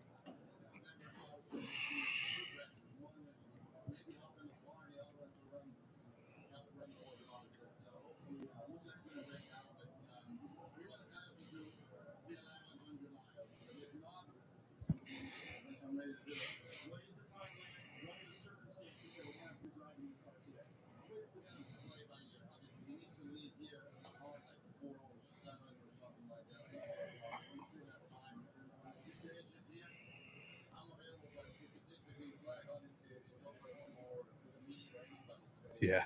Yeah.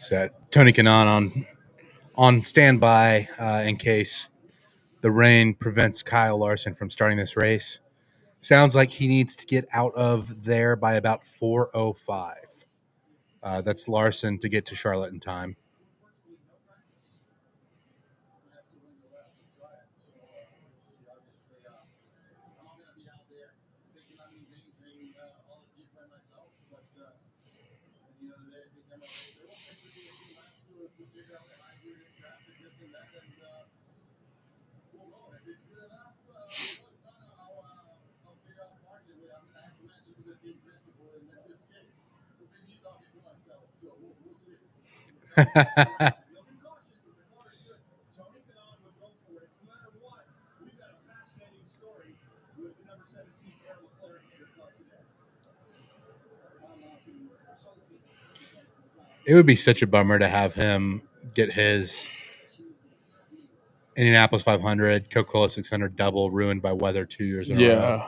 So Tony Kanaan on standby in case the rain prevents Kyle Larson from starting this race. Sounds like he needs to get out of there by about 4:05. That's Larson to get to Charlotte in time. It would be such a bummer to have him get his Indianapolis 500, Coca-Cola 600 double ruined by weather 2 years in a row. Yeah.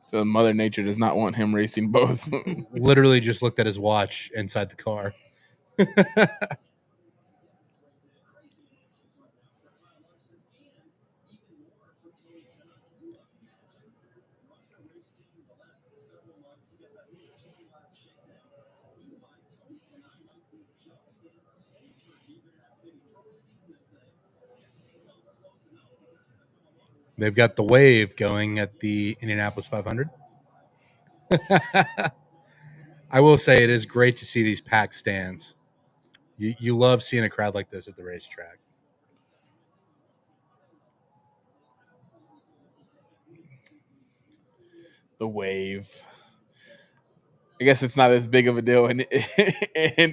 So Mother Nature does not want him racing both. Literally just looked at his watch inside the car. They've got the wave going at the Indianapolis 500. I will say it is great to see these packed stands. You love seeing a crowd like this at the racetrack. The wave. I guess it's not as big of a deal in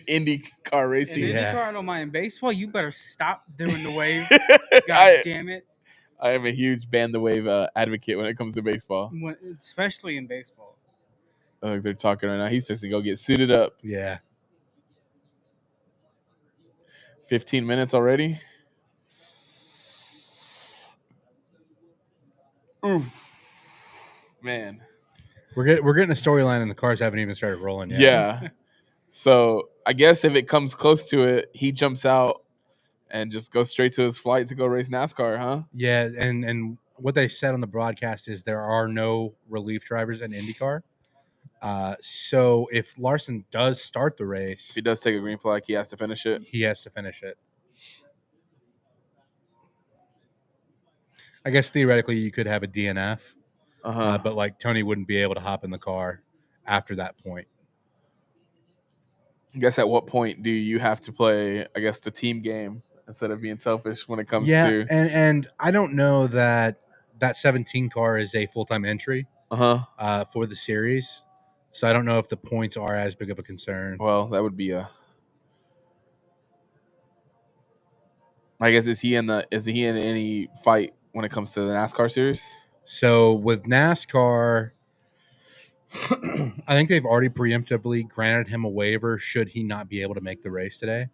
Indy car racing. In Yeah. IndyCar, I don't mind. Baseball, you better stop doing the wave. I, God damn it. I am a huge ban the wave advocate when it comes to baseball. Especially in baseball. They're talking right now. He's supposed to go get suited up. Yeah. 15 minutes already. Oof. Man. We're getting a storyline and the cars haven't even started rolling yet. Yeah. So I guess if it comes close to it, he jumps out and just goes straight to his flight to go race NASCAR, huh? Yeah, and what they said on the broadcast is there are no relief drivers in IndyCar. So if Larson does start the race, If he does take a green flag, he has to finish it. he has to finish it. I guess theoretically you could have a DNF, but like Tony wouldn't be able to hop in the car after that point. I guess at what point do you have to play, I guess, the team game instead of being selfish when it comes Yeah, to and I don't know that 17 car is a full-time entry for the series. So I don't know if the points are as big of a concern. Well, that would be a. I guess is he in any fight when it comes to the NASCAR series? So with NASCAR, I think they've already preemptively granted him a waiver should he not be able to make the race today.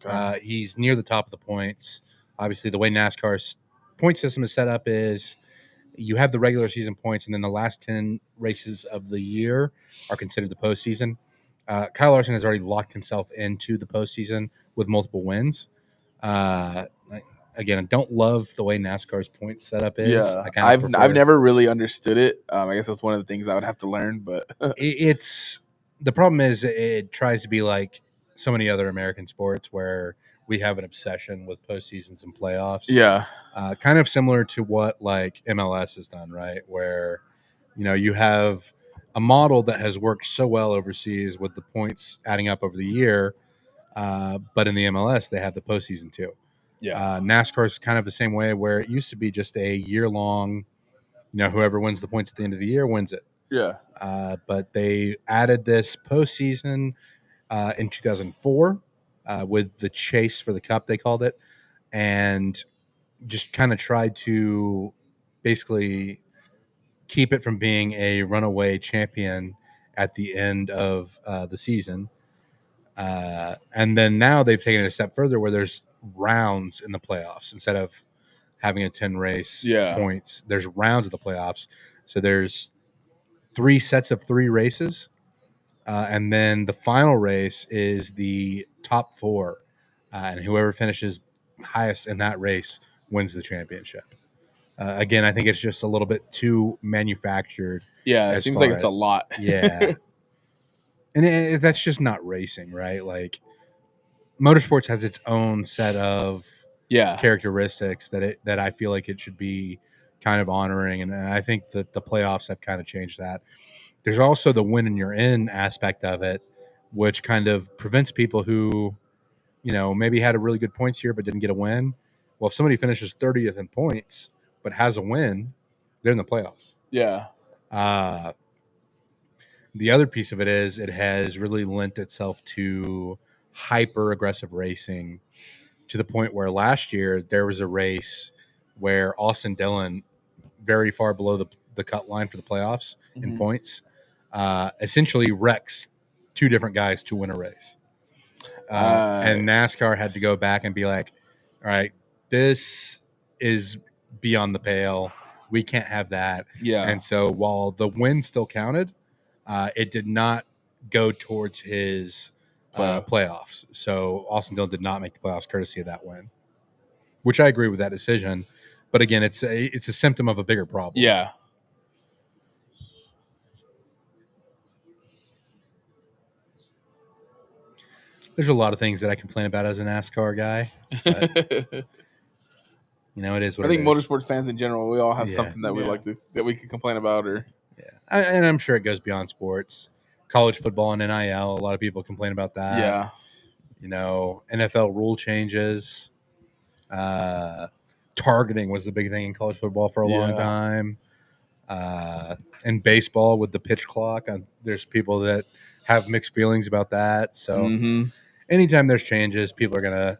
Okay. He's near the top of the points. Obviously, the way NASCAR's point system is set up is you have the regular season points, and then the last 10 races of the year are considered the postseason. Kyle Larson has already locked himself into the postseason with multiple wins. Again, I don't love the way NASCAR's point setup is. Yeah, I've never really understood it. I guess that's one of the things I would have to learn. But it's the problem is it tries to be like so many other American sports where we have an obsession with postseasons and playoffs. Yeah. Kind of similar to what like MLS has done, right? Where, you have a model that has worked so well overseas with the points adding up over the year, but in the MLS they have the postseason too. Yeah. NASCAR is kind of the same way, where it used to be just a year-long, whoever wins the points at the end of the year wins it. Yeah. But they added this postseason in 2004 with the chase for the cup, they called it, and just kind of tried to basically keep it from being a runaway champion at the end of the season. And then now they've taken it a step further where there's rounds in the playoffs instead of having a 10 race points. There's rounds of the playoffs. So there's 3 sets of 3 races. And then the final race is the top 4. And whoever finishes highest in that race wins the championship. Again, I think it's just a little bit too manufactured. Yeah, it seems like it's a lot. Yeah. And that's just not racing, right? Like, motorsports has its own set of characteristics that I feel like it should be kind of honoring. And I think that the playoffs have kind of changed that. There's also the win and you're in aspect of it, which kind of prevents people who, maybe had a really good points here but didn't get a win. Well, if somebody finishes 30th in points but has a win, they're in the playoffs. Yeah. The other piece of it is it has really lent itself to hyper aggressive racing, to the point where last year there was a race where Austin Dillon, very far below the cut line for the playoffs in points, essentially wrecks 2 different guys to win a race. And NASCAR had to go back and be like, all right, this is beyond the pale. We can't have that. Yeah. And so while the win still counted, it did not go towards his playoffs. So Austin Dillon did not make the playoffs courtesy of that win, which I agree with that decision. But again, it's a symptom of a bigger problem. Yeah. There's a lot of things that I complain about as a NASCAR guy. But, it is what I think it is. motorsports fans in general, we all have something that we like that we can complain about, or and I'm sure it goes beyond sports. College football and NIL, a lot of people complain about that. Yeah. NFL rule changes. Targeting was the big thing in college football for a long time. And baseball with the pitch clock, there's people that have mixed feelings about that. So anytime there's changes, people are going to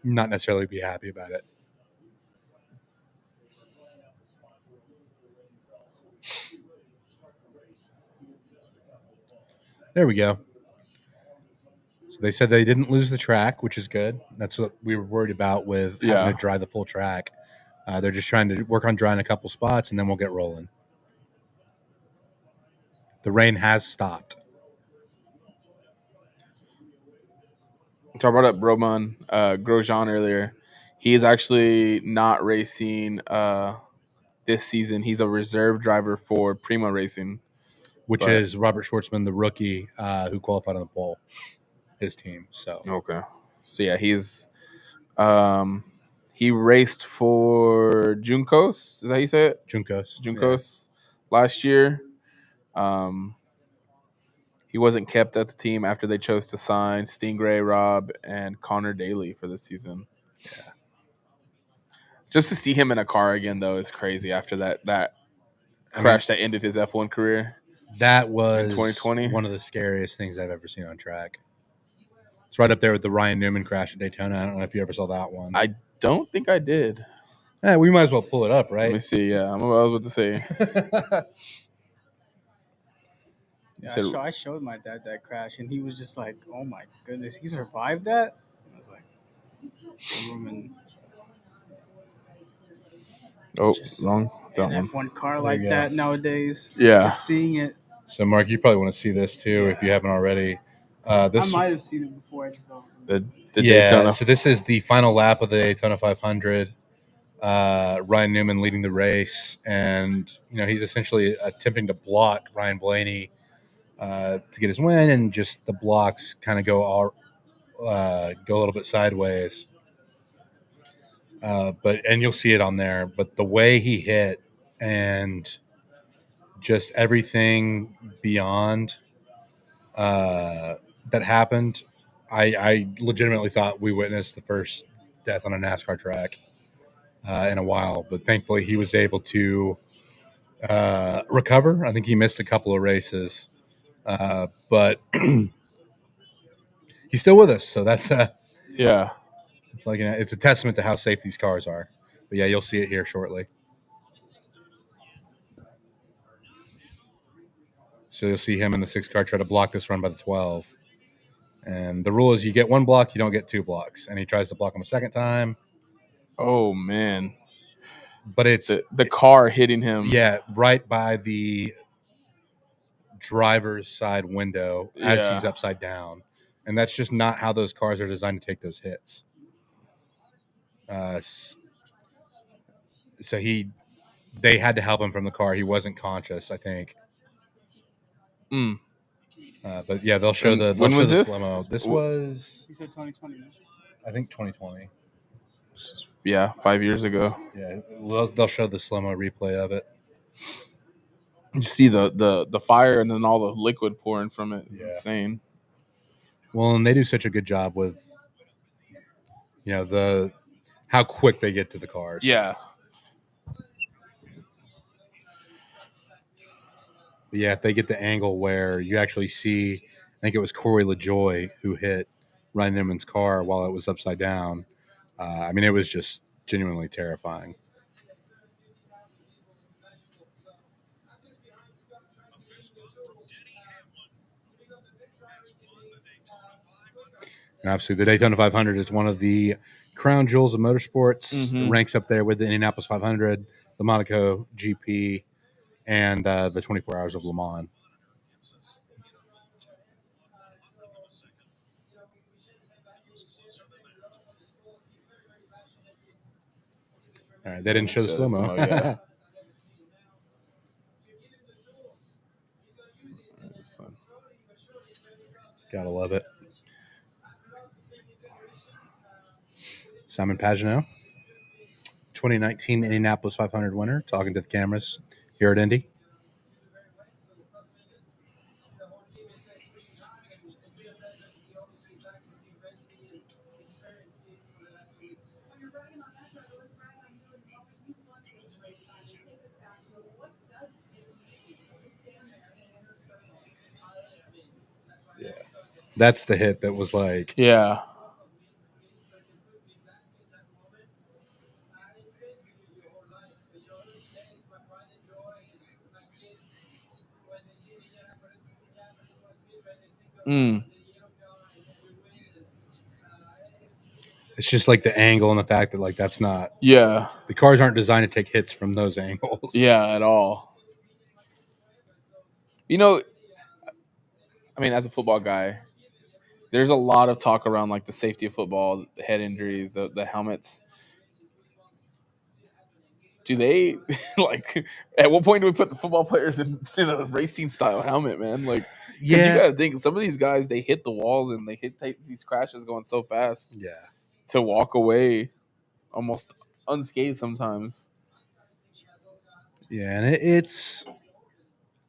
not necessarily be happy about it. There we go. So they said they didn't lose the track, which is good. That's what we were worried about with having to dry the full track. They're just trying to work on drying a couple spots, and then we'll get rolling. The rain has stopped. So I brought up Roman Grosjean earlier. He is actually not racing this season. He's a reserve driver for Prima Racing, which is Robert Schwartzman, the rookie who qualified on the pole, his team. So yeah, he's he raced for Juncos. Is that how you say it? Juncos last year. He wasn't kept at the team after they chose to sign Stingray, Rob, and Connor Daly for this season. Yeah. Just to see him in a car again, though, is crazy after that crash that ended his F1 career. That was in 2020. One of the scariest things I've ever seen on track. It's right up there with the Ryan Newman crash at Daytona. I don't know if you ever saw that one. I don't think I did. Yeah, we might as well pull it up, right? Let me see. Yeah, I was about to say. I showed my dad that crash, and he was just like, "Oh my goodness, he survived that." I was like, wrong. An F1 car like that nowadays. Yeah, just seeing it. So, Mark, you probably want to see this too if you haven't already. I might have seen it before. I just don't. The Daytona. So this is the final lap of the Daytona 500. Ryan Newman leading the race, and he's essentially attempting to block Ryan Blaney to get his win, and just the blocks kind of go go a little bit sideways. And you'll see it on there. But the way he hit and just everything beyond that happened, I legitimately thought we witnessed the first death on a NASCAR track in a while. But thankfully, he was able to recover. I think he missed a couple of races, but he's still with us. So that's Yeah. it's like it's a testament to how safe these cars are. But yeah, you'll see it here shortly. So you'll see him in the 6 car try to block this run by the 12. And the rule is you get 1 block, you don't get 2 blocks. And he tries to block him a second time. Oh man. But it's the car hitting him. Yeah, right by the driver's side window as he's upside down. And that's just not how those cars are designed to take those hits. So they had to help him from the car. He wasn't conscious, I think. But yeah, they'll show the when was this? slow-mo. This was, You said 2020. I think, 2020. Yeah, 5 years ago. Yeah, they'll show the slow-mo replay of it. You see the fire and then all the liquid pouring from it. It's insane. Well, and they do such a good job with, how quick they get to the cars. Yeah. But yeah, if they get the angle where you actually see, I think it was Corey LaJoy who hit Ryan Newman's car while it was upside down. It was just genuinely terrifying. And obviously, the Daytona 500 is one of the crown jewels of motorsports. It ranks up there with the Indianapolis 500, the Monaco GP, and the 24 Hours of Le Mans. All right, they didn't show the slow-mo. Yeah. Gotta love it. Simon Pageantry, 2019 Indianapolis 500 winner, talking to the cameras here at Indy. Yeah. That's the hit that was like... Yeah. It's just like the angle and the fact that like that's not... Yeah. The cars aren't designed to take hits from those angles. Yeah, at all. As a football guy, there's a lot of talk around like the safety of football, the head injuries, the helmets. Do they like? At what point do we put the football players in a racing style helmet, man? Like, you gotta think some of these guys they hit the walls and they take these crashes going so fast. Yeah, to walk away almost unscathed sometimes. Yeah, and it's.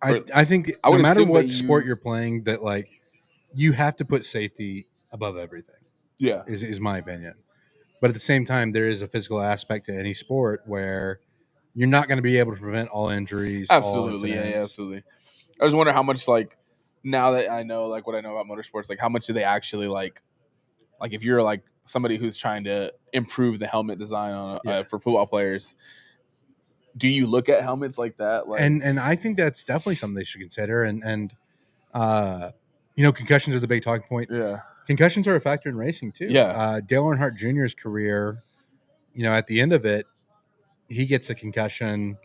I think no matter what sport you're playing, that like you have to put safety above everything. Yeah, is my opinion. But at the same time, there is a physical aspect to any sport where you're not going to be able to prevent all injuries. Absolutely, all absolutely. I just wonder how much, like, now that I know, like, what I know about motorsports, like, how much do they actually like if you're like somebody who's trying to improve the helmet design on for football players, do you look at helmets like that? Like, and I think that's definitely something they should consider. And concussions are the big talking point. Yeah. Concussions are a factor in racing too. Yeah. Dale Earnhardt Jr.'s career, at the end of it, he gets a concussion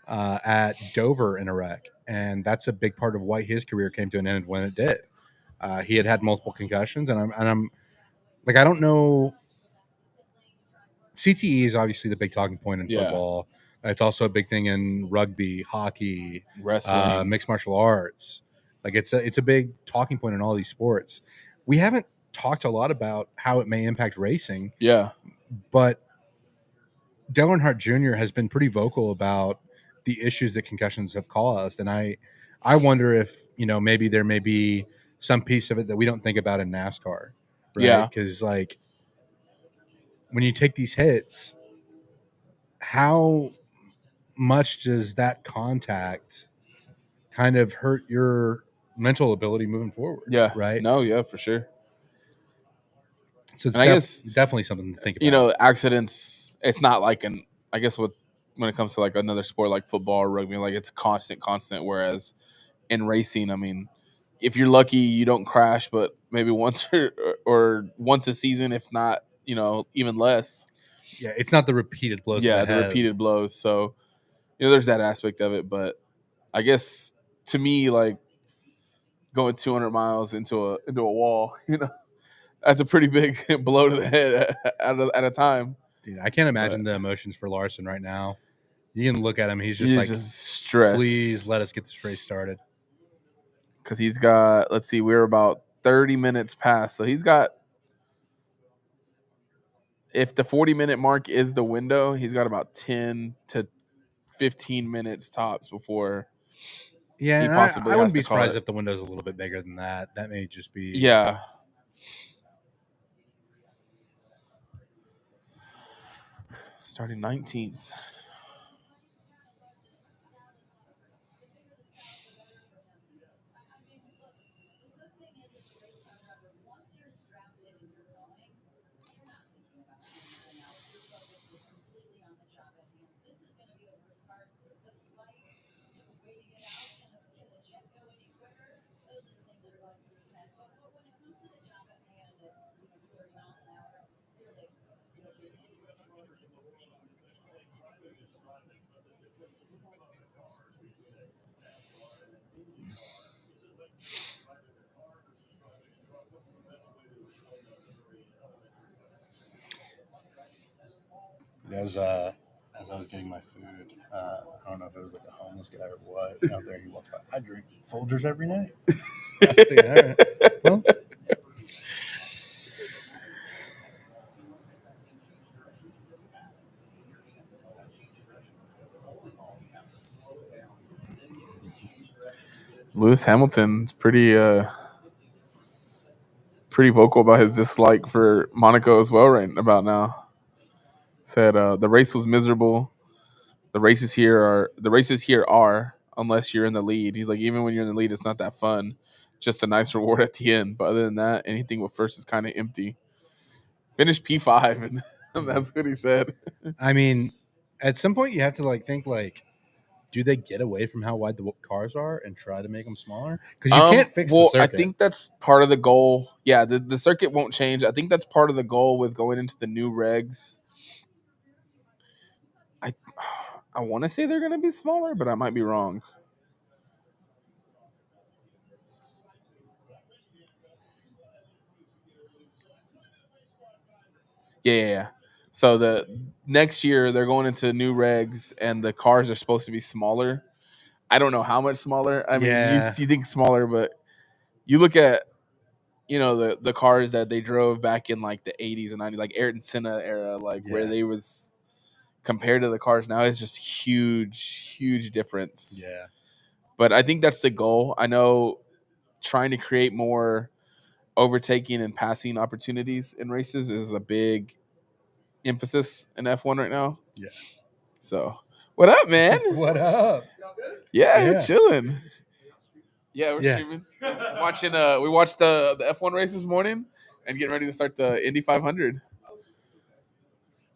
at Dover in a wreck, and that's a big part of why his career came to an end when it did. He had multiple concussions, and I'm like, I don't know. CTE is obviously the big talking point in football. It's also a big thing in rugby, hockey, wrestling, mixed martial arts. Like it's a big talking point in all these sports. We haven't talked a lot about how it may impact racing, Yeah. but Dale Earnhardt Jr. has been pretty vocal about the issues that concussions have caused, and I wonder if maybe there may be some piece of it that we don't think about in NASCAR, right? Yeah. Because like when you take these hits, how much does that contact kind of hurt your mental ability moving forward? Yeah. Right. No, yeah, for sure. So it's And I guess, definitely something to think about. Accidents, it's not like I guess when it comes to like another sport like football or rugby, like it's constant. Whereas in racing, I mean, if you're lucky, you don't crash, but maybe once or once a season, if not, even less. Yeah, it's not the repeated blows. Yeah, to the head. repeated blows. So, there's that aspect of it. But I guess to me, like going 200 miles into a wall, that's a pretty big blow to the head at a time. Dude, I can't imagine the emotions for Larson right now. You can look at him; he's just stressed. Please let us get this race started. Because he's got, let's see, we're about 30 minutes past. So he's got, if the 40-minute mark is the window, he's got about 10 to 15 minutes tops before he possibly I has wouldn't be to call surprised it. if the window's a little bit bigger than that. That may just be Yeah. Starting 19th. As I was getting my food, I don't know if it was like a homeless guy or what. Out there, he walked by. I drink Folgers every night. All right. Well, Lewis Hamilton's pretty vocal about his dislike for Monaco as well right about now. Said the race was miserable. The races here are unless you're in the lead. He's like, even when you're in the lead, it's not that fun. Just a nice reward at the end. But other than that, anything with first is kind of empty. Finished P5, and that's what he said. I mean, at some point you have to think do they get away from how wide the cars are and try to make them smaller? Because you can't fix the circuit. I think that's part of the goal. Yeah, the circuit won't change. I think that's part of the goal with going into the new regs. I want to say they're going to be smaller, but I might be wrong. Yeah. So the next year they're going into new regs, and the cars are supposed to be smaller. I don't know how much smaller. I mean, you think smaller, but you look at the cars that they drove back in like the 80s and 90s, like Ayrton Senna era, where they was compared to the cars now, it's just huge difference. Yeah. But I think that's the goal. I know trying to create more overtaking and passing opportunities in races is a big emphasis in F1 right now. Yeah. So, what up, man? What up? Yeah, you're chilling. Yeah, we're streaming. Watching. We watched the F1 race this morning and getting ready to start the Indy 500.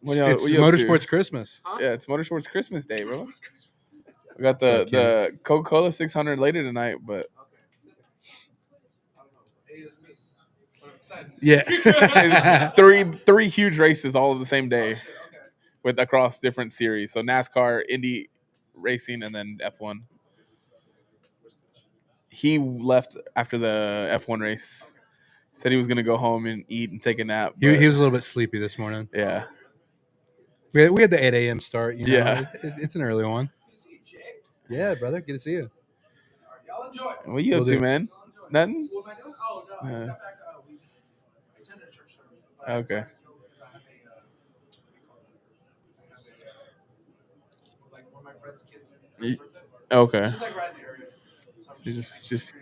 It's Motorsports Christmas. Yeah, it's Motorsports Christmas Day, bro. We got the Coca-Cola 600 later tonight, but yeah, three huge races all of the same day, with across different series. So NASCAR, Indy racing, and then F1. He left after the F1 race. Said he was gonna go home and eat and take a nap. He was a little bit sleepy this morning. Yeah. We had the 8 a.m. start. Yeah. It's an early one. Yeah, brother. Good to see you. What you up to, man? Nothing? Okay. Y- Okay. So just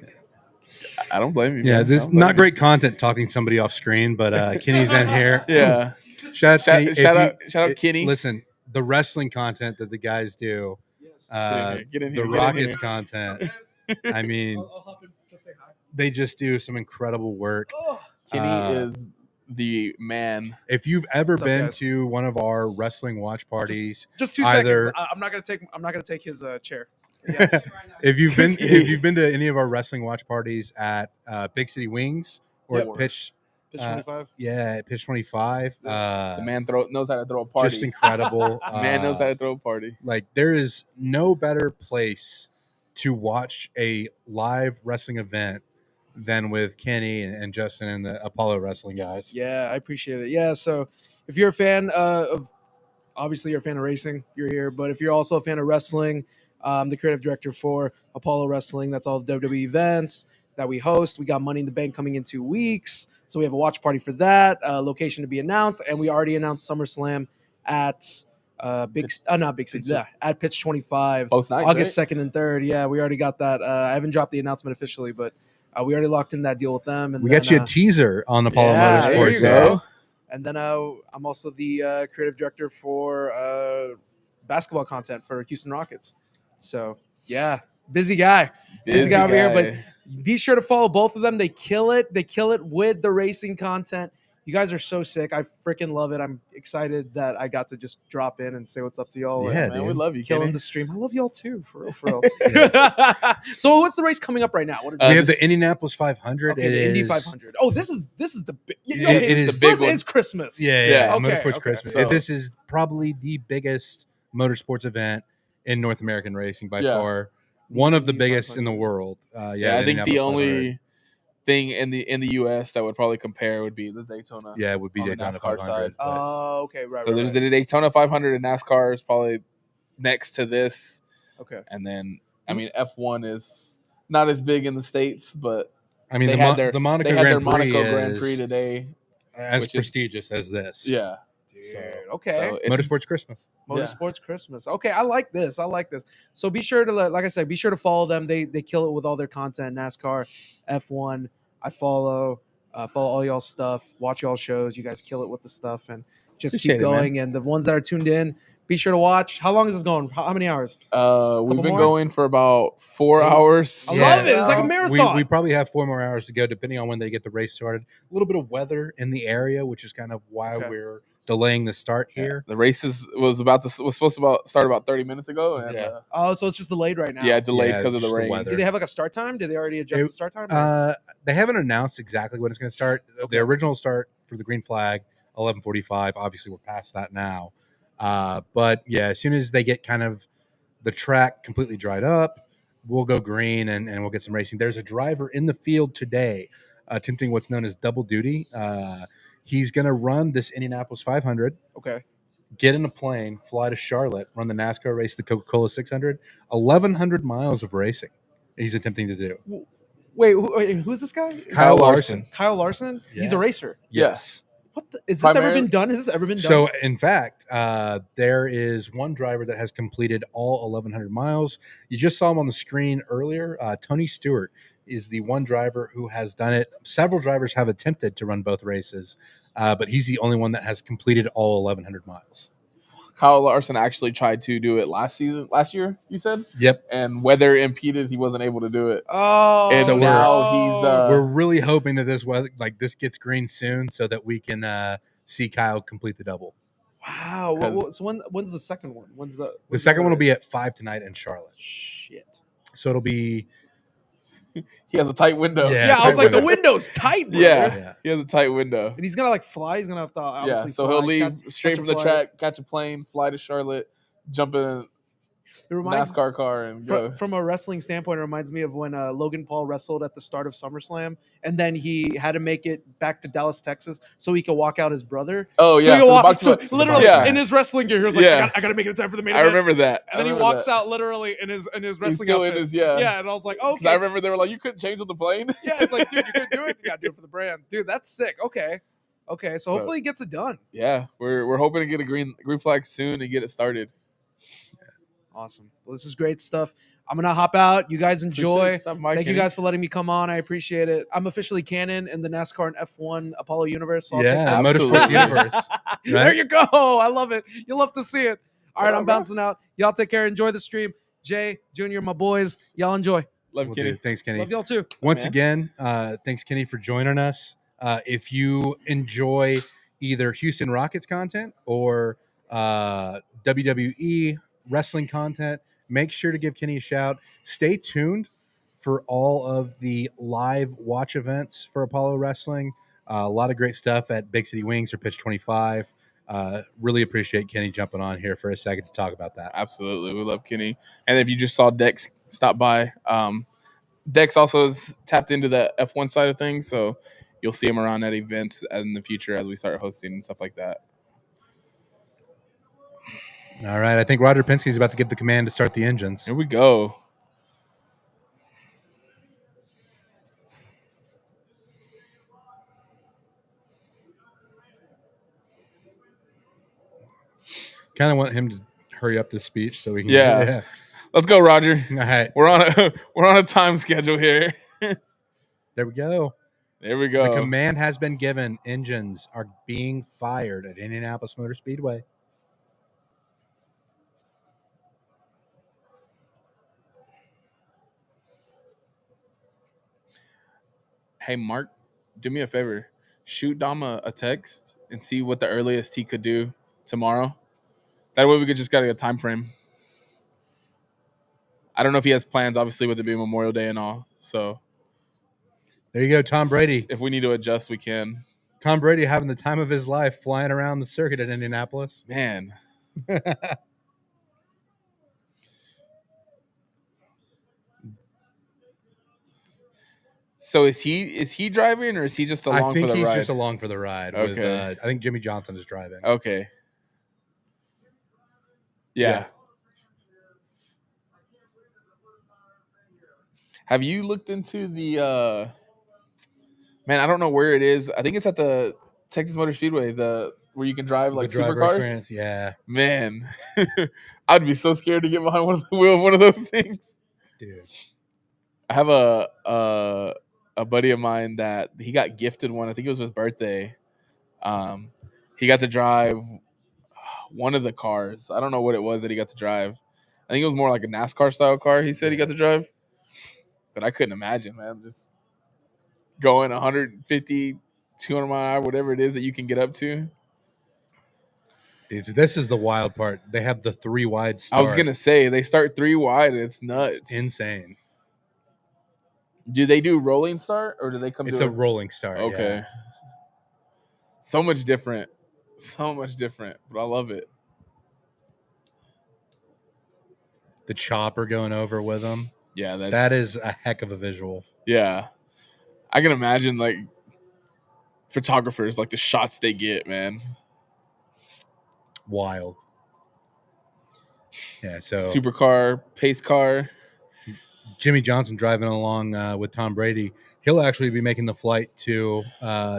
I don't blame you. Yeah, man. I this don't blame not great content talking somebody off screen, but Kenny's in here. you. Yeah. Shout out, Kenny. If you- Shout out, Kenny. Listen, the wrestling content that the guys do, Get in here. the Rockets content. I mean, they just do some incredible work. Kenny Uh, is the man. If you've ever What's up, been guys? to one of our wrestling watch parties, Just 2 Either- seconds. I'm not gonna take his chair. if you've been to any of our wrestling watch parties at Big City Wings or Yep. at Pitch, Pitch 25. at Pitch 25, The man knows how to throw a party. just incredible. Man knows how to throw a party. Like there is no better place to watch a live wrestling event than with Kenny and Justin and the Apollo Wrestling guys. Yeah, I appreciate it. Yeah, so if you're a fan of, obviously you're a fan of racing, you're here. But if you're also a fan of wrestling, I'm the creative director for Apollo Wrestling. That's all the WWE events that we host. We got Money in the Bank coming in 2 weeks, so we have a watch party for that. Location to be announced, and we already announced SummerSlam at not Big City, yeah, at Pitch 25, Both nights, August 2nd and 3rd. Yeah, we already got that. I haven't dropped the announcement officially, but we already locked in that deal with them. And We then, got you a teaser on Apollo yeah, there Motorsports. you go. And then I'm also the creative director for basketball content for Houston Rockets. So yeah, busy guy over here. But be sure to follow both of them. They kill it. They kill it with the racing content. You guys are so sick. I freaking love it. I'm excited that I got to just drop in and say what's up to y'all. Yeah, man, we dude. love you, Killing Kenny. the stream. I love y'all too, for real, for real. So what's the race coming up right now? What is We it? have the Indianapolis 500. Okay, It the Indy is- 500. Oh, this is the big. It is this the big is Christmas. Yeah, Okay, Motorsports okay. Christmas. So- This is probably the biggest motorsports event in North American racing by Yeah. far. One of the Indy biggest in the 500. world. Yeah, I think the Indianapolis 500. only thing in the US that would probably compare would be the Daytona. Yeah, it would be on the Daytona NASCAR 500. side. but- Oh, okay, right. So right, there's right. the Daytona 500 and NASCAR is probably next to this, Okay. and then I mean F1 is not as big in the States, but I mean, they the, had Mon- their the Monaco they had their Grand Prix Monaco is Grand Prix today. as which is- prestigious as this. Yeah, Dude, okay. so it's Motorsports Christmas. Motorsports Christmas. Okay, I like this. So be sure to like I said, be sure to follow them. They kill it with all their content. NASCAR, F1. I follow all y'all stuff. Watch y'all shows. You guys kill it with the stuff and just Appreciate keep it, man. going. And the ones that are tuned in, be sure to watch. How long is this going? How many hours? We've been more? going for about 4 hours. I Yeah. love it. It's like a marathon. We probably have 4 more hours to go, depending on when they get the race started. A little bit of weather in the area, which is kind of why Okay. we're delaying the start here. The race was supposed to start about 30 minutes ago, and Yeah. Oh, so it's just delayed right now. delayed Yeah, because of the just the rain. weather. Did they have like a start time? Did they already adjust It- the start time? They haven't announced exactly when it's going to start. The original start for the green flag, 11:45. Obviously, we're past that now. But yeah, as soon as they get kind of the track completely dried up, we'll go green and we'll get some racing. There's a driver in the field today attempting what's known as double duty. He's going to run this Indianapolis 500, Okay. get in a plane, fly to Charlotte, run the NASCAR race, the Coca-Cola 600, 1,100 miles of racing he's attempting to do. Wait, who's this guy? Kyle Larson. Kyle Larson? He's a Yeah. racer. Yes. What the, is this ever Primarily- been done? Has this ever been done? So, in fact, there is one driver that has completed all 1,100 miles. You just saw him on the screen earlier. Tony Stewart is the one driver who has done it. Several drivers have attempted to run both races, but he's the only one that has completed all 1,100 miles. Kyle Larson actually tried to do it last year, you said, Yep. and weather impeded, he wasn't able to do it. oh, And So now he's We're really hoping that this gets green soon so that we can see Kyle complete the double. wow. 'Cause- So when's the second one? When's The when's second one will race? be at 5 tonight in Charlotte. Shit. So it'll be he has a tight window. Yeah, Yeah, I was tight like, the window. window's tight, bro. Yeah. yeah. He has a tight window. And he's gonna like fly. He's gonna have to Yeah, obviously so fly, he'll leave catch straight a from the flight. track, catch a plane, fly to Charlotte, jump in a It reminds NASCAR car, and go. from a wrestling standpoint, it reminds me of when Logan Paul wrestled at the start of SummerSlam, and then he had to make it back to Dallas, Texas, so he could walk out his brother. Oh So, yeah, he for the walk, box so match. literally Yeah. in his wrestling gear, he was like, Yeah. I gotta make it in time for the main I event. remember that. And then he walks out literally in his He's wrestling still outfit. in his yeah. And I was like, oh, 'Cause I okay. remember they were like, you couldn't change on the plane. Yeah, it's like, dude, you couldn't do it. You gotta do it for the brand, dude. That's sick. Okay. Okay, so So- hopefully he gets it done. Yeah, we're hoping to get a green flag soon and get it started. Awesome. Well, this is great stuff. I'm gonna hop out. You guys enjoy. Appreciate it. Stop by, Thank you Kenny. guys for letting me come on. I appreciate it. I'm officially canon in the NASCAR and F1 Apollo universe. So I'll take Yeah, that. Absolutely. motorsports universe. There Right? you go. I love it. You'll love to see it. All right, What I'm up, bro? bouncing out. Y'all take care. Enjoy the stream. Jay, Junior, my boys. Y'all enjoy. Love Will Kenny. do. Thanks, Kenny. Love y'all too. Once man? again, thanks, Kenny, for joining us. If you enjoy either Houston Rockets content or WWE wrestling content, make sure to give Kenny a shout. Stay tuned for all of the live watch events for Apollo Wrestling. A lot of great stuff at Big City Wings or Pitch 25. Really appreciate Kenny jumping on here for a second to talk about that. Absolutely, we love Kenny. And if you just saw Dex stop by, Dex also is tapped into the F1 side of things, so you'll see him around at events in the future as we start hosting and stuff like that. All right. I think Roger Penske's about to give the command to start the engines. Here we go. Kind of want him to hurry up this speech so we can. Yeah. Let's go, Roger. All right. We're on a time schedule here. There we go. There we The go. command has been given. Engines are being fired at Indianapolis Motor Speedway. Hey, Mark, do me a favor. Shoot Dom a text and see what the earliest he could do tomorrow. That way we could just get a time frame. I don't know if he has plans, obviously, with it being Memorial Day and all. So There you go, Tom Brady. if we need to adjust, we can. Tom Brady having the time of his life flying around the circuit at Indianapolis. Man. So is he driving or is he just along I think for the he's ride? just along for the ride. With, Okay. I think Jimmy Johnson is driving. Okay. Yeah. Have you looked into the man, I don't know where it is. I think it's at the Texas Motor Speedway, where you can drive like The driver supercars. experience, yeah, Man, I'd be so scared to get behind the wheel of one of those things. dude. I have a buddy of mine that he got gifted one. I think it was his birthday. He got to drive one of the cars. I don't know what it was that he got to drive. I think it was more like a NASCAR style car. He said he got to drive, but I couldn't imagine, man. Just going 150, 200 mile an hour, whatever it is that you can get up to. Dude, so this is the wild part. They have the 3 wide start. I was gonna say they start 3 wide. It's nuts. It's insane. Do they do rolling start or do they come? It's to a rolling start. Okay. Yeah. So much different. So much different, but I love it. The chopper going over with them. Yeah, That is a heck of a visual. Yeah, I can imagine like photographers, like the shots they get, man. Wild. Yeah, so Supercar, pace car. Jimmy Johnson driving along with Tom Brady. He'll actually be making the flight to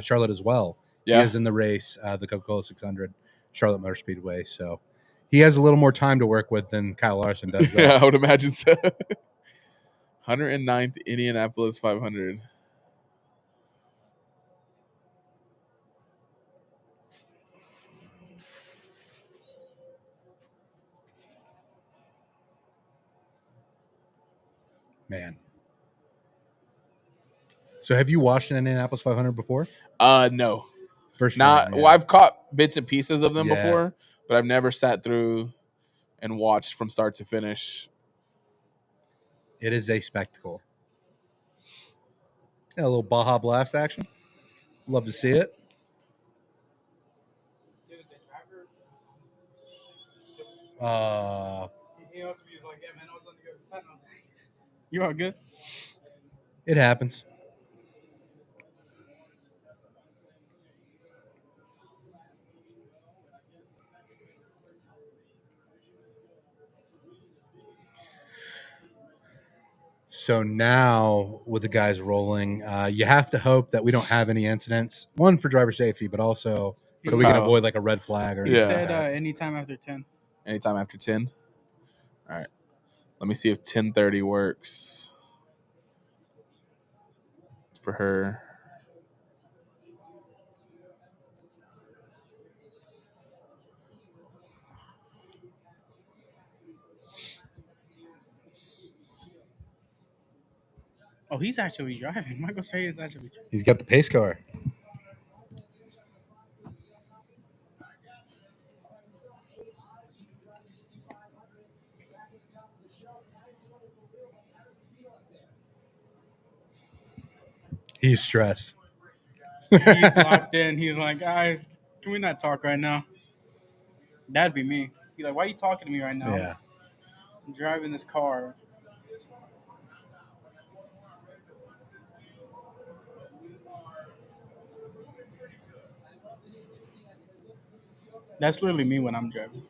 Charlotte as well. Yeah. He is in the race, the Coca-Cola 600 Charlotte Motor Speedway. So he has a little more time to work with than Kyle Larson does. Yeah, I would imagine so. 109th Indianapolis 500. Man. So have you watched an Indianapolis 500 before? No. First Not time, yeah. well, I've caught bits and pieces of them Yeah. before, but I've never sat through and watched from start to finish. It is a spectacle. Yeah, a little Baja Blast action. Love to see it. You are good. It happens. So now with the guys rolling, you have to hope that we don't have any incidents. One, for driver safety, but also so we can Wow. avoid like a red flag or He anything Yeah. like said that. anytime after 10. Anytime after 10. All right. Let me see if 10:30 works for her. Oh, he's actually driving. Michael Stray is actually driving. He's got the pace car. He's stressed. He's locked in. He's like, guys, can we not talk right now? That'd be me. He's like, why are you talking to me right now? Yeah. I'm driving this car. That's literally me when I'm driving.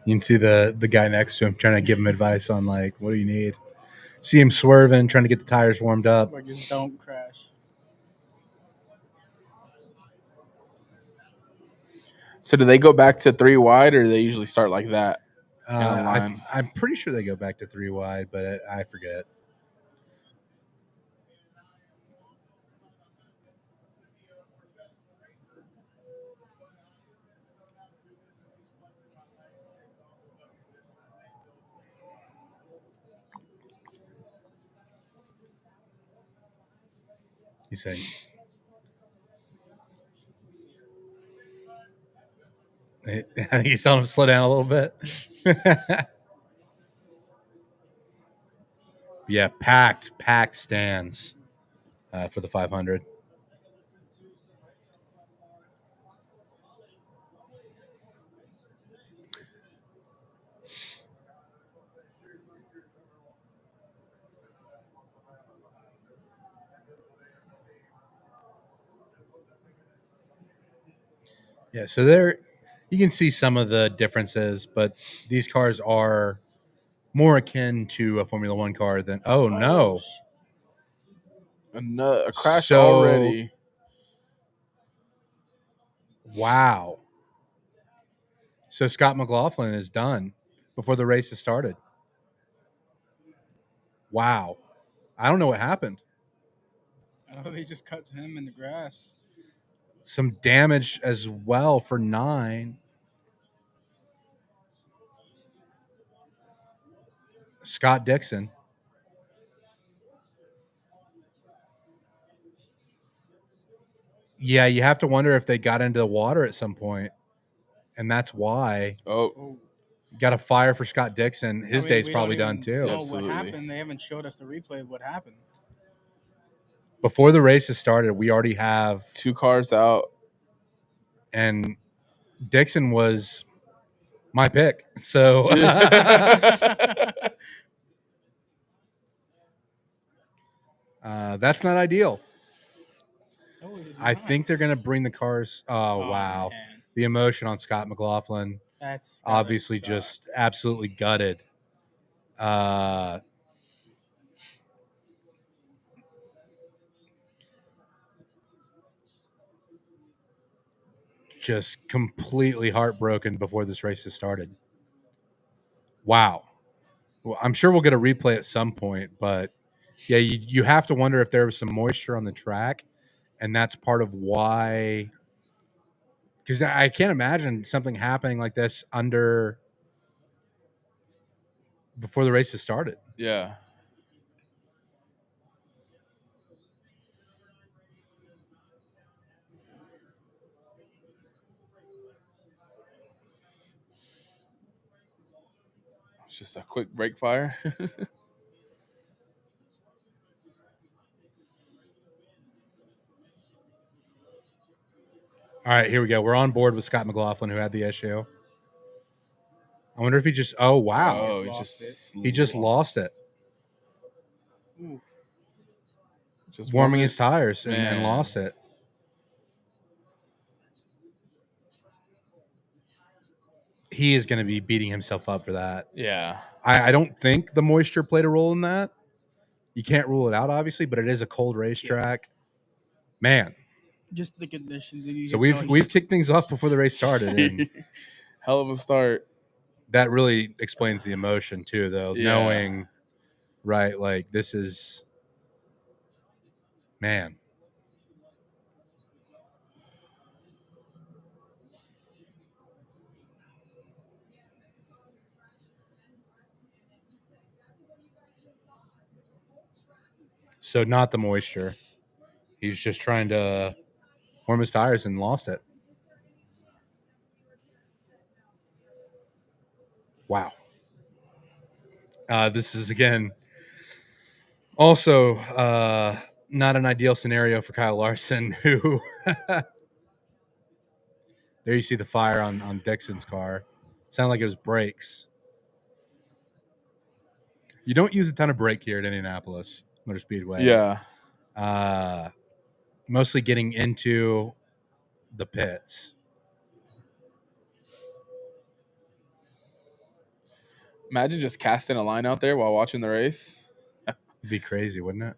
You can see the guy next to him trying to give him advice on like, what do you need? See him swerving, trying to get the tires warmed up. Like, just don't crash. So do they go back to 3 wide, or do they usually start like that? In a line. I'm pretty sure they go back to 3 wide, but I forget. He's saying. He's telling him to slow down a little bit. Yeah, packed stands for the 500. Yeah, so there you can see some of the differences, but these cars are more akin to a Formula One car than no. A crash So- already. Wow. So Scott McLaughlin is done before the race has started. Wow. I don't know what happened. I know they just cut him in the grass. Some damage as well for 9. Scott Dixon. Yeah, you have to wonder if they got into the water at some point, and that's why. Oh, Got a fire for Scott Dixon. His day's we probably don't done even too. know Absolutely. what happened. They haven't showed us the replay of what happened. Before the race has started, we already have, 2 cars out. and Dixon was my pick. So that's not ideal. No, it is I not. think they're going to bring the cars. Oh, wow. Man. The emotion on Scott McLaughlin. That's gotta Obviously suck. just absolutely gutted. Just completely heartbroken before this race has started. Wow. Well, I'm sure we'll get a replay at some point, but yeah, you have to wonder if there was some moisture on the track, and that's part of why. Because I can't imagine something happening like this before the race has started. Yeah. It's just a quick brake fire. All right, here we go. We're on board with Scott McLaughlin, who had the issue. I wonder if he just. Oh wow, Oh, he just lost it. Ooh. Just Warming his tires and Man. lost it. he is going to be beating himself up for that. Yeah. I don't think the moisture played a role in that. You can't rule it out, obviously, but it is a cold racetrack. Man. Just the conditions. And you So can tell we've he's- kicked things off before the race started, and Hell of a start. that really explains the emotion too, though. Yeah. Knowing, right, like this is, man. So not the moisture. He was just trying to warm his tires and lost it. Wow. This is, again, also not an ideal scenario for Kyle Larson, who there you see the fire on Dixon's car. Sounded like it was brakes. You don't use a ton of brake here at Indianapolis Motor Speedway. Yeah. Mostly getting into the pits. Imagine just casting a line out there while watching the race. It'd be crazy, wouldn't it?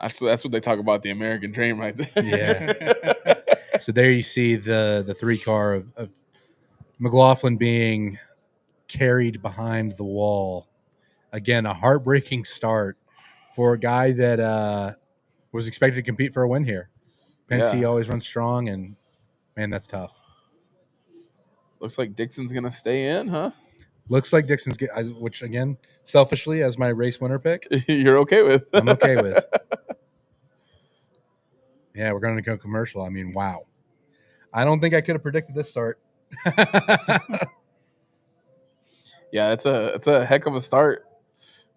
That's what they talk about, the American dream right there. Yeah. So there you see the 3 car of McLaughlin being carried behind the wall. Again, a heartbreaking start for a guy that was expected to compete for a win here. Penske Yeah. always runs strong, and man, that's tough. Looks like Dixon's gonna stay in, huh? Looks like Dixon's which again, selfishly as my race winner pick, You're okay with. I'm okay with. Yeah, we're going to go commercial. I mean, wow. I don't think I could have predicted this start. Yeah, it's a heck of a start.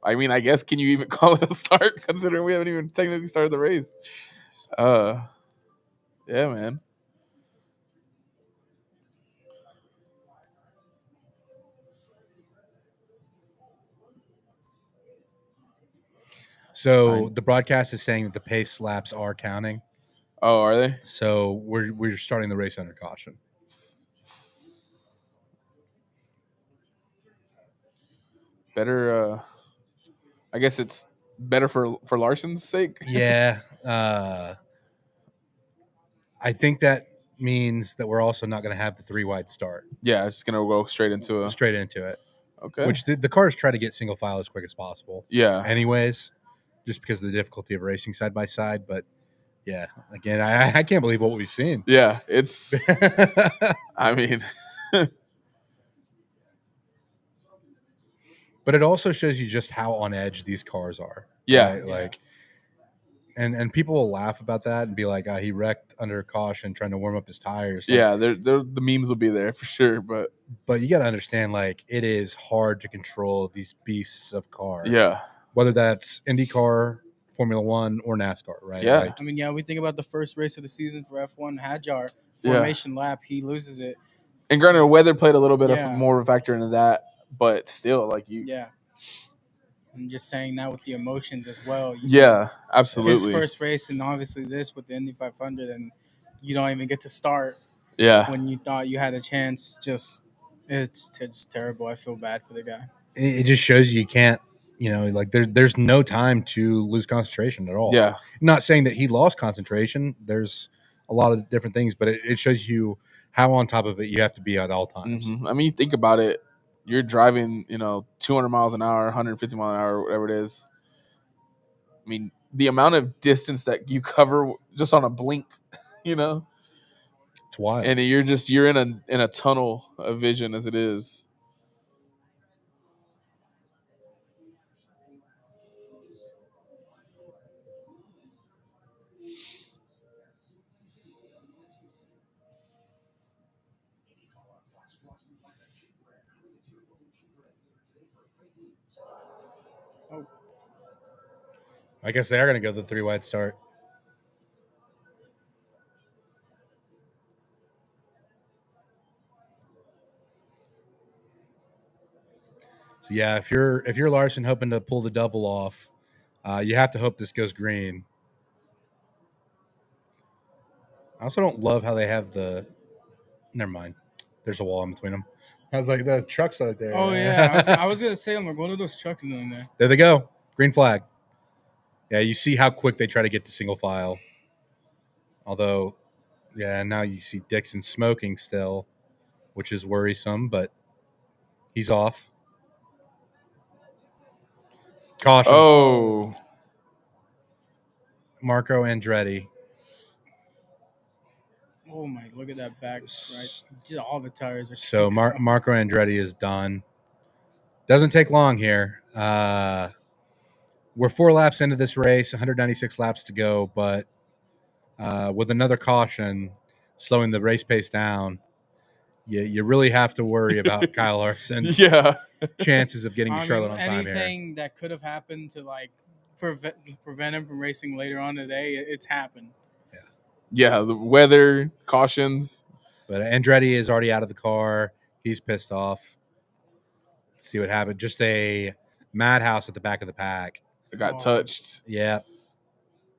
I mean, I guess, can you even call it a start considering we haven't even technically started the race? Yeah, man. So the broadcast is saying that the pace laps are counting. Oh, are they? So we're starting the race under caution. Better. I guess it's better for Larson's sake. Yeah. I think that means that we're also not going to have the 3 wide start. Yeah, it's just gonna go straight into a. Straight into it. Okay. Which the cars try to get single file as quick as possible. Yeah. Anyways, just because of the difficulty of racing side by side. But yeah, again, I can't believe what we've seen. Yeah, it's. I mean. But it also shows you just how on edge these cars are. Yeah. Right? Like, and people will laugh about that and be like, he wrecked under caution trying to warm up his tires. Like, Yeah, the memes will be there for sure, but you got to understand, like, it is hard to control these beasts of cars. yeah, Whether that's IndyCar, Formula One, or NASCAR, right? Yeah. Like, I mean, yeah, we think about the first race of the season for F1, Hadjar formation lap. He loses it. and granted, weather played a little bit Yeah. of more of a factor into that, but still, like you. Yeah. I'm just saying that with the emotions as well. Yeah, His absolutely. first race, and obviously this with the Indy 500, and you don't even get to start Yeah, when you thought you had a chance. It's terrible. I feel bad for the guy. it just shows you can't, like there's no time to lose concentration at all. yeah, Not saying that he lost concentration. There's a lot of different things, but it shows you how on top of it you have to be at all times. I mean, you think about it. You're driving, 200 miles an hour, 150 mile an hour, whatever it is. I mean, the amount of distance that you cover just on a blink, It's wild. and you're in a tunnel of vision as it is. I guess they are going to go the 3 wide start. So yeah, if you're Larson hoping to pull the double off, you have to hope this goes green. I also don't love how they have the there's a wall in between them. I was like, the truck's right there. Oh yeah, I was gonna say, I'm like, what are those trucks doing there? There they go. Green flag. Yeah, you see how quick they try to get to single file. Although, yeah, now you see Dixon smoking still, which is worrisome, but he's off. Caution. Oh, Marco Andretti. Oh my, look at that back, right? Just all the tires are. So Marco Andretti is done. Doesn't take long here. We're 4 laps into this race, 196 laps to go, but with another caution slowing the race pace down, you really have to worry about Kyle Larson's yeah. chances of getting to I Charlotte mean, on time here. anything that could have happened to like prevent him from racing later on today, it's happened. Yeah, the weather, cautions. But Andretti is already out of the car. He's pissed off. Let's see what happened. Just a madhouse at the back of the pack. It got Oh. touched. Yeah,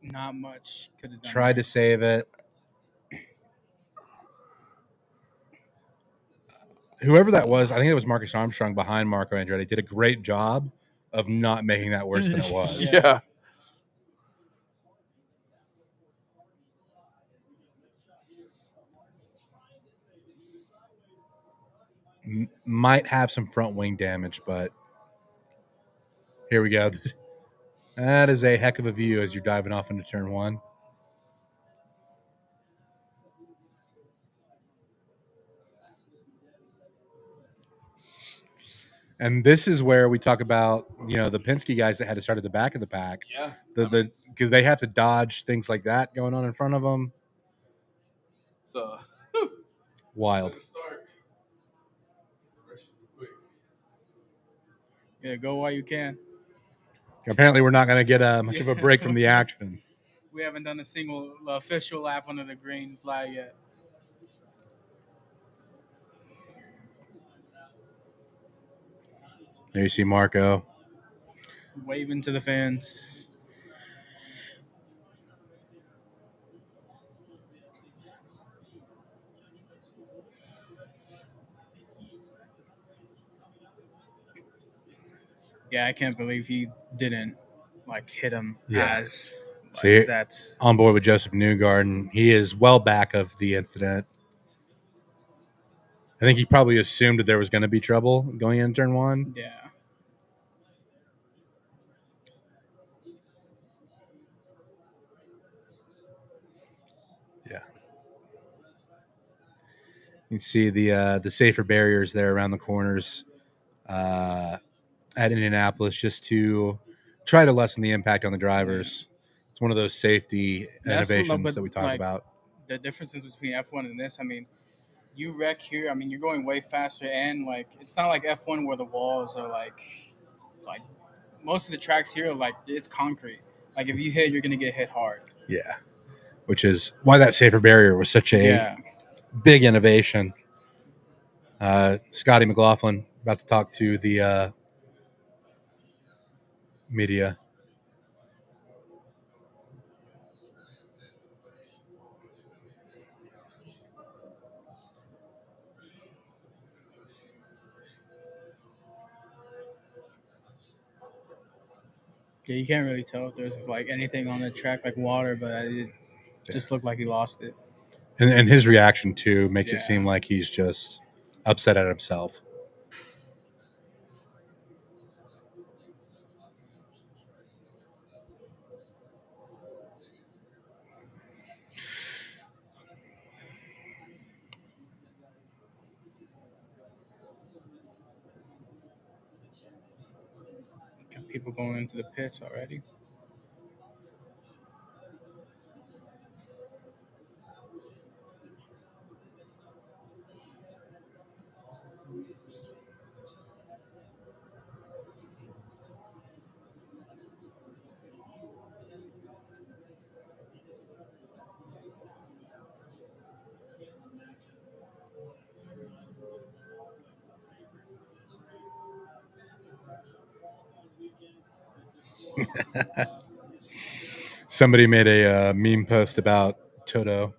Not much could have done. tried to save it. Whoever that was, I think it was Marcus Armstrong behind Marco Andretti, did a great job of not making that worse than it was. Yeah. Might have some front wing damage, but here we go. That is a heck of a view as you're diving off into turn 1. And this is where we talk about, the Penske guys that had to start at the back of the pack. Yeah. Because they have to dodge things like that going on in front of them. So Wild. Yeah, go while you can. Apparently, we're not going to get much of a break from the action. We haven't done a single official lap under the green flag yet. There you see Marco. Waving to the fans. Yeah, I can't believe he didn't hit him as. See, That's on board with Joseph Newgarden. He is well back of the incident. I think he probably assumed that there was going to be trouble going into turn 1. yeah. Yeah. You can see the safer barriers there around the corners at Indianapolis just to try to lessen the impact on the drivers. It's one of those safety innovations that we talk about. The differences between F1 and this, I mean, you wreck here, I mean, you're going way faster, and it's not like F1 where the walls are like most of the tracks here are it's concrete. Like if you hit, you're gonna get hit hard. Yeah, which is why that safer barrier was such a big innovation. Scotty McLaughlin about to talk to the media. Yeah, you can't really tell if there's anything on the track like water, but it just looked like he lost it. And his reaction too makes it seem like he's just upset at himself. Got people going into the pits already. Somebody made a meme post about Toto.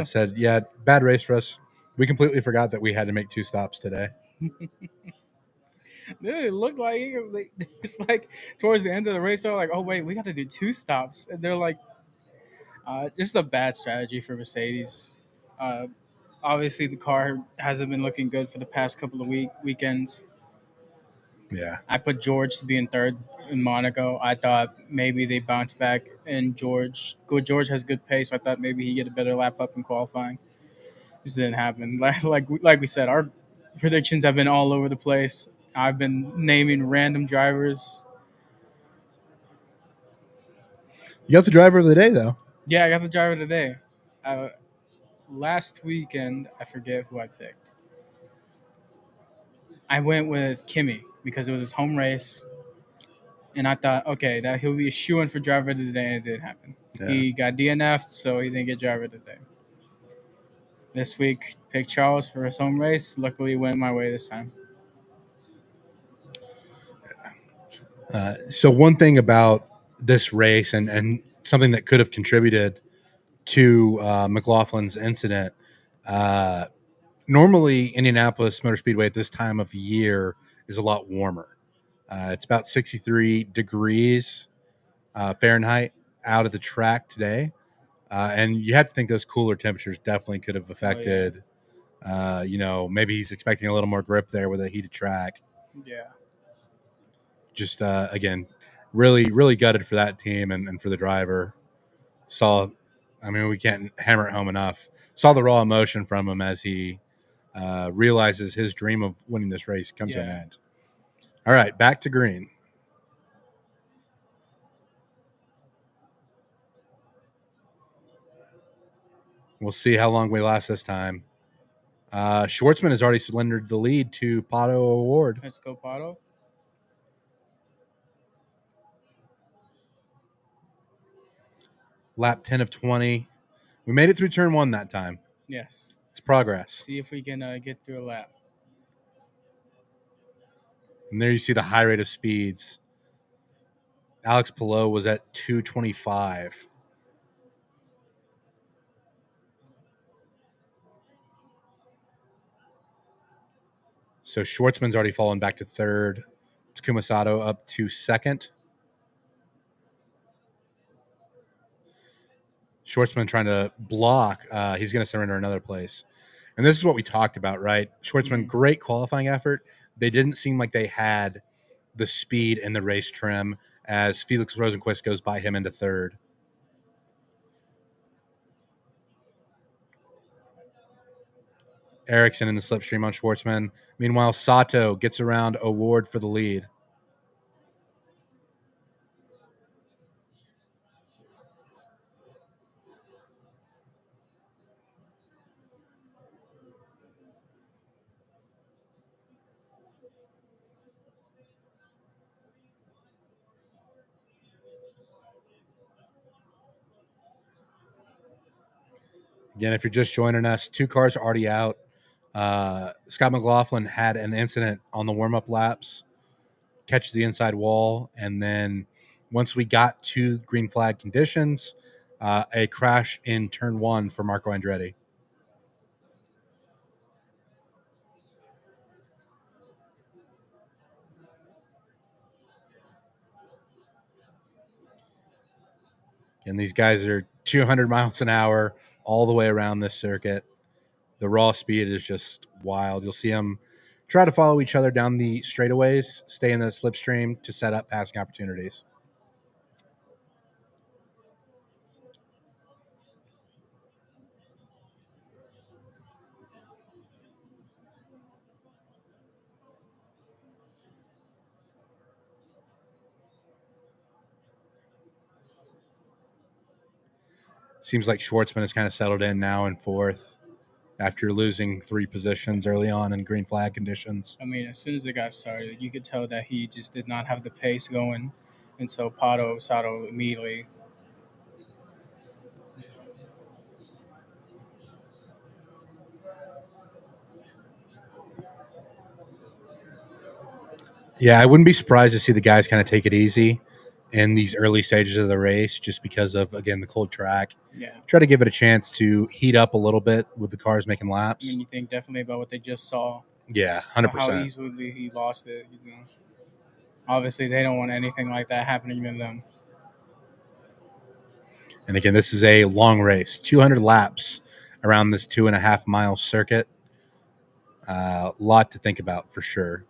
Said, yeah, bad race for us. We completely forgot that we had to make 2 stops today. Dude, it looked like it's like towards the end of the race, they're like, "Oh wait, we got to do 2 stops," and they're like, "This is a bad strategy for Mercedes." Uh, Obviously, the car hasn't been looking good for the past couple of weekends. Yeah. I put George to be in third in Monaco. I thought maybe they bounce back, and George has good pace. I thought maybe he get a better lap up in qualifying. This didn't happen. Like we said, our predictions have been all over the place. I've been naming random drivers. You got the driver of the day, though. Yeah, I got the driver today. Last weekend, I forget who I picked. I went with Kimi because it was his home race, and I thought, okay, that he'll be a shoe-in for driver of the day, and it didn't happen. Yeah. He got DNF'd, so he didn't get driver of the day. This week, picked Charles for his home race. Luckily, it went my way this time. So one thing about this race and something that could have contributed to McLaughlin's incident, normally Indianapolis Motor Speedway at this time of year is a lot warmer. It's about 63 degrees Fahrenheit out at the track today. And you have to think those cooler temperatures definitely could have affected, maybe he's expecting a little more grip there with a heated track. Yeah. Just, again, really, really gutted for that team and for the driver. We can't hammer it home enough. Saw the raw emotion from him as he realizes his dream of winning this race come to an end. All right, back to green. We'll see how long we last this time. Schwartzman has already surrendered the lead to Pato Award. Let's go, Pato. Lap 10 of 20. We made it through turn 1 that time. Yes. It's progress. See if we can get through a lap. And there you see the high rate of speeds. Alex Palou was at 225. So Schwartzman's already fallen back to third. Takuma Sato up to second. Schwartzman trying to block. He's going to surrender another place. And this is what we talked about, right? Schwartzman, great qualifying effort. They didn't seem like they had the speed and the race trim as Felix Rosenquist goes by him into third. Ericsson in the slipstream on Schwartzman. Meanwhile, Sato gets around Award for the lead. Again, if you're just joining us, 2 cars are already out. Scott McLaughlin had an incident on the warm-up laps, catches the inside wall, and then once we got to green flag conditions, a crash in turn 1 for Marco Andretti. And these guys are 200 miles an hour all the way around this circuit. The raw speed is just wild. You'll see them try to follow each other down the straightaways, stay in the slipstream to set up passing opportunities. Seems like Schwartzman has kind of settled in now in fourth after losing 3 positions early on in green flag conditions. I mean, as soon as it got started, you could tell that he just did not have the pace going. And so Pato Sato immediately. Yeah, I wouldn't be surprised to see the guys kind of take it easy. in these early stages of the race, just because of, again, the cold track. Yeah. Try to give it a chance to heat up a little bit with the cars making I laps. mean, you think definitely about what they just saw. Yeah, How 100%. easily he lost it. Obviously, they don't want anything like that happening to them. And again, this is a long race, 200 laps around this 2.5 mile circuit. A lot to think about for sure.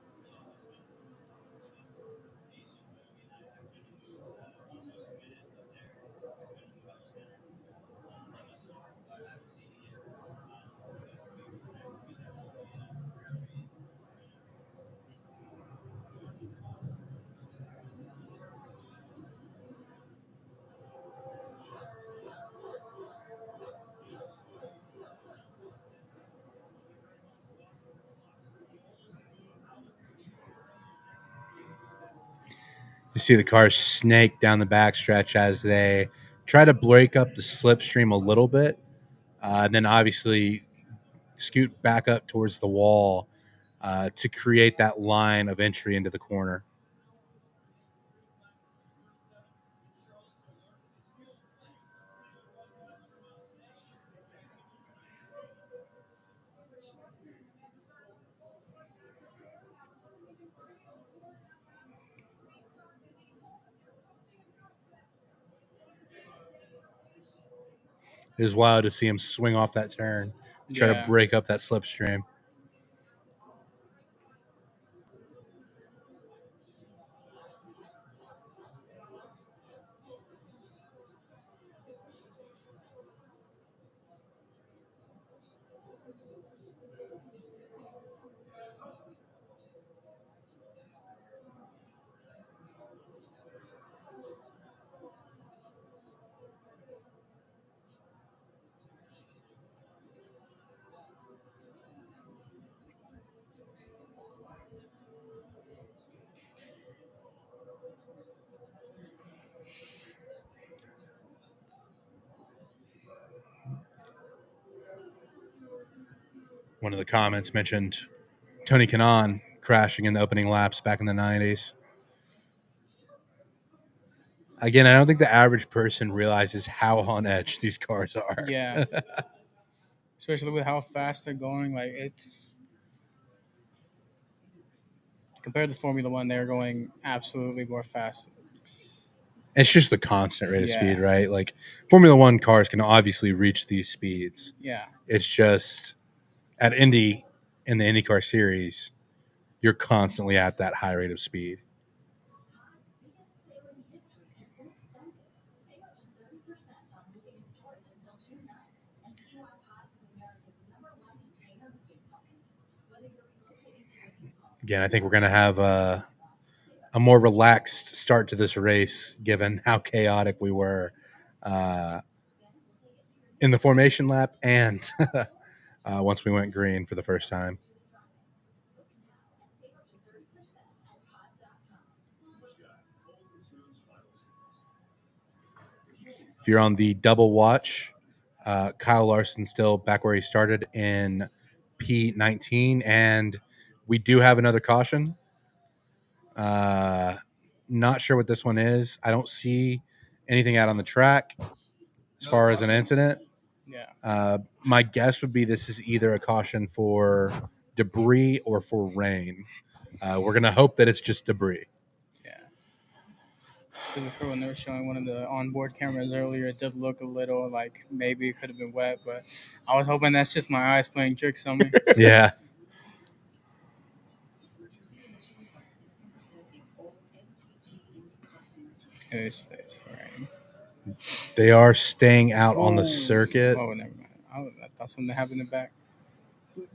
You see the cars snake down the backstretch as they try to break up the slipstream a little bit, and then obviously scoot back up towards the wall to create that line of entry into the corner. It is wild to see him swing off that turn to try to break up that slipstream. One of the comments mentioned Tony Kanaan crashing in the opening laps back in the 90s. Again, I don't think the average person realizes how on edge these cars are. Yeah. Especially with how fast they're going. Like, it's compared to Formula One, they're going absolutely more fast. It's just the constant rate of speed, right? Like, Formula One cars can obviously reach these speeds. Yeah. It's just at Indy, in the IndyCar series, you're constantly at that high rate of speed. Again, I think we're going to have a more relaxed start to this race, given how chaotic we were in the formation lap and once we went green for the first time. If you're on the double watch, Kyle Larson still back where he started in P19, and we do have another caution. Not sure what this one is. I don't see anything out on the track as far as an incident. Yeah. My guess would be this is either a caution for debris or for rain. We're going to hope that it's just debris. Yeah. So before, when they were showing one of the onboard cameras earlier, it did look a little like maybe it could have been wet, but I was hoping that's just my eyes playing tricks on me. Yeah. It's right. They are staying out on the circuit. Oh, never mind. I thought something happened in the back.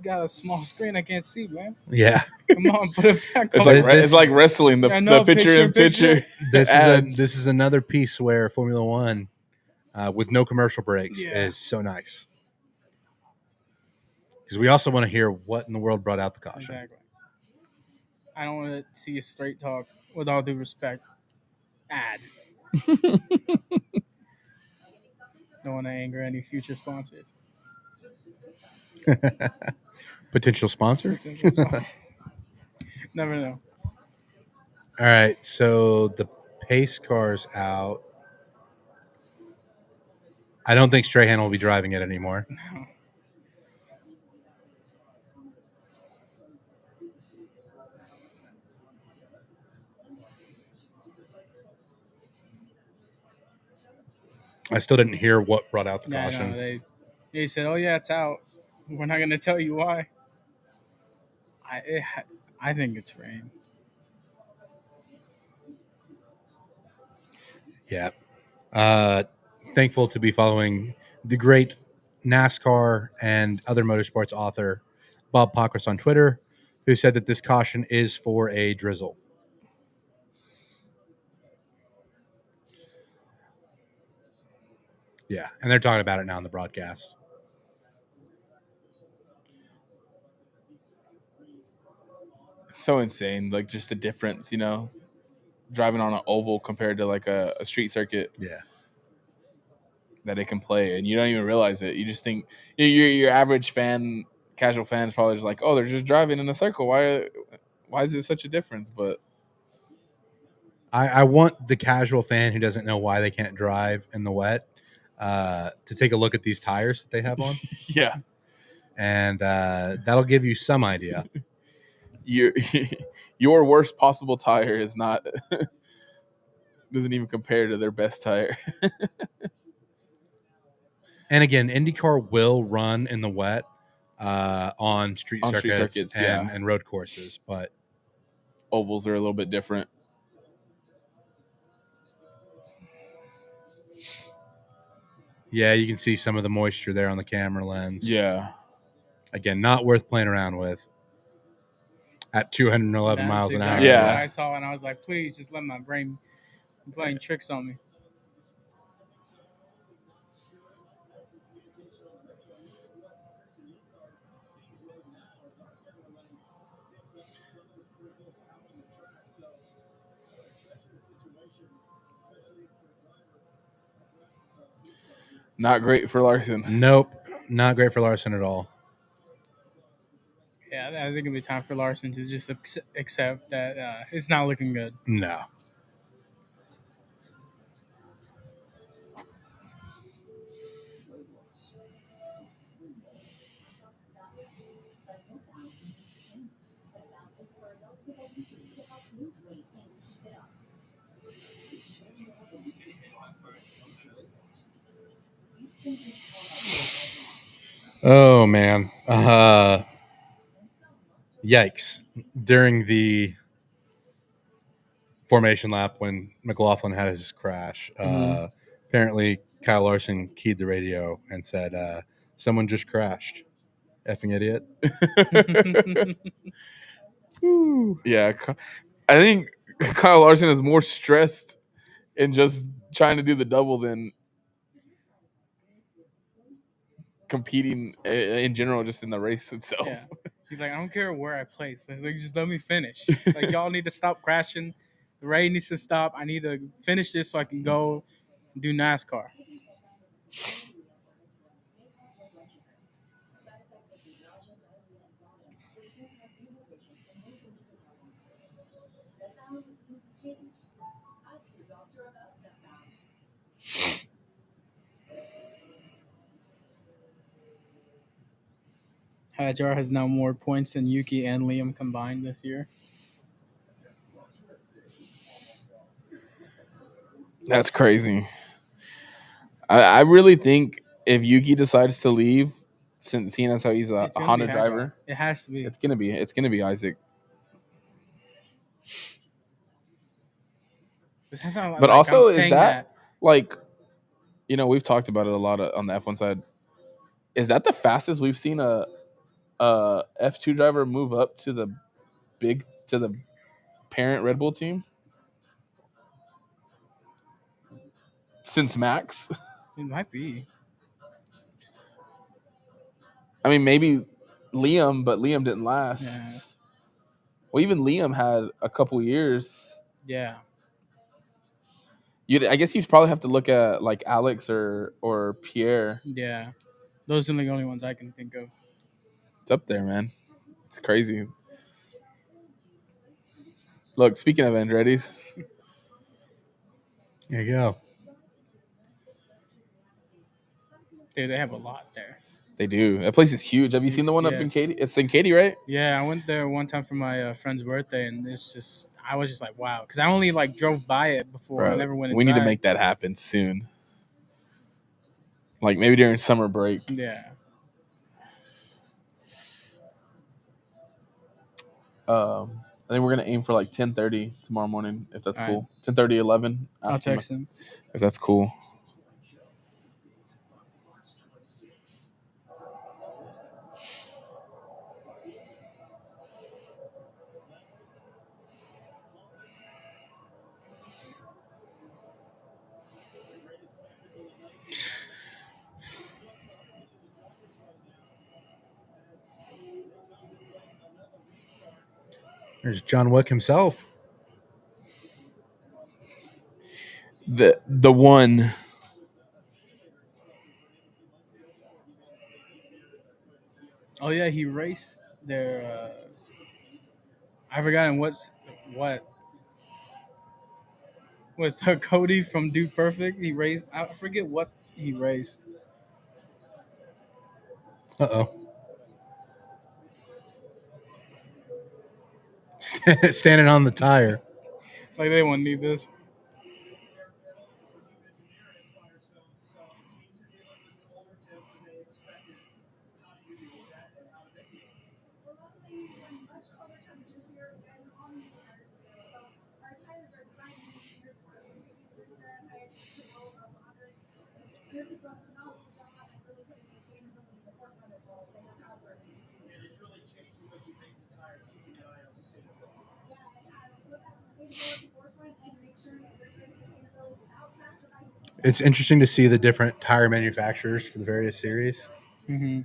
Got a small screen I can't see, man. Yeah. Come on, put it back. It's like wrestling. The picture in picture. This is another piece where Formula One, with no commercial breaks, is so nice. Because we also want to hear what in the world brought out the caution. Exactly. I don't want to see a straight talk, with all due respect, ad. Don't want to anger any future sponsors. Potential sponsor? Never know. All right, so the pace car's out. I don't think Strahan will be driving it anymore. No. I still didn't hear what brought out the Yeah, I caution. know. They said, "Oh yeah, it's out. We're not gonna tell you why." I think it's rain. Yeah. Thankful to be following the great NASCAR and other motorsports author Bob Pockris on Twitter, who said that this caution is for a drizzle. Yeah, and they're talking about it now in the broadcast. So insane, like just the difference, driving on an oval compared to like a street circuit Yeah. that it can play, and you don't even realize it. You just think your average fan, casual fan, is probably just like, oh, they're just driving in a circle. Why is it such a difference? But I want the casual fan who doesn't know why they can't drive in the wet to take a look at these tires that they have on, yeah, and that'll give you some idea. your worst possible tire is not doesn't even compare to their best tire. And again, IndyCar will run in the wet on street circuits and road courses, but ovals are a little bit different. yeah, you can see some of the moisture there on the camera lens. Yeah. Again, not worth playing around with at 211 miles an hour. Exactly Yeah. what I saw, and I was like, please just let my brain be playing tricks on me. Not great for Larson. Nope, not great for Larson at all. Yeah, I think it'll be time for Larson to just accept that it's not looking good. No. Oh man. Yikes. During the formation lap when McLaughlin had his crash, apparently Kyle Larson keyed the radio and said, someone just crashed. Effing idiot. Yeah, I think Kyle Larson is more stressed in just trying to do the double than competing in general, just in the race itself. Yeah. He's like, I don't care where I place. Like, just let me finish. Like, y'all need to stop crashing. The rain needs to stop. I need to finish this so I can go do NASCAR. Hajar has now more points than Yuki and Liam combined this year. That's crazy. I really think if Yuki decides to leave, since seeing as how he's a Honda driver, it has to be. It's gonna be Isaac. But like, also, is that like, we've talked about it a lot on the F1 side. Is that the fastest we've seen a F2 driver move up to the parent Red Bull team since Max? It might be. I mean, maybe Liam, but Liam didn't last. Yeah. Well, even Liam had a couple years. Yeah. I guess you'd probably have to look at like Alex or Pierre. Yeah. Those are the only ones I can think of. It's up there, man. It's crazy. Look, speaking of Andretti's, There you go. Dude, they have a lot there. They do. That place is huge. Have you seen the one up in Yes. Katy? It's in Katy, right? Yeah, I went there one time for my friend's birthday, and I was just like, wow, because I only like drove by it before. I never went inside. We need to make that happen soon. Like maybe during summer break. Yeah. I think we're gonna aim for like 10:30 tomorrow morning, if that's All cool. 10:30, 11. I'll text him. If that's cool. There's John Wick himself. The one. Oh yeah, he raced there. I forgot what with Cody from Dude Perfect. He raced. I forget what he raced. Uh-oh. Standing on the tire. Like they won't need this. Well, luckily, we run much colder temperatures here and on these tires too. So our tires are designed to be sheared to where we can use their anti-friction well above 100. This group has done a phenomenal job and really putting sustainability in the forefront as well. So we're proud of our team. And it's really changed the way you make the tires, keeping an eye on sustainability. Yeah, it has to put that sustainability forefront and make sure that we're doing sustainability without sacrificing. It's interesting to see the different tire manufacturers for the various series. Mm-hmm.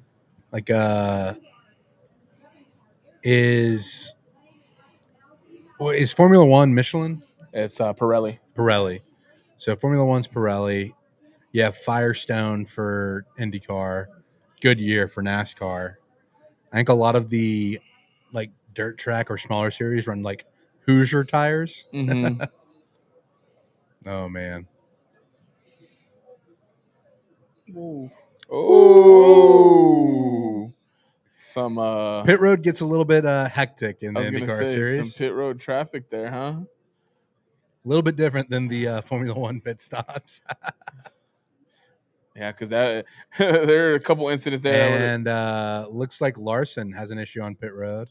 Like, is Formula One Michelin? It's Pirelli. Pirelli. So Formula One's Pirelli. You have Firestone for IndyCar. Goodyear for NASCAR. I think a lot of the like dirt track or smaller series run like Hoosier tires. Mm-hmm. Oh man. Ooh. Oh. Some Pit road gets a little bit hectic in the I was gonna IndyCar say series. some pit road traffic there, huh? A little bit different than the Formula One pit stops. Yeah, because that there are a couple incidents there. And looks like Larson has an issue on pit road.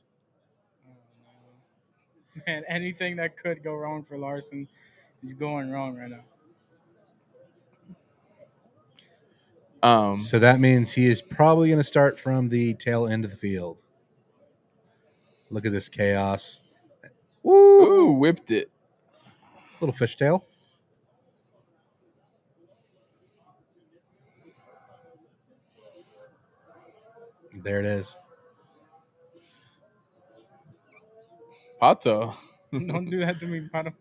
Man, anything that could go wrong for Larson is going wrong right now. So that means he is probably going to start from the tail end of the field. Look at this chaos. Ooh, whipped it. Little fishtail. There it is. Pato. Don't do that to me, Pato.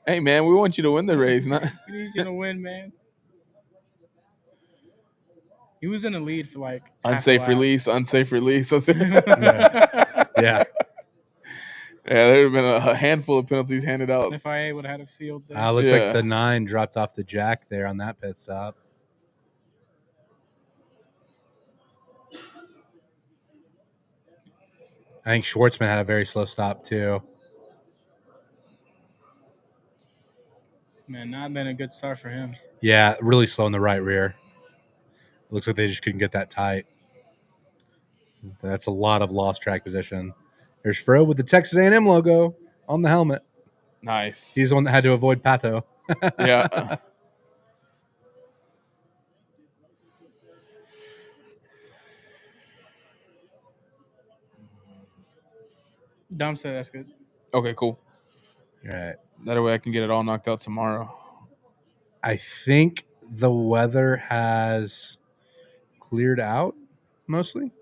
Hey, man, we want you to win the race. Not We need you to win, man. He was in the lead for like unsafe release. Yeah. Yeah, there have been a handful of penalties handed out. FIA would have had a field there. Looks like the 9 dropped off the jack there on that pit stop. I think Schwartzman had a very slow stop too. Man, not been a good start for him. Yeah, really slow in the right rear. Looks like they just couldn't get that tight. That's a lot of lost track position. There's Fro with the Texas A&M logo on the helmet. Nice. He's the one that had to avoid Pato. Yeah. Dom said that's good. Okay, cool. Right. That way I can get it all knocked out tomorrow. I think the weather has cleared out mostly.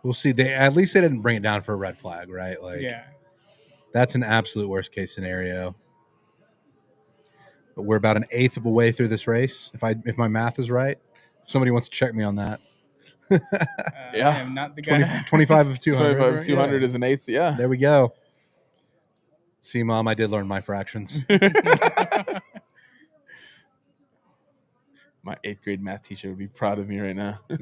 We'll see. At least they didn't bring it down for a red flag, right? Like, Yeah. That's an absolute worst case scenario. But we're about an eighth of a way through this race, if my math is right. If somebody wants to check me on that. Yeah. I am not the guy. 25 of 200. 25 of right? 200 Yeah. is an eighth. Yeah. There we go. See, Mom, I did learn my fractions. My 8th grade math teacher would be proud of me right now. Yeah.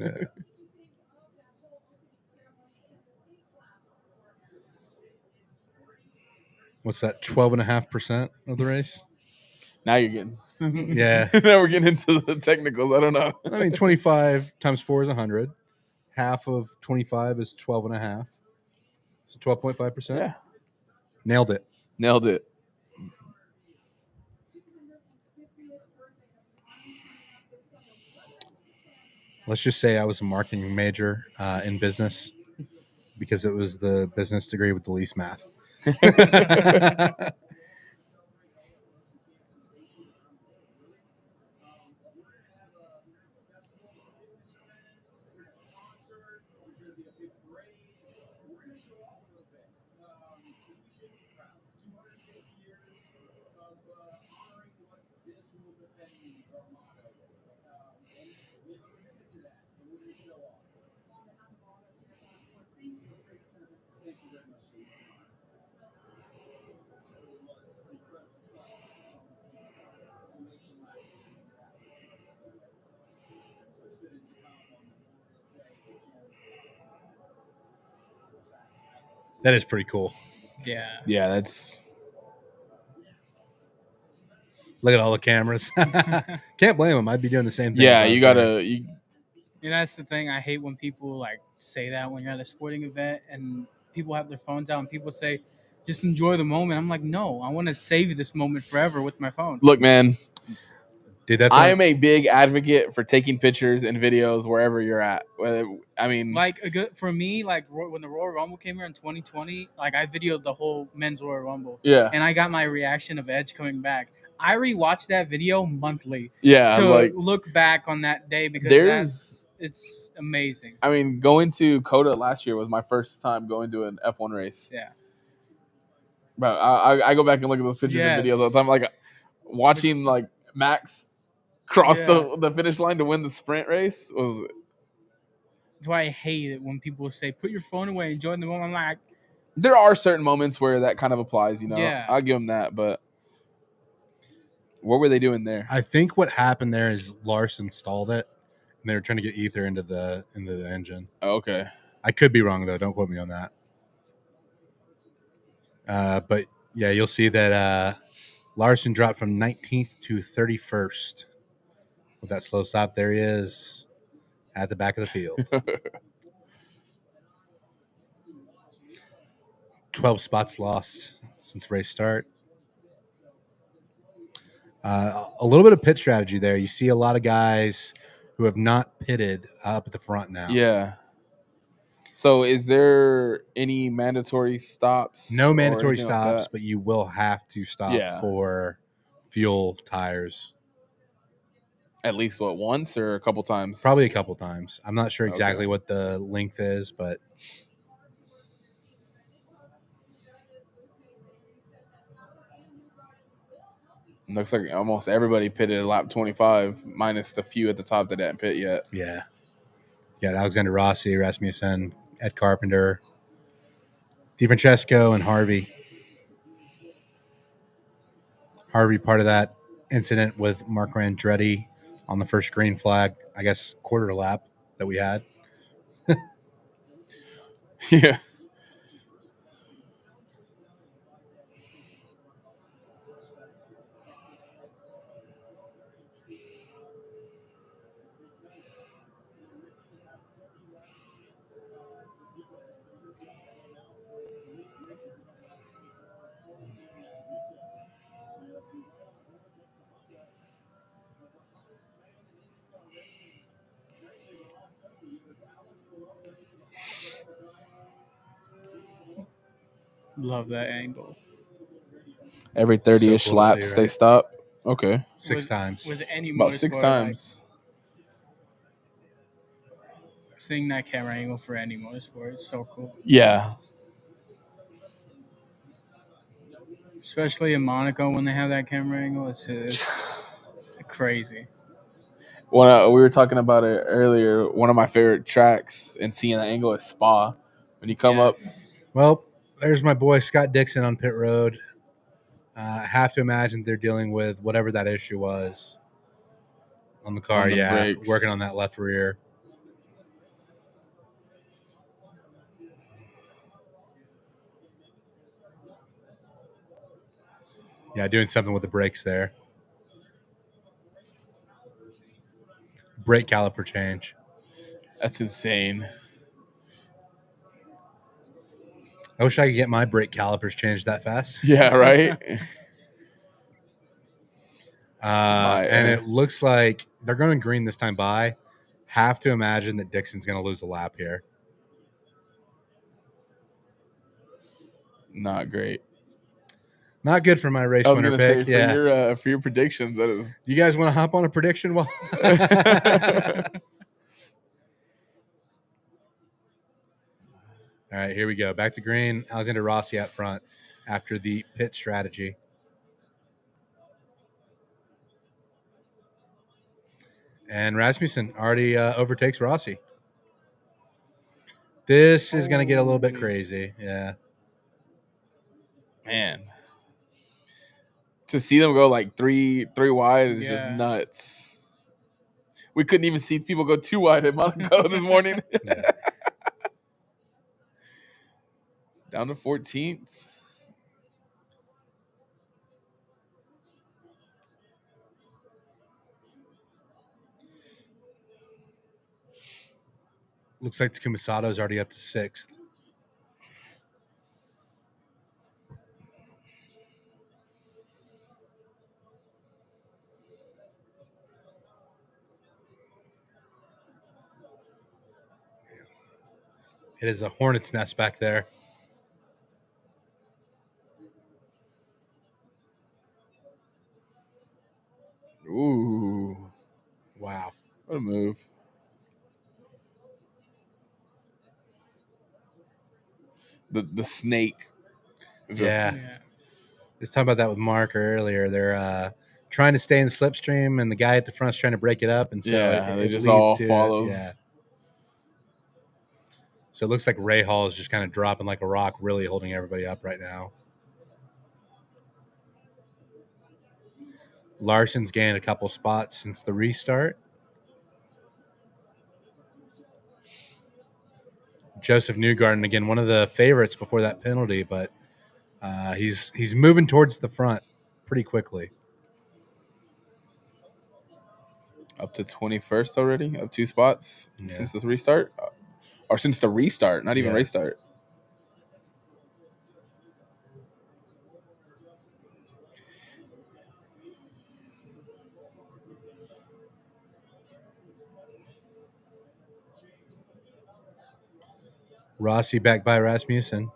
What's that? 12.5% of the race. Now you're getting. Yeah. Now we're getting into the technicals. I don't know. I mean, 25 times 4 is 100. Half of 25 is 12.5. So 12.5%. Yeah. Nailed it. Nailed it. Let's just say I was a marketing major in business because it was the business degree with the least math. That is pretty cool. Yeah. Yeah, that's. Look at all the cameras. Can't blame them. I'd be doing the same thing. Yeah, if I you was gotta. there. And that's the thing. I hate when people like say that when you're at a sporting event and people have their phones out and people say, just enjoy the moment. I'm like, no, I want to save this moment forever with my phone. Look, man, Dude, that's I am a big advocate for taking pictures and videos wherever you're at. I mean, Like a good for me, like when the Royal Rumble came here in 2020, like I videoed the whole men's Royal Rumble, yeah, and I got my reaction of Edge coming back. I rewatch that video monthly yeah. to Like, look back on that day because it's amazing. I mean, going to Coda last year was my first time going to an F1 race. Yeah. But I go back and look at those pictures and Yes. videos all the time. Like watching like Max cross Yeah. the finish line to win the sprint race was. That's why I hate it when people say, "Put your phone away, enjoy the moment." I'm like, There are certain moments where that kind of applies, you know. Yeah. I'll give them that, but what were they doing there? I think what happened there is Lars installed it, and they were trying to get ether into the engine. Oh, okay. I could be wrong though. Don't quote me on that. But yeah, you'll see that Larson dropped from 19th to 31st with that slow stop. There he is at the back of the field. 12 spots lost since race start. A little bit of pit strategy there. You see a lot of guys who have not pitted up at the front now. Yeah. So, is there any mandatory stops? No or mandatory anything like stops, that? but you will have to stop Yeah. for fuel, tires. At least what, once or a couple times? Probably a couple times. I'm not sure exactly Okay. what the length is, but Looks like almost everybody pitted at lap 25, minus the few at the top that didn't pit yet. yeah. You got Alexander Rossi, Rasmussen, Ed Carpenter, DiFrancesco, and Harvey. Harvey part of that incident with Mark Andretti on the first green flag, I guess, quarter lap that we had. Yeah. love that angle. Every 30-ish So cool to see, laps right? they stop. Okay. Six With- times. With any About 6 motorsport, times. like, seeing that camera angle for any motorsport is so cool. Yeah. Especially in Monaco when they have that camera angle, it's crazy. When we were talking about it earlier, one of my favorite tracks and seeing that angle is Spa. When you come up, Yes. Well, there's my boy Scott Dixon on pit road. I have to imagine they're dealing with whatever that issue was on the car. On the Yeah, brakes. working on that left rear. Yeah, doing something with the brakes there. Brake caliper change. That's insane. I wish I could get my brake calipers changed that fast. Yeah, right? And it looks like they're going green this time by. Have to imagine that Dixon's going to lose a lap here. Not great. Not good for my race I was winner gonna say pick. Yeah. for your predictions, that is. You guys want to hop on a prediction? Well, all right, here we go. Back to green. Alexander Rossi out front after the pit strategy. And Rasmussen already overtakes Rossi. This is going to get a little bit crazy. Yeah. Man. To see them go like three wide is just Yeah. nuts. We couldn't even see people go too wide at Monaco this morning. Yeah. Down to 14th. Looks like Takuma is already up to 6th. It is a hornet's nest back there. Ooh. Wow. What a move. The snake. Yeah. Yeah. Let's talk about that with Mark earlier. They're trying to stay in the slipstream, and the guy at the front's trying to break it up, and so Yeah, they it just leads all to follows. Yeah. So it looks like Ray Hall is just kind of dropping like a rock, really holding everybody up right now. Larson's gained a couple spots since the restart. Joseph Newgarden, again, one of the favorites before that penalty, but he's moving towards the front pretty quickly. Up to 21st already. Up 2 spots since the restart. Or since the restart, not even restart. Rossi back by Rasmussen.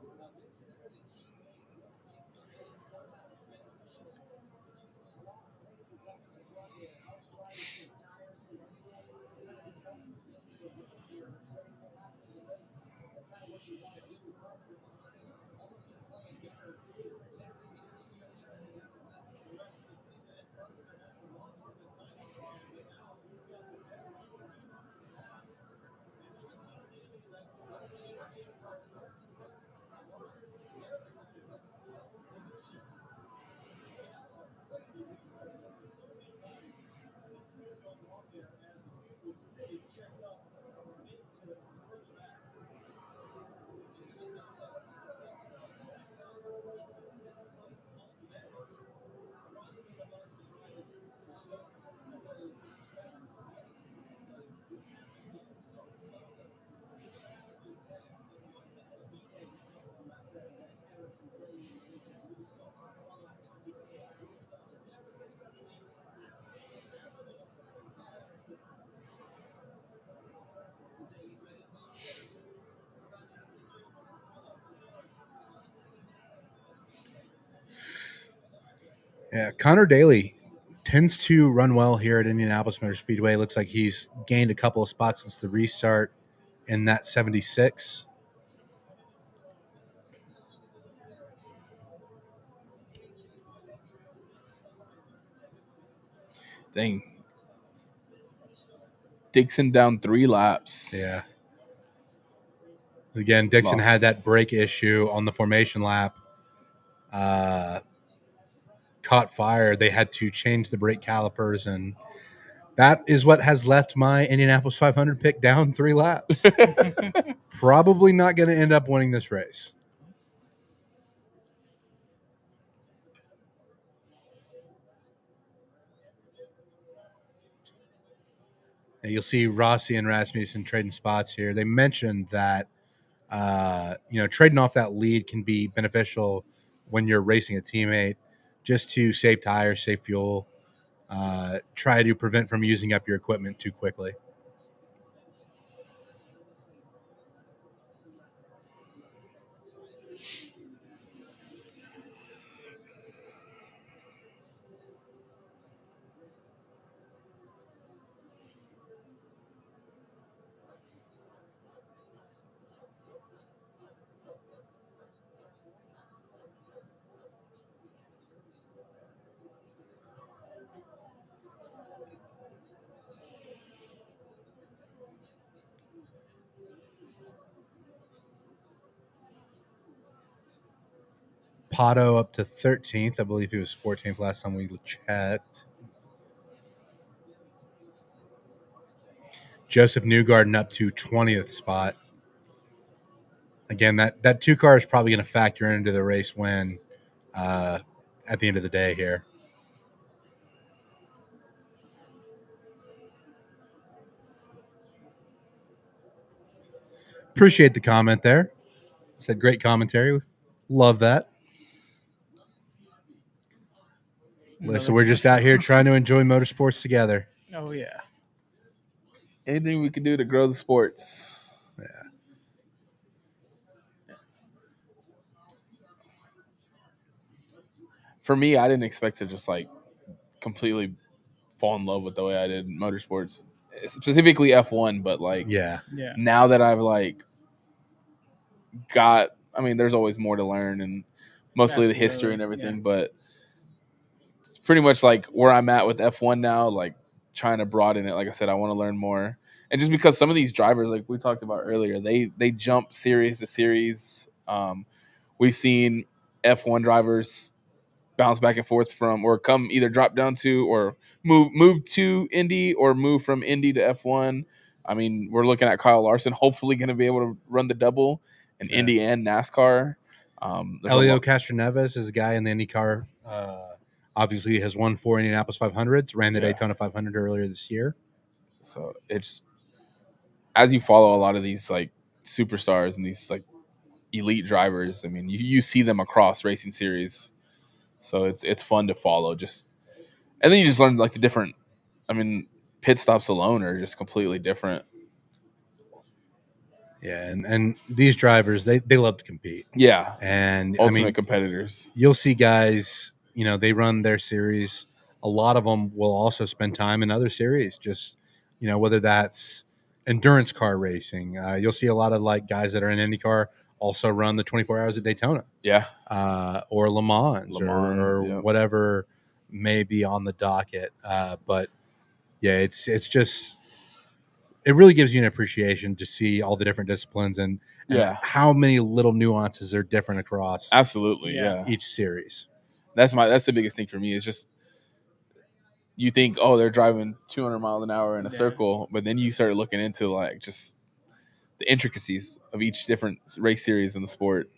Yeah, Connor Daly tends to run well here at Indianapolis Motor Speedway. Looks like he's gained a couple of spots since the restart in that 76. Dang. Dixon down 3 laps. Yeah. Again, Dixon Lost. had that brake issue on the formation lap. caught fire. They had to change the brake calipers, and that is what has left my Indianapolis 500 pick down 3 laps. Probably not going to end up winning this race. And you'll see Rossi and Rasmussen trading spots here. They mentioned that trading off that lead can be beneficial when you're racing a teammate, just to save tires, save fuel, try to prevent from using up your equipment too quickly. Pato up to 13th. I believe he was 14th last time we checked. Joseph Newgarden up to 20th spot. Again, that 2 car is probably going to factor into the race win at the end of the day here. Appreciate the comment there. Said great commentary. Love that. So we're just out here trying to enjoy motorsports together. Oh yeah. Anything we can do to grow the sports. Yeah. For me, I didn't expect to just like completely fall in love with the way I did motorsports, specifically F1. But like, Yeah. now that I've like there's always more to learn, and mostly the history and everything, but it's pretty much like where I'm at with F1 now, like trying to broaden it. Like I said, I want to learn more. And just because some of these drivers, like we talked about earlier, they jump series to series. We've seen F1 drivers bounce back and forth from, or come either drop down to, or move to Indy, or move from Indy to F1. I mean, we're looking at Kyle Larson, hopefully going to be able to run the double in Indy and NASCAR. Elio Castroneves is a guy in the IndyCar. Obviously, has won 4 Indianapolis 500s, ran the Daytona 500 earlier this year. So it's, as you follow a lot of these like superstars and these like elite drivers, I mean, you see them across racing series. So it's fun to follow. And then you just learn like the different. I mean, pit stops alone are just completely different. Yeah, and these drivers, they love to compete. Yeah, and ultimate competitors. You'll see guys, they run their series. A lot of them will also spend time in other series, just whether that's endurance car racing. You'll see a lot of like guys that are in IndyCar also run the 24 Hours at Daytona. Yeah, or Le Mans, or or whatever may be on the docket. But yeah, it's just, it really gives you an appreciation to see all the different disciplines and how many little nuances are different across absolutely each series. That's the biggest thing for me, is just, you think, oh, they're driving 200 miles an hour in a circle, but then you start looking into like just the intricacies of each different race series in the sport.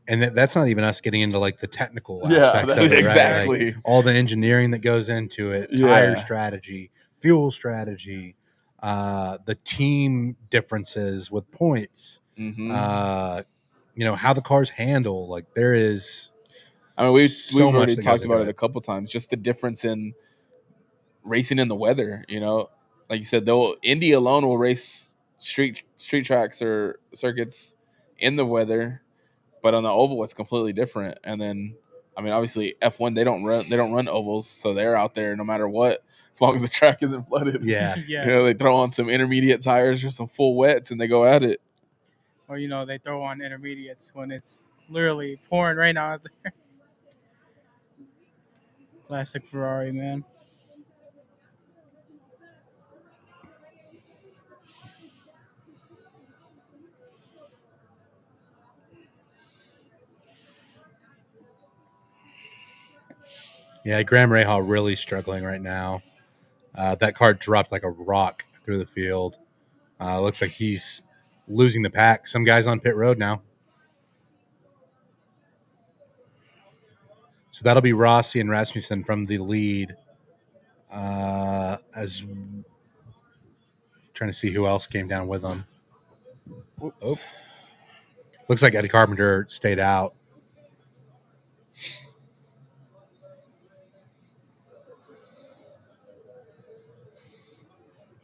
And that's not even us getting into like the technical aspects of it, exactly. Right? Like all the engineering that goes into it, tire strategy, fuel strategy, the team differences with points, how the cars handle. Like there is, I mean, we've already talked about it a couple times. Just the difference in racing in the weather. Like you said, though, Indy alone will race street tracks or circuits in the weather, but on the oval it's completely different. And then, I mean, obviously F1, they don't run ovals, so they're out there no matter what, as long as the track isn't flooded. Yeah. They throw on some intermediate tires or some full wets and they go at it. Or they throw on intermediates when it's literally pouring rain out there. Classic Ferrari, man. Yeah, Graham Rahal really struggling right now. That car dropped like a rock through the field. Looks like he's losing the pack. Some guys on pit road now. So that'll be Rossi and Rasmussen from the lead. As trying to see who else came down with them. Oh, looks like Eddie Carpenter stayed out.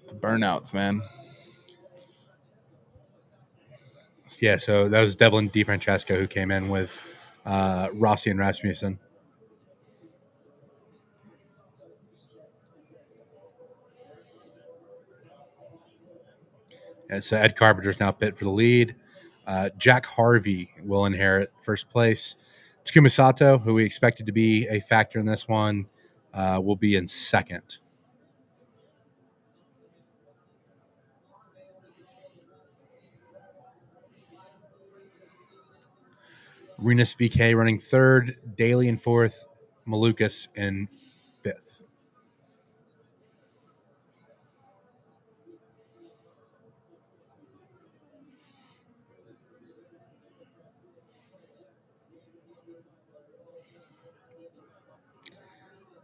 The burnouts, man. Yeah, so that was Devlin DeFrancesco who came in with Rossi and Rasmussen. And so Ed Carpenter's now pit for the lead. Jack Harvey will inherit first place. Takuma Sato, who we expected to be a factor in this one, will be in second. Renus VK running third, Daly in fourth, Malukas in fifth.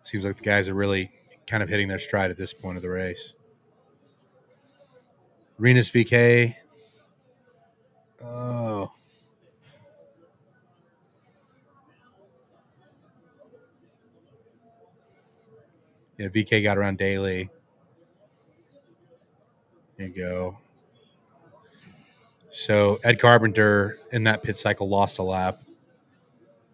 Seems like the guys are really kind of hitting their stride at this point of the race. Renus VK. Oh. Yeah, VK got around Daly. There you go. So Ed Carpenter in that pit cycle lost a lap.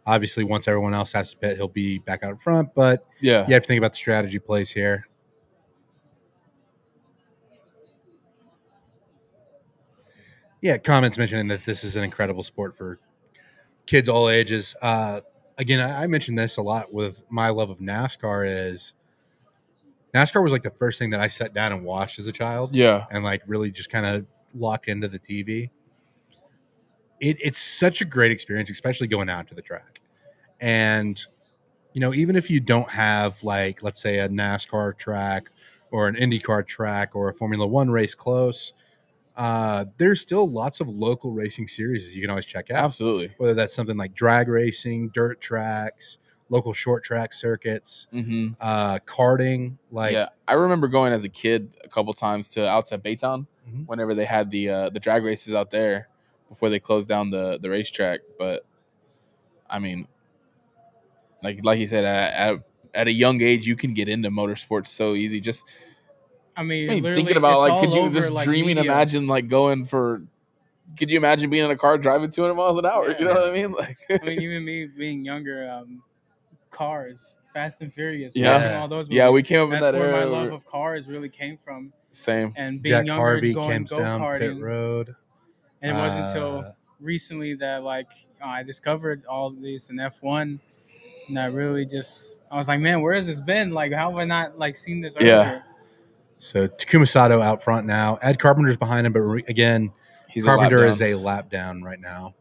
Obviously, once everyone else has to pit, he'll be back out in front. But Yeah. you have to think about the strategy plays here. Yeah, comments mentioning that this is an incredible sport for kids all ages. Again, I mentioned this a lot with my love of NASCAR is NASCAR was like the first thing that I sat down and watched as a child. Yeah. And like really just kind of locked into the TV. It's such a great experience, especially going out to the track. And, you know, even if you don't have like, let's say a NASCAR track or an IndyCar track or a Formula One race close, there's still lots of local racing series you can always check out. Absolutely. Whether that's something like drag racing, dirt tracks, local short track circuits, karting. Like, yeah, I remember going as a kid a couple times out to Baytown whenever they had the drag races out there before they closed down the racetrack. But I mean, like you said, at a young age, you can get into motorsports so easy. Just I mean, thinking literally, about it's like, all could you over, just like, dreaming, media. imagine like going for? Could you imagine being in a car driving 200 miles an hour? Yeah. You know what I mean? Like, I mean, even me being younger, Cars, Fast and Furious, Yeah. watching all those movies. Yeah, we came up in That's that where my era love where- of cars really came from. Same. And being Jack younger, Harvey going comes down pit go-karting. road. And it wasn't until recently that I discovered all of this in F1, and I really I was like, man, where has this been? Like, how have I not seen this earlier? So Takuma Sato out front now. Ed Carpenter's behind him, but again, He's Carpenter a lap is a lap down right now.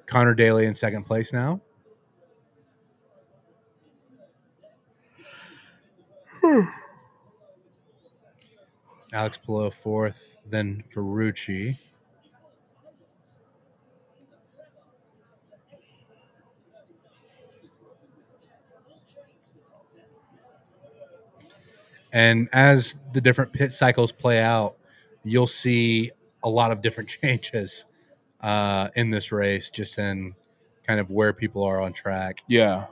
Connor Daly in second place now. Alex Palou fourth, then Ferrucci. And as the different pit cycles play out, you'll see a lot of different changes in this race, just in kind of where people are on track. Yeah.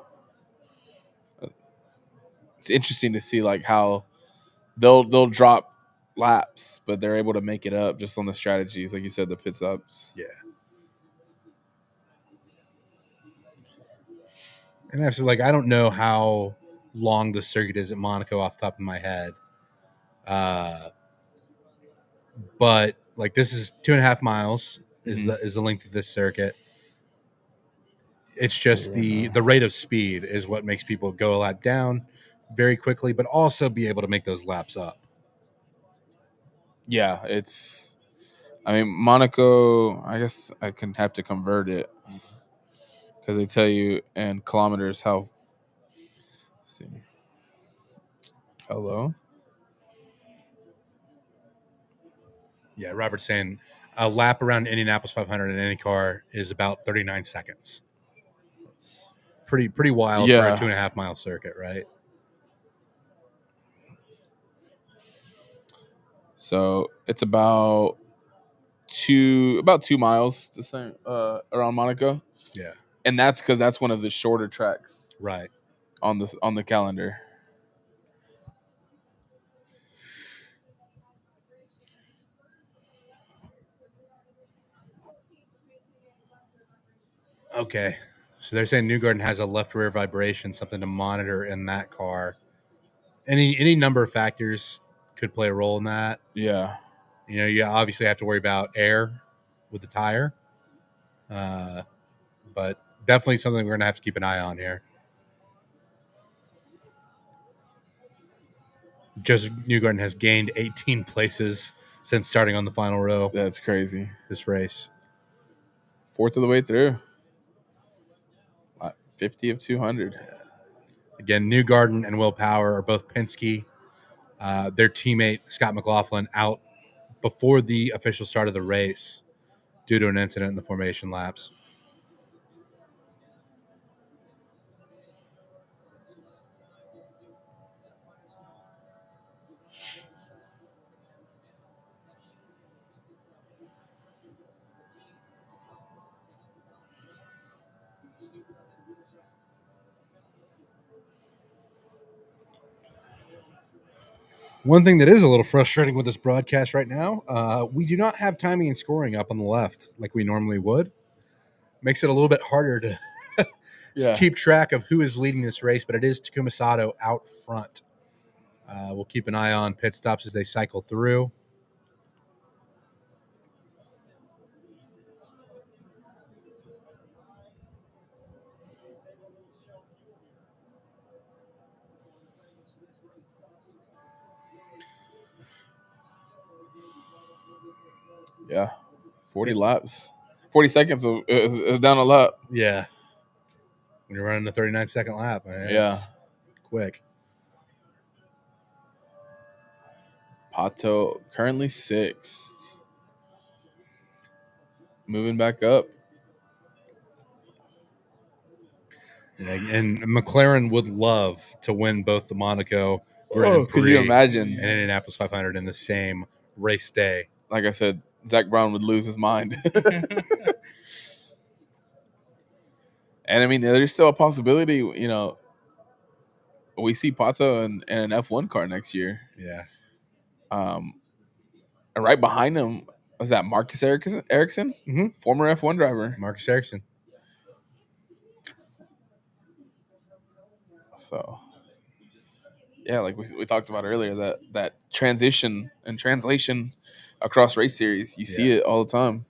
It's interesting to see like how they'll drop laps, but they're able to make it up just on the strategies, like you said, the pit stops. Yeah. And actually, like, I don't know how long the circuit is at Monaco off the top of my head. But like this is 2.5 miles is the length of this circuit. It's just the rate of speed is what makes people go a lap down very quickly, but also be able to make those laps up. Yeah, I mean, Monaco, I guess I can have to convert it because they tell you in kilometers how. Let's see. Hello. Yeah, Robert's saying a lap around Indianapolis 500 in any car is about 39 seconds. It's pretty wild for a Yeah. 2.5 mile circuit, right? So it's about 2 miles the same around Monaco, Yeah, and that's because that's one of the shorter tracks right. on the calendar. Okay. So they're saying Newgarden has a left rear vibration, something to monitor in that car. Any number of factors could play a role in that. Yeah. You know, you obviously have to worry about air with the tire, but definitely something we're going to have to keep an eye on here. Joseph Newgarden has gained 18 places since starting on the final row That's crazy. this race. Fourth of the way through. 50 of 200. Again, Newgarden and Will Power are both Penske. Their teammate, Scott McLaughlin, out before the official start of the race due to an incident in the formation laps. One thing that is a little frustrating with this broadcast right now, we do not have timing and scoring up on the left like we normally would. Makes it a little bit harder to keep track of who is leading this race, but it is Takuma Sato out front. We'll keep an eye on pit stops as they cycle through. Yeah. 40 laps. 40 seconds is down a lot. Yeah. When you're running the 39-second lap, man, Yeah. it's quick. Pato currently 6th. Moving back up. Yeah, and McLaren would love to win both the Monaco Grand Prix Could you imagine? and Indianapolis 500 in the same race day. Like I said, Zach Brown would lose his mind. And I mean, there's still a possibility, you know, we see Pato in an F1 car next year. Yeah. And right behind him was that Marcus Ericsson, Mhm. former F1 driver. Marcus Ericsson. So, yeah, like we talked about earlier, that transition and translation across race series, you see it all the time.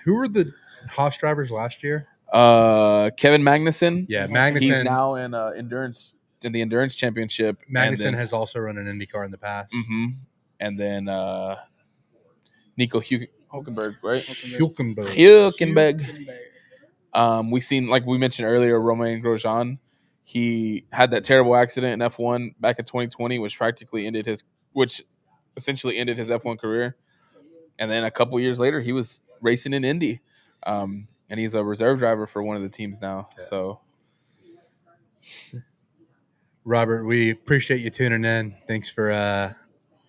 Who were the Haas drivers last year? Kevin Magnussen. Yeah, Magnussen. He's now in the endurance championship. Magnussen has also run an Indy car in the past. Mm-hmm. And then Nico Hülkenberg, right? Hülkenberg. We seen, like we mentioned earlier, Romain Grosjean. He had that terrible accident in F1 back in 2020, which essentially ended his F1 career. And then a couple years later, he was racing in Indy, and he's a reserve driver for one of the teams now. Yeah. So, Robert, we appreciate you tuning in. Thanks for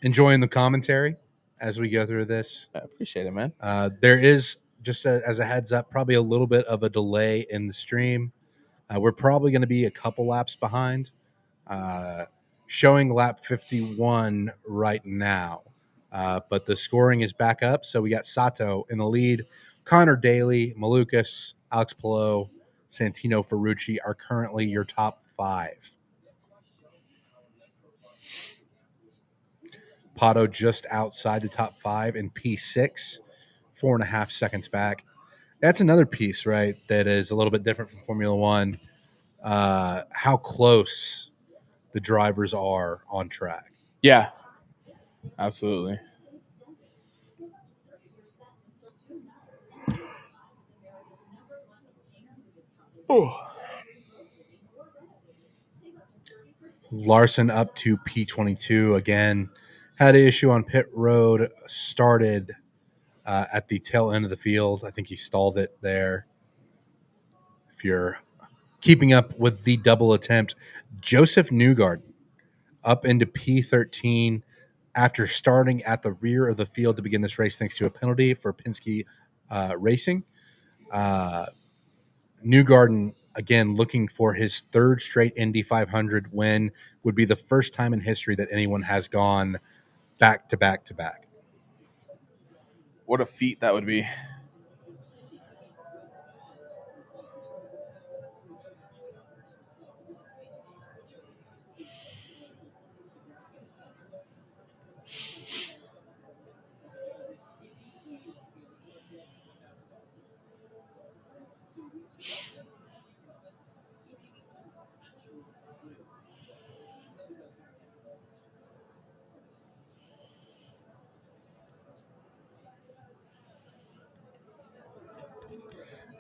enjoying the commentary as we go through this. I appreciate it, man. There is, just as a heads up, probably a little bit of a delay in the stream. We're probably going to be a couple laps behind, showing lap 51 right now. But the scoring is back up. So we got Sato in the lead. Connor Daly, Malukas, Alex Palou, Santino Ferrucci are currently your top 5. Pato just outside the top 5 in P6, 4.5 seconds back. That's another piece, right, that is a little bit different from Formula One. How close the drivers are on track. Yeah, absolutely. Larson up to P22 again. Had an issue on pit road. Started at the tail end of the field. I think he stalled it there. If you're keeping up with the double attempt, Joseph Newgarden up into P13 after starting at the rear of the field to begin this race thanks to a penalty for Penske Racing. Newgarden, again, looking for his third straight Indy 500 win, would be the first time in history that anyone has gone back to back to back. What a feat that would be.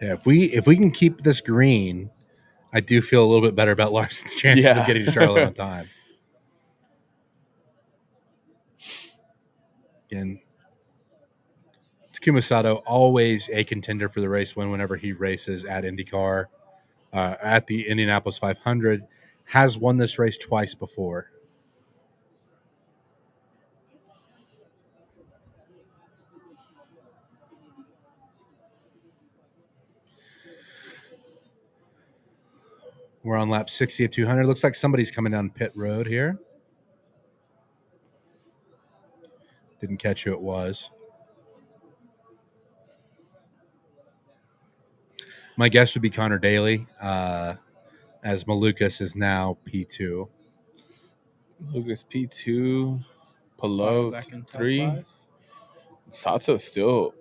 Yeah, if we can keep this green, I do feel a little bit better about Larson's chances of getting to Charlotte on time. Again, Takuma Sato, always a contender for the race win whenever he races at IndyCar. At the Indianapolis 500, has won this race twice before. We're on lap 60 of 200. Looks like somebody's coming down pit road here. Didn't catch who it was. My guess would be Connor Daly, as Malukas is now P2. Lucas P2, Follow Pelot back in top 3. 5. Sato still.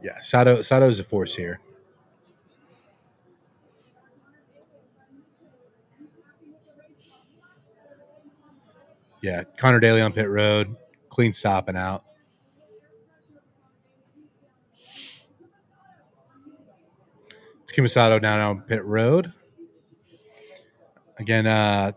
Yeah, Sato's a force here. Yeah, Connor Daly on pit road. Clean stopping out. Takuma Sato down on pit road. Again,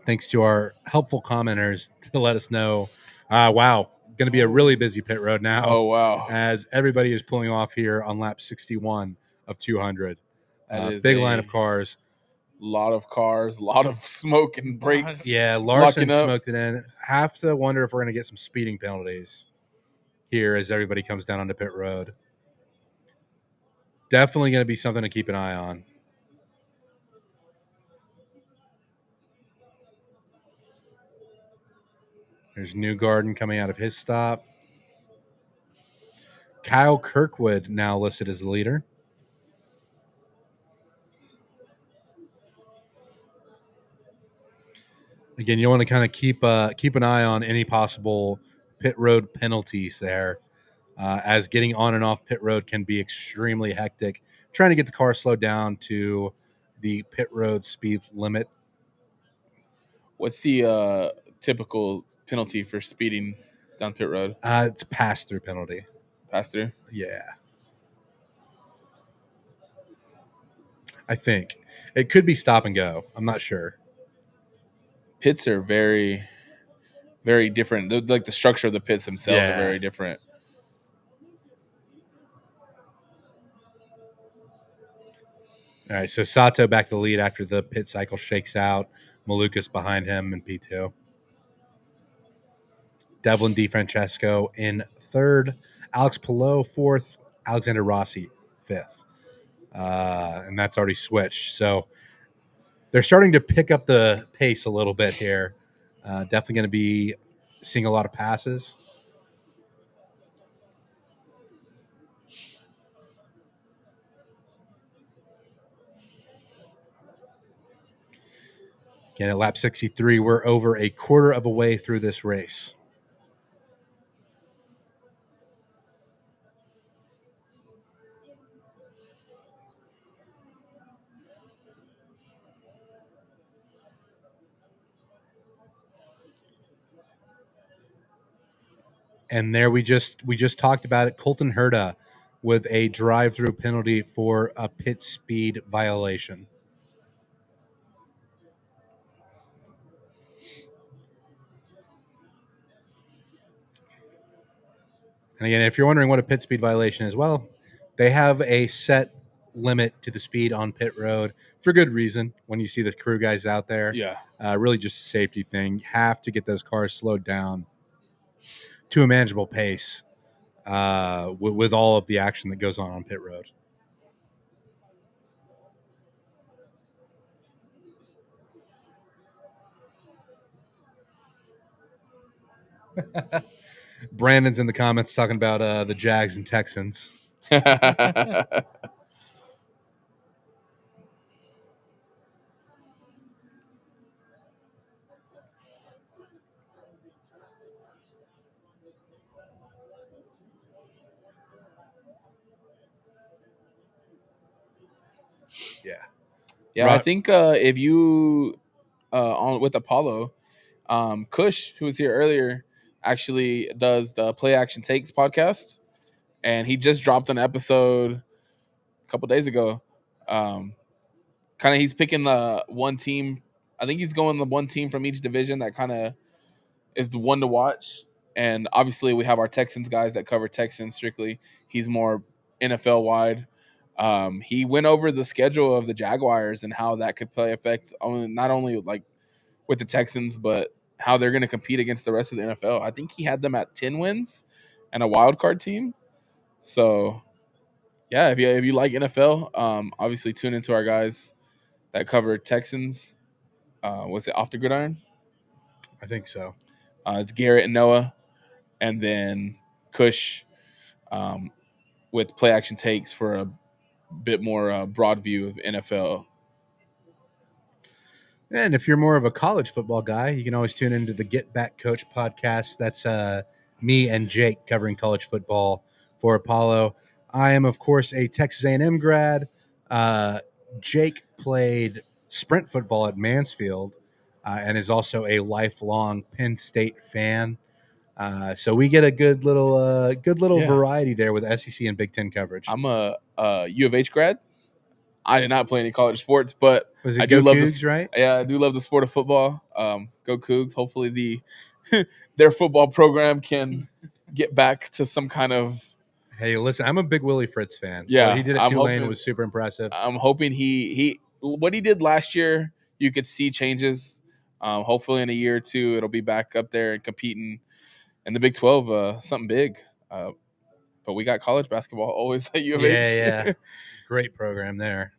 thanks to our helpful commenters to let us know. Wow, going to be a really busy pit road now. Oh, wow. As everybody is pulling off here on lap 61 of 200. That is big line of cars. Lot of cars, a lot of smoke and brakes. Yeah, Larson locking up. smoked it in. Have to wonder if we're going to get some speeding penalties here as everybody comes down onto pit road. Definitely going to be something to keep an eye on. There's Newgarden coming out of his stop. Kyle Kirkwood now listed as the leader. Again, you want to kind of keep an eye on any possible pit road penalties there, as getting on and off pit road can be extremely hectic. Trying to get the car slowed down to the pit road speed limit. What's the typical penalty for speeding down pit road? It's a pass-through penalty. Pass-through? Yeah. I think. It could be stop and go. I'm not sure. Pits are very, very different. Like the structure of the pits themselves are very different. All right, so Sato back to the lead after the pit cycle shakes out. Malukas behind him in P2. Devlin DiFrancesco in third. Alex Pelot fourth. Alexander Rossi fifth. And that's already switched. So they're starting to pick up the pace a little bit here. Definitely going to be seeing a lot of passes. Again, at lap 63, we're over a quarter of a way through this race. And there we just talked about it. Colton Herta with a drive-through penalty for a pit speed violation. And again, if you're wondering what a pit speed violation is, well, they have a set limit to the speed on pit road for good reason. When you see the crew guys out there, Yeah. really just a safety thing. You have to get those cars slowed down to a manageable pace with all of the action that goes on pit road. Brandon's in the comments talking about the Jags and Texans. Yeah. Yeah, I think if you on with Apollo, Kush, who was here earlier, actually does the Play Action Takes podcast, and he just dropped an episode a couple days ago. Kind of, he's picking the one team. I think he's going the one team from each division that kind of is the one to watch. And obviously, we have our Texans guys that cover Texans strictly. He's more NFL wide. He went over the schedule of the Jaguars and how that could play effects on not only like with the Texans, but how they're going to compete against the rest of the NFL. I think he had them at 10 wins and a wild card team. So, yeah, if you like NFL, obviously tune into our guys that cover Texans. Was it Off the Gridiron? I think so. It's Garrett and Noah, and then Kush with Play Action Takes for a bit more broad view of NFL. And if you're more of a college football guy, you can always tune into the Get Back Coach podcast. That's me and Jake covering college football for Apollo. I am, of course, a Texas A&M grad. Jake played sprint football at Mansfield and is also a lifelong Penn State fan. So we get a good little variety there with SEC and Big Ten coverage. I'm a U of H grad. I did not play any college sports, but Was it I do Go love Cougs, right? Yeah, I do love the sport of football. Go Cougs! Hopefully their football program can get back to some kind of. Hey, listen, I'm a big Willie Fritz fan. Yeah, What he did at I'm Tulane hoping- was super impressive. I'm hoping he what he did last year, you could see changes. Hopefully in a year or two, it'll be back up there and competing in the Big 12, something big. But we got college basketball always at U of H. Yeah. Great program there.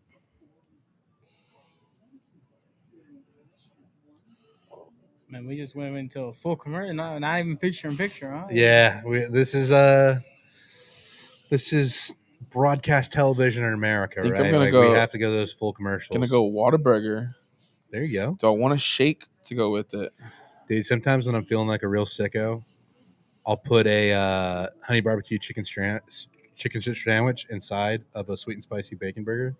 Man, we just went into a full commercial, not even picture in picture, huh? Yeah, this is broadcast television in America, Think I'm right? gonna Like, go- we have to go to those full commercials. Gonna go Whataburger. There you go. Do I want a shake to go with it? Dude, sometimes when I'm feeling like a real sicko, I'll put a honey barbecue chicken strip sandwich inside of a sweet and spicy bacon burger.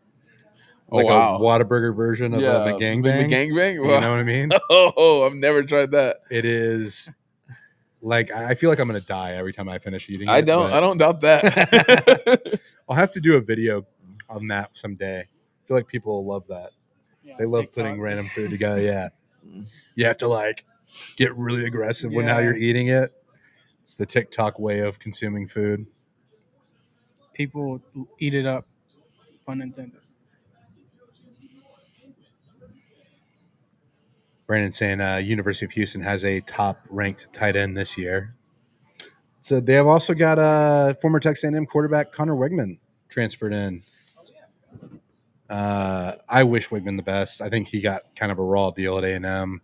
Like Oh, wow. a Whataburger version of a McGangbang. McGangbang? You know what I mean? Oh, I've never tried that. It is like, I feel like I'm gonna die every time I finish eating it. I don't doubt that. I'll have to do a video on that someday. I feel like people will love that. Yeah, They love TikTok. putting random food together. Yeah. You have to like get really aggressive when how you're Yeah. eating it. It's the TikTok way of consuming food. People eat it up, pun intended. Brandon saying University of Houston has a top-ranked tight end this year. So they have also got former Texas A&M quarterback Connor Wegman transferred in. I wish Wegman the best. I think he got kind of a raw deal at A&M.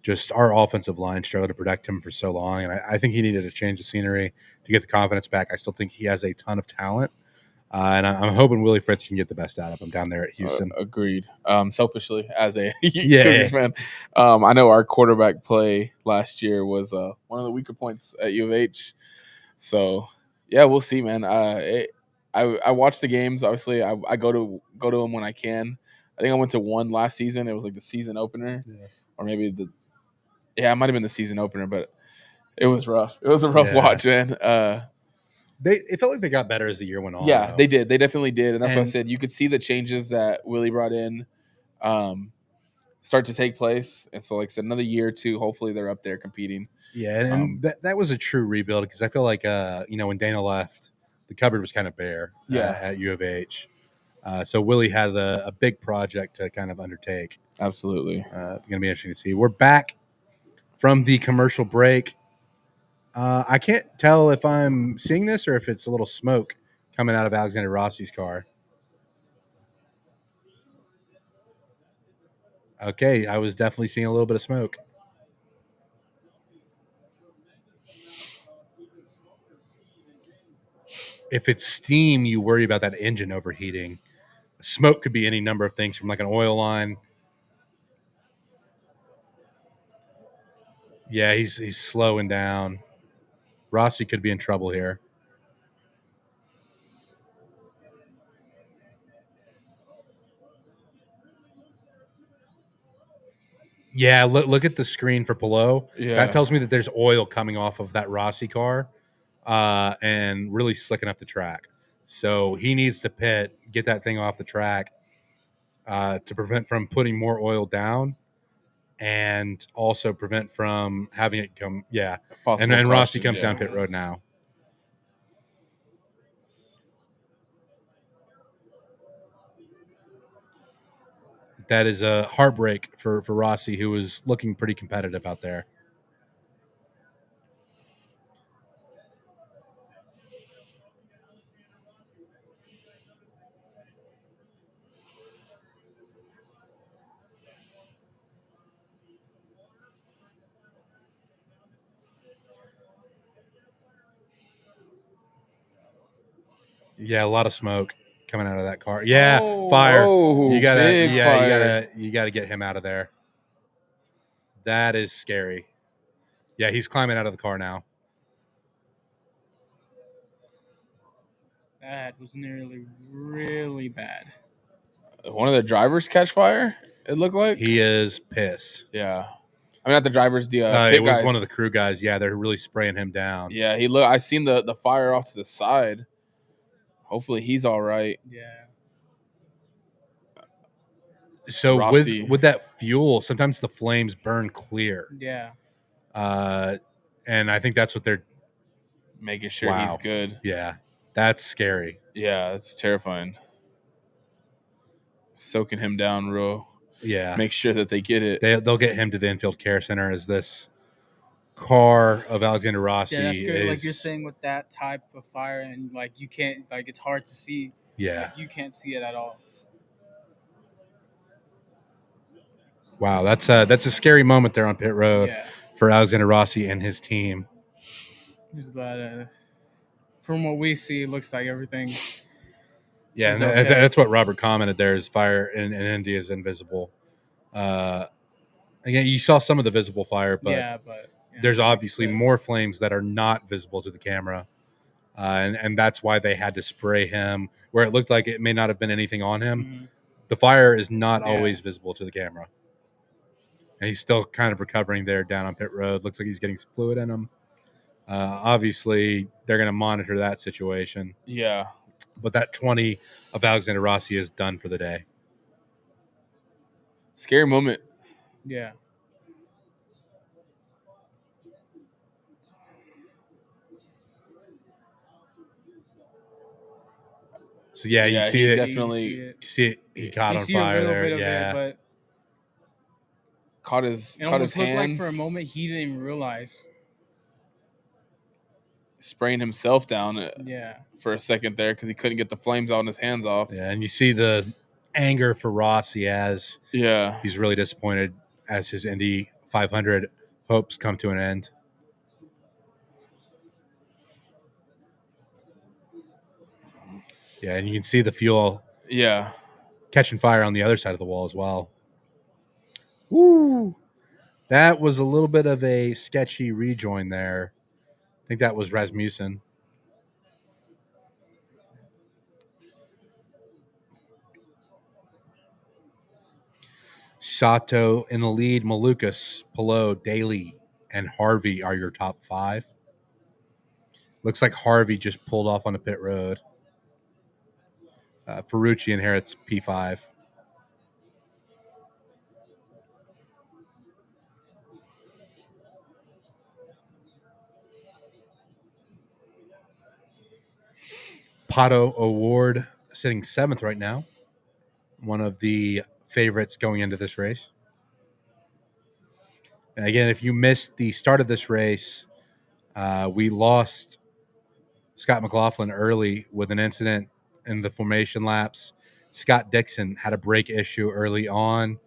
Just our offensive line struggled to protect him for so long, and I think he needed a change of scenery to get the confidence back. I still think he has a ton of talent, and I'm hoping Willie Fritz can get the best out of him down there at Houston. Agreed. Selfishly, as a Yeah. Cougars fan, I know our quarterback play last year was one of the weaker points at U of H. So, yeah, we'll see, man. I watch the games. Obviously, I go to them when I can. I think I went to one last season. It was like the season opener, or maybe it might have been the season opener, but it was rough. It was a rough watch, man. It felt like they got better as the year went on. Yeah, though. they did. They definitely did, and that's why I And- said you could see the changes that Willie brought in. start to take place. And so, like I said, another year or two, hopefully they're up there competing. Yeah, and that was a true rebuild because I feel like when Dana left, the cupboard was kind of bare at U of H. So Willie had a big project to kind of undertake. Absolutely. It's going to be interesting to see. We're back from the commercial break. I can't tell if I'm seeing this or if it's a little smoke coming out of Alexander Rossi's car. Okay, I was definitely seeing a little bit of smoke. If it's steam, you worry about that engine overheating. Smoke could be any number of things from like an oil line. Yeah, he's slowing down. Rossi could be in trouble here. Yeah, look at the screen for Pillow. Yeah. That tells me that there's oil coming off of that Rossi car and really slicking up the track. So he needs to pit, get that thing off the track to prevent from putting more oil down and also prevent from having it come. Yeah. And then Rossi comes down pit road now. That is a heartbreak for Rossi, who was looking pretty competitive out there. Yeah, a lot of smoke coming out of that car. Yeah, fire. You gotta get him out of there. That is scary. Yeah, he's climbing out of the car now. That was nearly really bad. One of the drivers catch fire, it looked like. He is pissed. Yeah. I mean, not the drivers, the it was guys. one of the crew guys. Yeah, they're really spraying him down. Yeah, I seen the fire off to the side. Hopefully he's all right. Yeah. So Rossi. with that fuel, sometimes the flames burn clear. Yeah. And I think that's what they're making sure he's good. Yeah. That's scary. Yeah, it's terrifying. Soaking him down real. Yeah. Make sure that they get it. They'll get him to the infield care center as this car of Alexander Rossi. Yeah, that's good. Like you're saying with that type of fire, and like you can't, like it's hard to see. Yeah. Like, you can't see it at all. Wow, that's a scary moment there on pit road for Alexander Rossi and his team. He's glad. From what we see, it looks like everything. Yeah, and that's what Robert commented there is fire in Indy is invisible. Again, you saw some of the visible fire, but there's obviously more flames that are not visible to the camera. And that's why they had to spray him where it looked like it may not have been anything on him. Mm-hmm. The fire is not always visible to the camera. And he's still kind of recovering there down on pit road. Looks like he's getting some fluid in him. Obviously, they're going to monitor that situation. Yeah. But that 20 of Alexander Rossi is done for the day. Scary moment. Yeah. So, you see it. Definitely see it. He caught on fire there. Yeah. But caught his hands. Looked like for a moment he didn't even realize. Spraying himself down for a second there because he couldn't get the flames on his hands off. Yeah, and you see the anger for Rossi as he's really disappointed as his Indy 500 hopes come to an end. Yeah, and you can see the fuel catching fire on the other side of the wall as well. Woo! That was a little bit of a sketchy rejoin there. I think that was Rasmussen. Sato in the lead. Malukas, Pillow, Daly, and Harvey are your top 5. Looks like Harvey just pulled off on a pit road. Ferrucci inherits P5. Pato Award sitting 7th right now. One of the favorites going into this race. And again, if you missed the start of this race, we lost Scott McLaughlin early with an incident in the formation laps. Scott Dixon had a brake issue early on.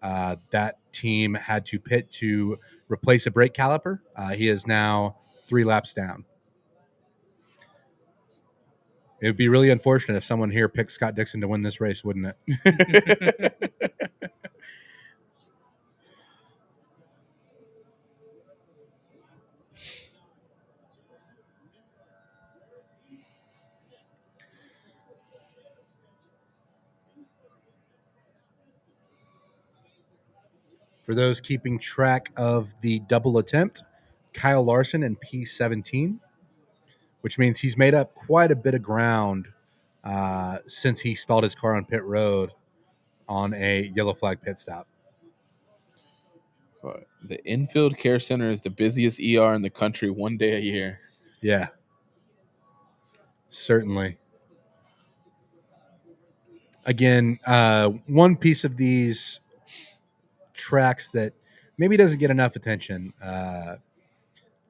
That team had to pit to replace a brake caliper. He is now 3 laps down. It would be really unfortunate if someone here picked Scott Dixon to win this race, wouldn't it? For those keeping track of the double attempt, Kyle Larson in P17, which means he's made up quite a bit of ground since he stalled his car on pit road on a yellow flag pit stop. The infield care center is the busiest ER in the country one day a year. Yeah, certainly. Again, one piece of these tracks that maybe doesn't get enough attention,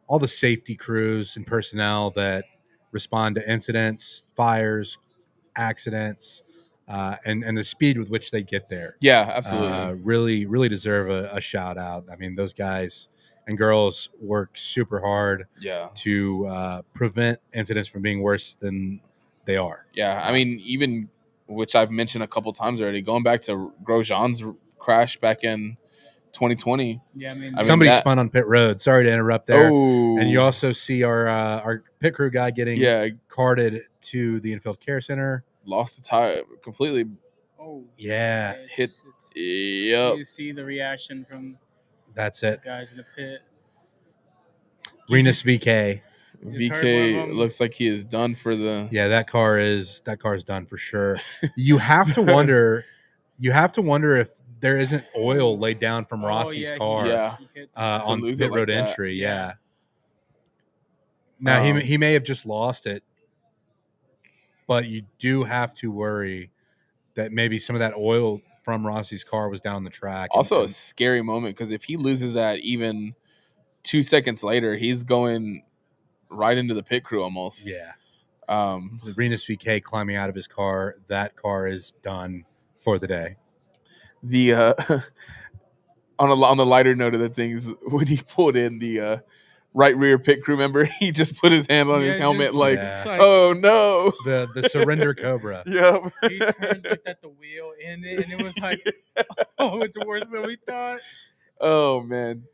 all the safety crews and personnel that respond to incidents, fires, accidents, and the speed with which they get there. Yeah, absolutely. Really deserve a shout out. I mean, those guys and girls work super hard Yeah. to prevent incidents from being worse than they are. Yeah, I mean, even which I've mentioned a couple times already, going back to Grosjean's crash back in 2020. Yeah, I mean, Somebody spun on pit road. Sorry to interrupt there. Oh, And you also see our pit crew guy getting carted to the infield care center. Lost the tire completely. oh, Yeah. Hit. You Yep. see the reaction from That's it. guys in the pit. Renus VK. VK looks like he is done for the. Yeah, that car is done for sure. You have to wonder. You have to wonder if there isn't oil laid down from Rossi's car on pit road entry. Yeah. Now he may have just lost it, but you do have to worry that maybe some of that oil from Rossi's car was down on the track. Also, a scary moment because if he loses that even 2 seconds later, he's going right into the pit crew almost. Yeah. Renus VK climbing out of his car. That car is done for the day. The on the lighter note of the things, when he pulled in the right rear pit crew member, he just put his hand on his helmet like, oh no, the surrender cobra. Yep. He turned, looked at the wheel in it, and it was like, oh, it's worse than we thought. Oh man,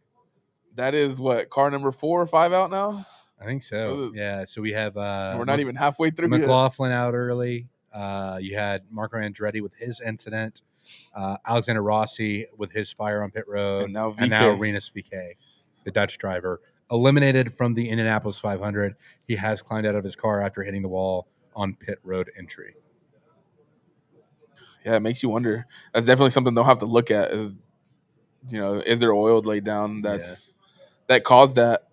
that is what, car number 4 or 5 out now. I think so. Yeah. So we have we're not even halfway through. McLaughlin out early. You had Marco Andretti with his incident. Alexander Rossi with his fire on pit road. And now Renus VK, the Dutch driver, eliminated from the Indianapolis 500. He has climbed out of his car after hitting the wall on pit road entry. Yeah, it makes you wonder. That's definitely something they'll have to look at. Is there oil laid down that caused that?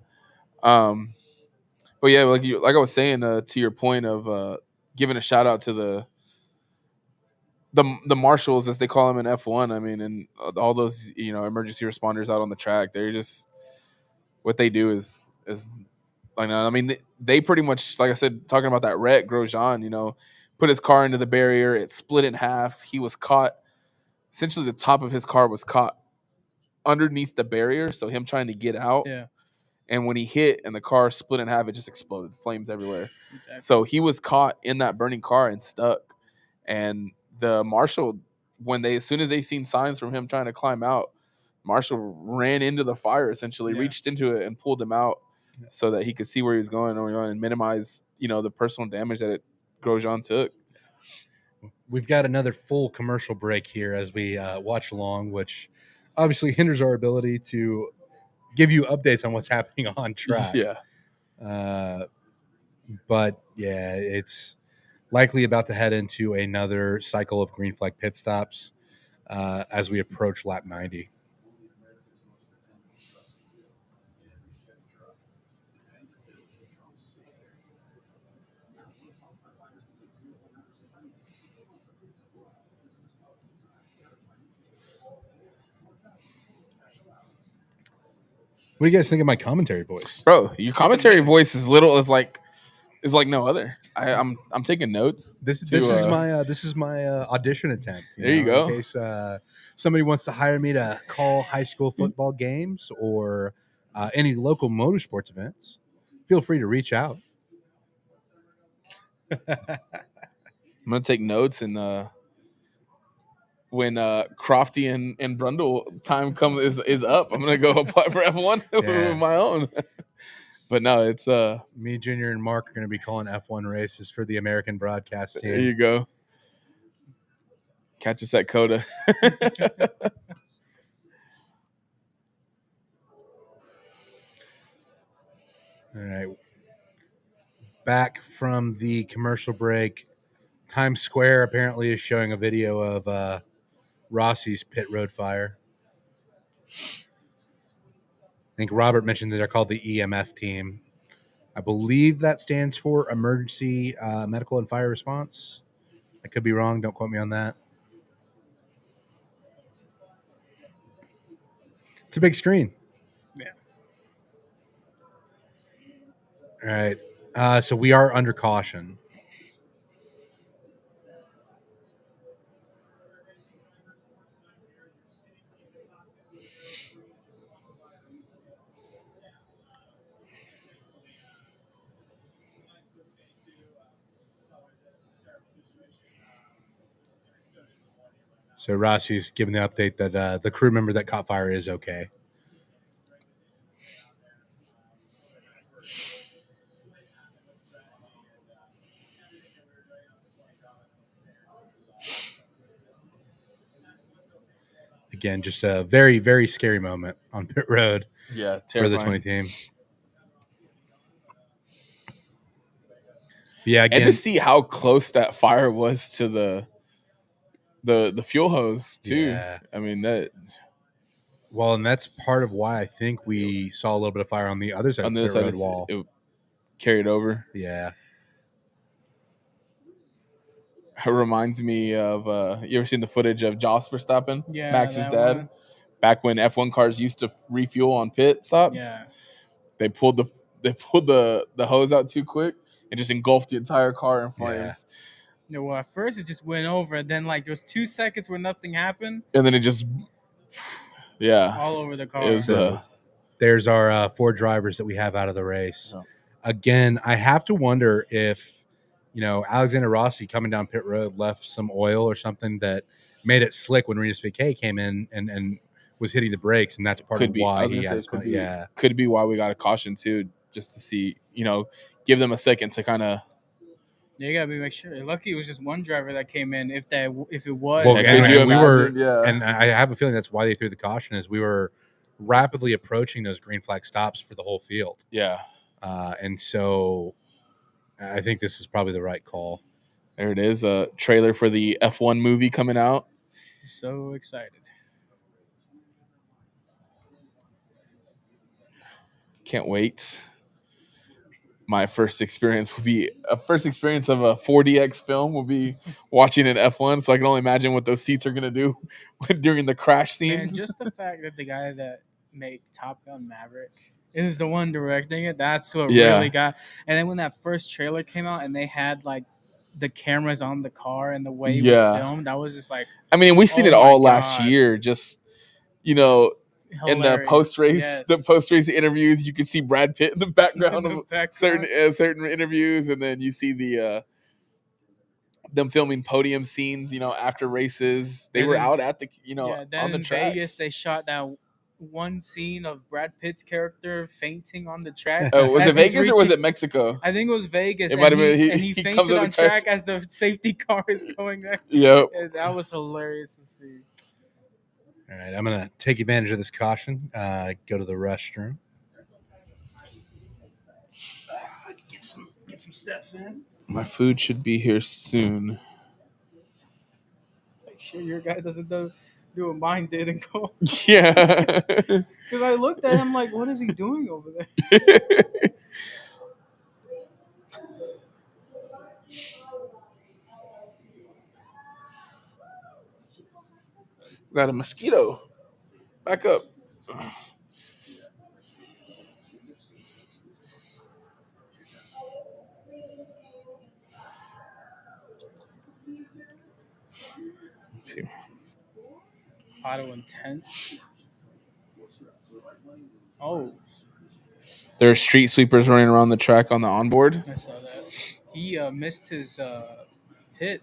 But yeah, like I was saying, to your point of giving a shout out to the marshals, as they call them in F1. I mean, and all those emergency responders out on the track. They're just, what they do is like, I mean, they pretty much, like I said, talking about that wreck, Grosjean, put his car into the barrier. It split in half. He was caught. Essentially, the top of his car was caught underneath the barrier. So him trying to get out. Yeah. And when he hit and the car split in half, it just exploded. Flames everywhere. Exactly. So he was caught in that burning car and stuck. And the marshal, as soon as they seen signs from him trying to climb out, Marshall ran into the fire, essentially, reached into it and pulled him out so that he could see where he was going and minimize, the personal damage that Grosjean took. We've got another full commercial break here as we watch along, which obviously hinders our ability to give you updates on what's happening on track. Yeah. But yeah, it's likely about to head into another cycle of green flag pit stops as we approach lap 90. What do you guys think of my commentary voice? Bro, your commentary voice is like no other. I'm taking notes. This to, is my audition attempt. There you go. In case somebody wants to hire me to call high school football games or any local motorsports events, feel free to reach out. I'm gonna take notes, and when Crofty and Brundle time is up, I'm gonna go apply for F1 Yeah. with my own. But no, it's Me, Junior, and Mark are going to be calling F1 races for the American broadcast team. there you go. Catch us at Coda. All right. Back from the commercial break, Times Square apparently is showing a video of Rossi's pit road fire. I think Robert mentioned that they're called the EMF team. I believe that stands for Emergency Medical and Fire Response. I could be wrong. Don't quote me on that. It's a big screen. Yeah. All right. So we are under caution. So Rossi's giving the update that the crew member that caught fire is okay. Again, just a very, very scary moment on pit road Yeah, for the 20 team. Yeah, again, and to see how close that fire was to the fuel hose too. Yeah. I mean that. Well, and that's part of why I think we saw a little bit of fire on the other side On of the the other pit side, road wall. it carried over. Yeah. It reminds me of you ever seen the footage of Jos Verstappen, Yeah, Max's that dad, one. back when F1 cars used to refuel on pit stops? Yeah. They pulled the hose out too quick and just engulfed the entire car in flames. No, well, at first it just went over, and then like there was 2 seconds where nothing happened, And then it just all over the car. it was So there's our 4 drivers that we have out of the race. Oh. Again, I have to wonder if, Alexander Rossi coming down pit road left some oil or something that made it slick when Rinus VeeKay came in and was hitting the brakes, and that's part could of be. I why was he gonna say had it could be. yeah. Could be why we got a caution too, just to see, give them a second to kind of. You gotta make sure. Lucky it was just one driver that came in. If it was, Well, Could and you we were, imagine? Yeah. and I have a feeling that's why they threw the caution is we were rapidly approaching those green flag stops for the whole field. Yeah. And so I think this is probably the right call. There it is, a trailer for the F1 movie coming out. so excited. Can't wait. My first experience will be of a 4DX film will be watching an F1, so I can only imagine what those seats are gonna do during the crash Man, scenes. just the fact that the guy that made Top Gun Maverick is the one directing it, that's what really got. And then when that first trailer came out and they had like the cameras on the car and the way it was filmed, that was just like, I mean, we've seen oh it all my last God. year. Just in the hilarious. post race interviews, you can see Brad Pitt in the background In the of background. certain interviews, and then you see the them filming podium scenes. After races, they And were then- out at the then on the in tracks. Vegas they shot that one scene of Brad Pitt's character fainting on the track. Oh, was as it he's Vegas or was reaching- it Mexico? I think it was Vegas. It might have been. and he He comes fainted with on a crash. track as the safety car is going there. Yep. And that was hilarious to see. All right, I'm going to take advantage of this caution, go to the restroom. Get some steps in. My food should be here soon. Make sure your guy doesn't do what mine did and go. Yeah. Because I looked at him like, what is he doing over there? Got a mosquito. Back up. Let's see. Auto intent. Oh, There are street sweepers running around the track on the onboard. I saw that. He missed his pit.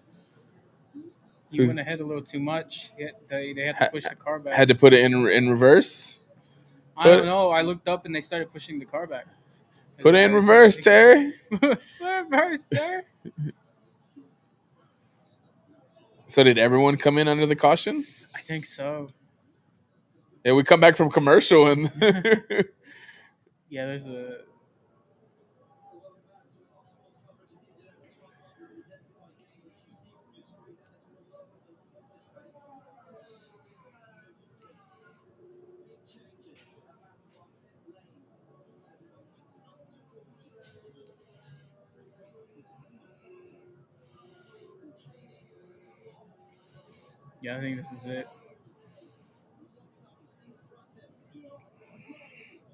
He Who's- went ahead a little too much. They had to Ha- push the car back. Had to put it in reverse. I don't know. I looked up and they started pushing the car back. Put it in reverse, Terry. Reverse, Terry. So did everyone come in under the caution? I think so. Yeah, we come back from commercial and Yeah, there's a. Yeah, I think this is it.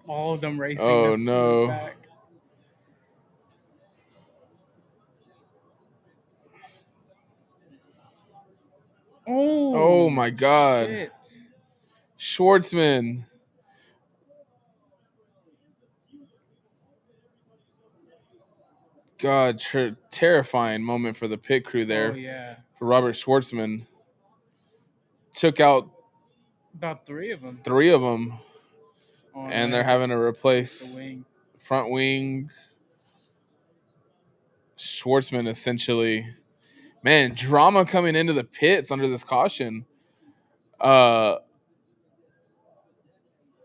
All of them racing. Oh, the no. back. Oh, my God. Shit. Schwartzman. God, terrifying moment for the pit crew there. Oh yeah. For Robert Schwartzman. Took out About 3 of them. 3 of them, Oh, and man. they're having to The replace wing. front wing. Schwartzman essentially. Man, drama coming into the pits under this caution.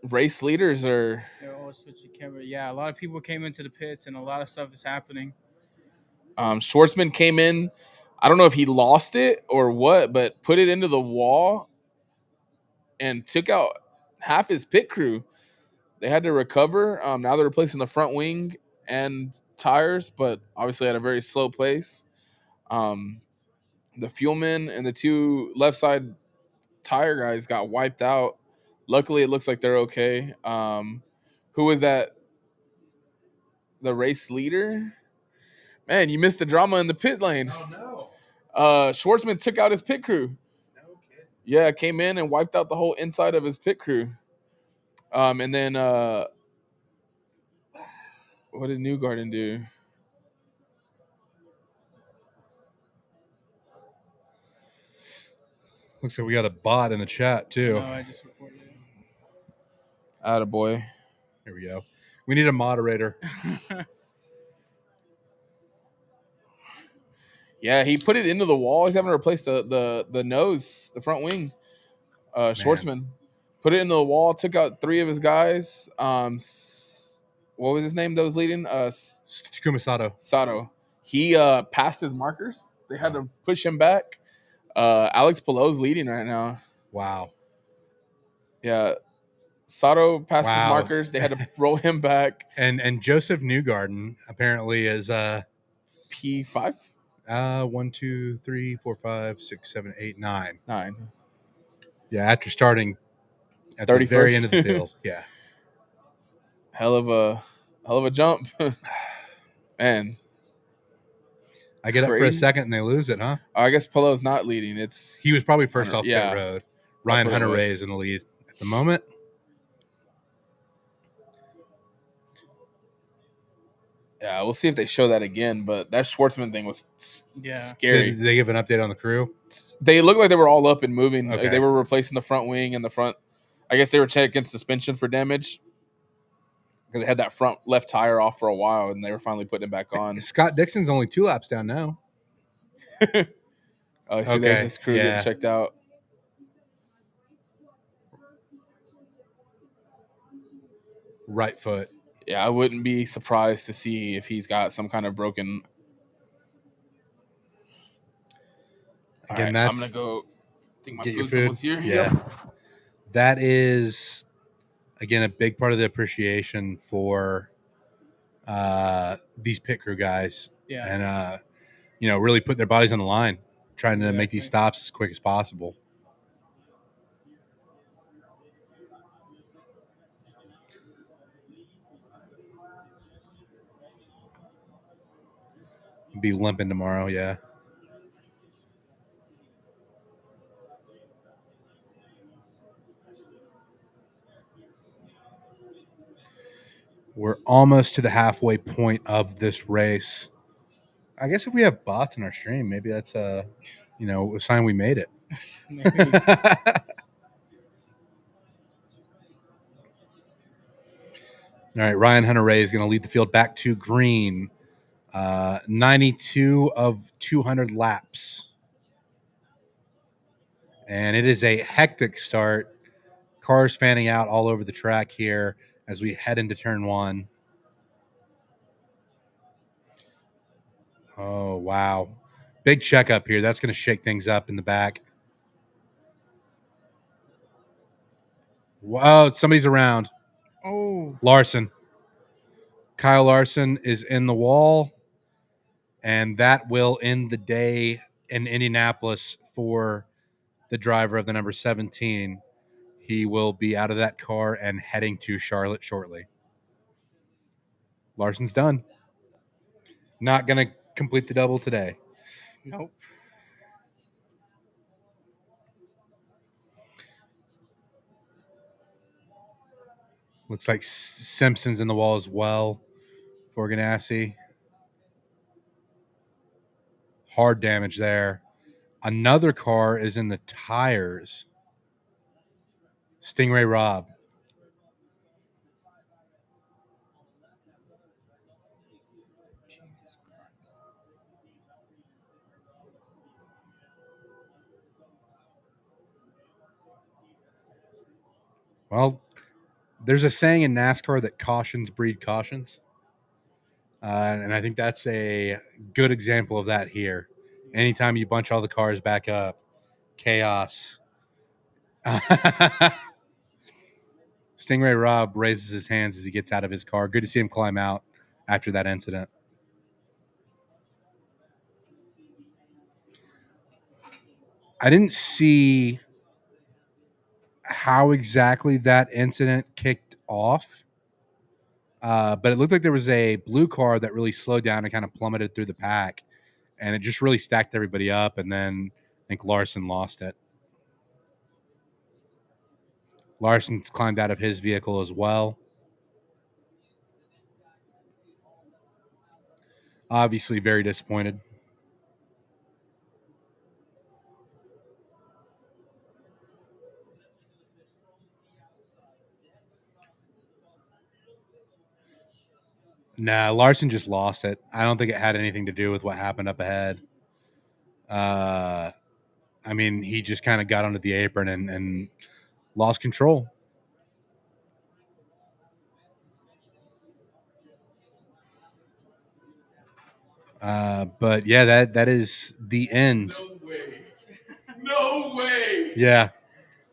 Race leaders are. They're all switching camera. Yeah, a lot of people came into the pits and a lot of stuff is happening. Schwartzman came in. I don't know if he lost it or what, but put it into the wall and took out half his pit crew. They had to recover. Now they're replacing the front wing and tires, but obviously at a very slow pace. The fuelman and the 2 left side tire guys got wiped out. Luckily, it looks like they're okay. Who was that? The race leader? Man, you missed the drama in the pit lane. Oh no! Schwartzman took out his pit crew. No kidding. Yeah, came in and wiped out the whole inside of his pit crew. And then what did Newgarden do? Looks like we got a bot in the chat too. No, I just recorded it. Attaboy. Here we go. We need a moderator. Yeah, he put it into the wall. He's having to replace the nose, the front wing. Schwartzman put it into the wall. Took out 3 of his guys. What was his name that was leading? Takuma Sato. Sato. He passed his markers. They had to push him back. Alex Palou's leading right now. Wow. Yeah. Sato passed his Wow. markers. They had to roll him back. And Joseph Newgarden apparently is P5? 1, 2, 3, 4, 5, 6, 7, 8, 9. 9. Yeah, after starting at the 31st. very end of the field. Yeah. Hell of a jump. Man. I get up for a Crazy. second and they lose it, huh? I guess Palou's not leading. It's He was probably first Hunter, off yeah. pit road. Ryan what it Hunter was. Ray is in the lead at the moment. Yeah, we'll see if they show that again. But that Schwartzman thing was Yeah. scary. Did they give an update on the crew? They looked like they were all up and moving. Like, Okay. they were replacing the front wing and the front. I guess they were checking suspension for damage because they had that front left tire off for a while, and they were finally putting it back on. Scott Dixon's only 2 laps down now. Oh, see, Okay, there's his crew yeah. getting checked out. Right foot. Yeah, I wouldn't be surprised to see if he's got some kind of broken. Again, All right, that's I'm gonna go. I think my get your food's food. almost here. Yeah. Yep. That is, again, a big part of the appreciation for these pit crew guys. Yeah. And, really put their bodies on the line, trying to make these stops as quick as possible. Be limping tomorrow, yeah. We're almost to the halfway point of this race. I guess if we have bots in our stream, maybe that's a sign we made it. Maybe. All right, Ryan Hunter-Reay is going to lead the field back to green. 92 of 200 laps. And it is a hectic start. Cars fanning out all over the track here as we head into turn one. Oh, wow. Big checkup here. That's going to shake things up in the back. Whoa, somebody's around. Oh, Larson. Kyle Larson is in the wall, and that will end the day in Indianapolis for the driver of the number 17. He will be out of that car and heading to Charlotte shortly. Larson's done. Not going to complete the double today. nope. Looks like Simpson's in the wall as well for Ganassi. Hard damage there. Another car is in the tires. Stingray Rob. Well, there's a saying in NASCAR that cautions breed cautions. And I think that's a good example of that here. Anytime you bunch all the cars back up, chaos. Stingray Rob raises his hands as he gets out of his car. Good to see him climb out after that incident. I didn't see how exactly that incident kicked off, but it looked like there was a blue car that really slowed down and kind of plummeted through the pack, and it just really stacked everybody up, and then I think Larson lost it. Larson's climbed out of his vehicle as well. Obviously very disappointed. Nah, Larson just lost it. I don't think it had anything to do with what happened up ahead. I mean, he just kind of got onto the apron and lost control. But yeah, that is the end. No way. No way. Yeah.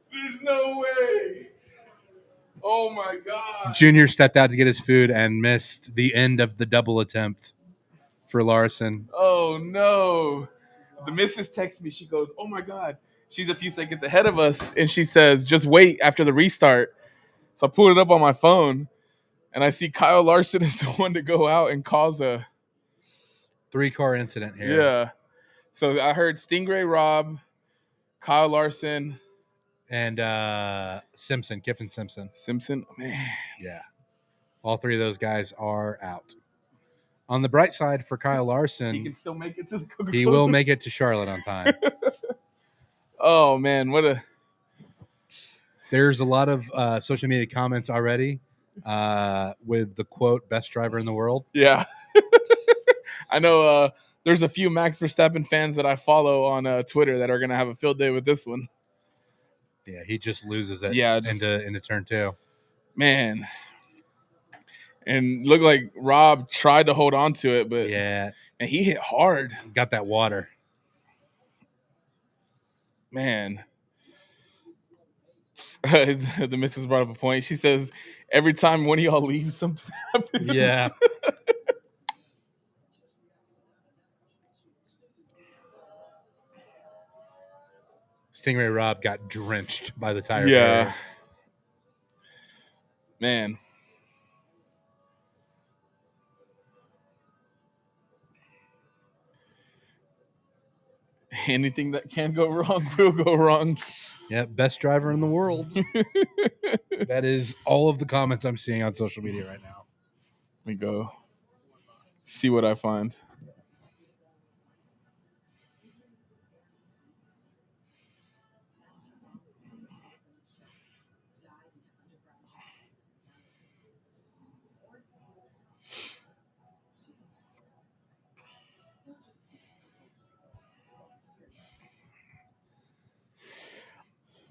There's no way. Oh my God. Junior stepped out to get his food and missed the end of the double attempt for Larson. Oh no. The missus texts me. She goes, "Oh my God." She's a few seconds ahead of us, and she says, "Just wait after the restart." So I pulled it up on my phone, and I see Kyle Larson is the one to go out and cause a 3-car incident here. Yeah. So I heard Stingray Rob, Kyle Larson, And Simpson, Kiffin Simpson. Simpson. Man. Yeah. All 3 of those guys are out. On the bright side for Kyle Larson, He can still make it to the Coca-Cola. he will make it to Charlotte on time. Oh man, what a There's a lot of social media comments already with the quote, best driver in the world. yeah. I know there's a few Max Verstappen fans that I follow on Twitter that are gonna have a field day with this one. Yeah, he just loses it Yeah, into turn 2. Man. And looked like Rob tried to hold on to it, but Yeah, and he hit hard. got that water. Man. The missus brought up a point. She says every time one of y'all leaves, something happens. Yeah. Stingray Rob got drenched by the tire. Yeah. barrier. Man. Anything that can go wrong will go wrong. Yeah, best driver in the world. That is all of the comments I'm seeing on social media right now. Let me go see what I find.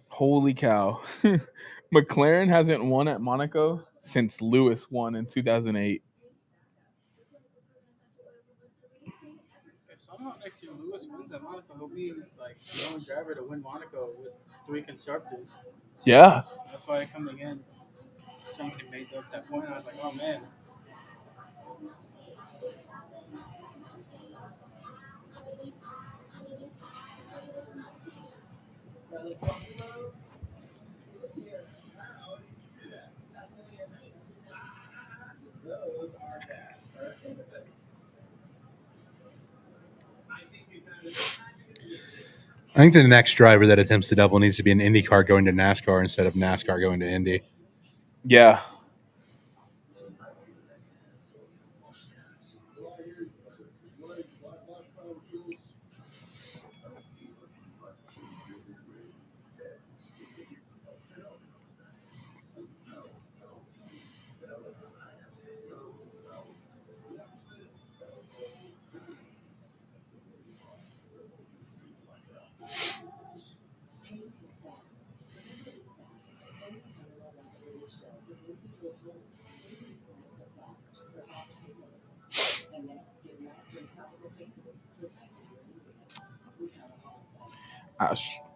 Holy cow. McLaren hasn't won at Monaco since Lewis won in 2008. If somehow next year Lewis wins at Monaco, he'll be like the only driver to win Monaco with 3 constructors. Yeah. That's why coming in, somebody made that point. I was like, oh man. I think the next driver that attempts to double needs to be an IndyCar going to NASCAR instead of NASCAR going to Indy. Yeah.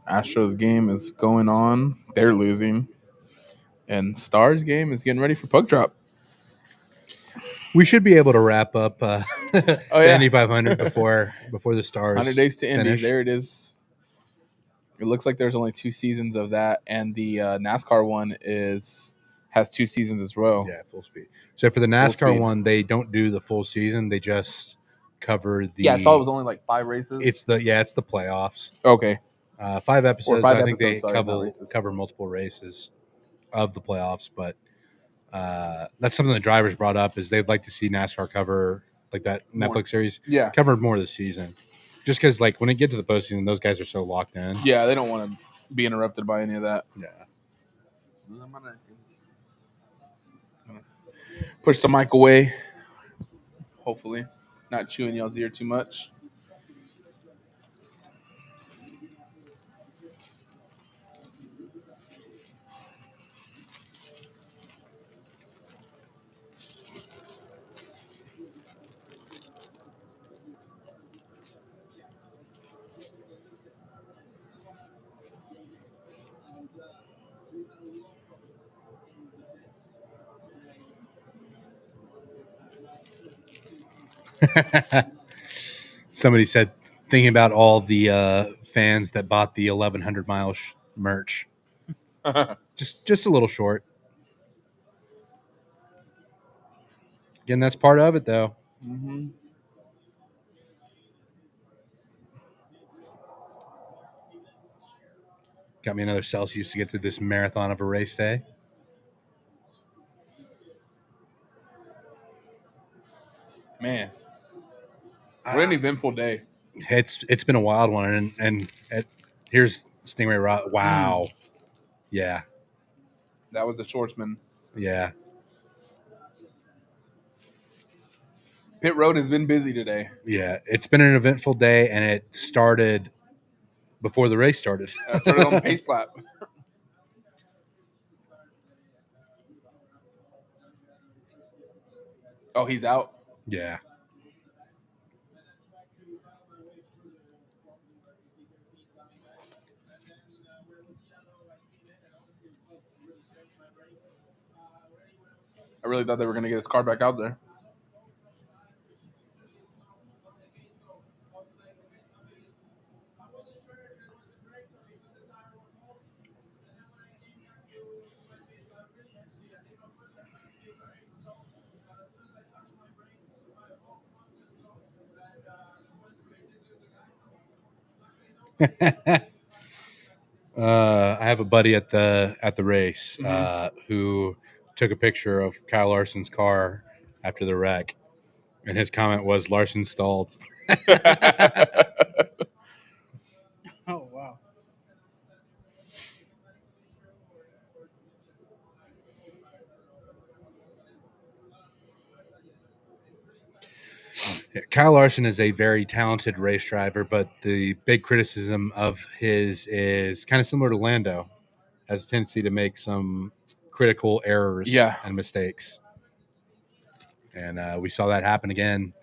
Astros game is going on. They're losing. And Stars game is getting ready for puck drop. We should be able to wrap up the yeah. Indy 500 before the Stars 100 days to Indy. finish. There it is. It looks like there's only 2 seasons of that, and the NASCAR one has 2 seasons as well. Yeah, full speed. So for the NASCAR one, they don't do the full season. They just cover the. Yeah, I saw it was only like 5 races. It's the playoffs. Okay. 5 episodes. Or 5 I think episodes, they sorry, cover multiple races of the playoffs, but that's something that drivers brought up is they'd like to see NASCAR cover like that More. Netflix series. Yeah. Covered more of the season, just because like when it get to the postseason, those guys are so locked in. Yeah, they don't want to be interrupted by any of that. Yeah. I'm gonna push the mic away. Hopefully, not chewing y'all's ear too much. Somebody said thinking about all the fans that bought the 1100 mile merch. just a little short. Again, that's part of it though. Mm-hmm. Got me another Celsius to get through this marathon of a race day. Man, what an eventful day. It's been a wild one, and here's Stingray Rock. Wow, yeah, that was the Schwartzman. Yeah, Pit road has been busy today. Yeah, it's been an eventful day, and it started before the race started. I started on the pace lap. Oh, he's out? Yeah. I really thought they were going to get his car back out there. I have a buddy at the race who took a picture of Kyle Larson's car after the wreck, and his comment was Larson stalled. Oh wow. Kyle Larson is a very talented race driver, but the big criticism of his is kind of similar to Lando, has a tendency to make some critical errors and mistakes. And we saw that happen again.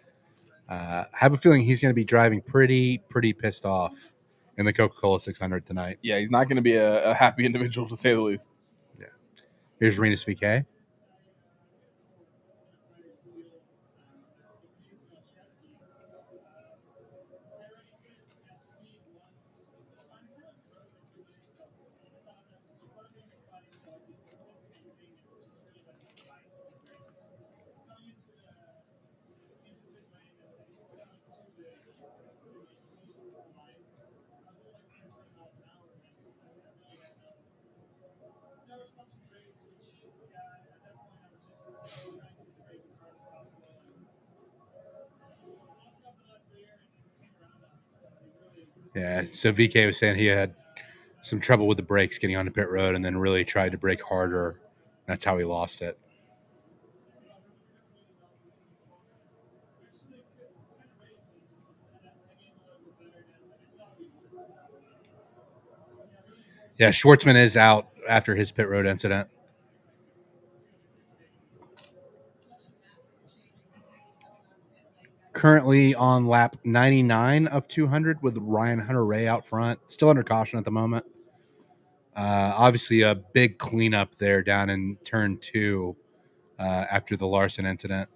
I have a feeling he's going to be driving pretty pissed off in the Coca-Cola 600 tonight. Yeah, he's not going to be a happy individual, to say the least. Yeah. Here's Renus VK. Yeah, so VK was saying he had some trouble with the brakes getting onto pit road and then really tried to brake harder. That's how he lost it. Yeah, Schwartzman is out after his pit road incident. Currently on lap 99 of 200 with Ryan Hunter-Reay out front. Still under caution at the moment. Obviously a big cleanup there down in turn 2 after the Larson incident.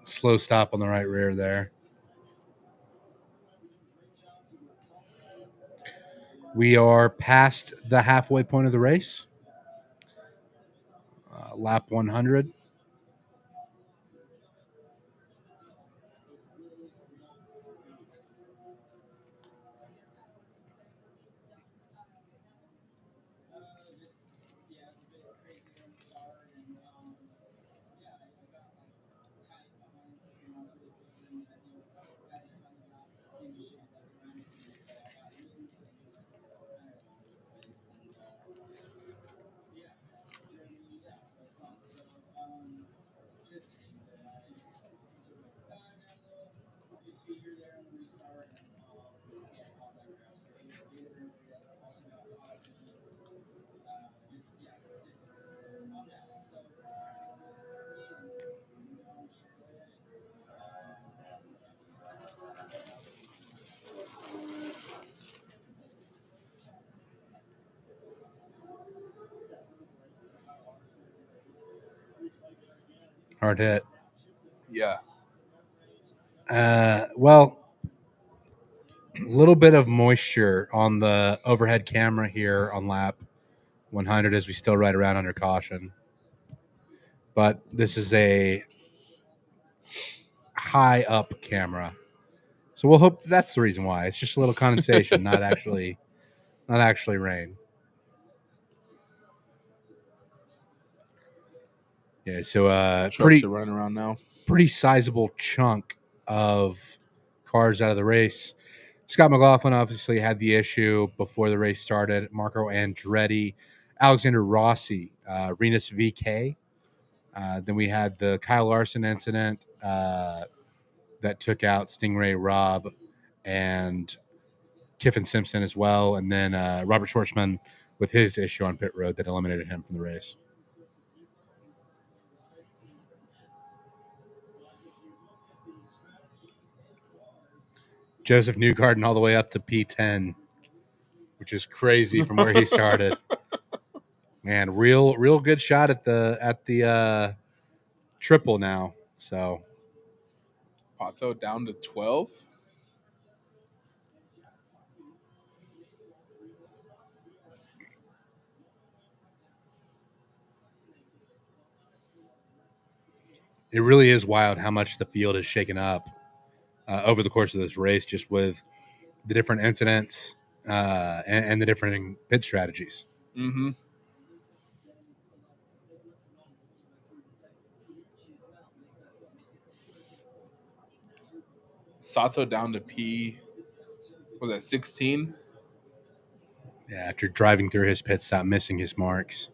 Slow stop on the right rear there. We are past the halfway point of the race. Lap 100. Hard hit. Yeah. Well, a little bit of moisture on the overhead camera here on lap 100 as we still ride around under caution. But this is a high up camera. So we'll hope that's the reason why. It's just a little condensation, not actually rain. Yeah, so Trucks are running around now. Pretty sizable chunk of cars out of the race. Scott McLaughlin obviously had the issue before the race started. Marco Andretti, Alexander Rossi, Renus VK. Then we had the Kyle Larson incident that took out Stingray Robb and Kiffin Simpson as well. And then Robert Schwartzman with his issue on pit road that eliminated him from the race. Joseph Newgarden all the way up to P10, which is crazy from where he started. Man, real good shot at the triple now. So Pato down to 12. It really is wild how much the field has shaken up over the course of this race, just with the different incidents and the different pit strategies. Mm-hmm. Sato down to P. Was that 16? Yeah, after driving through his pit stop, missing his marks.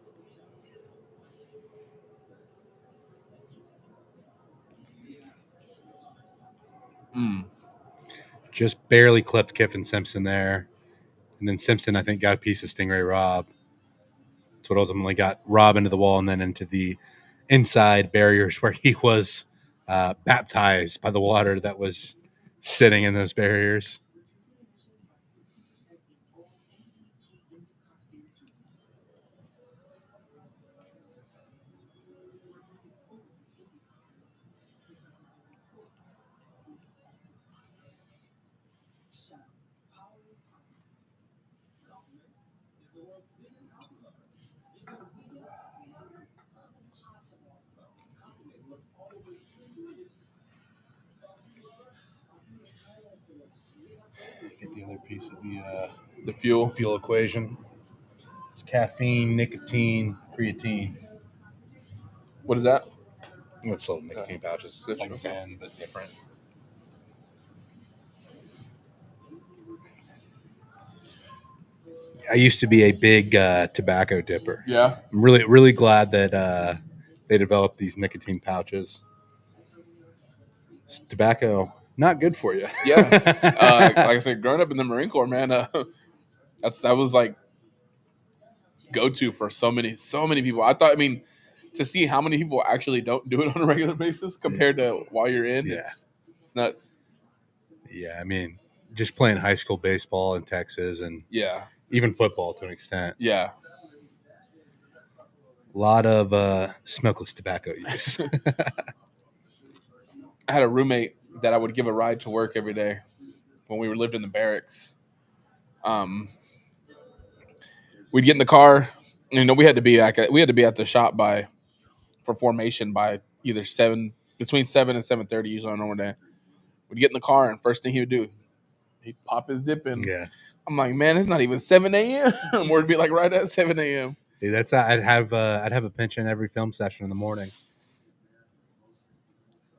Just barely clipped Kiffin Simpson there. And then Simpson, I think, got a piece of Stingray Rob. That's what ultimately got Rob into the wall and then into the inside barriers where he was baptized by the water that was sitting in those barriers. Get the other piece of The fuel. fuel equation. It's caffeine, nicotine, creatine. What is that? It's little nicotine pouches. It's like Okay. sand, but different. I used to be a big tobacco dipper. Yeah. I'm really, really glad that they developed these nicotine pouches. Tobacco, not good for you. Yeah. Like I said, growing up in the Marine Corps, man, that was like go-to for so many people. To see how many people actually don't do it on a regular basis compared to while you're in, Yeah. it's nuts. Yeah, I mean, just playing high school baseball in Texas and Yeah. even football to an extent. Yeah. A lot of smokeless tobacco use. I had a roommate that I would give a ride to work every day when we lived in the barracks. We'd get in the car. We had to be at the shop for formation by either between 7 and 7:30 usually on a normal day. We'd get in the car and first thing he would do, he'd pop his dip in. Yeah. I'm like, man, it's not even 7 a.m. We'd be like right at 7 a.m. Dude, that's I'd have a pinch in every film session in the morning.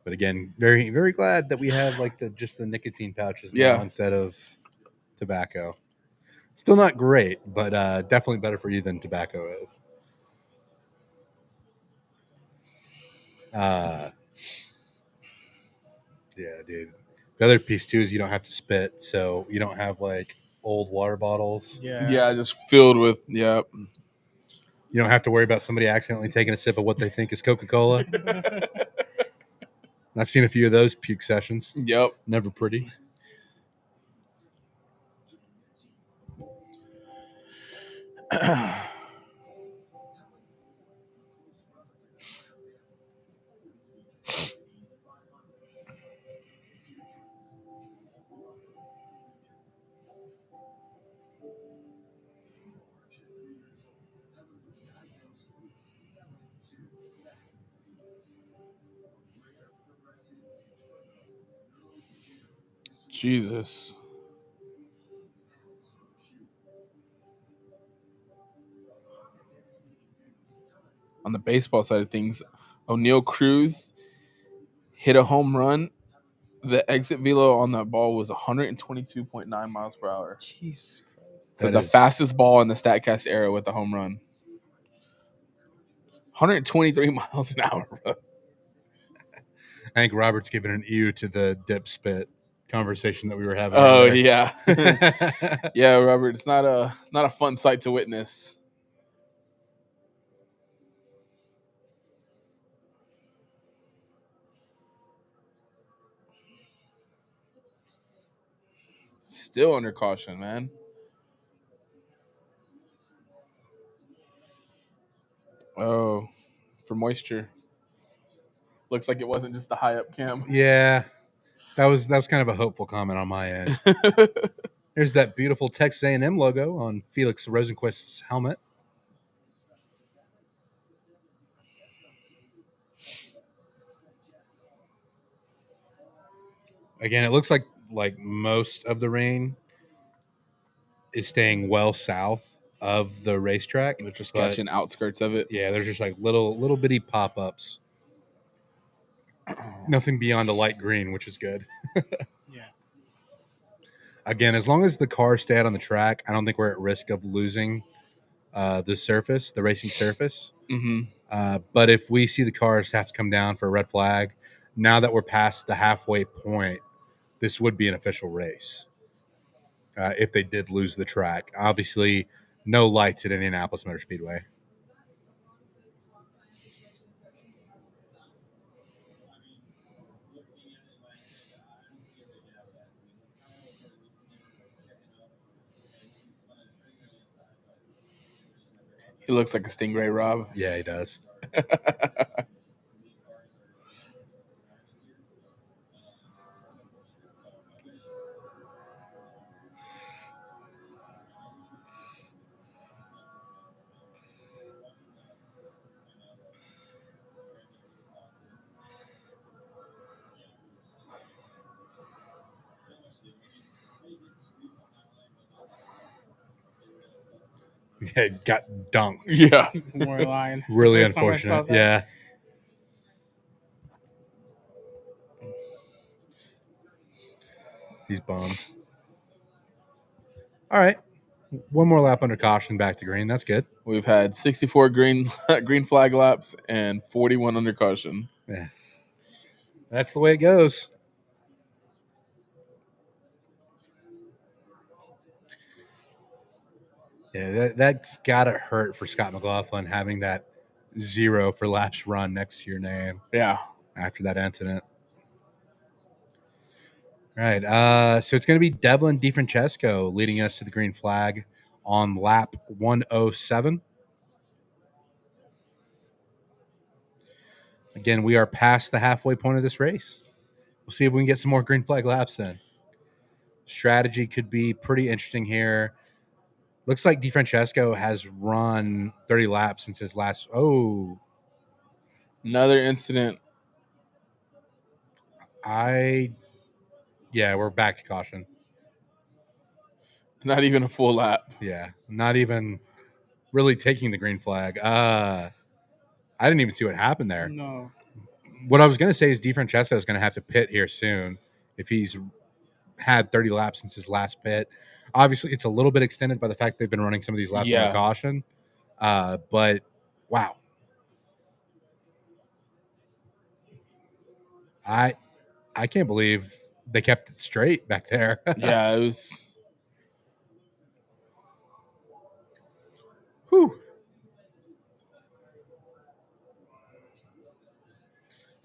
But again, very, very glad that we have like just the nicotine pouches now instead of tobacco. Still not great, but definitely better for you than tobacco is. Yeah, dude. The other piece too is you don't have to spit, so you don't have like old water bottles. Yeah, just filled with You don't have to worry about somebody accidentally taking a sip of what they think is Coca-Cola. I've seen a few of those puke sessions. Yep. Never pretty. Jesus. On the baseball side of things, O'Neal Cruz hit a home run. The exit velo on that ball was 122.9 miles per hour. Jesus Christ. That's the fastest ball in the StatCast era with a home run. 123 miles an hour, bro. I think Robert's giving an ew to the dip spit conversation that we were having. Oh earlier. yeah. Yeah, Robert, it's not a fun sight to witness. Still under caution, man. Oh, for moisture. Looks like it wasn't just a high up cam. Yeah. That was kind of a hopeful comment on my end. There's that beautiful Texas A&M logo on Felix Rosenquist's helmet. Again, it looks like most of the rain is staying well south of the racetrack. They're just but catching outskirts of it. yeah, there's just like little bitty pop-ups. Nothing beyond a light green, which is good. Yeah. Again, as long as the cars stay out on the track, I don't think we're at risk of losing the racing surface. Mm-hmm. But if we see the cars have to come down for a red flag, now that we're past the halfway point, this would be an official race. If they did lose the track, obviously, no lights at Indianapolis Motor Speedway. He looks like a stingray, Rob. Yeah, he does. Yeah, it got dunked. Yeah. More line. It's the Really first time I saw unfortunate. that. Yeah. He's bummed. All right. One more lap under caution back to green. That's good. We've had 64 green flag laps and 41 under caution. Yeah. That's the way it goes. Yeah, that's got to hurt for Scott McLaughlin having that 0 for laps run next to your name Yeah. after that incident. All right. So it's going to be Devlin DiFrancesco leading us to the green flag on lap 107. Again, we are past the halfway point of this race. We'll see if we can get some more green flag laps in. Strategy could be pretty interesting here. Looks like DiFrancesco has run 30 laps since his last. Oh, Another incident. Yeah, we're back to caution. Not even a full lap. Yeah, not even really taking the green flag. I didn't even see what happened there. No. What I was going to say is DiFrancesco is going to have to pit here soon if he's had 30 laps since his last pit. Obviously, it's a little bit extended by the fact they've been running some of these laps under caution. But wow, I can't believe they kept it straight back there. Yeah, it was. Whew.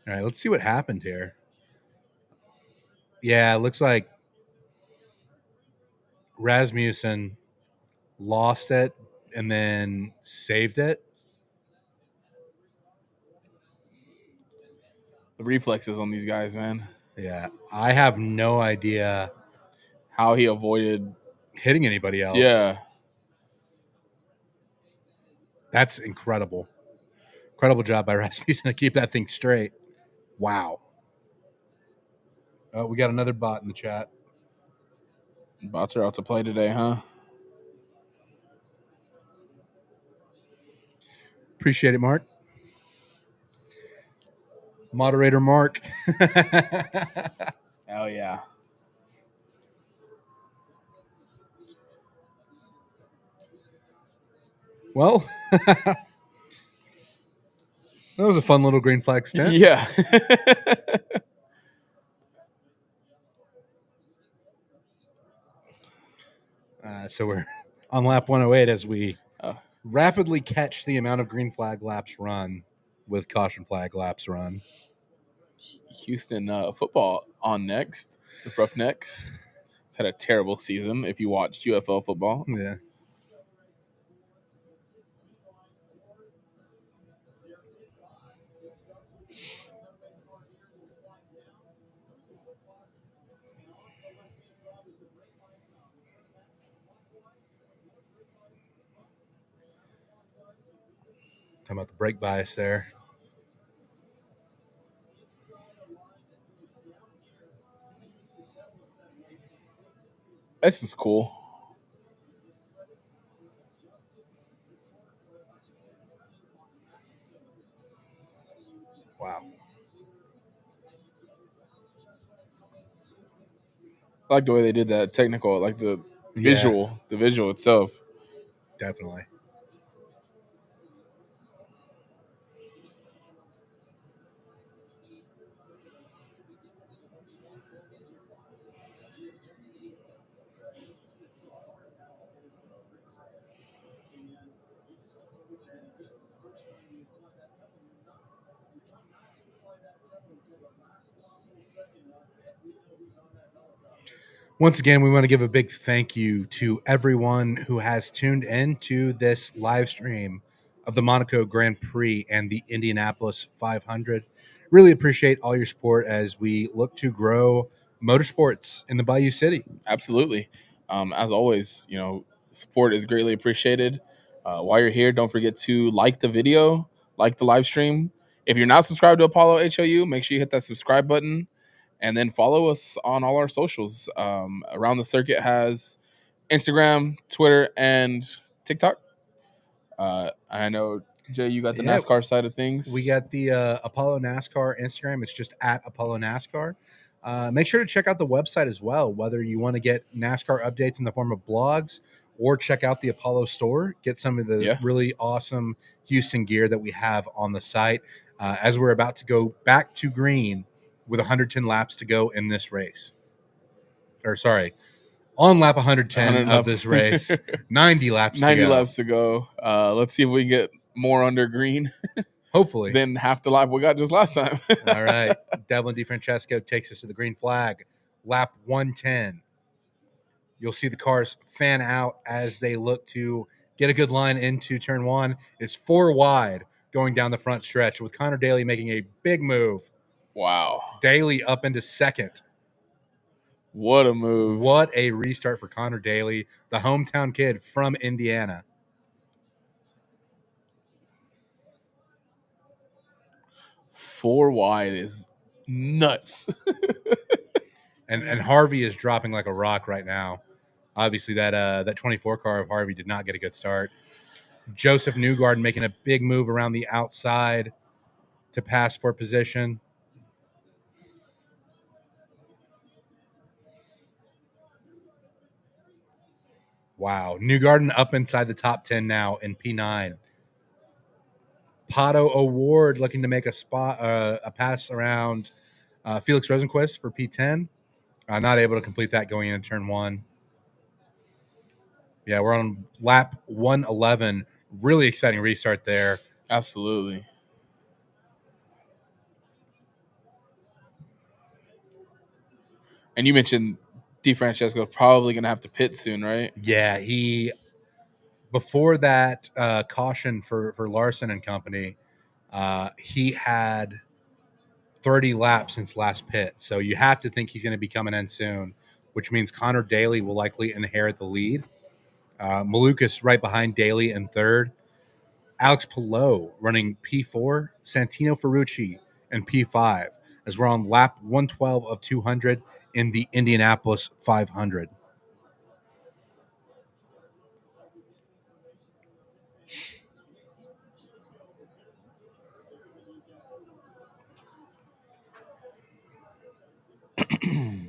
All right, let's see what happened here. Yeah, it looks like Rasmussen lost it and then saved it. The reflexes on these guys, man. Yeah, I have no idea how he avoided hitting anybody else. Yeah. That's incredible. Incredible job by Rasmussen to keep that thing straight. Wow. Oh, we got another bot in the chat. Bots are out to play today, huh? Appreciate it, Mark. Moderator Mark. Hell yeah. Well, that was a fun little green flag stint. Yeah. So we're on lap 108 as we rapidly catch the amount of green flag laps run with caution flag laps run. Houston football on next. The Roughnecks had a terrible season if you watched UFL football. Yeah. Talking about the brake bias there. This is cool. Wow. I like the way they did that technical, like the Yeah, visual itself. definitely. Once again, we want to give a big thank you to everyone who has tuned in to this live stream of the Monaco Grand Prix and the Indianapolis 500. Really appreciate all your support as we look to grow motorsports in the Bayou City. Absolutely. As always, support is greatly appreciated. While you're here, don't forget to like the video, like the live stream. If you're not subscribed to Apollo HOU, make sure you hit that subscribe button, and then follow us on all our socials. Around the Circuit has Instagram, Twitter, and TikTok. I know, Jay, you got the Yeah, NASCAR side of things. we got the Apollo NASCAR Instagram. It's just at Apollo NASCAR. Make sure to check out the website as well, whether you want to get NASCAR updates in the form of blogs or check out the Apollo store. Get some of the really awesome Houston gear that we have on the site as we're about to go back to green with 110 laps to go in this race. Or sorry, on lap 110 of this race, 90 laps 90 to go. laps to go. Let's see if we can get more under green Hopefully. than half the lap we got just last time. All right. Devlin DiFrancesco takes us to the green flag. Lap 110. You'll see the cars fan out as they look to get a good line into turn one. It's 4 wide going down the front stretch with Connor Daly making a big move. Wow. Daly up into second. What a move. What a restart for Connor Daly, the hometown kid from Indiana. Four wide is nuts. And Harvey is dropping like a rock right now. Obviously, that 24 car of Harvey did not get a good start. Joseph Newgarden making a big move around the outside to pass for position. Wow. Newgarden up inside the top 10 now in P9. Pato Award looking to make a pass around Felix Rosenquist for P10. Not able to complete that going into turn one. Yeah, we're on lap 111. Really exciting restart there. Absolutely. And you mentioned DiFrancesco probably going to have to pit soon, right? Yeah, before that caution for Larson and company, he had 30 laps since last pit. So you have to think he's going to be coming in soon, which means Connor Daly will likely inherit the lead. Malukas right behind Daly in third. Alex Palou running P4. Santino Ferrucci in P5 as we're on lap 112 of 200 in the Indianapolis 500. A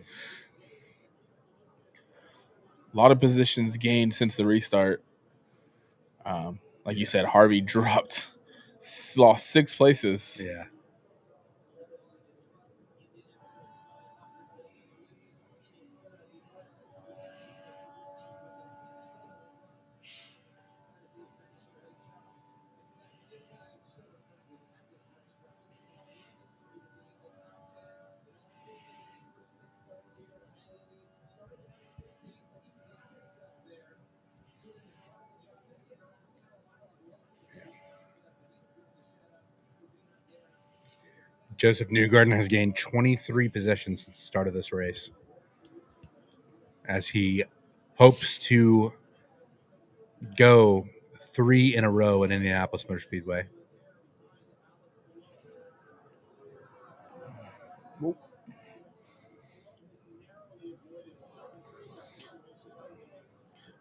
lot of positions gained since the restart. Like you said, Harvey dropped, lost 6 places. Yeah. Joseph Newgarden has gained 23 positions since the start of this race as he hopes to go 3 in a row at Indianapolis Motor Speedway.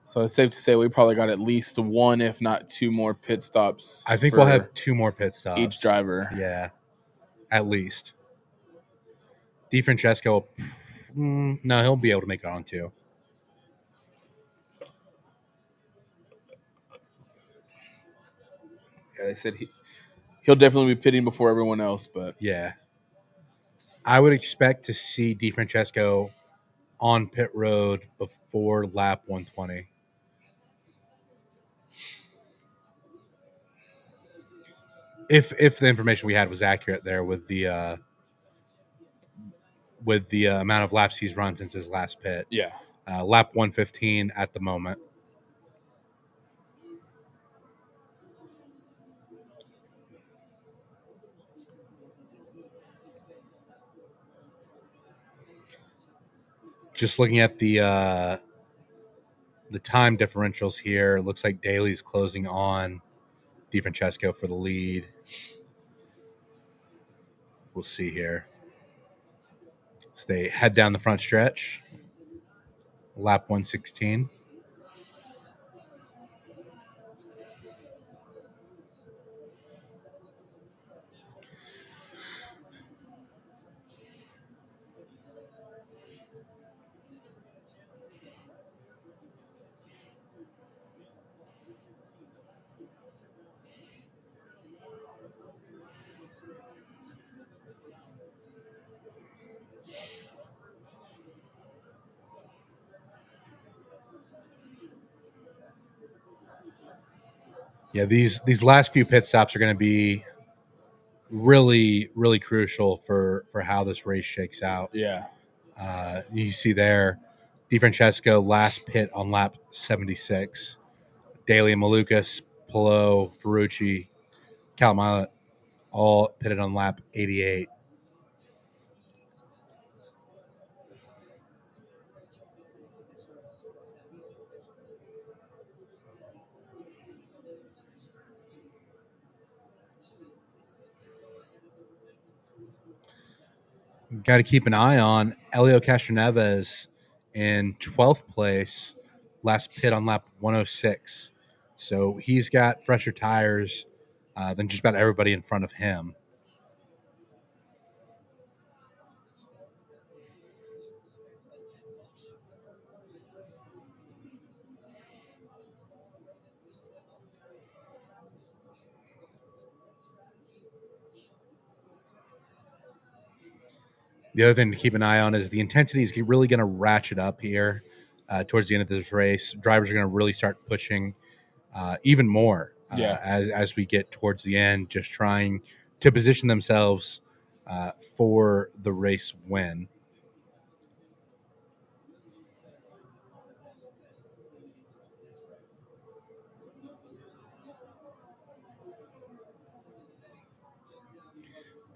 So it's safe to say we probably got at least one, if not two more pit stops. I think for we'll have 2 more pit stops. each driver. Yeah, at least. DeFrancesco, no, he'll be able to make it on 2. Yeah, they said he'll definitely be pitting before everyone else, but Yeah. I would expect to see DeFrancesco on pit road before lap 120. If the information we had was accurate there with the amount of laps he's run since his last pit. yeah. Lap 115 at the moment. Just looking at the time differentials here, it looks like Daly's closing on DeFrancesco for the lead. We'll see here. So they head down the front stretch. Lap 116. Yeah, these last few pit stops are going to be really, really crucial for how this race shakes out. Yeah. You see there, DeFrancesco last pit on lap 76. Daly and Malukas, Pillow, Ferrucci, Calamilot all pitted on lap 88. Got to keep an eye on Elio Castroneves in 12th place, last pit on lap 106. So he's got fresher tires than just about everybody in front of him. The other thing to keep an eye on is the intensity is really going to ratchet up here towards the end of this race. Drivers are going to really start pushing even more as we get towards the end, just trying to position themselves for the race win.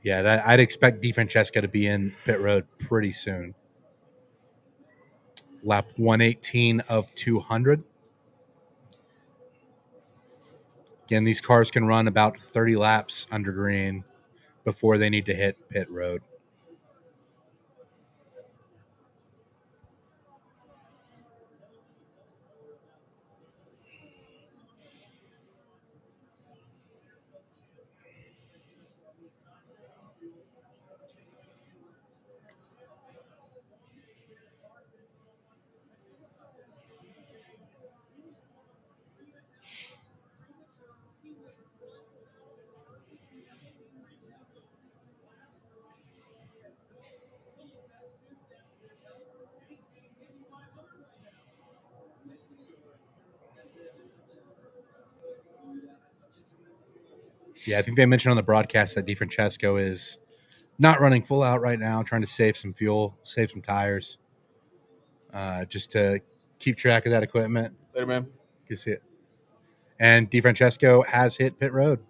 Yeah, I'd expect DeFrancesco to be in pit road pretty soon. Lap 118 of 200. Again, these cars can run about 30 laps under green before they need to hit pit road. Yeah, I think they mentioned on the broadcast that DeFrancesco is not running full out right now, trying to save some fuel, save some tires, just to keep track of that equipment. Later, man. You see it. And DeFrancesco has hit pit road.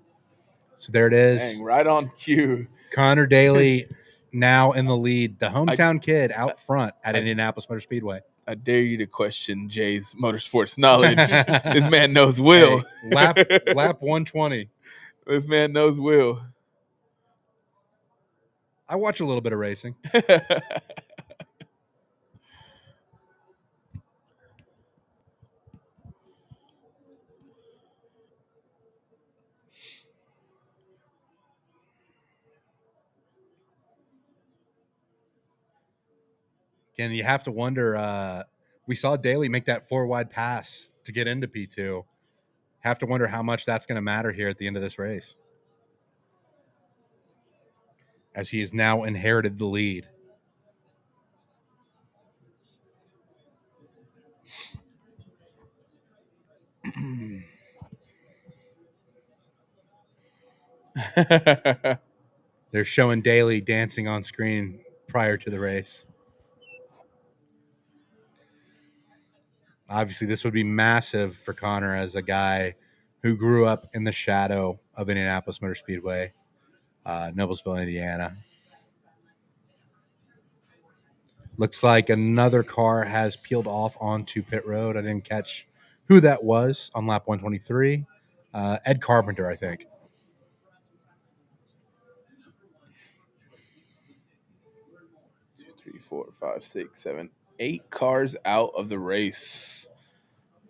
So there it is. Dang, right on cue. Connor Daly now in the lead. The hometown kid out front at Indianapolis Motor Speedway. I dare you to question Jay's motorsports knowledge. This man knows Will. Hey, lap 120. This man knows Will. I watch a little bit of racing. Again, you have to wonder. We saw Daly make that 4-wide pass to get into P2. Have to wonder how much that's going to matter here at the end of this race, as he has now inherited the lead. They're showing Daly dancing on screen prior to the race. Obviously, this would be massive for Connor as a guy who grew up in the shadow of Indianapolis Motor Speedway, Noblesville, Indiana. Looks like another car has peeled off onto pit road. I didn't catch who that was on lap 123. Ed Carpenter, I think. Three, 4, 5, 6, 7, 8 cars out of the race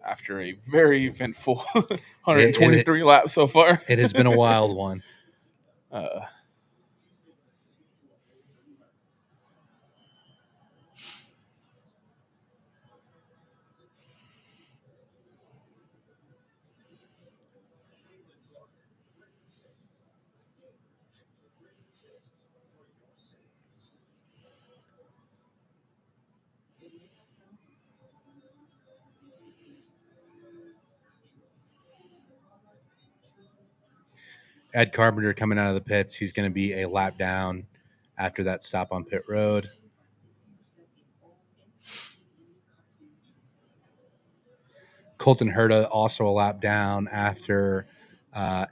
after a very eventful 123 laps so far. It has been a wild one. Ed Carpenter coming out of the pits. He's going to be a lap down after that stop on pit road. Colton Herta also a lap down after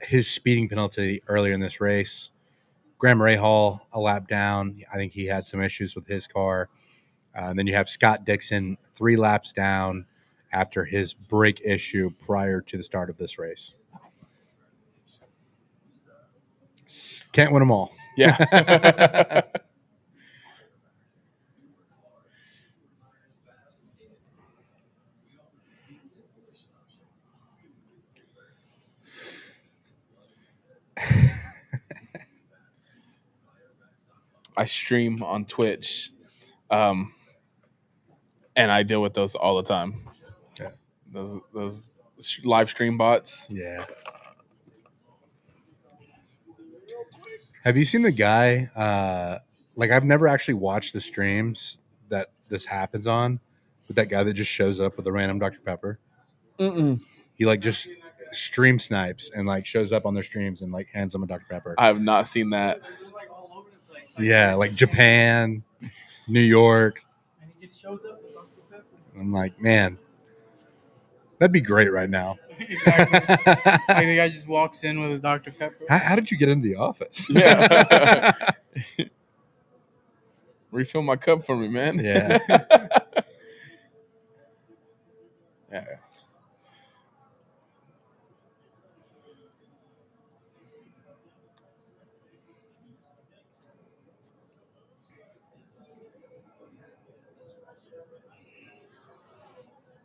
his speeding penalty earlier in this race. Graham Rahal a lap down. I think he had some issues with his car. And then you have Scott Dixon 3 laps down after his brake issue prior to the start of this race. Can't win them all. Yeah. I stream on Twitch, and I deal with those all the time. Yeah. Those live stream bots. Yeah. Have you seen the guy? I've never actually watched the streams that this happens on, but that guy that just shows up with a random Dr. Pepper. Mm-mm. He just stream snipes and shows up on their streams and hands them a Dr. Pepper. I have not seen that. Yeah, Japan, New York. And he just shows up with Dr. Pepper. I'm like, man, that'd be great right now. Exactly. The guy just walks in with a Dr. Pepper. How did you get into the office? Yeah. Refill my cup for me, man. Yeah. Yeah.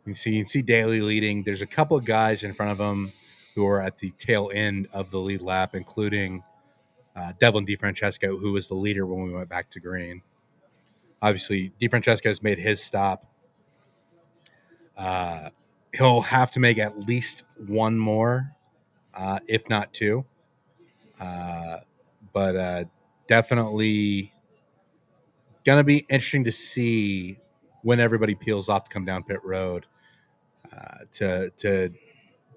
You can see Daly leading. There's a couple of guys in front of him who are at the tail end of the lead lap, including Devlin DeFrancesco, who was the leader when we went back to green. Obviously, DeFrancesco's made his stop. He'll have to make at least one more, if not 2. But definitely going to be interesting to see when everybody peels off to come down pit road to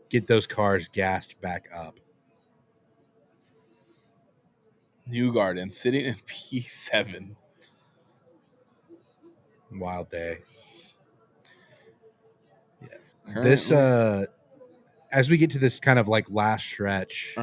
get those cars gassed back up. Newgarden sitting in P7. Wild day. Yeah. Currently. This as we get to this kind of last stretch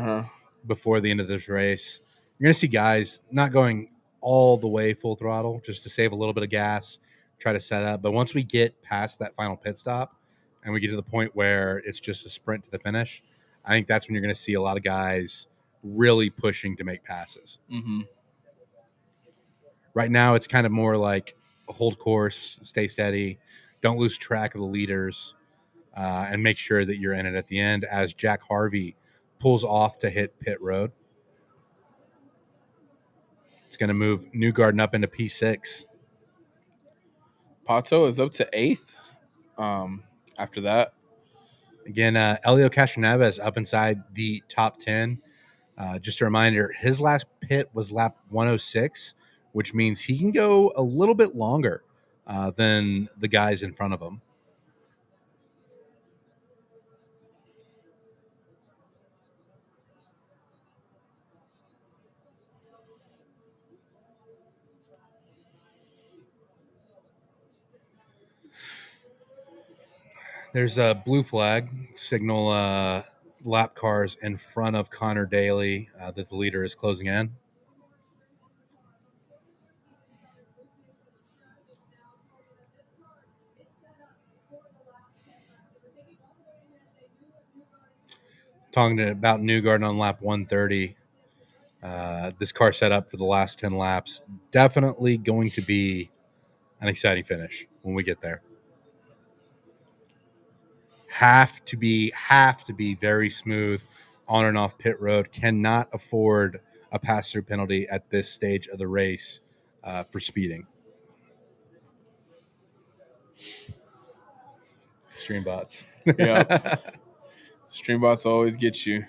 before the end of this race, you're going to see guys not going all the way full throttle just to save a little bit of gas, try to set up. But once we get past that final pit stop and we get to the point where it's just a sprint to the finish, I think that's when you're going to see a lot of guys really pushing to make passes. Mm-hmm. Right now, it's kind of more like hold course, stay steady, don't lose track of the leaders, and make sure that you're in it at the end as Jack Harvey pulls off to hit pit road. It's going to move Newgarden up into P6. Pato is up to 8th. After that, Again, Elio Castroneves up inside the top 10. Just a reminder, his last pit was lap 106, which means he can go a little bit longer than the guys in front of him. There's a blue flag signal lap cars in front of Connor Daly that the leader is closing in. Talking about Newgarden on lap 130. This car set up for the last 10 laps. Definitely going to be an exciting finish when we get there. Have to be very smooth on and off pit road. Cannot afford a pass-through penalty at this stage of the race for speeding. Streambots. yeah, Streambots always get you.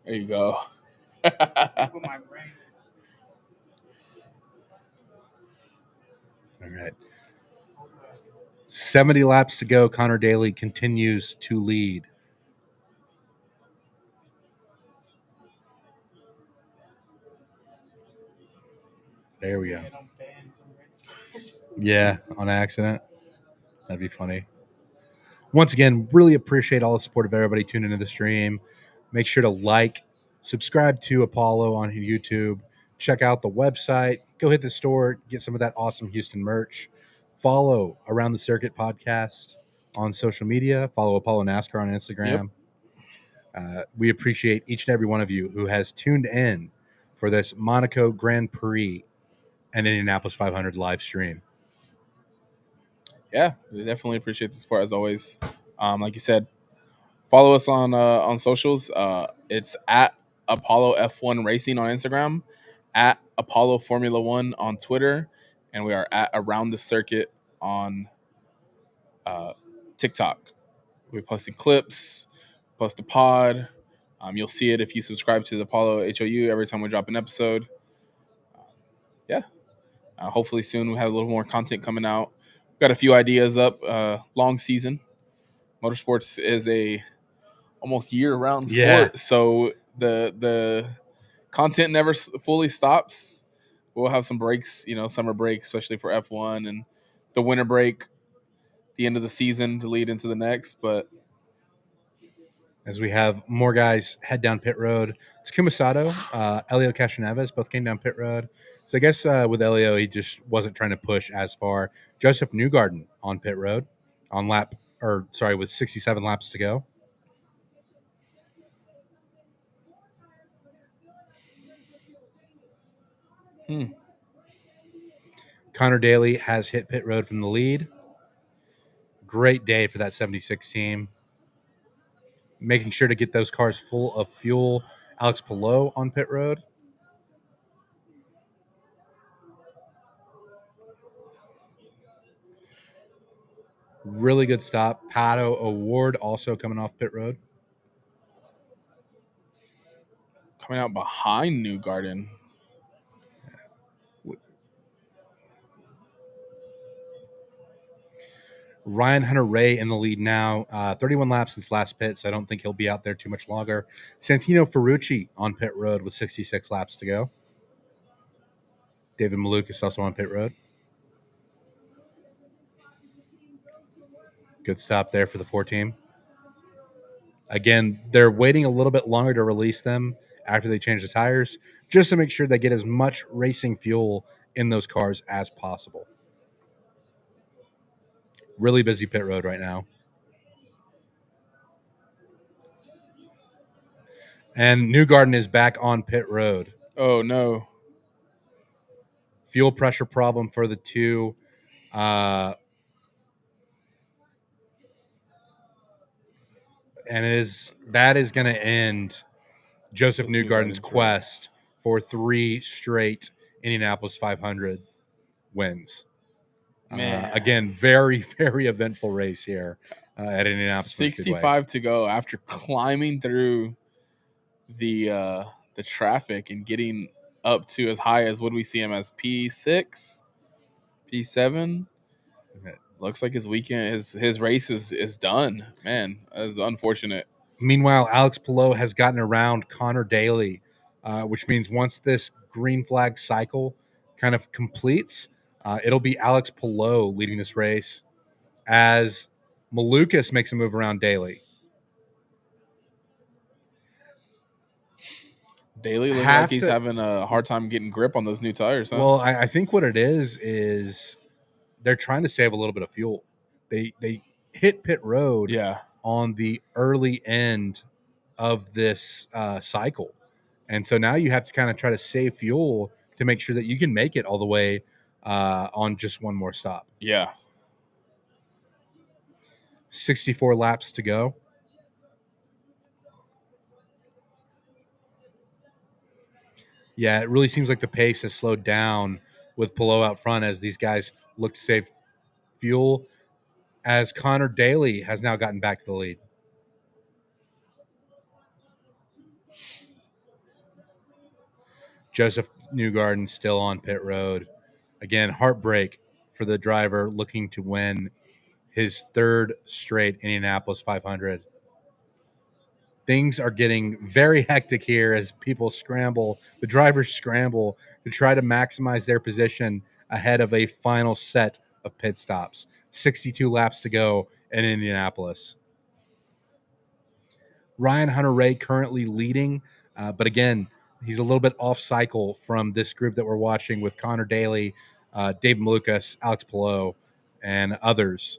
There you go. Put my brain. All right. 70 laps to go. Connor Daly continues to lead. There we go. Yeah, on accident. That'd be funny. Once again, really appreciate all the support of everybody tuning into the stream. Make sure to like, subscribe to Apollo on YouTube. Check out the website. Go hit the store, get some of that awesome Houston merch. Follow Around the Circuit podcast on social media. Follow Apollo NASCAR on Instagram. We appreciate each and every one of you who has tuned in for this Monaco Grand Prix and Indianapolis 500 live stream. Yeah, we definitely appreciate the support as always. Like you said, follow us on socials. It's at Apollo F1 Racing on Instagram, at Apollo Formula One on Twitter, and we are at Around the Circuit on TikTok. We're posting clips, post a pod. You'll see it if you subscribe to the Apollo HOU every time we drop an episode. Hopefully soon we'll have a little more content coming out. We've got a few ideas up. Long season. Motorsports is a almost year-round sport, so the content never fully stops. We'll have some breaks, summer break, especially for F1, and the winter break, the end of the season to lead into the next. But as we have more guys head down pit road, it's Kumasato, Elio Castroneves both came down pit road. So I guess with Elio, he just wasn't trying to push as far. Joseph Newgarden on pit road with 67 laps to go. Connor Daly has hit pit road from the lead. Great day for that 76 team. Making sure to get those cars full of fuel. Alex Palou on pit road. Really good stop. Pato Award also coming off pit road. Coming out behind Newgarden. Ryan Hunter-Ray in the lead now. 31 laps since last pit, so I don't think he'll be out there too much longer. Santino Ferrucci on pit road with 66 laps to go. David Maluk is also on pit road. Good stop there for the 4 team. Again, they're waiting a little bit longer to release them after they change the tires, just to make sure they get as much racing fuel in those cars as possible. Really busy pit road right now. And Newgarden is back on pit road. Oh no. Fuel pressure problem for the two. And that is going to end Joseph Newgarden's quest for 3 straight Indianapolis 500 wins. Man. Again, very, very eventful race here at Indianapolis Motor Speedway. 65 to go after climbing through the traffic and getting up to as high as, what do we see him as, P6, P7? Looks like his weekend, his race is done. Man, that's unfortunate. Meanwhile, Alex Palou has gotten around Connor Daly, which means once this green flag cycle kind of completes, it'll be Alex Palou leading this race as Malukas makes a move around Daly. Daly looks like he's having a hard time getting grip on those new tires, huh? Well, I think what it is they're trying to save a little bit of fuel. They hit pit road on the early end of this cycle. And so now you have to kind of try to save fuel to make sure that you can make it all the way on just one more stop. Yeah. 64 laps to go. Yeah, it really seems like the pace has slowed down with Palou out front as these guys look to save fuel, as Connor Daly has now gotten back to the lead. Joseph Newgarden still on pit road. Again, heartbreak for the driver looking to win his 3rd straight Indianapolis 500. Things are getting very hectic here as people scramble, the drivers scramble to try to maximize their position ahead of a final set of pit stops. 62 laps to go in Indianapolis. Ryan Hunter-Reay currently leading, but again, he's a little bit off cycle from this group that we're watching with Connor Daly, Dave Malukas, Alex Palou, and others.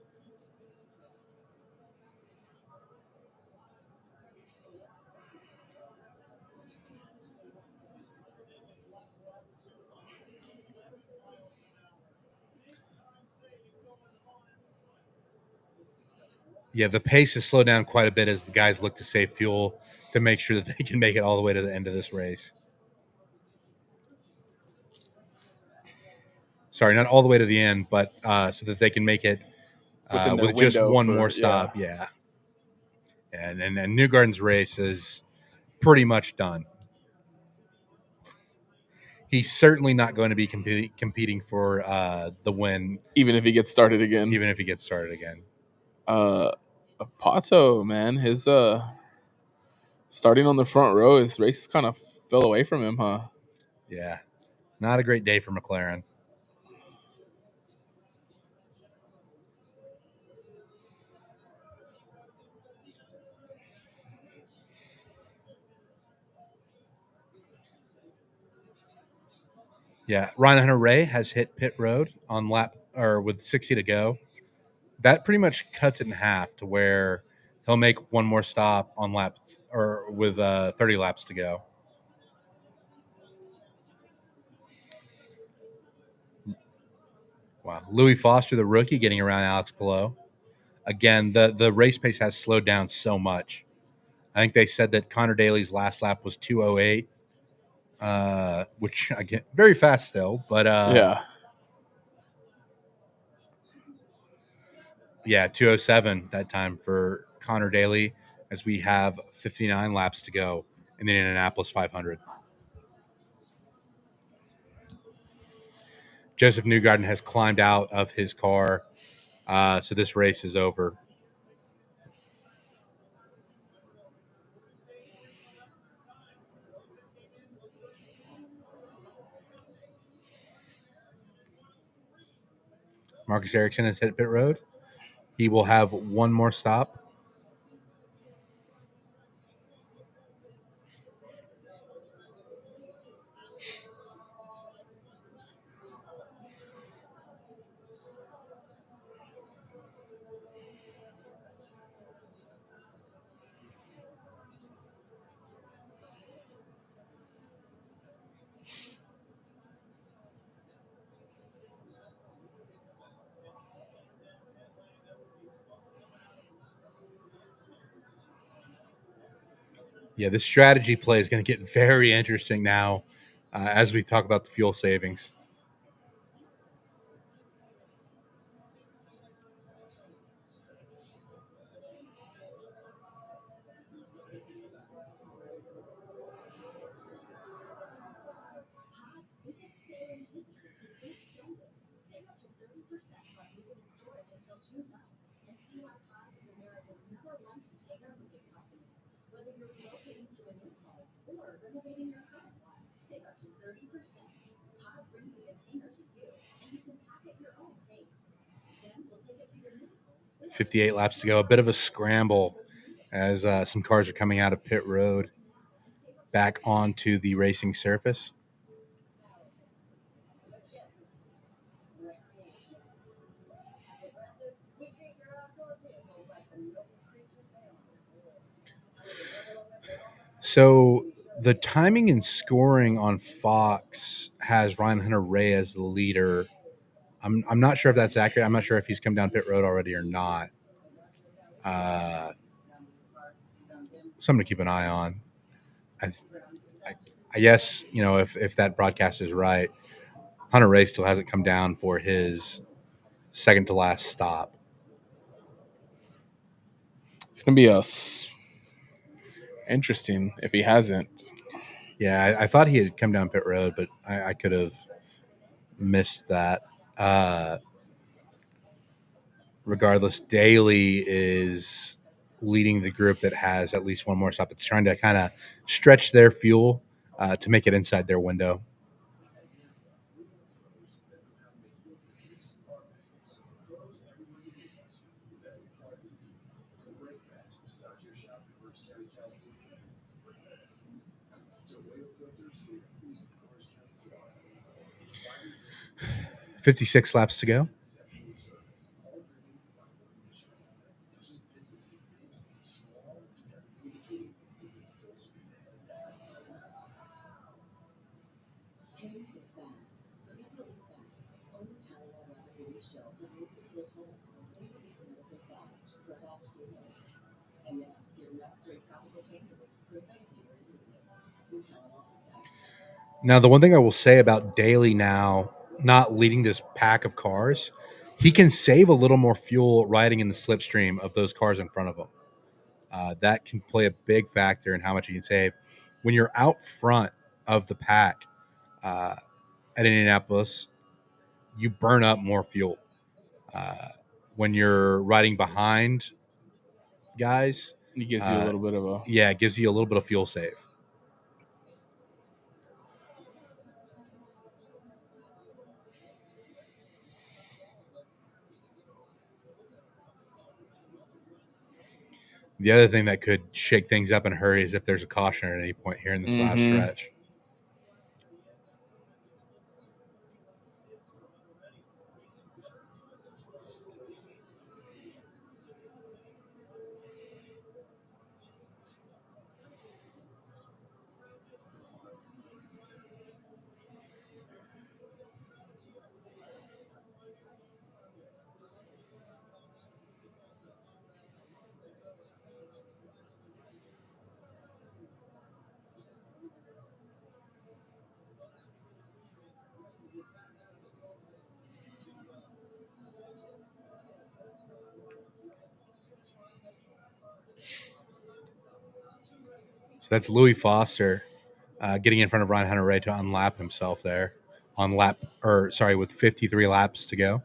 Yeah, the pace has slowed down quite a bit as the guys look to save fuel to make sure that they can make it all the way to the end of this race. Sorry, not all the way to the end, but so that they can make it with just one more stop. Yeah. And Newgarden's race is pretty much done. He's certainly not going to be competing for the win. Even if he gets started again. Pato, man, his starting on the front row, his race kind of fell away from him, huh? Yeah. Not a great day for McLaren. Yeah, Ryan Hunter-Reay has hit pit road on lap or with 60 to go. That pretty much cuts it in half to where he'll make one more stop on lap or with 30 laps to go. Wow, Louis Foster, the rookie, getting around Alex Palou. Again, the race pace has slowed down so much. I think they said that Connor Daly's last lap was 2:08, which again very fast still, but yeah, 2:07 that time for Connor Daly as we have 59 laps to go in the Indianapolis 500. Joseph Newgarden has climbed out of his car, so this race is over. Marcus Ericsson has hit pit road. He will have one more stop. Yeah, this strategy play is going to get very interesting now as we talk about the fuel savings. Pods with a sailing discount is so extended. Save up to 30% on moving and storage until June 9th. And see why Pods is America's #1 container moving company. Whether you're relocating to a new home or renovating your current one, save up to 30%. Pods brings a container to you, and you can pack at your own pace. Then we'll take it to your new home. 58 laps to go. A bit of a scramble as some cars are coming out of pit road back onto the racing surface. So the timing and scoring on Fox has Ryan Hunter-Reay as the leader. I'm not sure if that's accurate. I'm not sure if he's come down pit road already or not. Something to keep an eye on. I guess, if that broadcast is right, Hunter-Reay still hasn't come down for his second to last stop. It's gonna be interesting if he hasn't. Yeah, I thought he had come down pit road, but I could have missed that. Regardless, Daly is leading the group that has at least one more stop. It's trying to kind of stretch their fuel to make it inside their window. $56 laps to go. Now, the one thing I will say about Daly now not leading this pack of cars, he can save a little more fuel riding in the slipstream of those cars in front of him. That can play a big factor in how much you can save. When you're out front of the pack at Indianapolis, you burn up more fuel. When you're riding behind guys, He gives you a little bit of a it gives you a little bit of fuel save. The other thing that could shake things up in a hurry is if there's a caution at any point here in this last stretch. So that's Louis Foster getting in front of Ryan Hunter-Reay to unlap himself there with 53 laps to go.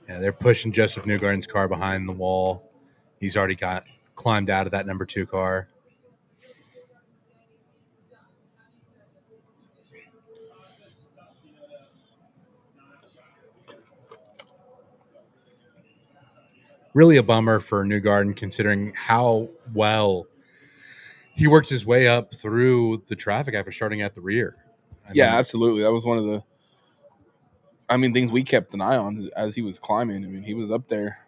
Yeah, they're pushing Joseph Newgarden's car behind the wall. He's already climbed out of that number 2 car. Really a bummer for Newgarden considering how well he worked his way up through the traffic after starting at the rear. Absolutely. That was one of the things we kept an eye on as he was climbing. He was up there.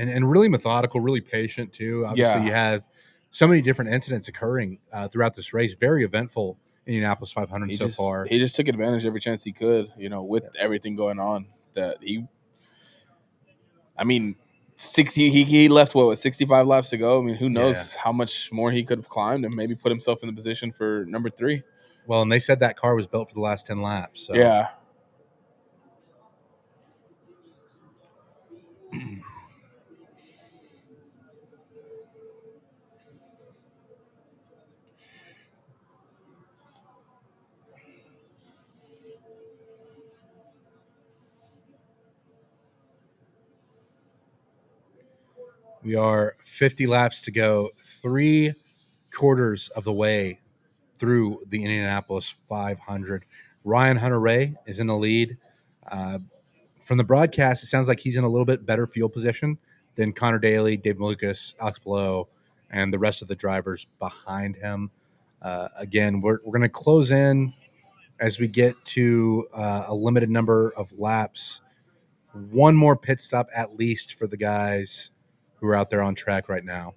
and really methodical, really patient too. Obviously, Yeah. you have so many different incidents occurring throughout this race. Very eventful Indianapolis 500 so far. He just took advantage every chance he could, with everything going on. I mean, 60. He left with 65 laps to go. I mean, who knows how much more he could have climbed and maybe put himself in the position for number 3. Well, and they said that car was built for the last 10 laps. So. Yeah. We are 50 laps to go, 3/4 of the way through the Indianapolis 500. Ryan Hunter-Reay is in the lead. From the broadcast, it sounds like he's in a little bit better field position than Connor Daly, Dave Malukas, Alex Below, and the rest of the drivers behind him. Again, we're going to close in as we get to a limited number of laps. One more pit stop at least for the guys who are out there on track right now.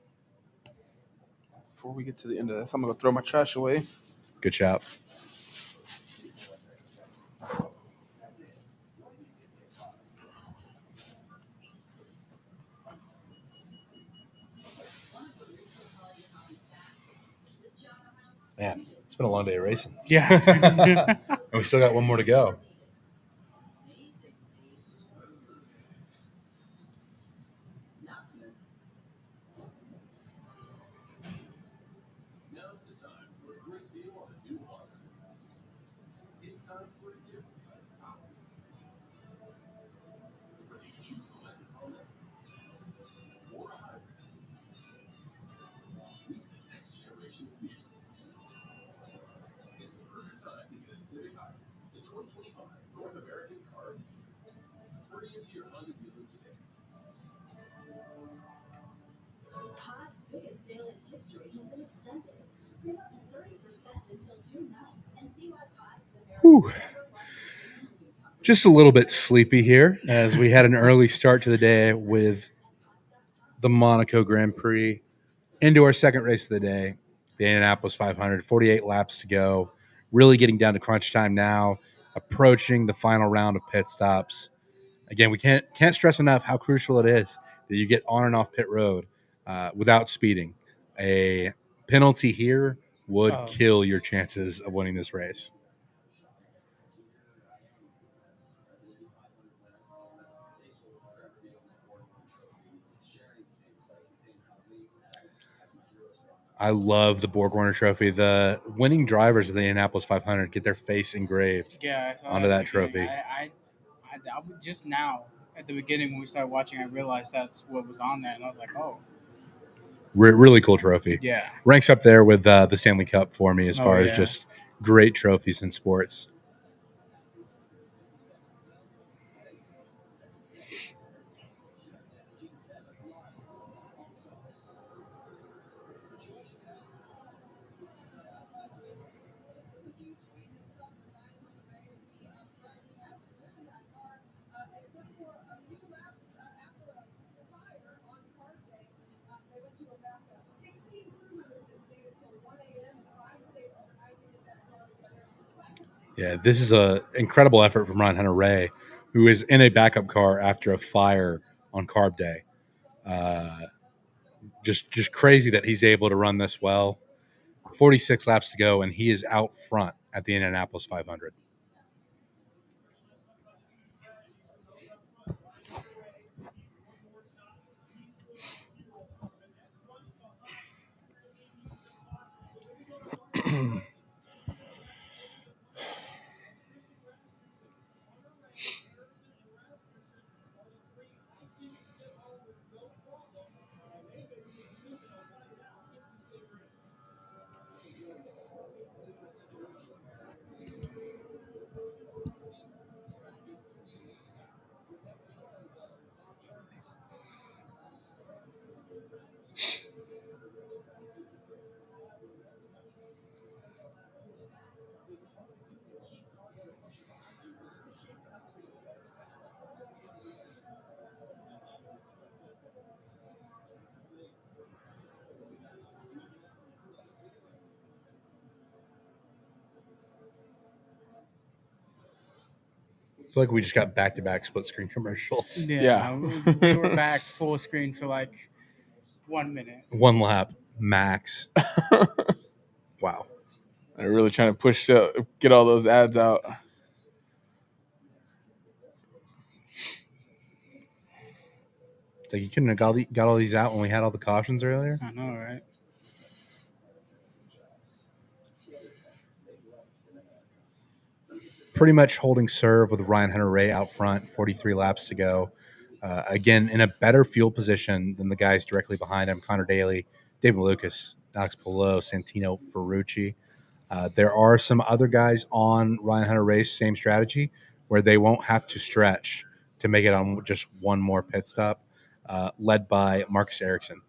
Before we get to the end of this, I'm going to throw my trash away. Good job. Man, it's been a long day of racing. Yeah. And we still got one more to go. Pod's biggest sale in history has been extended. Save up to 30% until June 9th and see why Pod's America's Just a little bit sleepy here as we had an early start to the day with the Monaco Grand Prix into our second race of the day, the Indianapolis 500, 48 laps to go. Really getting down to crunch time now, approaching the final round of pit stops. Again, we can't stress enough how crucial it is that you get on and off pit road without speeding. A penalty here would kill your chances of winning this race. I love the Borg Warner Trophy. The winning drivers of the Indianapolis 500 get their face engraved onto that trophy. I would just now at the beginning when we started watching, I realized that's what was on that, and I was like, oh. Really cool trophy. Yeah. Ranks up there with the Stanley Cup for me as far as just great trophies in sports. Yeah, this is an incredible effort from Ryan Hunter-Reay, who is in a backup car after a fire on carb day. Just crazy that he's able to run this well. 46 laps to go, and he is out front at the Indianapolis 500. feel like we just got back-to-back split-screen commercials. Yeah, we were back full screen for like 1 minute. One lap, max. Wow. They're really trying to get all those ads out. Like you couldn't have got all these out when we had all the cautions earlier. I know, right? Pretty much holding serve with Ryan Hunter-Reay out front, 43 laps to go. Again, in a better fuel position than the guys directly behind him, Connor Daly, David Lucas, Alex Palou, Santino Ferrucci. There are some other guys on Ryan Hunter-Reay's same strategy where they won't have to stretch to make it on just one more pit stop, led by Marcus Ericsson.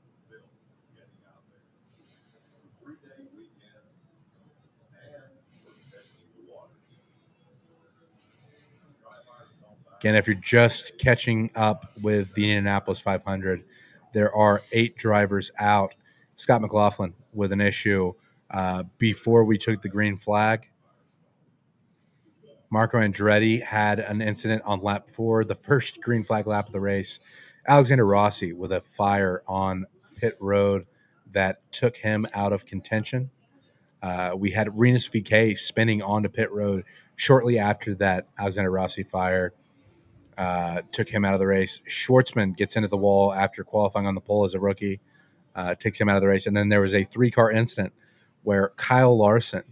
Again, if you're just catching up with the Indianapolis 500, there are 8 drivers out. Scott McLaughlin with an issue before we took the green flag. Marco Andretti had an incident on lap 4, the first green flag lap of the race. Alexander Rossi with a fire on pit road that took him out of contention. We had Rinus VK spinning onto pit road shortly after that Alexander Rossi fire. Took him out of the race. Schwartzman gets into the wall after qualifying on the pole as a rookie, takes him out of the race. And then there was a 3-car incident where Kyle Larson,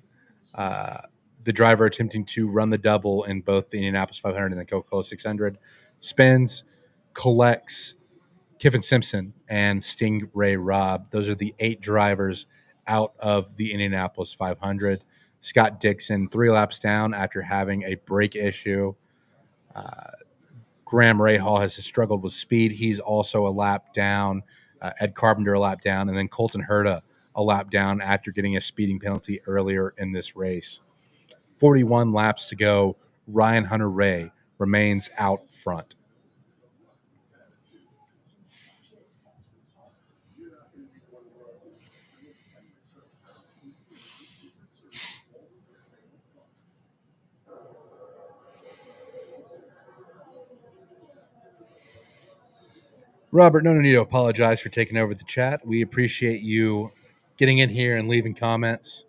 the driver attempting to run the double in both the Indianapolis 500 and the Coca-Cola 600, spins, collects Kiffin Simpson and Stingray Robb. Those are the 8 drivers out of the Indianapolis 500. Scott Dixon, 3 laps down after having a brake issue. Graham Rahal has struggled with speed. He's also a lap down. Ed Carpenter a lap down. And then Colton Herta a lap down after getting a speeding penalty earlier in this race. 41 laps to go. Ryan Hunter-Reay remains out front. Robert, no need to apologize for taking over the chat. We appreciate you getting in here and leaving comments.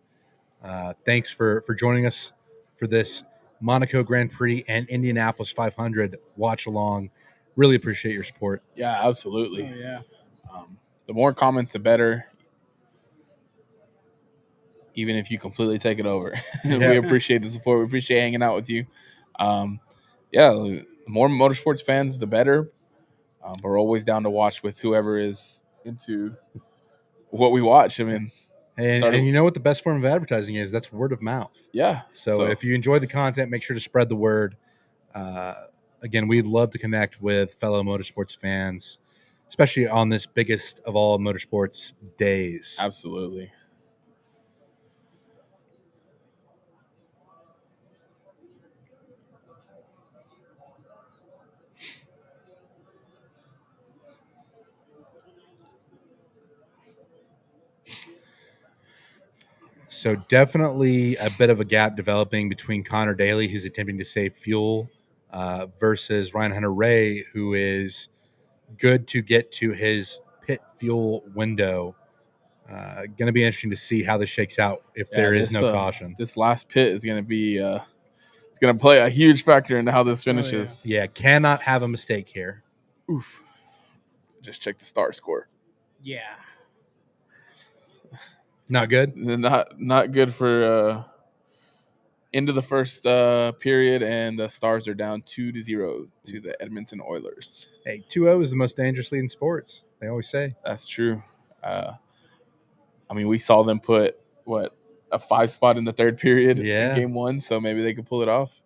Thanks for joining us for this Monaco Grand Prix and Indianapolis 500 watch along. Really appreciate your support. Yeah, absolutely. Oh, yeah. The more comments, the better. Even if you completely take it over, we appreciate the support. We appreciate hanging out with you. The more motorsports fans, the better. But we're always down to watch with whoever is into what we watch. I mean, and you know what the best form of advertising is? That's word of mouth. Yeah. So if you enjoy the content, make sure to spread the word. Again, we'd love to connect with fellow motorsports fans, especially on this biggest of all motorsports days. Absolutely. So definitely a bit of a gap developing between Connor Daly, who's attempting to save fuel, versus Ryan Hunter-Reay, who is good to get to his pit fuel window. Going to be interesting to see how this shakes out if there is no caution. This last pit is going to be it's going to play a huge factor into how this finishes. Yeah, cannot have a mistake here. Oof. Just check the star score. Yeah. Not good? Not good for into the first period, and the stars are down 2-0 to the Edmonton Oilers. Hey, 2-0 is the most dangerous lead in sports. They always say. That's true. I mean, we saw them put, a 5 spot in the third period in game 1, so maybe they could pull it off.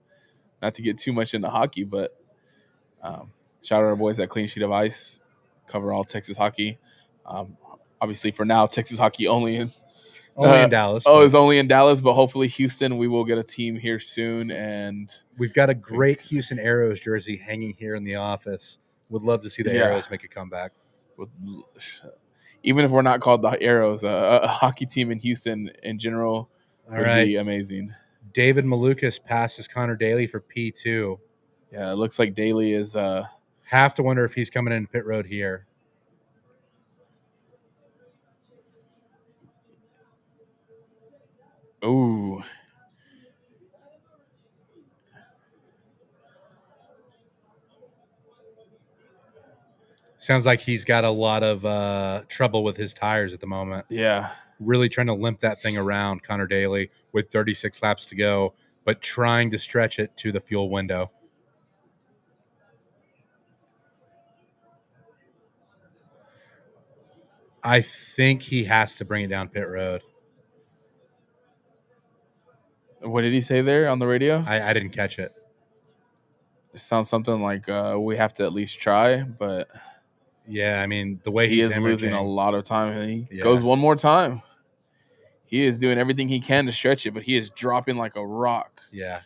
Not to get too much into hockey, but shout out our boys at Clean Sheet of Ice, cover all Texas hockey. Obviously, for now, Texas hockey only in Dallas. It's only in Dallas, but hopefully Houston, we will get a team here soon. And we've got a great Houston Aeros jersey hanging here in the office. Would love to see the Aeros make a comeback. Even if we're not called the Aeros, a hockey team in Houston in general would be amazing. David Malukas passes Connor Daly for P2. Yeah, it looks like Daly is. Have to wonder if he's coming into pit road here. Ooh. Sounds like he's got a lot of trouble with his tires at the moment. Yeah. Really trying to limp that thing around, Connor Daly, with 36 laps to go, but trying to stretch it to the fuel window. I think he has to bring it down pit road. What did he say there on the radio? I didn't catch it. It sounds something like we have to at least try, but Yeah, I mean, the way he he's is losing a hemorrhaging. lot of time, and he Yeah. goes one more time. He is doing everything he can to stretch it, but he is dropping like a rock. Yeah.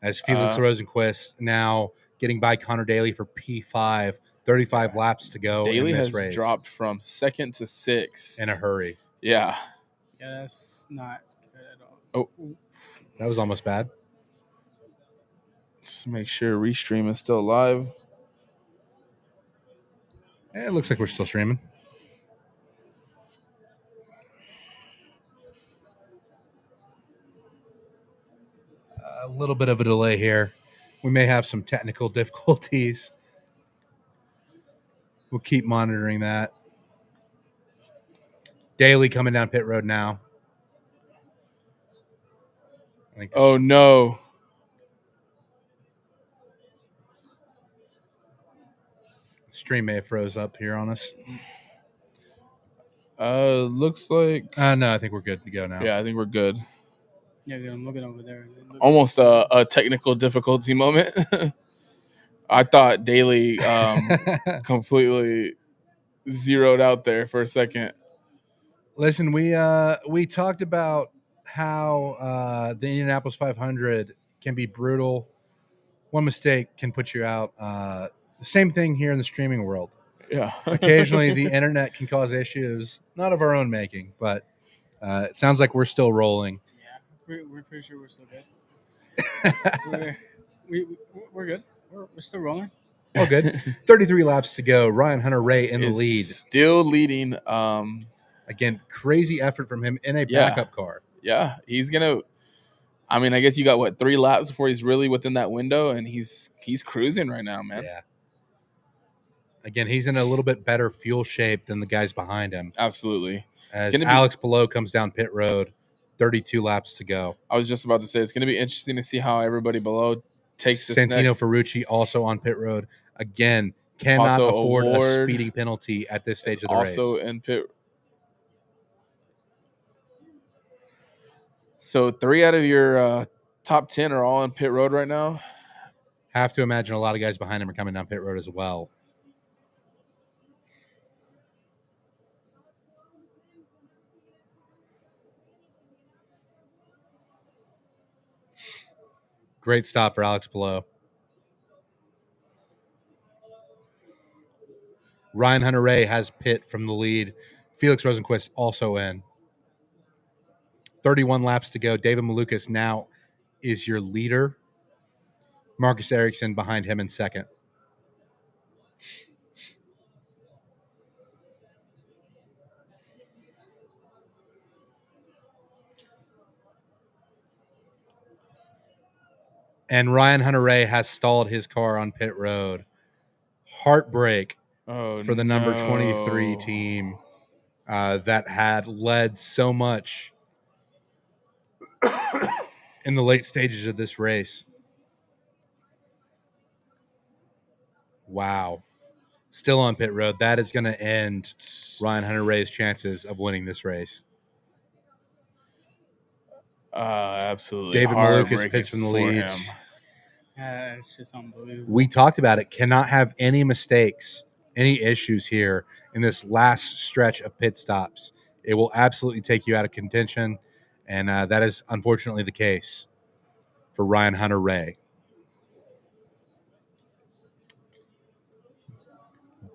As Felix Rosenquist now getting by Connor Daly for P5, 35 laps to go Daly in this has race. dropped from 2nd to 6th. In a hurry. Yeah. Yeah, that's not good at all. Oh, That was almost bad. let's make sure Restream is still live. It looks like we're still streaming. A little bit of a delay here. We may have some technical difficulties. We'll keep monitoring that. Daly coming down pit road now. I think Oh, no. the stream may have froze up here on us. Looks like. No, I think we're good to go now. Yeah, I think we're good. Yeah, I'm looking over there. It looks- Almost a technical difficulty moment. I thought Daly completely zeroed out there for a second. Listen, we talked about how the Indianapolis 500 can be brutal. One mistake can put you out. The same thing here in the streaming world. Yeah. Occasionally, the internet can cause issues, not of our own making, but it sounds like we're still rolling. Yeah, we're pretty sure we're still good. we're good. We're still rolling. All good. 33 laps to go. Ryan Hunter-Reay in the Is lead. Still leading. Again, crazy effort from him in a Yeah. backup car. Yeah, he's gonna. I mean, I guess you got what 3 laps before he's really within that window, and he's cruising right now, man. Yeah. Again, he's in a little bit better fuel shape than the guys behind him. Absolutely. As gonna be- Alex Below comes down pit road, 32 laps to go. I was just about to say it's going to be interesting to see how everybody below takes this Santino next. Ferrucci also on pit road. Again, cannot Pato afford a O'Ward speeding penalty at this stage of the Also race. in pit. So 3 out of your top 10 are all in pit road right now. Have to imagine a lot of guys behind him are coming down pit road as well. Great stop for Alex Below. Ryan Hunter-Reay has pit from the lead. Felix Rosenquist also in. 31 laps to go. David Malukas now is your leader. Marcus Ericsson behind him in second. And Ryan Hunter-Reay has stalled his car on pit road. Heartbreak for the number 23 team that had led so much in the late stages of this race. Wow. Still on pit road. That is going to end Ryan Hunter-Reay's chances of winning this race. Absolutely. David Malukas pits from the for lead. him. It's just unbelievable. We talked about it. Cannot have any mistakes, any issues here in this last stretch of pit stops. It will absolutely take you out of contention, and that is unfortunately the case for Ryan Hunter-Reay.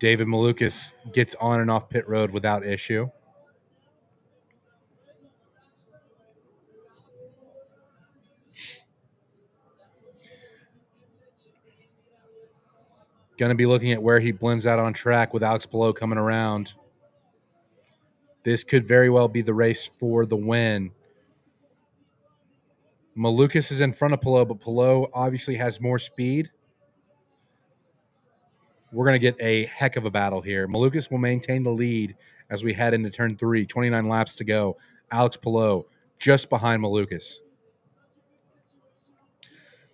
David Malukas gets on and off pit road without issue. Going to be looking at where he blends out on track with Alex Palou coming around. This could very well be the race for the win. Malukas is in front of Palou, but Palou obviously has more speed. We're going to get a heck of a battle here. Malukas will maintain the lead as we head into turn 3. 29 laps to go. Alex Palou just behind Malukas.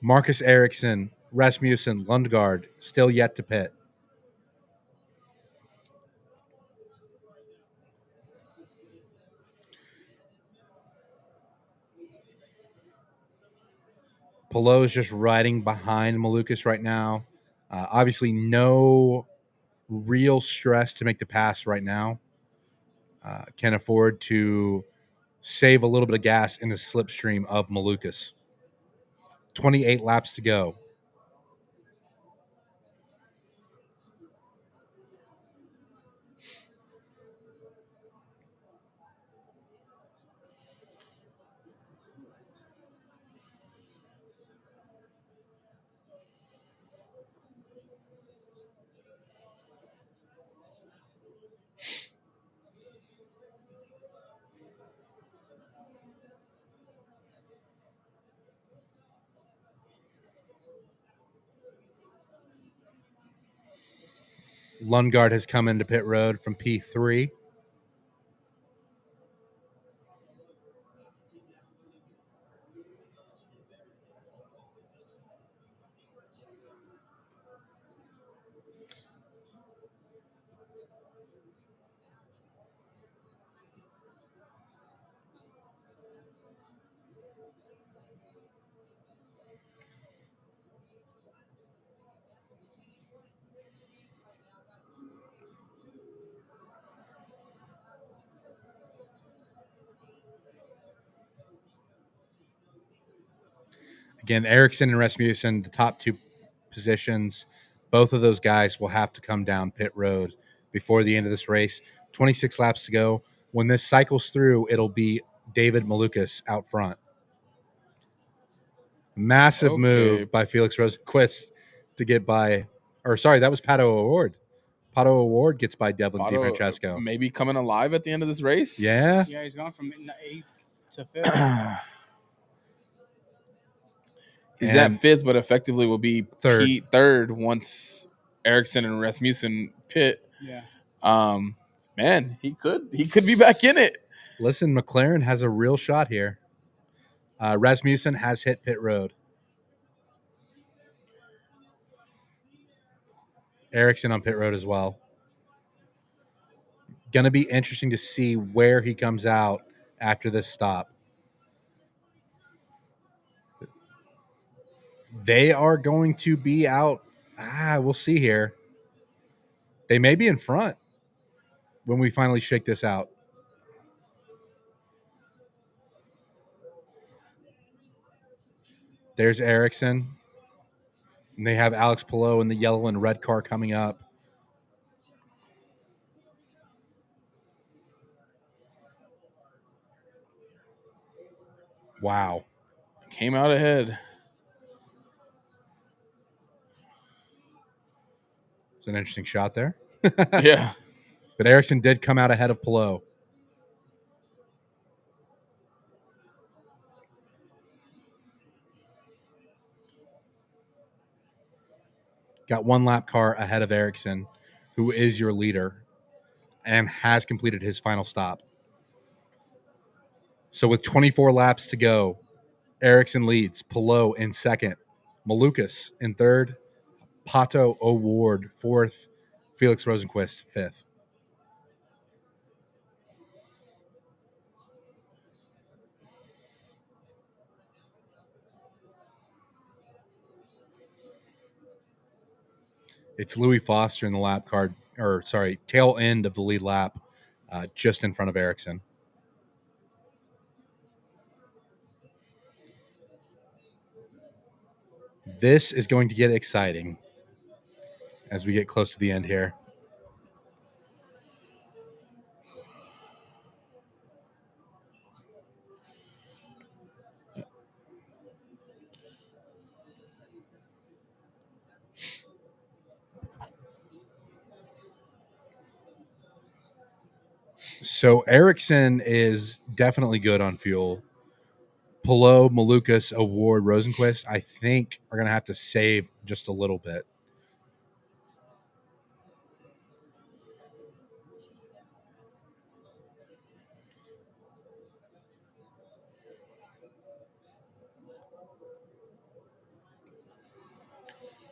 Marcus Ericsson, Rasmussen, Lundgaard still yet to pit. Palou is just riding behind Malukas right now. Obviously, no real stress to make the pass right now. Can afford to save a little bit of gas in the slipstream of Malukas. 28 laps to go. Lundgaard has come into pit road from P3. Again, Ericsson and Rasmussen, the top 2 positions. Both of those guys will have to come down pit road before the end of this race. 26 laps to go. When this cycles through, it'll be David Malukas out front. Massive move by Felix Rosenqvist to get by, or sorry, that was Pato O'Ward. Pato O'Ward gets by Devlin DiFrancesco. Maybe coming alive at the end of this race. Yeah. Yeah, he's gone from 8th to 5th. He's at 5th, but effectively will be third once Ericsson and Rasmussen pit. Yeah. Man, he could be back in it. Listen, McLaren has a real shot here. Rasmussen has hit pit road. Ericsson on pit road as well. Going to be interesting to see where he comes out after this stop. They are going to be out. We'll see here. They may be in front when we finally shake this out. There's Ericsson. And they have Alex Palou in the yellow and red car coming up. Wow. Came out ahead. It's an interesting shot there. Yeah. But Ericsson did come out ahead of Palou. Got one lap car ahead of Ericsson, who is your leader and has completed his final stop. So with 24 laps to go, Ericsson leads, Palou in second, Malukas in third, Pato O'Ward fourth, Felix Rosenqvist fifth. It's Louis Foster in the tail end of the lead lap, just in front of Ericsson. This is going to get exciting as we get close to the end here. So Ericsson is definitely good on fuel. Pillow, Malukas, Award, Rosenquist, I think are going to have to save just a little bit.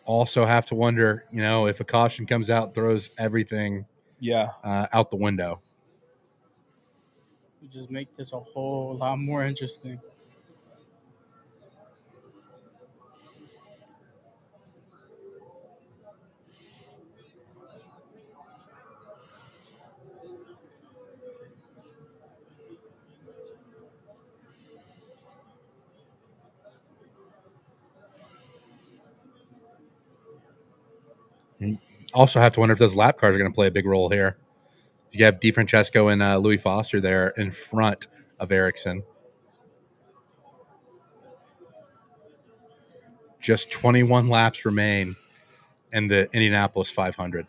Also have to wonder, if a caution comes out, throws everything Yeah. out the window. You just make this a whole lot more interesting. Also have to wonder if those lap cars are going to play a big role here. You have DeFrancesco and Louis Foster there in front of Ericsson. Just 21 laps remain in the Indianapolis 500.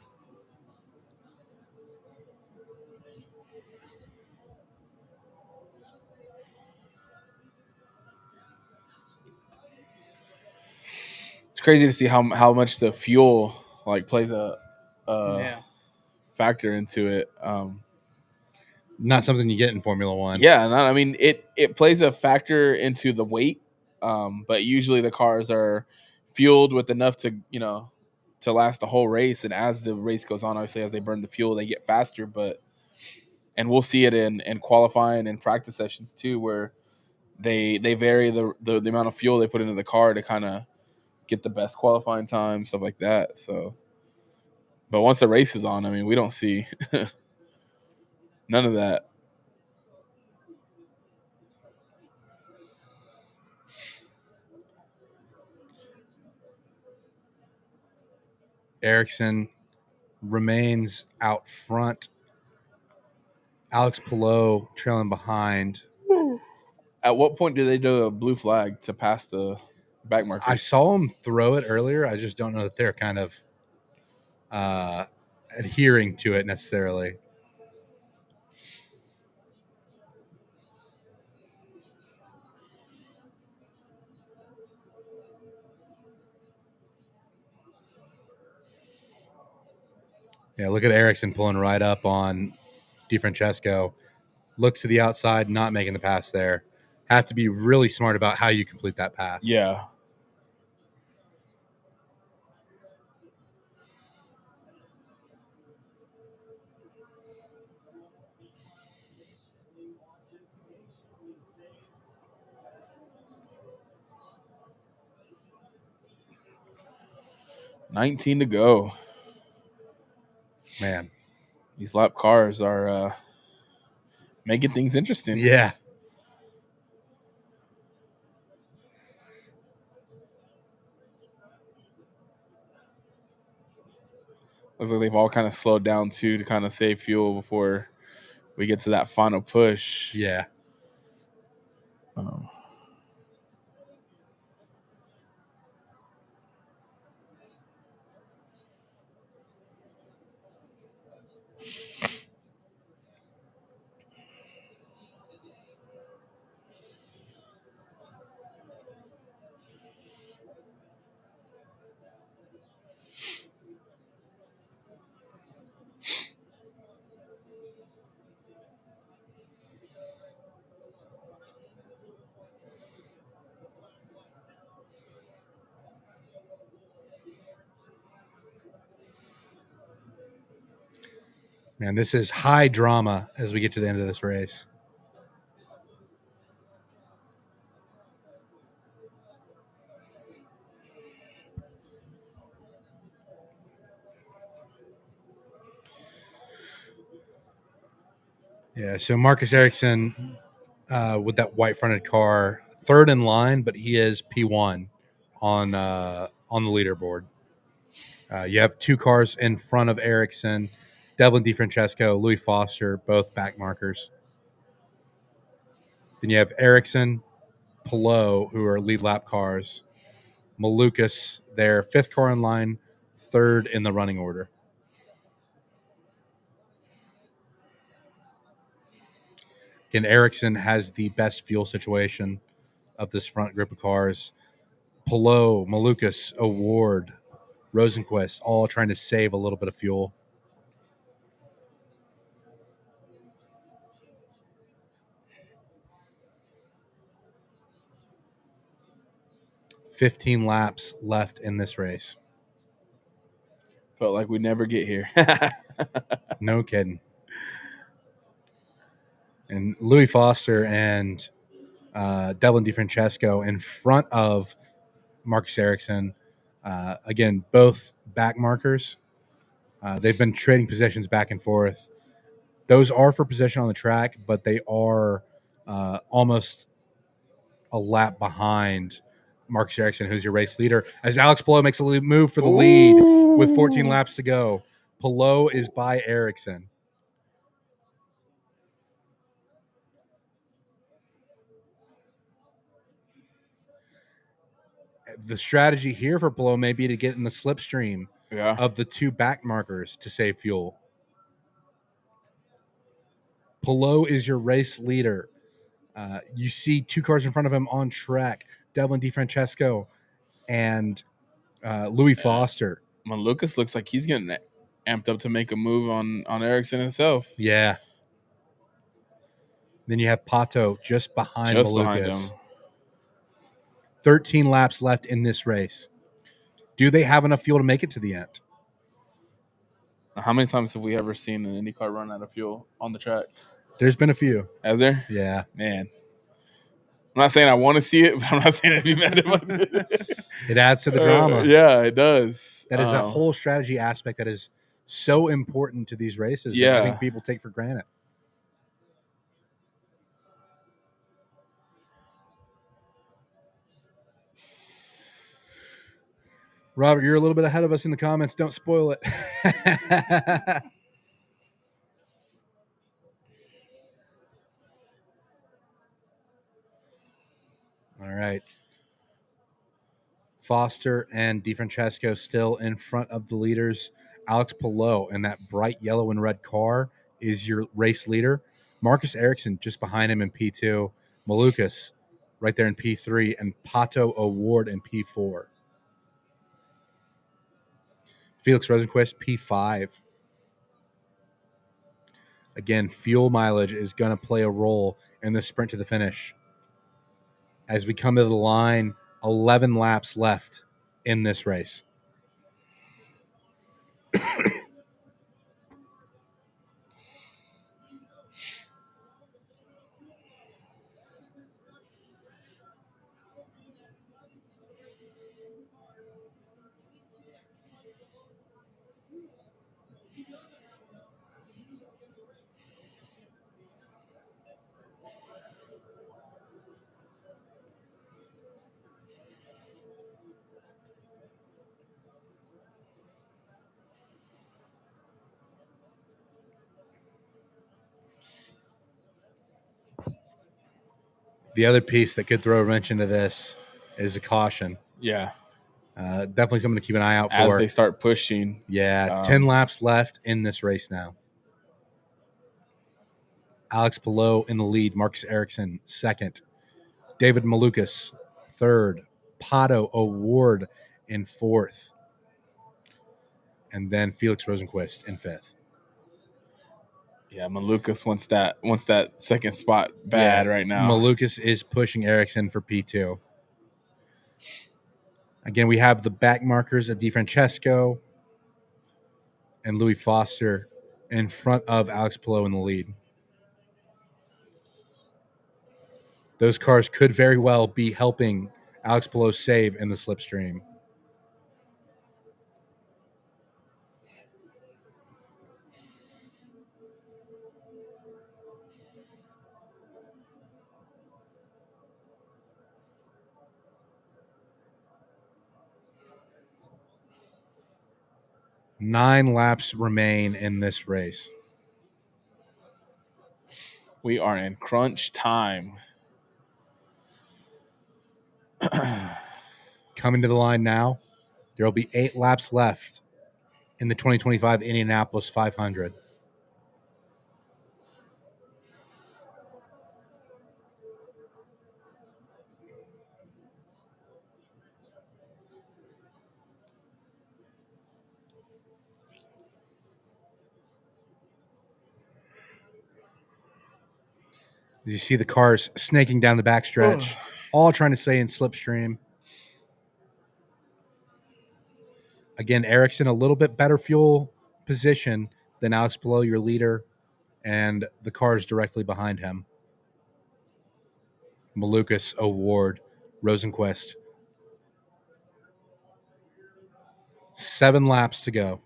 It's crazy to see how much the fuel like plays a Yeah. factor into it. Not something you get in Formula One. Yeah, I mean it plays a factor into the weight, but usually the cars are fueled with enough to last the whole race. And as the race goes on, obviously as they burn the fuel, they get faster. And we'll see it in qualifying and practice sessions too, where they vary the amount of fuel they put into the car to kind of get the best qualifying time, stuff like that. So, but once the race is on, I mean, we don't see none of that. Ericsson remains out front. Alex Palou trailing behind. At what point do they do a blue flag to pass the back markers? I saw him throw it earlier. I just don't know that they're kind of adhering to it necessarily. Yeah, look at Ericsson pulling right up on DeFrancesco. Looks to the outside, not making the pass there. Have to be really smart about how you complete that pass. Yeah. $19 to go. Man. These lap cars are making things interesting. Yeah. Looks like they've all kind of slowed down too to kind of save fuel before we get to that final push. Yeah. Man, this is high drama as we get to the end of this race. Yeah, so Marcus Ericsson with that white fronted car, third in line, but he is P1 on the leaderboard. You have two cars in front of Ericsson, Devlin DeFrancesco, Louis Foster, both back markers. Then you have Ericsson, Palou, who are lead lap cars. Malukas, their fifth car in line, third in the running order. And Ericsson has the best fuel situation of this front group of cars. Pelot, Malukas, Award, Rosenquist, all trying to save a little bit of fuel. $15 laps left in this race. Felt like we'd never get here. No kidding. And Louis Foster and Devlin DeFrancesco in front of Marcus Ericsson. Again, both back markers. They've been trading positions back and forth. Those are for position on the track, but they are almost a lap behind Marcus Ericsson, who's your race leader, as Alex Pelot makes a move for the lead with 14 laps to go. Pelot is by Ericsson. The strategy here for Pelot may be to get in the slipstream of the two back markers to save fuel. Pelot is your race leader. You see two cars in front of him on track, Devlin DeFrancesco and Louis Foster. Lucas looks like he's getting amped up to make a move on Ericsson himself. Yeah. Then you have Pato just behind Malukas. 13 laps left in this race. Do they have enough fuel to make it to the end? How many times have we ever seen an IndyCar run out of fuel on the track? There's been a few. Has there? Yeah. Man. I'm not saying I want to see it, but I'm not saying I'd be mad about it. It adds to the drama. Yeah, it does. That is a whole strategy aspect that is so important to these races that I think people take for granted. Robert, you're a little bit ahead of us in the comments. Don't spoil it. All right. Foster and DeFrancesco still in front of the leaders. Alex Pelot in that bright yellow and red car is your race leader. Marcus Ericsson just behind him in P2. Malukas right there in P3. And Pato Award in P4. Felix Rosenquist, P5. Again, fuel mileage is going to play a role in the sprint to the finish. As we come to the line, 11 laps left in this race. The other piece that could throw a wrench into this is a caution. Yeah. Definitely something to keep an eye out for. As they start pushing. Yeah, 10 laps left in this race now. Alex Pelot in the lead. Marcus Ericsson second. David Malukas third. Pato Award in fourth. And then Felix Rosenquist in fifth. Yeah, Malukas wants that second spot bad right now. Malukas is pushing Ericsson for P2. Again, we have the back markers of DeFrancesco and Louis Foster in front of Alex Pelot in the lead. Those cars could very well be helping Alex Pelot save in the slipstream. Nine laps remain in this race. We are in crunch time. Coming to the line now, there will be 8 laps left in the 2025 Indianapolis 500. As you see the cars snaking down the backstretch, all trying to stay in slipstream. Again, Ericsson a little bit better fuel position than Alex Palou, your leader, and the cars directly behind him. Malukas, O'Ward, Rosenquist. 7 laps to go.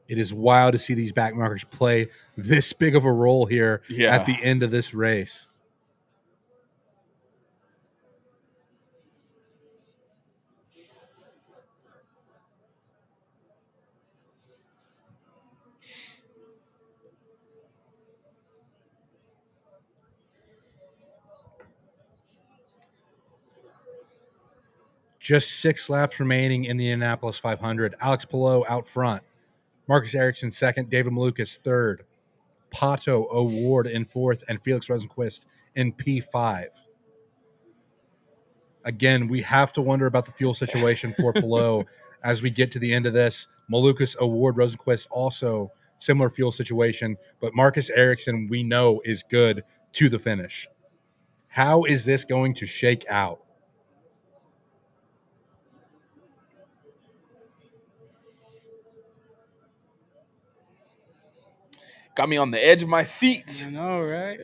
It is wild to see these back markers play this big of a role here at the end of this race. Just 6 laps remaining in the Indianapolis 500. Alex Palou out front. Marcus Ericsson second. David Malukas third. Pato O'Ward in fourth. And Felix Rosenquist in P5. Again, we have to wonder about the fuel situation for Palou as we get to the end of this. Malukas, O'Ward, Rosenquist also similar fuel situation. But Marcus Ericsson, we know, is good to the finish. How is this going to shake out? Got me on the edge of my seat. I know, right?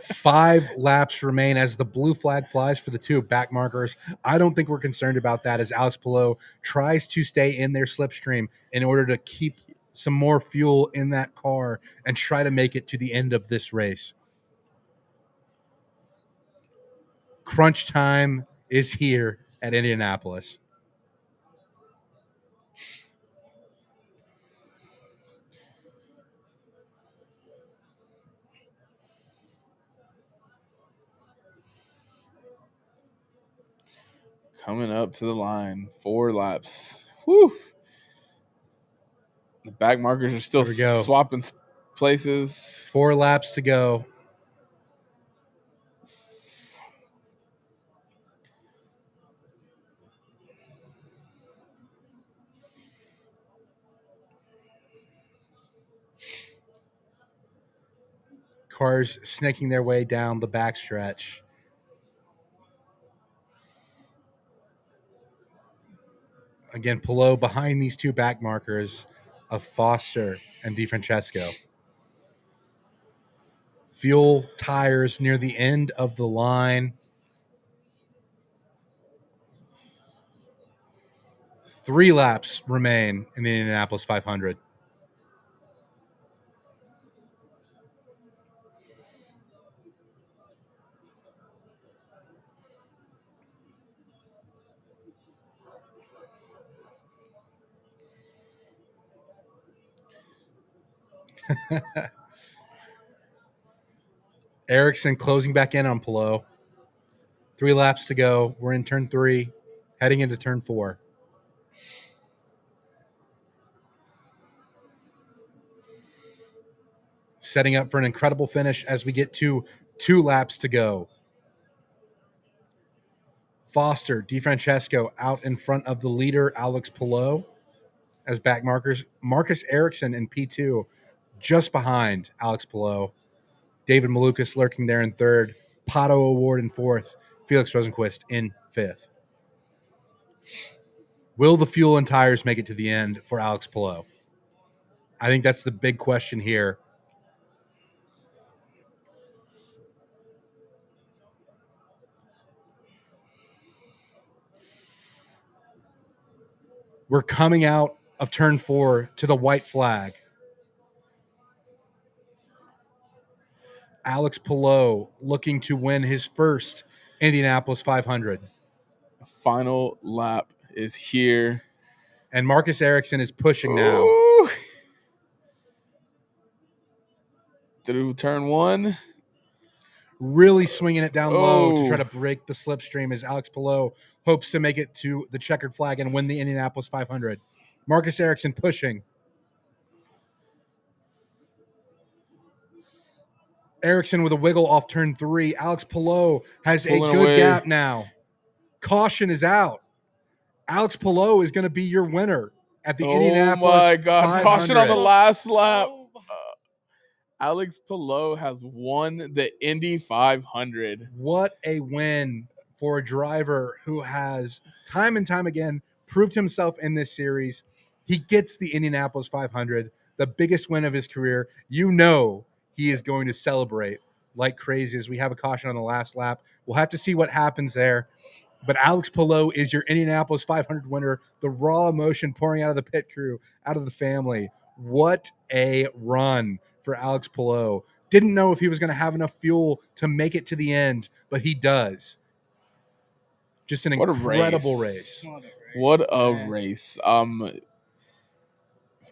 5 laps remain as the blue flag flies for the 2 back markers. I don't think we're concerned about that as Alex Palou tries to stay in their slipstream in order to keep some more fuel in that car and try to make it to the end of this race. Crunch time is here at Indianapolis. Coming up to the line, 4 laps. Whew. The back markers are still Here we go. swapping places. 4 laps to go. Cars snaking their way down the backstretch. Again, Palou behind these 2 back markers of Foster and DeFrancesco. Fuel tires near the end of the line. 3 laps remain in the Indianapolis 500. Ericsson closing back in on Palou. 3 laps to go. We're in turn 3, heading into turn 4. Setting up for an incredible finish as we get to 2 laps to go. Foster, DeFrancesco out in front of the leader, Alex Palou, as back markers. Marcus Ericsson in P2, just behind Alex Palou. David Malukas lurking there in third. Pato O'Ward in fourth. Felix Rosenquist in fifth. Will the fuel and tires make it to the end for Alex Palou? I think that's the big question here. We're coming out of turn 4 to the white flag. Alex Palou looking to win his first Indianapolis 500. The final lap is here. And Marcus Ericsson is pushing now. Ooh. Through turn 1. Really swinging it down low to Oh. try to break the slipstream as Alex Palou hopes to make it to the checkered flag and win the Indianapolis 500. Marcus Ericsson pushing. Ericsson with a wiggle off turn 3. Alex Palou has a Pulling good away. gap now. Caution is out. Alex Palou is going to be your winner at the Oh Indianapolis my God! 500. Caution on the last lap. Oh, Alex Palou has won the Indy 500. What a win for a driver who has time and time again proved himself in this series. He gets the Indianapolis 500, the biggest win of his career. You know he is going to celebrate like crazy as we have a caution on the last lap. We'll have to see what happens there. But Alex Palou is your Indianapolis 500 winner. The raw emotion pouring out of the pit crew, out of the family. What a run for Alex Palou. Didn't know if he was going to have enough fuel to make it to the end, but he does. Just an What a incredible race. race. What a man. race.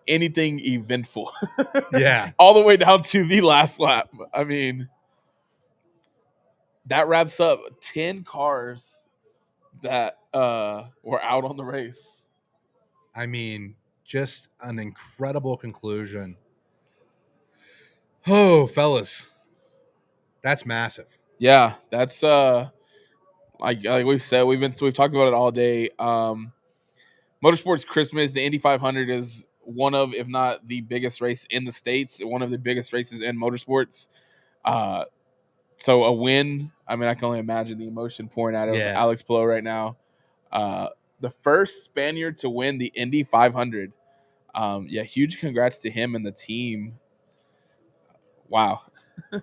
Anything eventful. Yeah. All the way down to the last lap. I mean, that wraps up 10 cars that were out on the race. I mean, just an incredible conclusion. Oh, fellas. That's massive. Yeah, that's like we've said, we've talked about it all day. Motorsports Christmas, the Indy 500 is one of, if not the biggest race in the States, one of the biggest races in motorsports. So a win, I mean, I can only imagine the emotion pouring out of Alex Palou right now. The first Spaniard to win the Indy 500. Huge congrats to him and the team. Wow.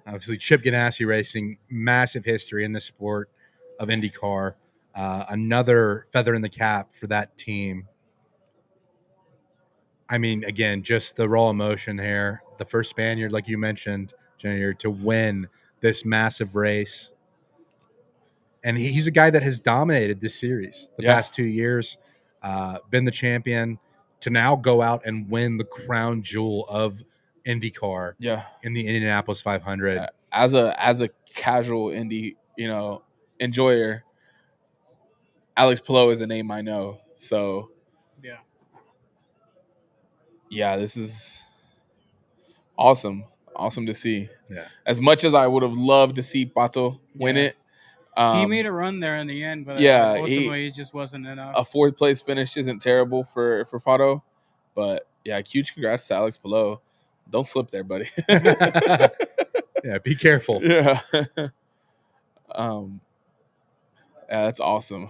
Obviously, Chip Ganassi Racing, massive history in the sport of IndyCar. Another feather in the cap for that team. I mean, again, just the raw emotion here. The first Spaniard, like you mentioned, Junior, to win this massive race. And he's a guy that has dominated this series the past 2 years, been the champion, to now go out and win the crown jewel of IndyCar in the Indianapolis 500. As a casual Indy, enjoyer, Alex Palou is a name I know. So this is awesome. Awesome to see. Yeah. As much as I would have loved to see Pato win it. He made a run there in the end, but ultimately it just wasn't enough. A fourth place finish isn't terrible for Pato, but huge congrats to Alex Palou. Don't slip there, buddy. Yeah, be careful. Yeah. That's awesome.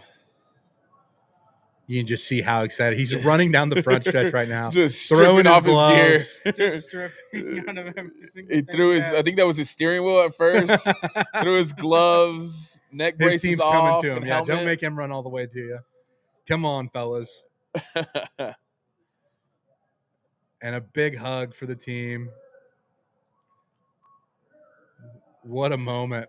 You can just see how excited he's running down the front stretch right now, just throwing off his gloves. His gear. Just stripping out of every single He threw his. I think that was his steering wheel at first. Threw his gloves, neck braces his team's off, coming to him. and Yeah, helmet. don't make him run all the way to you. Come on, fellas. And a big hug for the team. What a moment.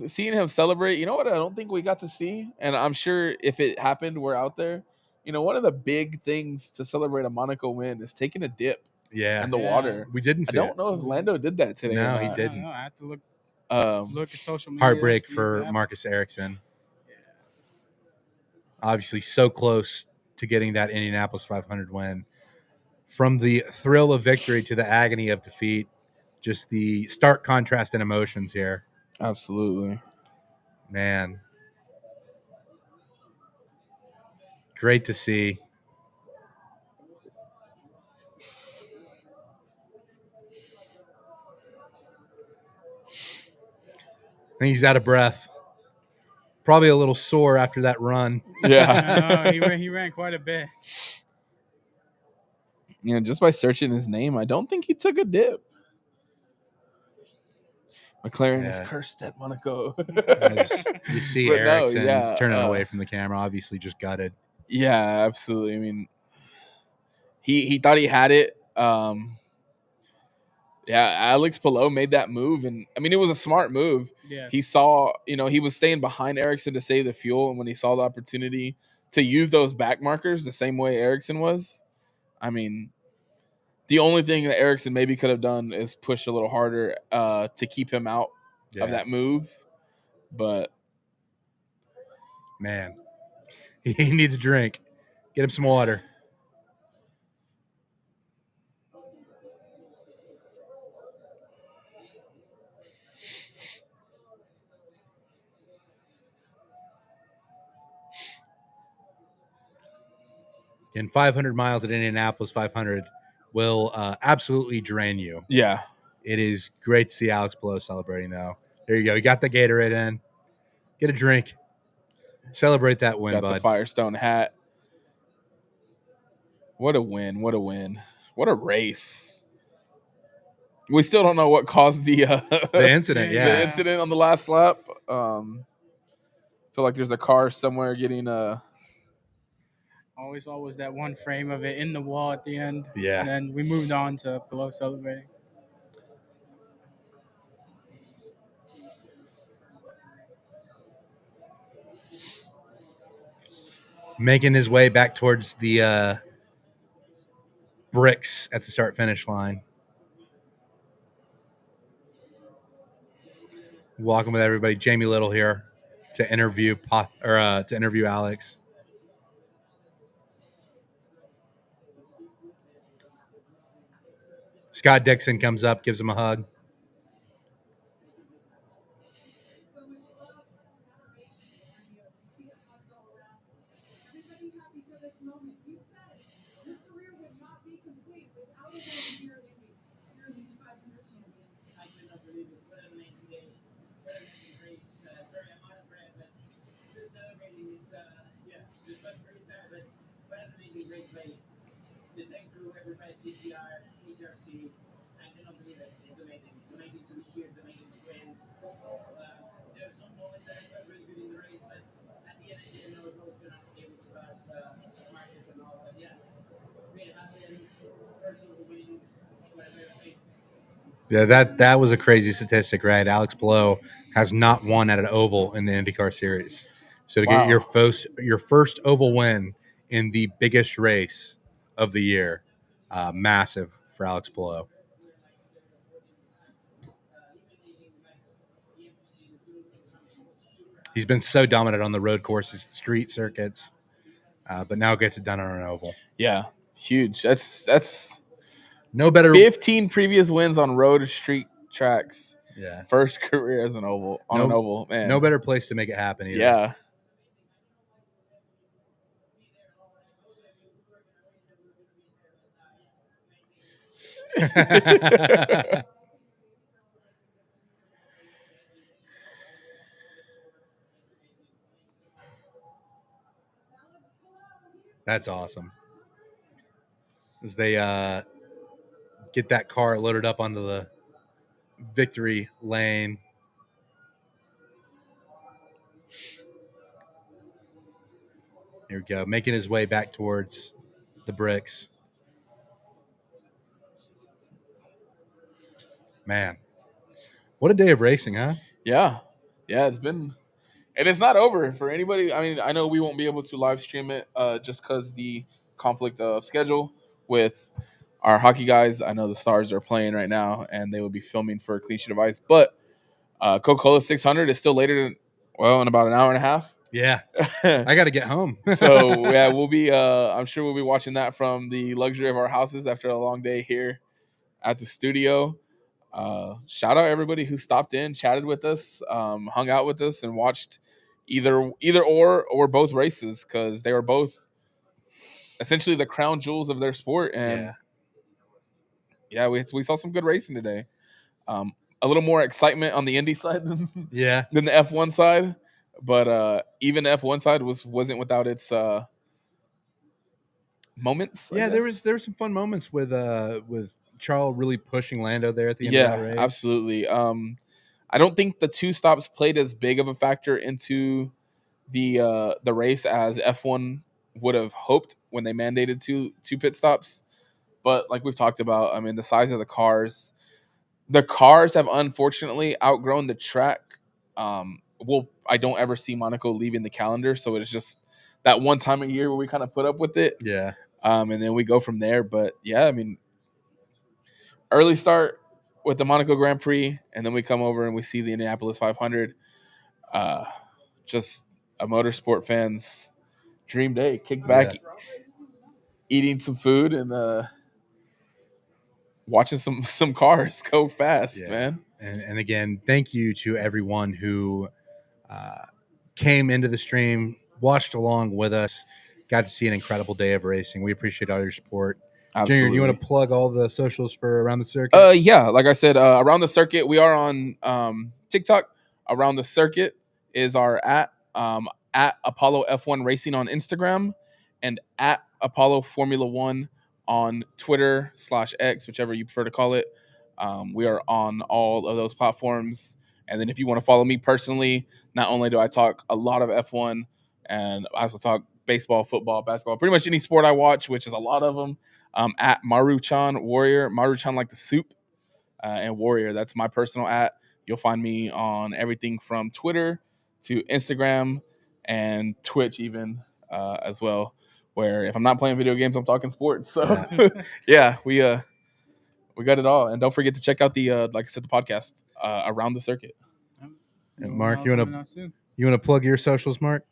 Seeing him celebrate, you know what I don't think we got to see? And I'm sure if it happened, we're out there. One of the big things to celebrate a Monaco win is taking a dip in the water. We didn't see I don't know if Lando did that today. No, or he not. didn't. I have to look at social media. Heartbreak for Marcus Ericsson. Obviously, so close to getting that Indianapolis 500 win. From the thrill of victory to the agony of defeat, just the stark contrast in emotions here. Absolutely. Man. Great to see. I think he's out of breath. Probably a little sore after that run. Yeah. He ran quite a bit. Just by searching his name, I don't think he took a dip. McLaren is cursed at Monaco. You see Ericsson turning away from the camera, obviously just gutted. Yeah, absolutely. I mean, he thought he had it. Alex Palou made that move, and I mean, it was a smart move. Yes. He saw, he was staying behind Ericsson to save the fuel, and when he saw the opportunity to use those back markers the same way Ericsson was, I mean, the only thing that Ericsson maybe could have done is push a little harder to keep him out of that move. But man, he needs a drink. Get him some water. In 500 miles at Indianapolis 500 will absolutely drain you. Yeah. It is great to see Alex Palou celebrating, though. There you go. You got the Gatorade in. Get a drink. Celebrate that win, Got bud. the Firestone hat. What a win. What a win. What a race. We still don't know what caused the incident, Yeah. the incident on the last lap. Feel like there's a car somewhere getting Always that one frame of it in the wall at the end. Yeah. And then we moved on to below celebrating. Making his way back towards the bricks at the start-finish line. Walking with everybody. Jamie Little here to interview Alex. Scott Dixon comes up, gives him a hug. So much love and admiration behind you. You see the hugs all around. Everybody happy for this moment. You said your career would not be complete without a win here at Indy. You're an Indy 500 champion. I could not believe it. What an amazing day. What an amazing race. Sorry, I'm out of breath, but just celebrating it. Just went pretty tired, but what an amazing race by the tech crew, everybody at CGR, HRC. I cannot believe it. It's amazing. It's amazing to be here. It's amazing to win. There were some moments that I felt really good in the race, but at the end, I didn't know if I was going to be able to pass Marcus and all. But yeah, made it happen. Personal winning, whatever I faced. Yeah, that was a crazy statistic, right? Alex Palou has not won at an oval in the IndyCar series. So to get Wow. your first oval win in the biggest race of the year, massive for Alex Palou. He's been so dominant on the road courses, street circuits, but now gets it done on an oval. Yeah, it's huge. That's No better. 15 previous wins on road street tracks. Yeah. First career as an oval an oval, man. No better place to make it happen either. Yeah. That's awesome. As they get that car loaded up onto the victory lane. Here we go. Making his way back towards the bricks. Man. What a day of racing, huh? Yeah. Yeah, it's been and it's not over for anybody. I mean, I know we won't be able to live stream it just because the conflict of schedule with our hockey guys. I know the Stars are playing right now, and they will be filming for Clean Sheet of Ice. But Coca-Cola 600 is still later than, in about an hour and a half. Yeah. I got to get home. So, yeah, we'll be I'm sure we'll be watching that from the luxury of our houses after a long day here at the studio. Shout out everybody who stopped in, chatted with us, hung out with us, and watched either or both races because they were both essentially the crown jewels of their sport. And yeah, we saw some good racing today. A little more excitement on the Indy side than the F1 side, but even the F1 side wasn't without its moments. Yeah, there were some fun moments with Charles really pushing Lando there at the end of that race. Absolutely. I don't think the two stops played as big of a factor into the race as F1 would have hoped when they mandated two pit stops. But like we've talked about, I mean, the size of the cars have unfortunately outgrown the track. I don't ever see Monaco leaving the calendar, so it's just that one time a year where we kind of put up with it. Yeah. And then we go from there. But yeah, I mean, early start with the Monaco Grand Prix, and then we come over and we see the Indianapolis 500. Just a motorsport fan's dream day. Kick back, eating some food, and watching some cars go fast, man. And again, thank you to everyone who came into the stream, watched along with us. got to see an incredible day of racing. We appreciate all your support. Absolutely. Junior, do you want to plug all the socials for Around the Circuit? Yeah, like I said, Around the Circuit, we are on TikTok. Around the Circuit is our at Apollo F1 Racing on Instagram, and at Apollo Formula One on Twitter /X, whichever you prefer to call it. We are on all of those platforms. And then if you want to follow me personally, not only do I talk a lot of F1, and I also talk baseball, football, basketball, pretty much any sport I watch, which is a lot of them. At Maruchan Warrior, Maruchan like the soup, and Warrior. That's my personal at. You'll find me on everything from Twitter to Instagram and Twitch even as well. Where if I'm not playing video games, I'm talking sports. So yeah, we got it all. And don't forget to check out the like I said, the podcast Around the Circuit. And Mark, you want to plug your socials, Mark?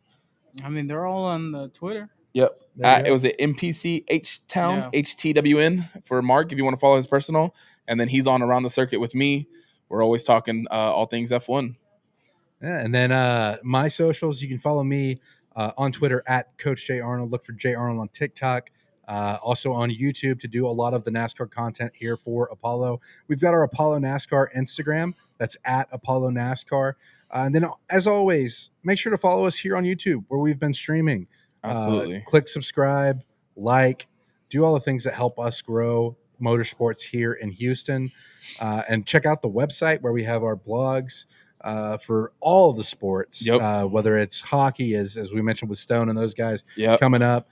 I mean, they're all on the Twitter. Yep. It was at MPC H Town, HTWN for Mark, if you want to follow his personal. And then he's on Around the Circuit with me. We're always talking all things F1. Yeah, and then my socials, you can follow me on Twitter at Coach J Arnold. Look for J Arnold on TikTok. Also on YouTube to do a lot of the NASCAR content here for Apollo. We've got our Apollo NASCAR Instagram. That's at Apollo NASCAR. And then, as always, make sure to follow us here on YouTube where we've been streaming. Absolutely. Click subscribe, like, do all the things that help us grow motorsports here in Houston. And check out the website where we have our blogs for all of the sports, whether it's hockey, as we mentioned with Stone and those guys coming up.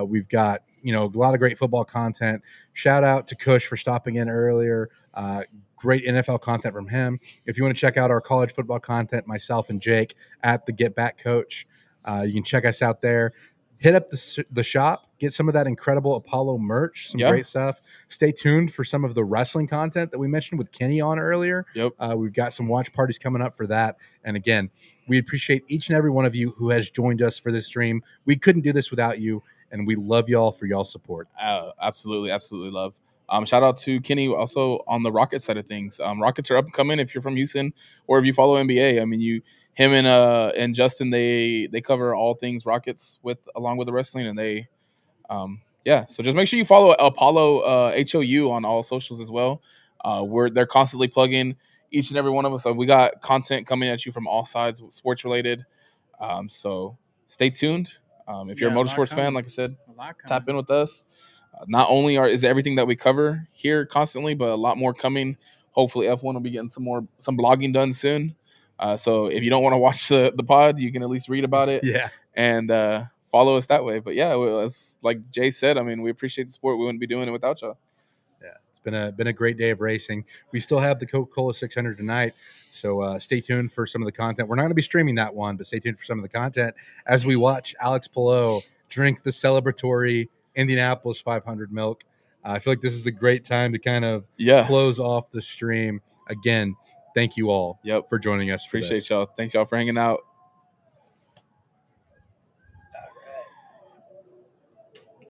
We've got a lot of great football content. Shout out to Kush for stopping in earlier. Great NFL content from him. If you want to check out our college football content, myself and Jake at the Get Back Coach, you can check us out there. Hit up the shop, get some of that incredible Apollo merch, some great stuff. Stay tuned for some of the wrestling content that we mentioned with Kenny on earlier. We've got some watch parties coming up for that. And again, we appreciate each and every one of you who has joined us for this stream. We couldn't do this without you, and we love y'all for y'all's support. Absolutely love. Shout out to Kenny also on the Rocket side of things. Rockets are up and coming if you're from Houston or if you follow NBA. I mean, him and Justin, they cover all things Rockets along with the wrestling, and they so just make sure you follow Apollo HOU on all socials as well. They're constantly plugging each and every one of us. So we got content coming at you from all sides, sports related. So stay tuned. If you're a motorsports fan, like I said, tap in with us. Not only is everything that we cover here constantly, but a lot more coming. Hopefully F1 will be getting some blogging done soon. So if you don't want to watch the pod, you can at least read about it. And follow us that way. But yeah, as like Jay said, I mean, we appreciate the sport. We wouldn't be doing it without y'all. Yeah, it's been a great day of racing. We still have the Coca-Cola 600 tonight, so stay tuned for some of the content. We're not going to be streaming that one, but stay tuned for some of the content as we watch Alex Palou drink the celebratory Indianapolis 500 milk. I feel like this is a great time to kind of close off the stream. Again, thank you all for joining us. Appreciate y'all. Thanks y'all for hanging out.